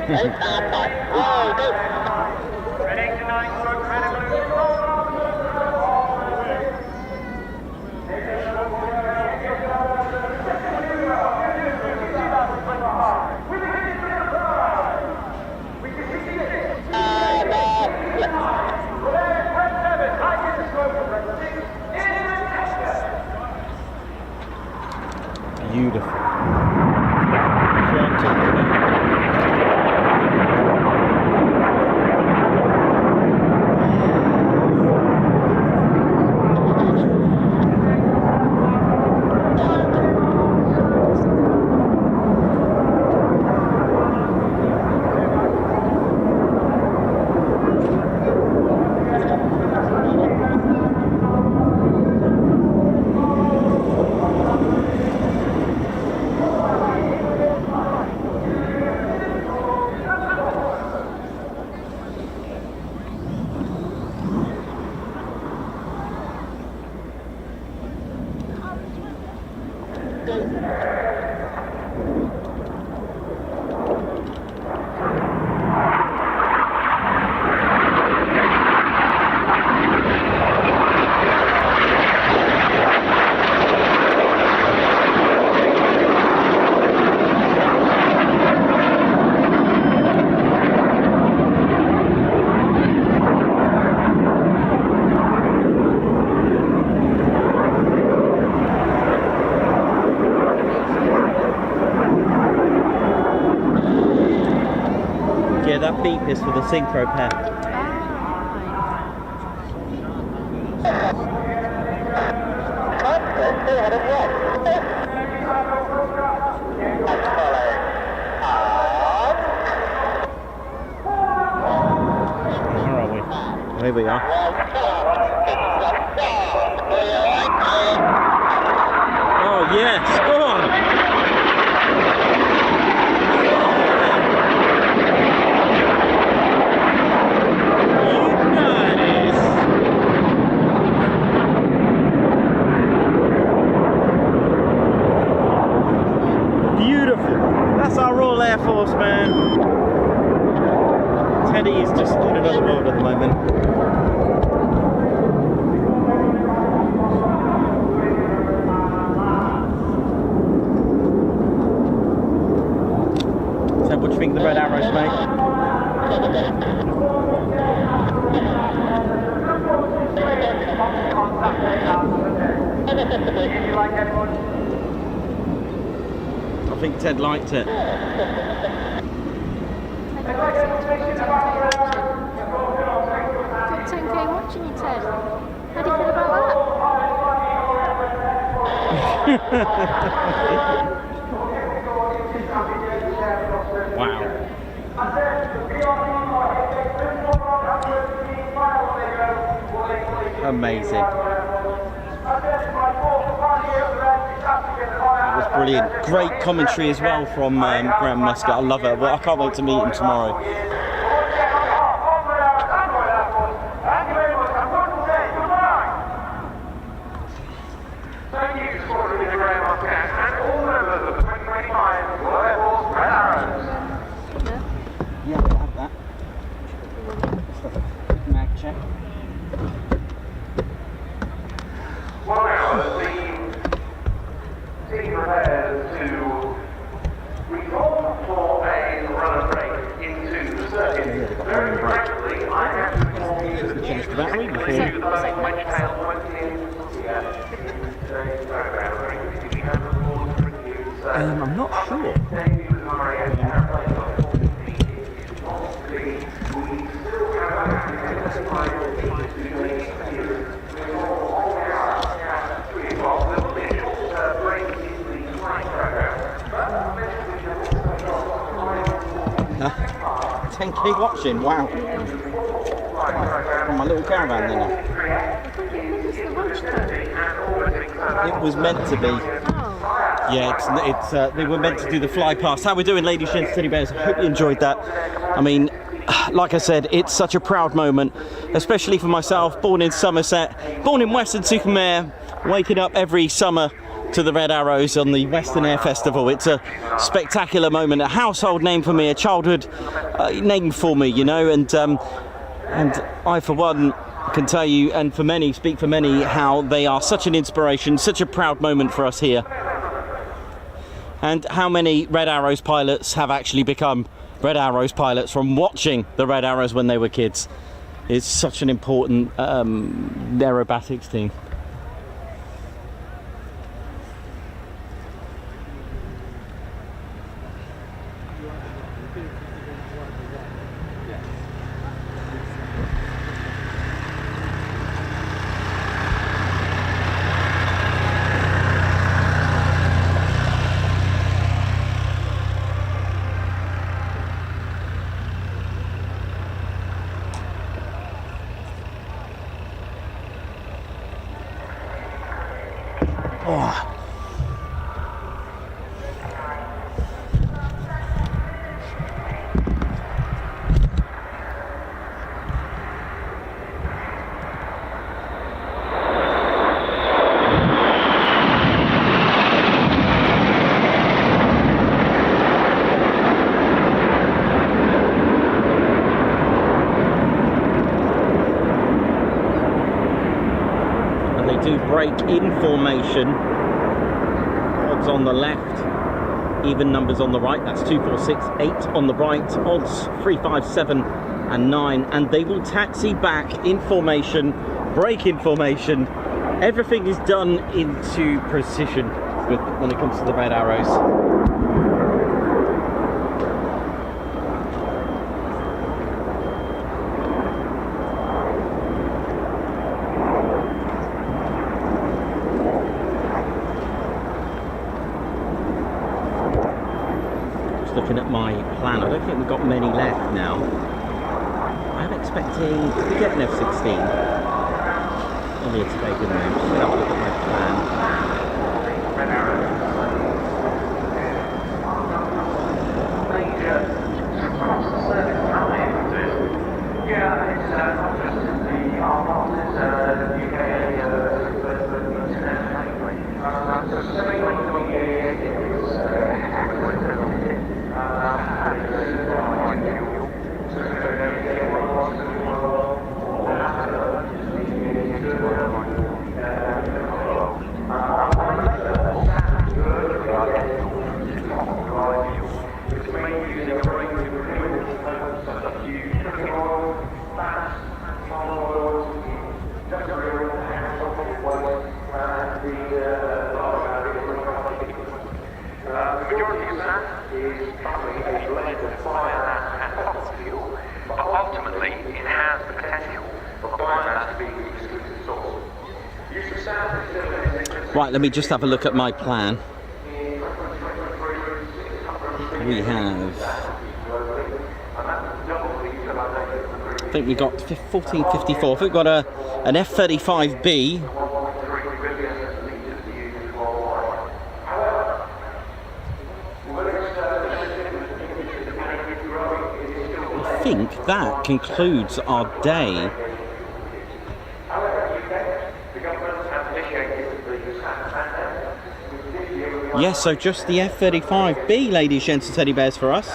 Beautiful. That beep is for the synchro pair. Where are we? Here we are. Oh yes, go on! Air Force, man. Teddy is just in another world at the moment. So what do you think of the red arrows, mate? I think Ted liked it. Got 10k watching you, Ted. How do you feel about that? Wow. Amazing. That was brilliant. Great commentary as well from Graham Muscat. I love it. Well, I can't wait to meet him tomorrow. Thank you, Squadron Leader Graham Muscat, and all members of the 2025 Royal Air Force Red Arrows. Yeah, I'll have that. Stuff a quick mag check. Well, now, the team prepares to reform for a run and break into the circuit. Very correctly, I have to Change the battery before. the most wedge-tailed 20 in today's program. I'm not sure. Huh? 10k watching, wow. On my little caravan then. It was meant to be. Yeah, it's they were meant to do the fly past. How we doing, ladies and teddy bears? I hope you enjoyed that. I mean, like I said, it's such a proud moment, especially for myself, born in Somerset, born in Western-super-Mare, waking up every summer to the Red Arrows on the Western Air Festival. It's a spectacular moment, a household name for me, a childhood name for me, you know, and I for one can tell you, and for many, speak for many, how they are such an inspiration, such a proud moment for us here. And how many Red Arrows pilots have actually become Red Arrows pilots from watching the Red Arrows when they were kids. It's such an important aerobatics team. Break in formation, odds on the left, even numbers on the right. That's 2, 4, 6, 8 on the right, odds 3, 5, 7 and 9, and they will taxi back in formation, break in formation. Everything is done into precision when it comes to the Red Arrows. Looking at my plan, I don't think we've got many left now. I'm expecting to get an F-16. Only it's taken now. Just have a look at my plan. Yeah, it's not just the armed forces, UK, but internationally. Right, let me just have a look at my plan. We have, I think we got 1454. I think we've got an F-35B. I think that concludes our day. Yes, so just the F-35B, ladies, gents and teddy bears for us.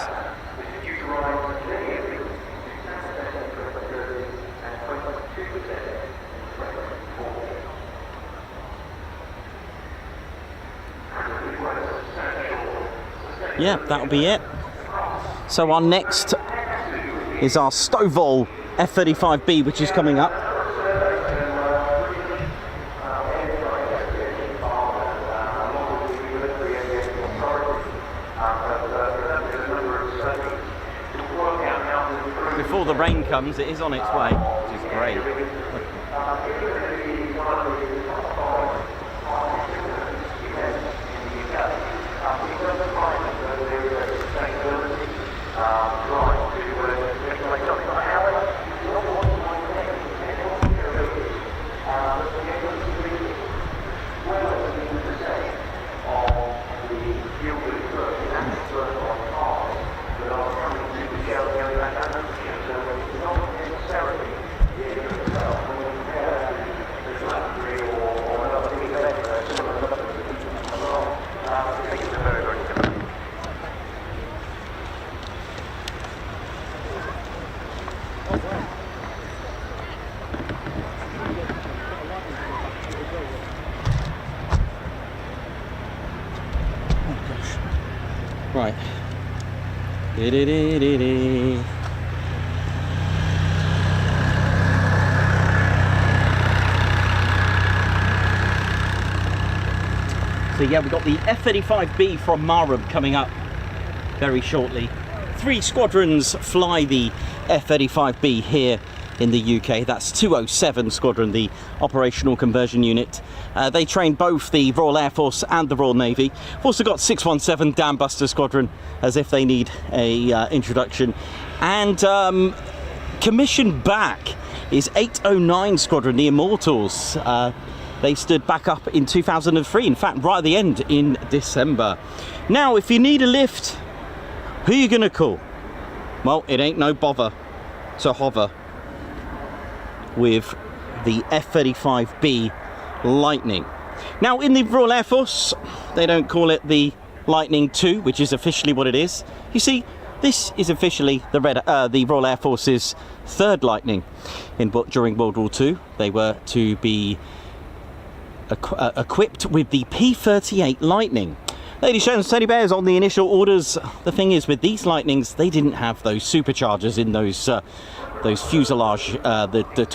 Yeah, that'll be it. So our next is our Stovall F-35B, which is coming up. Before the rain comes, it is on its way, which is great. Right. Di-di-di-di-di. So yeah, we've got the F-35B from Marham coming up very shortly. 3 squadrons fly the F-35B here in the UK. That's 207 Squadron, the operational conversion unit. They train both the Royal Air Force and the Royal Navy. We've also got 617 Dam Buster Squadron, as if they need a introduction. And commissioned back is 809 Squadron, the Immortals. They stood back up in 2003, in fact, right at the end in December. Now, if you need a lift, who are you going to call? Well, it ain't no bother to hover with the F-35B Lightning. Now, in the Royal Air Force, they don't call it the Lightning II, which is officially what it is. You see, this is officially the Royal Air Force's 3rd Lightning. During World War II, they were to be equipped with the P-38 Lightning. Ladies and teddy bears, on the initial orders, the thing is with these Lightnings, they didn't have those superchargers in those fuselage, the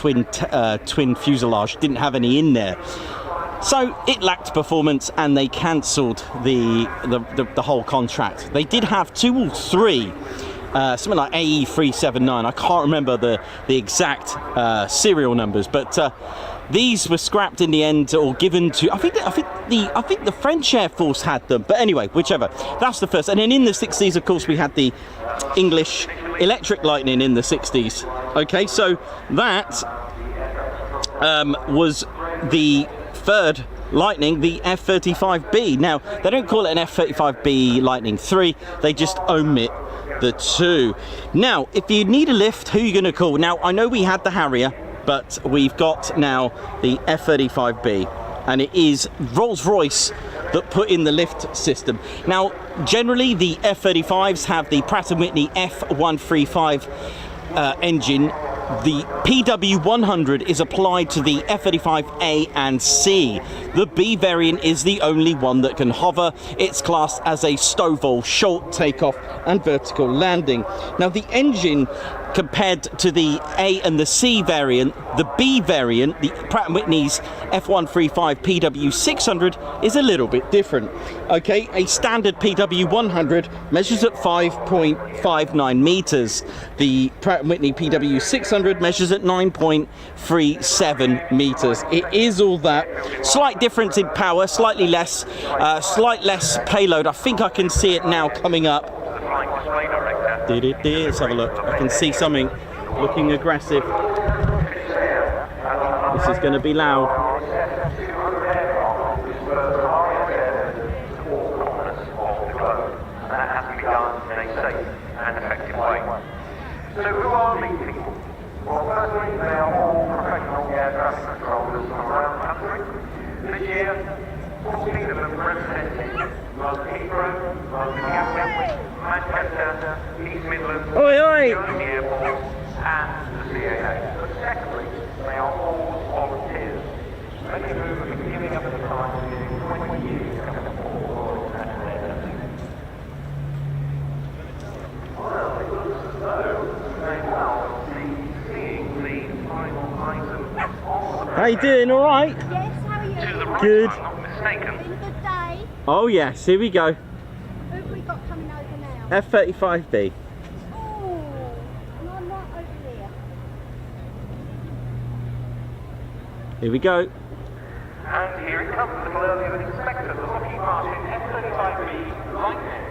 twin fuselage didn't have any in there. So it lacked performance and they cancelled the whole contract. They did have 2 or 3, something like AE 379. I can't remember the exact serial numbers, but these were scrapped in the end or given to I think the French Air Force had them, but anyway, whichever. That's the first. And then in the 60s, of course, we had the English Electric Lightning in the 60s. Okay, so that was the 3rd Lightning, the F-35B. Now, they don't call it an F-35B Lightning 3, they just omit the 2. Now, if you need a lift, who are you going to call? Now, I know we had the Harrier, but we've got now the F-35B, and it is Rolls-Royce that put in the lift system. Now, generally the F-35s have the Pratt & Whitney F135 engine. The PW100 is applied to the F-35A and C. The B variant is the only one that can hover. It's classed as a STOVL, short takeoff and vertical landing. Now, the engine, compared to the A and the C variant, the B variant, the Pratt & Whitney's F135 PW600, is a little bit different. Okay, a standard PW100 measures at 5.59 meters. The Pratt & Whitney PW600 measures at 9.37 meters. It is all that. Slight difference in power, slightly less, slight less payload. I think I can see it now coming up. Let's have a look. I can see something looking aggressive. This is going to be loud. That has to be done in a safe and effective way. So who are these people? Well, firstly, they are all professional air traffic controllers from around the country. This year, 14 of them representing London Heathrow, London Gatwick, Manchester, East Midlands, Germany Airport, and the CAA. But secondly, they are all volunteers. Many of whom have been giving up the time for 20 years coming to Portugal and well, it looks as though they will be seeing the final item on the How you doing? All right? Yes, how are you? to the right, Good. if I'm not mistaken. Been a good day. Oh yes, here we go. Who have we got coming over now? F-35B. Oh, and I'm right over there. Here we go. And here it comes, a little earlier than expected, the Lockheed Martin F-35B Lightning.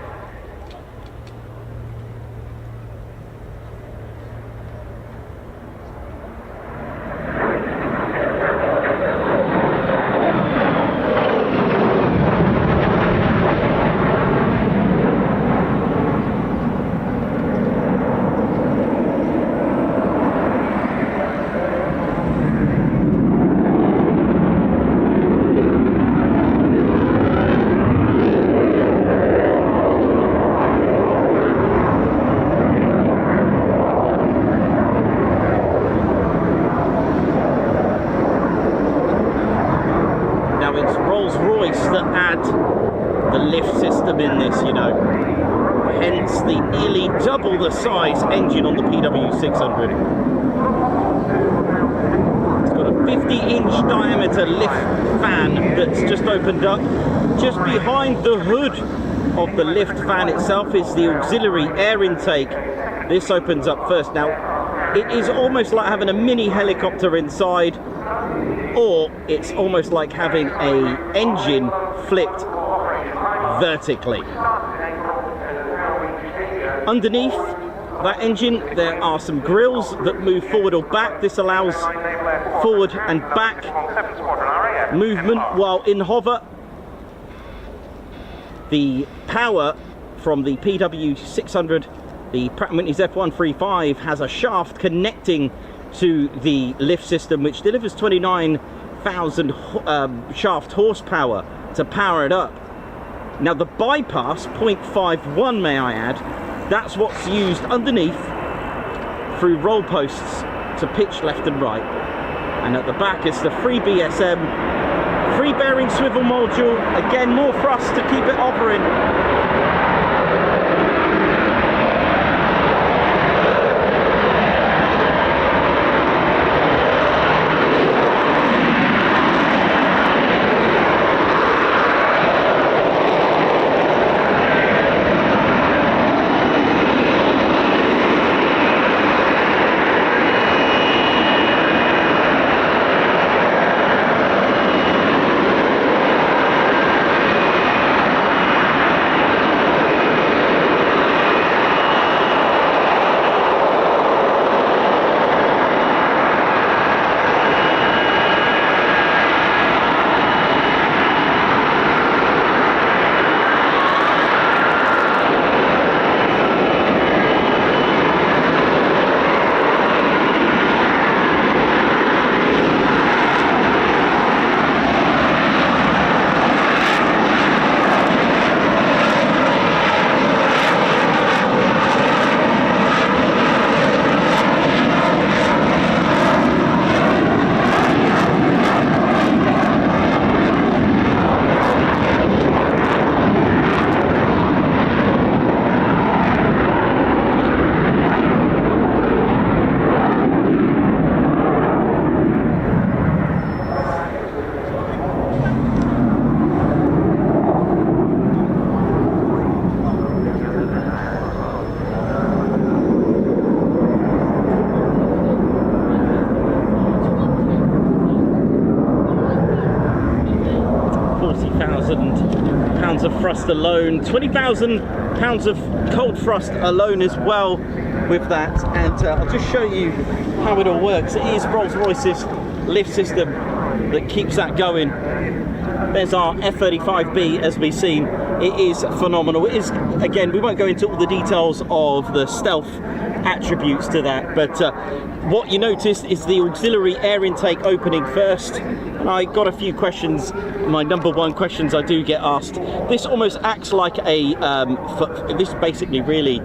against the nearly double the size engine on the PW600. It's got a 50-inch diameter lift fan that's just opened up. Just behind the hood of the lift fan itself is the auxiliary air intake. This opens up first. Now, it is almost like having a mini helicopter inside, or it's almost like having a engine flipped vertically. Underneath that engine there are some grills that move forward or back. This allows forward and back movement while in hover. The power from the PW600, the Pratt & Whitney's F135, has a shaft connecting to the lift system, which delivers 29,000 shaft horsepower to power it up. Now the bypass, 0.51 may I add, that's what's used underneath through roll posts to pitch left and right. And at the back is the free BSM, free bearing swivel module, again more thrust to keep it hovering. £40,000 of thrust alone, 20,000 pounds of cold thrust alone as well with that. And I'll just show you how it all works. It is Rolls-Royce's lift system that keeps that going. There's our F-35B as we've seen. It is phenomenal. It is, again, we won't go into all the details of the stealth attributes to that, but what you notice is the auxiliary air intake opening first. And I got a few questions, my number one questions I do get asked. This almost acts like a, this basically really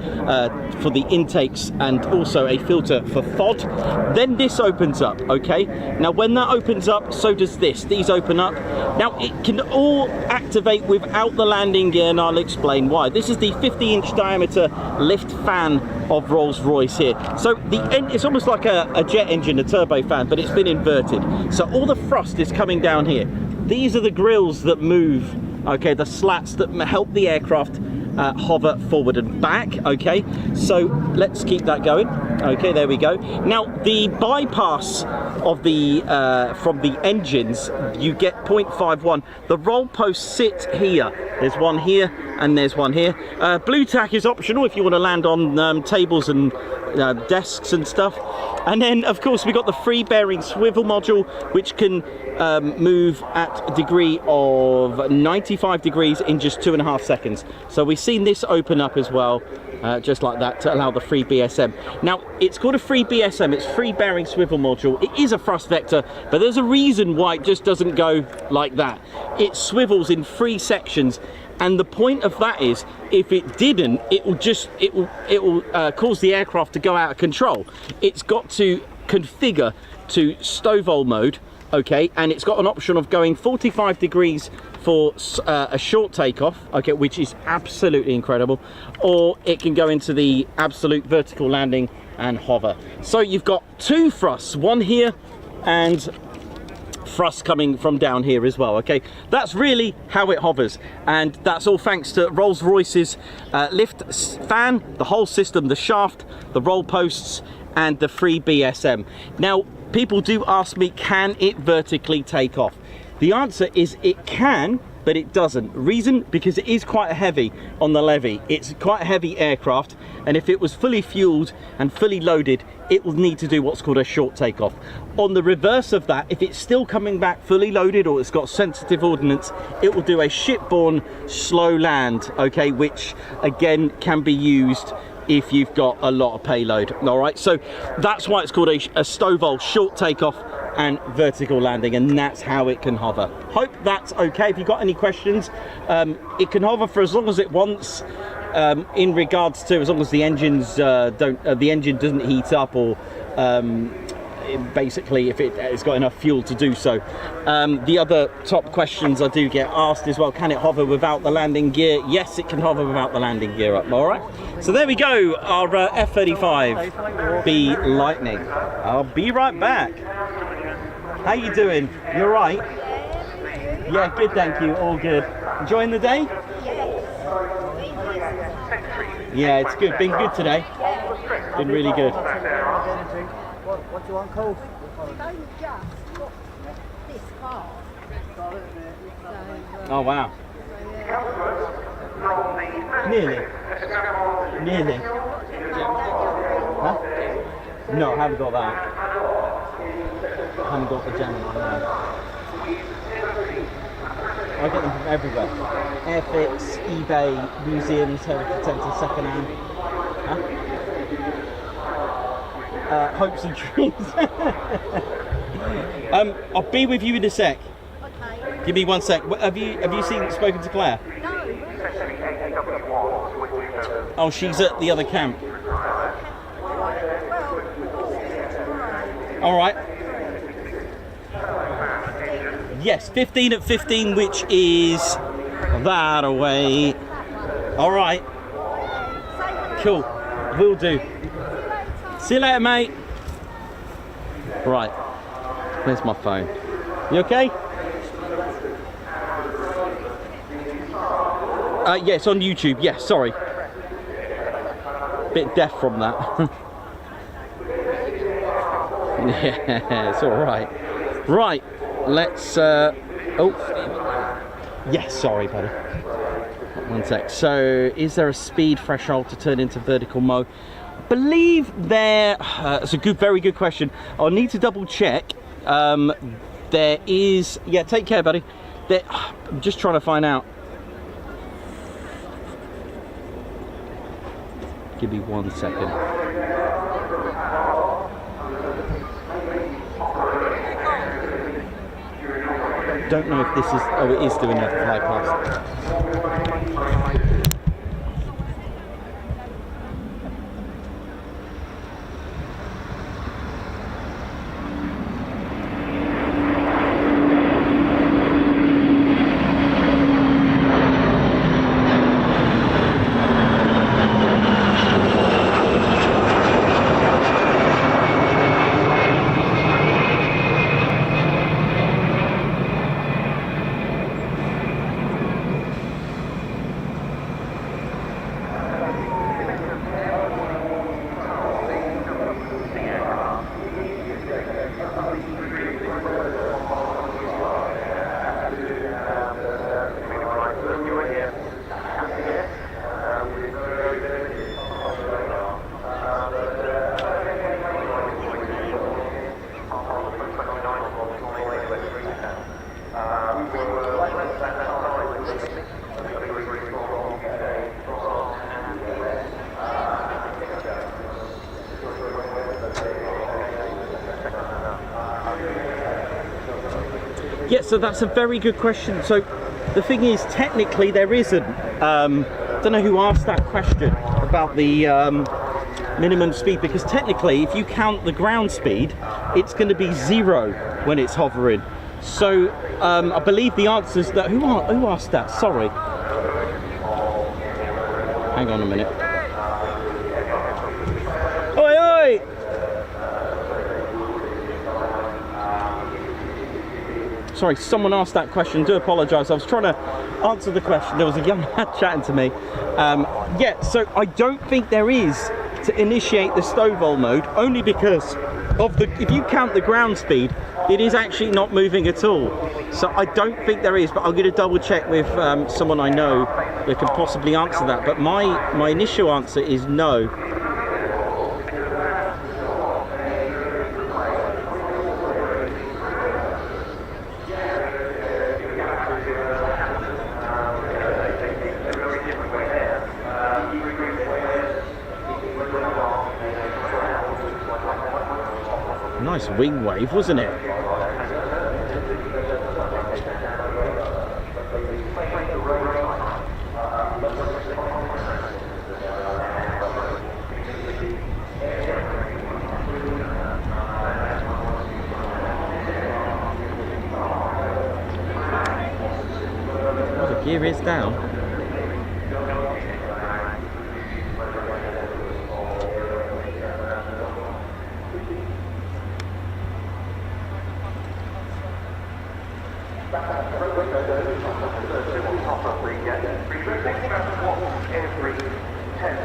for the intakes and also a filter for FOD. Then this opens up, okay? Now when that opens up, so does this. These open up. Now it can all activate without the landing gear, and I'll explain why. This is the 50-inch diameter lift fan of Rolls-Royce here. So it's almost like a jet engine, a turbo fan, but it's been inverted. So all the thrust is coming down here. These are the grills that move, okay, the slats that help the aircraft hover forward and back, okay? So let's keep that going. Okay, there we go. Now the bypass of the from the engines, you get 0.51. The roll posts sit here. There's one here and there's one here. Blue tack is optional if you want to land on tables and desks and stuff. And then of course we got the free bearing swivel module, which can move at a degree of 95 degrees in just 2.5 seconds. So we've seen this open up as well, just like that, to allow the free BSM. Now it's called a free BSM, it's free bearing swivel module. It is a thrust vector, but there's a reason why it just doesn't go like that. It swivels in 3 sections. And the point of that is, if it didn't, it will cause the aircraft to go out of control. It's got to configure to STOVL mode, okay, and it's got an option of going 45 degrees for a short takeoff, okay, which is absolutely incredible, or it can go into the absolute vertical landing and hover. So you've got two thrusts, one here and thrust coming from down here as well. Okay, that's really how it hovers, and that's all thanks to Rolls-Royce's lift fan, the whole system, the shaft, the roll posts, and the free BSM. Now, people do ask me, can it vertically take off? The answer is it can, but it doesn't. Reason? Because it is quite heavy on the levee. It's quite a heavy aircraft, and if it was fully fueled and fully loaded, it will need to do what's called a short takeoff. On the reverse of that, if it's still coming back fully loaded or it's got sensitive ordnance, it will do a shipborne slow land, okay, which again can be used if you've got a lot of payload. All right, so that's why it's called a STOVL, short takeoff and vertical landing, and that's how it can hover. Hope that's okay. If you've got any questions, it can hover for as long as it wants, in regards to as long as the engines the engine doesn't heat up, or basically if it's got enough fuel to do so. The other top questions I do get asked as well, can it hover without the landing gear? Yes, it can hover without the landing gear up. All right, so there we go, our F-35B Lightning. I'll be right back. How you doing? You all right? Yeah, good, thank you, all good. Enjoying the day? Yeah, it's good, been good today. Been really good. What do you want, Cole? We've only just got this far. Oh wow. Nearly. Nearly. Huh? No, I haven't got that. I haven't got the Gemini, no. I get them from everywhere. Airfix, eBay, museums, heritage centres, second hand. Huh? Hopes and dreams. I'll be with you in a sec. Okay. Give me 1 sec. Have you spoken to Claire? No. Oh, she's at the other camp. All right. Yes, 15 at 15, which is that away. All right. Cool. Will do. See you later, mate. Right. Where's my phone? You okay? Yeah, it's on YouTube. Yes, sorry. Bit deaf from that. Yeah, it's all right. Right. Let's. Oh. Yes, sorry, buddy. 1 sec. So, is there a speed threshold to turn into vertical mode? Believe there. It's a very good question. I'll need to double check. There is. Yeah, take care, buddy. I'm just trying to find out. Give me 1 second. Don't know if this is. Oh, it is doing a fly past. Yeah, so that's a very good question. So the thing is, technically there isn't. Don't know who asked that question about the minimum speed, because technically if you count the ground speed, it's going to be 0 when it's hovering. So I believe the answers that who asked that? Sorry. Hang on a minute. Oi, oi! Sorry, someone asked that question. Do apologise. I was trying to answer the question. There was a young lad chatting to me. Yeah, so I don't think there is to initiate the Stovall mode, only because of the. If you count the ground speed, it is actually not moving at all. So I don't think there is, but I'm going to double check with someone I know that can possibly answer that. But my initial answer is no. Nice wing wave, wasn't it? Oh, the gear is down. Every 10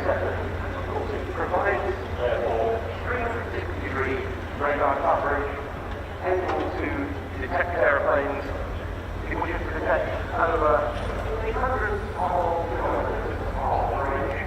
seconds. Of course, it provides 360-degree radar coverage, able to detect aeroplanes. It wishes to detect over hundreds of kilometers of range.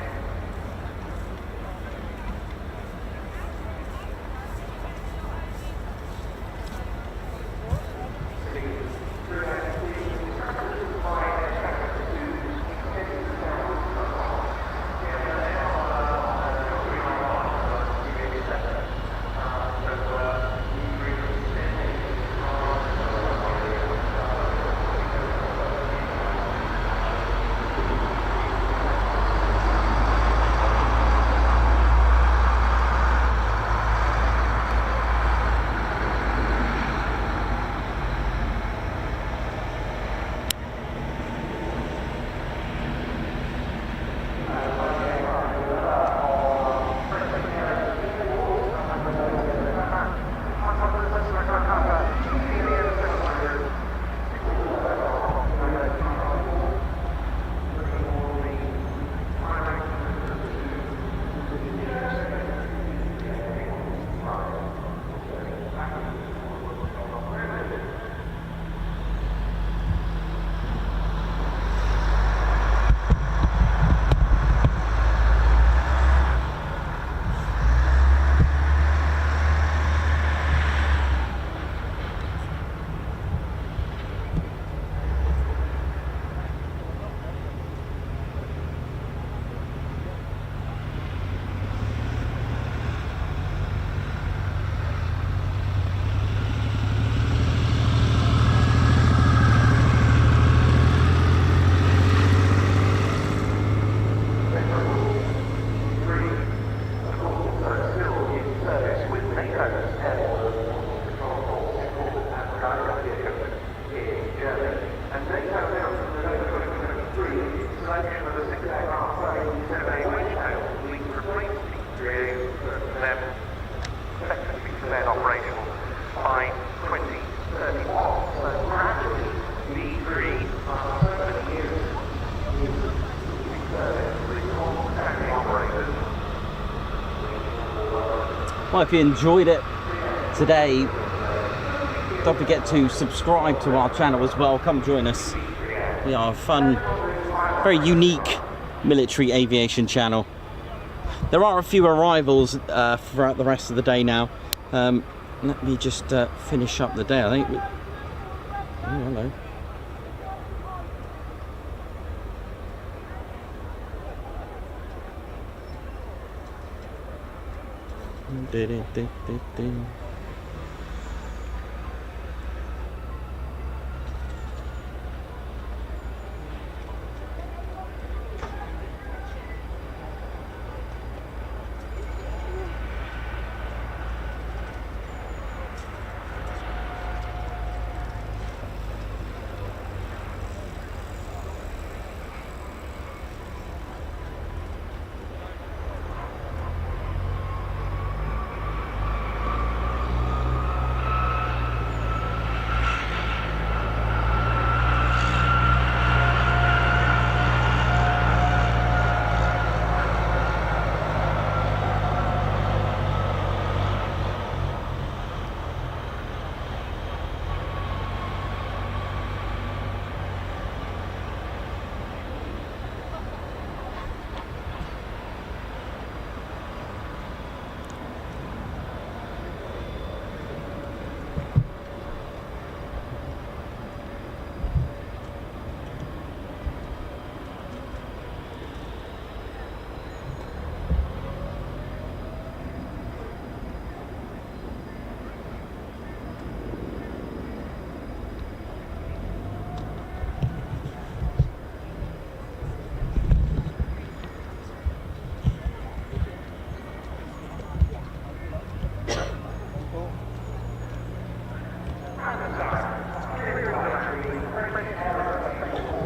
Well, if you enjoyed it today, don't forget to subscribe to our channel as well. Come join us. We are a fun, very unique military aviation channel. There are a few arrivals throughout the rest of the day now. Let me just finish up the day. I think. Oh, hello.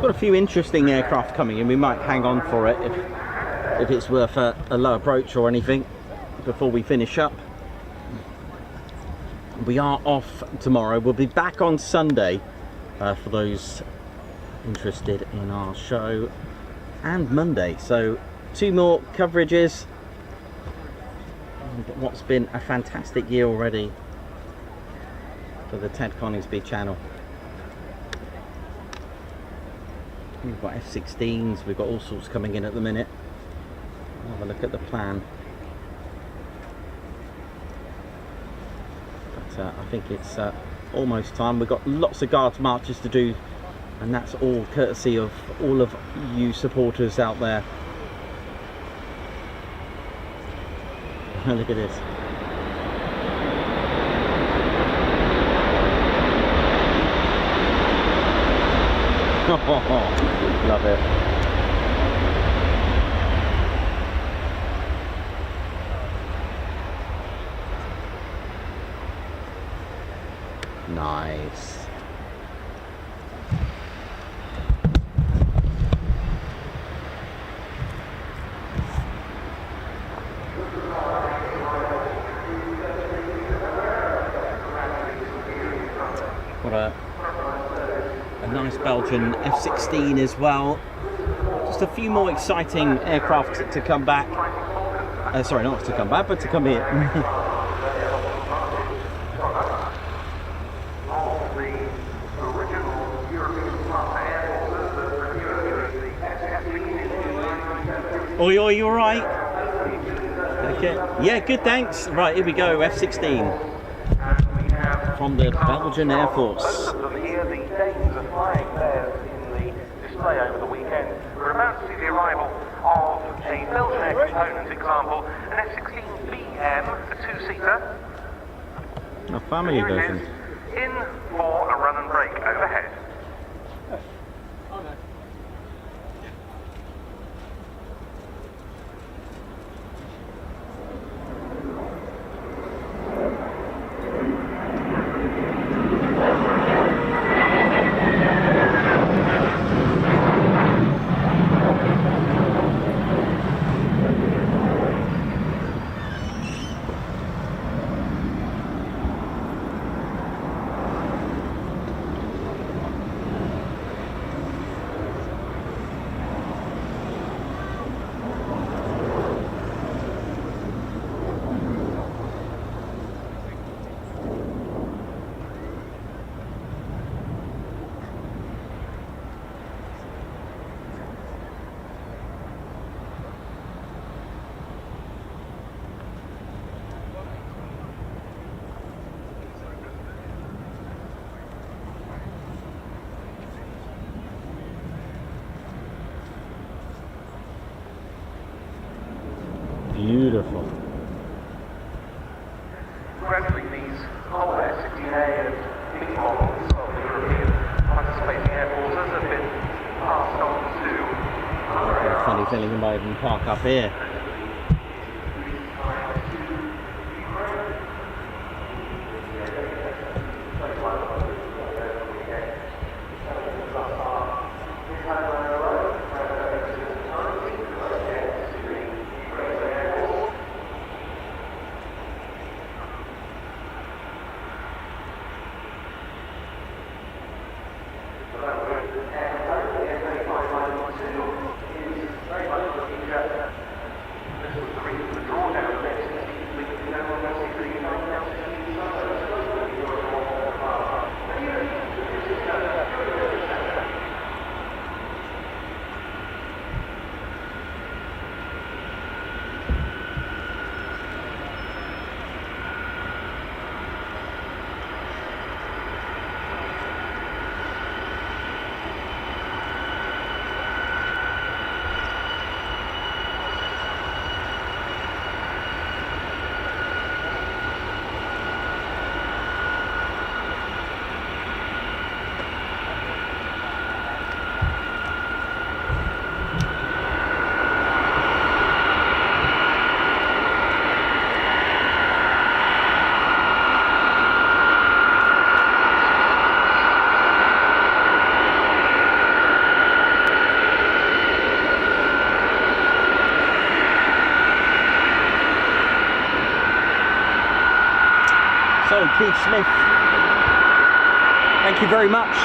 got a few interesting aircraft coming in. We might hang on for it if it's worth a low approach or anything before we finish up. We are off tomorrow. We'll be back on Sunday for those interested in our show, and Monday. So 2 more coverages. And what's been a fantastic year already for the Ted Coningsby channel. We've got F-16s, we've got all sorts coming in at the minute. Have a look at the plan. But I think it's almost time. We've got lots of guards marches to do, and that's all courtesy of all of you supporters out there. Look at this. Love it. Nice. What a nice Belgian F-16 as well. Just a few more exciting aircraft to come back. Sorry, not to come back, but to come here. Oi, oi, you alright? Okay. Yeah, good, thanks. Right, here we go, F-16. From the Belgian Air Force. Over the weekend. We're about to see the arrival of a Belgian air component example, an F-16BM, a 2-seater. A family version. In for a run and break overhead. Beautiful. Gradually, these whole F-16A and big models of the European participating air forces have been passed on to other Got a funny feeling we might even park up here. Keith Smith. Thank you very much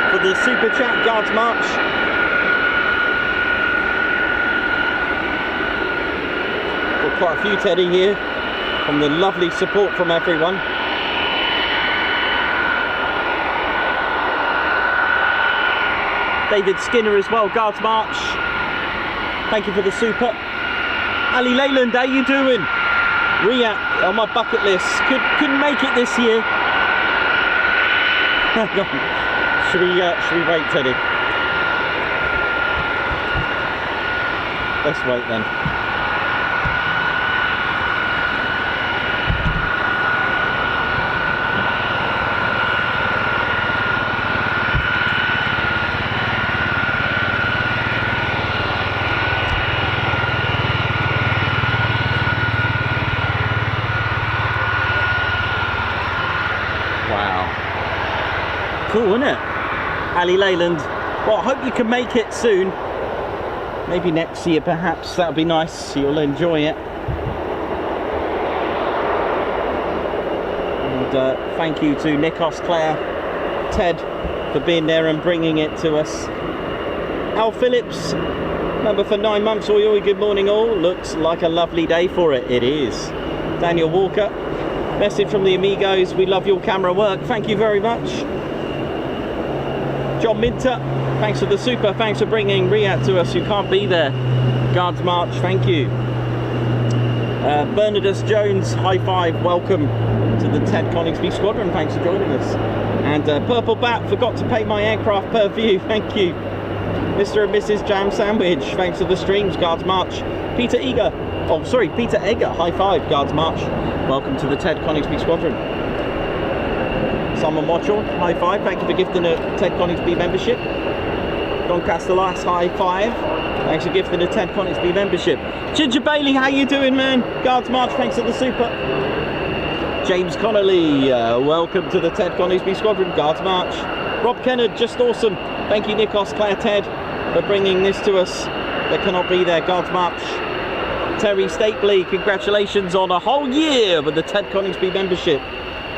for the super chat, Guards March. Got quite a few, Teddy, here, from the lovely support from everyone. David Skinner as well, Guards March. Thank you for the super. Ali Leyland, how you doing? RIAT on my bucket list. Couldn't make it this year. Hang on. Should we wait, Teddy? Let's wait then. Cool, isn't it? Ali Leyland. Well, I hope you can make it soon. Maybe next year, perhaps. That'll be nice. You'll enjoy it. And thank you to Nikos, Claire, Ted for being there and bringing it to us. Al Phillips, member for 9 months. Oi, oi, good morning all. Looks like a lovely day for it. It is. Daniel Walker. Message from the Amigos. We love your camera work. Thank you very much. John Minter, thanks for the super, thanks for bringing RIAT to us who can't be there. Guards March, thank you. Bernardus Jones, high five, welcome to the Ted Coningsby Squadron, thanks for joining us. And Purple Bat, forgot to pay my aircraft per view, thank you. Mr. and Mrs. Jam Sandwich, thanks for the streams, Guards March. Peter Egger, high five, Guards March, welcome to the Ted Coningsby Squadron. Simon Watchell, high five, thank you for gifting a Ted Coningsby membership. Don Castellas, high five, thanks for gifting a Ted Coningsby membership. Ginger Bailey, how you doing, man? Guards March, thanks for the super. James Connolly, welcome to the Ted Coningsby Squadron, Guards March. Rob Kennard, just awesome, thank you Nikos, Claire, Ted for bringing this to us that cannot be there, Guards March. Terry Stapley, congratulations on a whole year with the Ted Coningsby membership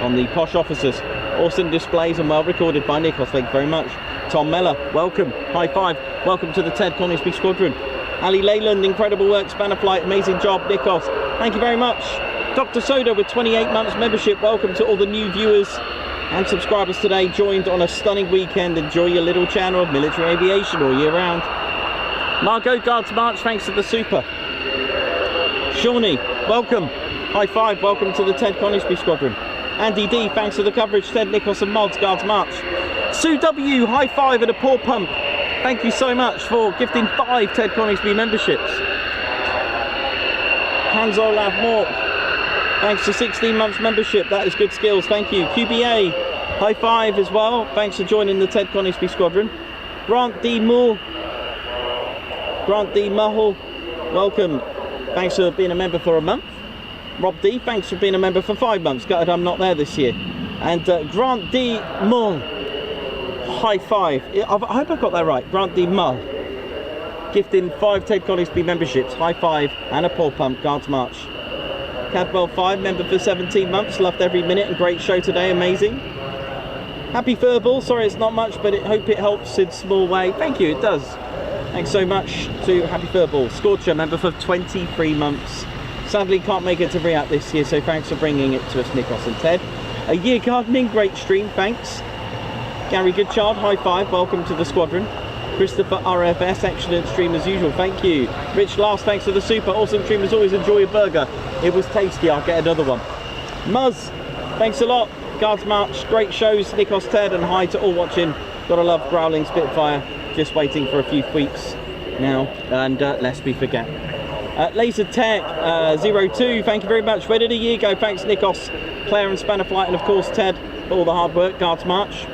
on the Posh Officers. Awesome displays and well recorded by Nikos, thank you very much. Tom Meller, welcome, high five, welcome to the Ted Coningsby Squadron. Ali Leyland, incredible work, Spanner Flight, amazing job, Nikos, thank you very much. Dr. Soda with 28 months membership, welcome to all the new viewers and subscribers today, joined on a stunning weekend. Enjoy your little channel of military aviation all year round. Margot, Guards March, thanks for the super. Shawnee, welcome, high five, welcome to the Ted Coningsby Squadron. Andy D, thanks for the coverage. Ted, Nichols and Mods, Guards March. Sue W, high five and a paw pump. Thank you so much for gifting 5 Ted Coningsby memberships. Hans Olav Mork, thanks for 16 months membership. That is good skills, thank you. QBA, high five as well. Thanks for joining the Ted Coningsby Squadron. Grant D Mull, welcome. Thanks for being a member for a month. Rob D, thanks for being a member for 5 months. Gutted I'm not there this year. And Grant D Mull, high five. I hope I got that right. Grant D Mull, gifting 5 Ted Coningsby memberships. High five and a paw pump. Guards March. Cadwell 5, member for 17 months. Loved every minute and great show today. Amazing. Happy Furball. Sorry it's not much, but I hope it helps in small way. Thank you, it does. Thanks so much to Happy Furball. Scorcher, member for 23 months. Sadly can't make it to RIAT this year, so thanks for bringing it to us, Nikos and Ted. A year gardening, great stream, thanks. Gary Goodchild, high five, welcome to the squadron. Christopher RFS, excellent stream as usual, thank you. Rich Last, thanks for the super, awesome stream as always, enjoy your burger. It was tasty, I'll get another one. Muzz, thanks a lot. Guards March, great shows, Nikos, Ted, and hi to all watching. Gotta love Growling Spitfire, just waiting for a few tweaks now, and lest we forget. Laser Tech 02, thank you very much. Where did a year go? Thanks Nikos, Claire and Spanner Flight, and of course Ted for all the hard work. Guards March.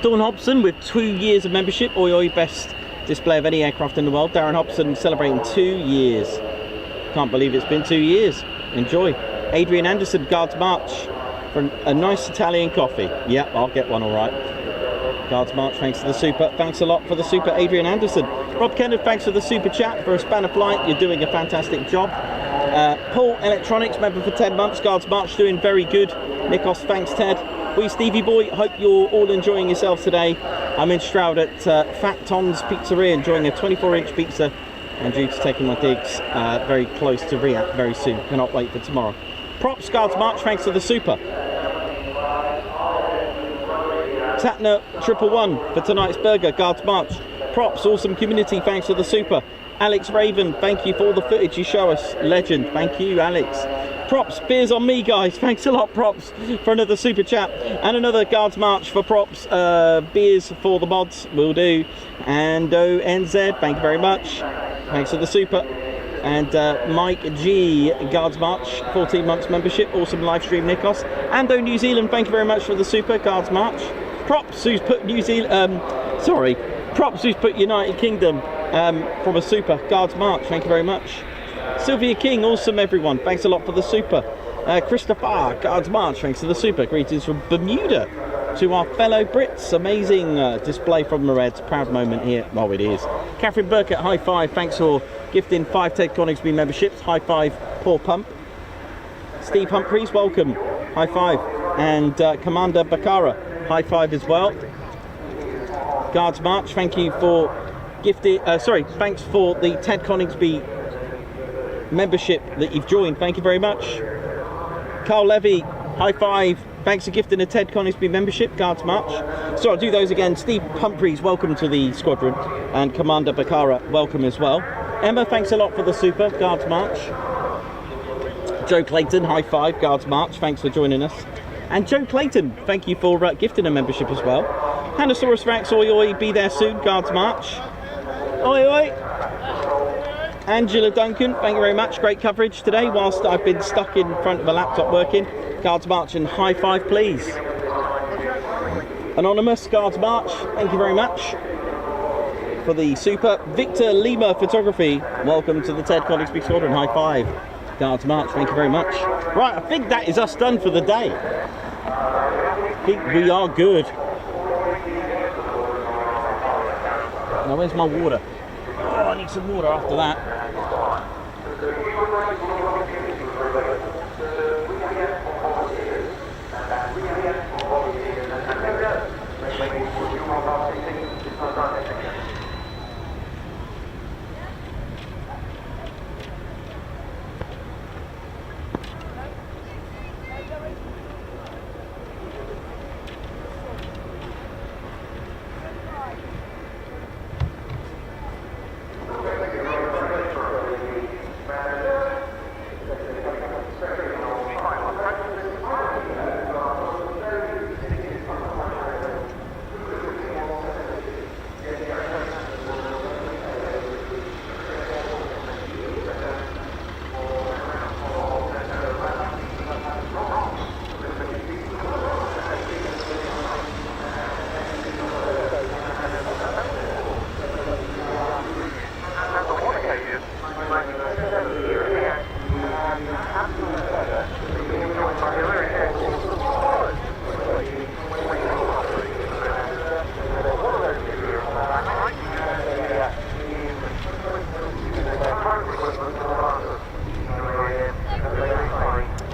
Dawn Hobson with 2 years of membership. Oi oi, best display of any aircraft in the world. Darren Hobson celebrating 2 years. Can't believe it's been 2 years. Enjoy. Adrian Anderson, Guards March, for a nice Italian coffee. Yep, I'll get one all right. Guards March, thanks for the super. Thanks a lot for the super, Adrian Anderson. Rob Kenneth, thanks for the super chat for a span of flight. You're doing a fantastic job. Paul Electronics, member for 10 months. Guards March, doing very good. Nikos, thanks Ted. We Stevie Boy, hope you're all enjoying yourselves today. I'm in Stroud at Fat Tom's Pizzeria, enjoying a 24-inch pizza and due to taking my digs very close to RIAT very soon. Cannot wait for tomorrow. Props, Guards March, thanks for the super. Tatner 111 for tonight's burger, Guards March. Props, awesome community, thanks for the super. Alex Raven, thank you for all the footage you show us. Legend, thank you, Alex. Props, beers on me, guys. Thanks a lot, Props, for another super chat. And another Guards March for Props. Beers for the mods, will do. And ONZ, thank you very much. Thanks for the super. And Mike G, Guards March, 14 months membership. Awesome live stream, Nikos. Ando New Zealand, thank you very much for the super, Guards March. Props, who's put New Zealand, Props, who's put United Kingdom from a super, Guards March, thank you very much. Sylvia King, awesome everyone, thanks a lot for the super. Christopher, Guards March, thanks for the super. Greetings from Bermuda to our fellow Brits. Amazing display from the Reds, proud moment here. Oh, it is. Catherine Burkett, high five, thanks for gifting 5 Ted Coningsby memberships. High five, Paul Pump. Steve Humphreys, welcome, high five. And Commander Bakara, high five as well. Guards March, thank you for gifting, thanks for the Ted Coningsby membership that you've joined, thank you very much. Carl Levy, high five, thanks for gifting a Ted Coningsby membership, Guards March. So I'll do those again. Steve Humphreys, welcome to the squadron, and Commander Bakara, welcome as well. Emma, thanks a lot for the super, Guards March. Joe Clayton, high five, Guards March, thanks for joining us. And Joe Clayton, thank you for gifting a membership as well. Hanosaurus Rex, oi oi, be there soon, Guards March. Oi oi. Angela Duncan, thank you very much. Great coverage today whilst I've been stuck in front of a laptop working. Guards March and high five, please. Anonymous, Guards March, thank you very much for the super. Victor Lima Photography, welcome to the Ted Coningsby Squadron, high five. Guards March, thank you very much. Right, I think that is us done for the day. I think we are good. Now where's my water? Oh, I need some water after that.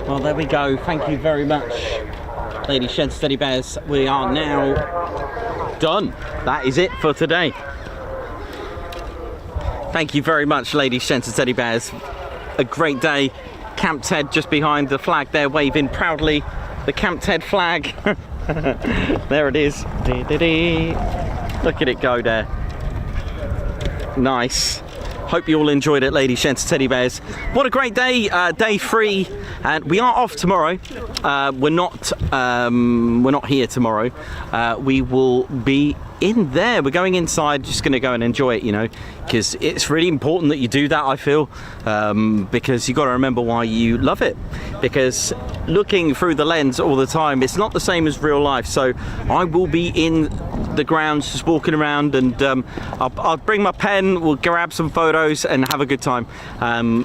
Well, there we go. Thank you very much, ladies, gents, teddy bears. We are now done. That is it for today. Thank you very much, ladies, gents, and teddy bears. A great day. Camp Ted just behind the flag there, waving proudly the Camp Ted flag. There it is. Look at it go there. Nice. Hope you all enjoyed it, ladies, gents, teddy bears. What a great day, day 3, and we are off tomorrow. We're not here tomorrow. We will be in there. We're going inside, just going to go and enjoy it, you know, because it's really important that you do that, I feel, because you got to remember why you love it. because looking through the lens all the time, it's not the same as real life. So I will be in the grounds just walking around, and I'll bring my pen, we'll grab some photos and have a good time.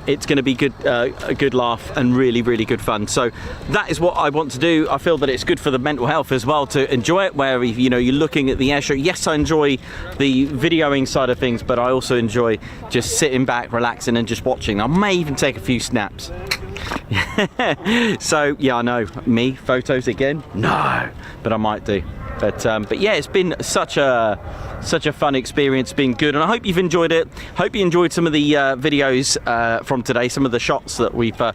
It's going to be good, a good laugh and really good fun. So that is what I want to do. I feel that it's good for the mental health as well to enjoy it, where you know, you're looking at the air show. Yes, I enjoy the videoing side of things, but I also enjoy just sitting back, relaxing and just watching. I may even take a few snaps. So yeah, I know, me, photos again? No, but I might do. But yeah, it's been such a fun experience, been good, and I hope you've enjoyed it. Hope you enjoyed some of the videos from today, some of the shots that we've got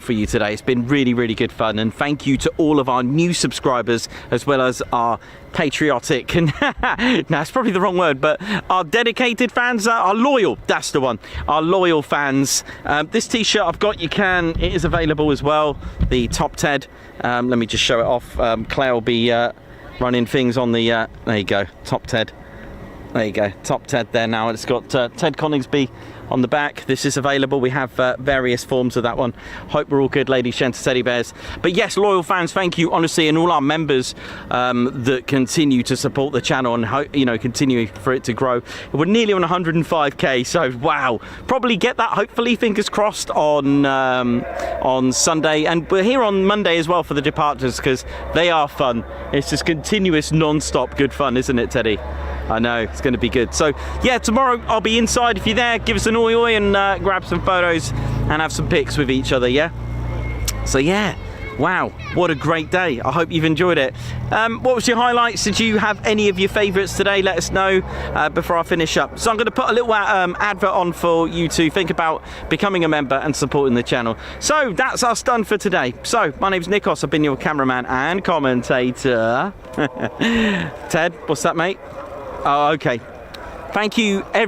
for you today. It's been really good fun, and thank you to all of our new subscribers, as well as our patriotic, and no, it's probably the wrong word, but our dedicated fans, our loyal, that's the one, our loyal fans. This t-shirt I've got, it is available as well, the Top Ted. Let me just show it off. Claire will be running things on the there you go, Top Ted. There you go, Top Ted there now. It's got Ted Coningsby on the back. This is available. We have various forms of that one. Hope we're all good, ladies, gents, teddy bears. But yes, loyal fans, thank you, honestly, and all our members that continue to support the channel and hope, you know, continue for it to grow. We're nearly on 105k, so wow. Probably get that, hopefully, fingers crossed, on Sunday, and we're here on Monday as well for the departures, because they are fun. It's just continuous, non-stop good fun, isn't it, Teddy? I know, it's going to be good. So yeah, tomorrow I'll be inside. If you're there, give us an oi and grab some photos and have some pics with each other, yeah? So yeah, wow, what a great day. I hope you've enjoyed it. What was your highlights? Did you have any of your favourites today? Let us know before I finish up. So I'm going to put a little advert on for you to think about becoming a member and supporting the channel. So that's us done for today. So my name's Nikos, I've been your cameraman and commentator. Ted, what's that, mate? Oh, okay. Thank you I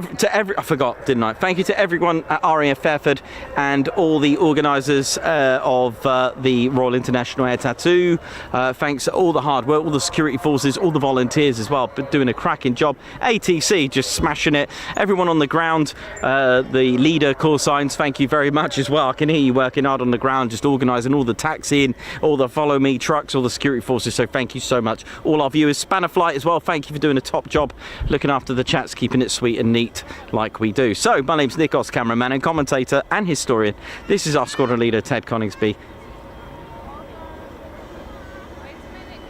forgot, didn't I? Thank you to everyone at RAF Fairford and all the organisers of the Royal International Air Tattoo. Thanks to all the hard work, all the security forces, all the volunteers as well, but doing a cracking job. ATC just smashing it. Everyone on the ground, the leader call signs, thank you very much as well. I can hear you working hard on the ground, just organising all the taxiing, all the follow me trucks, all the security forces, so thank you so much. All our viewers, Spanner Flight as well, thank you for doing a top job looking after the chats, keeping it sweet and neat like we do. So my name's Nikos, cameraman and commentator and historian. This is our squadron leader, Ted Coningsby.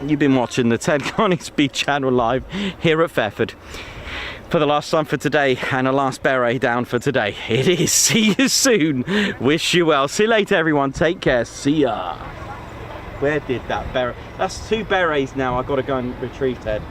You've been watching the Ted Coningsby channel live here at Fairford for the last time for today, and a last beret down for today. It is. See you soon. Wish you well. See you later, everyone. Take care. See ya. Where did that beret? That's 2 berets now. I've got to go and retrieve, Ted.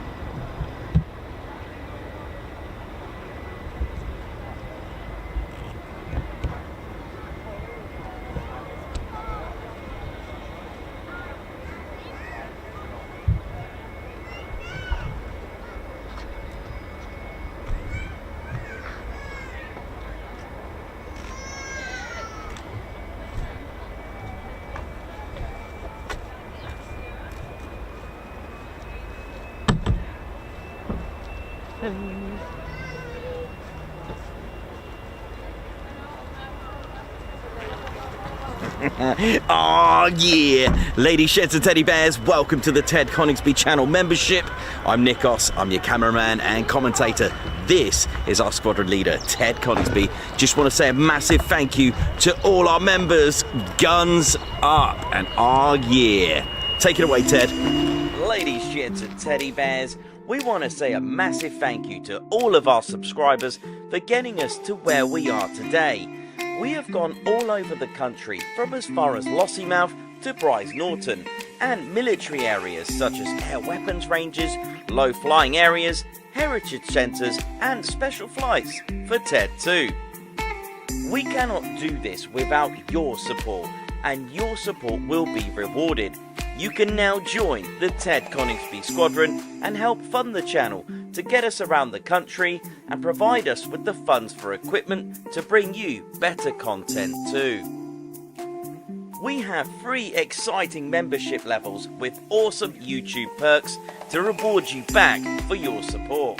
Oh yeah, ladies, sheds and teddy bears, welcome to the Ted Coningsby channel membership. I'm Nikos, I'm your cameraman and commentator. This is our squadron leader, Ted Coningsby. Just want to say a massive thank you to all our members. Guns up and oh yeah. Take it away, Ted. Ladies, sheds and teddy bears, we want to say a massive thank you to all of our subscribers for getting us to where we are today. We have gone all over the country, from as far as Lossiemouth to Bryce Norton, and military areas such as air weapons ranges, low flying areas, heritage centres and special flights for TED 2. We cannot do this without your support, and your support will be rewarded. You can now join the Ted Coningsby Squadron and help fund the channel to get us around the country and provide us with the funds for equipment to bring you better content too. We have 3 exciting membership levels with awesome YouTube perks to reward you back for your support.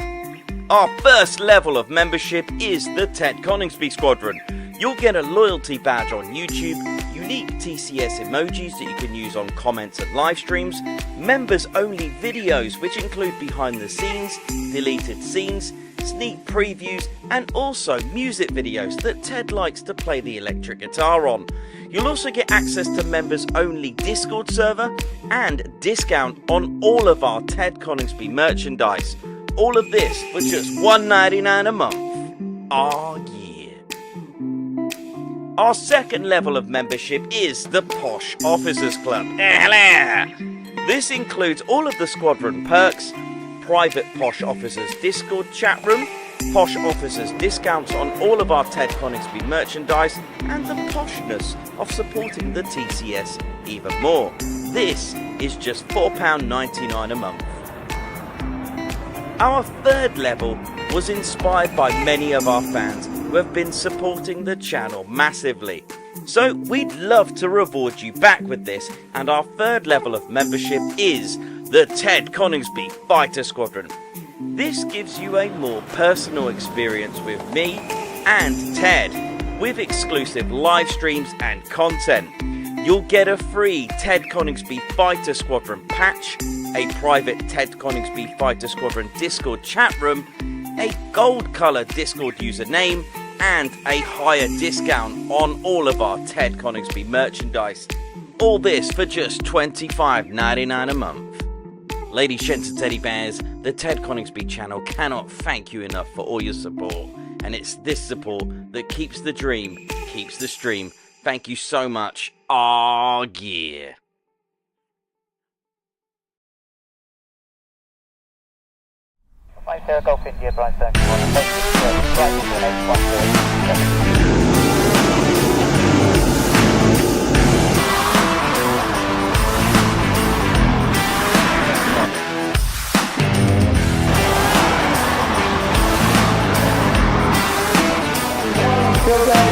Our first level of membership is the Ted Coningsby Squadron. You'll get a loyalty badge on YouTube, unique TCS emojis that you can use on comments and live streams, members-only videos which include behind the scenes, deleted scenes, sneak previews, and also music videos that Ted likes to play the electric guitar on. You'll also get access to members-only Discord server and discount on all of our Ted Coningsby merchandise. All of this for just $1.99 a month. Oh yeah. Our second level of membership is the Posh Officers Club. This includes all of the squadron perks, private Posh Officers Discord chat room, Posh Officers discounts on all of our Ted Coningsby merchandise, and the poshness of supporting the TCS even more. This is just £4.99 a month. Our third level was inspired by many of our fans who have been supporting the channel massively. So we'd love to reward you back with this, and our third level of membership is the Ted Coningsby Fighter Squadron. This gives you a more personal experience with me and Ted, with exclusive live streams and content. You'll get a free Ted Coningsby Fighter Squadron patch, a private Ted Coningsby Fighter Squadron Discord chat room, a gold colour Discord username, and a higher discount on all of our Ted Coningsby merchandise. All this for just $25.99 a month. Ladies, gents and teddy bears, the Ted Coningsby channel cannot thank you enough for all your support. And it's this support that keeps the dream, keeps the stream. Thank you so much. Oh yeah. Golf India, Brian Stone, Go down.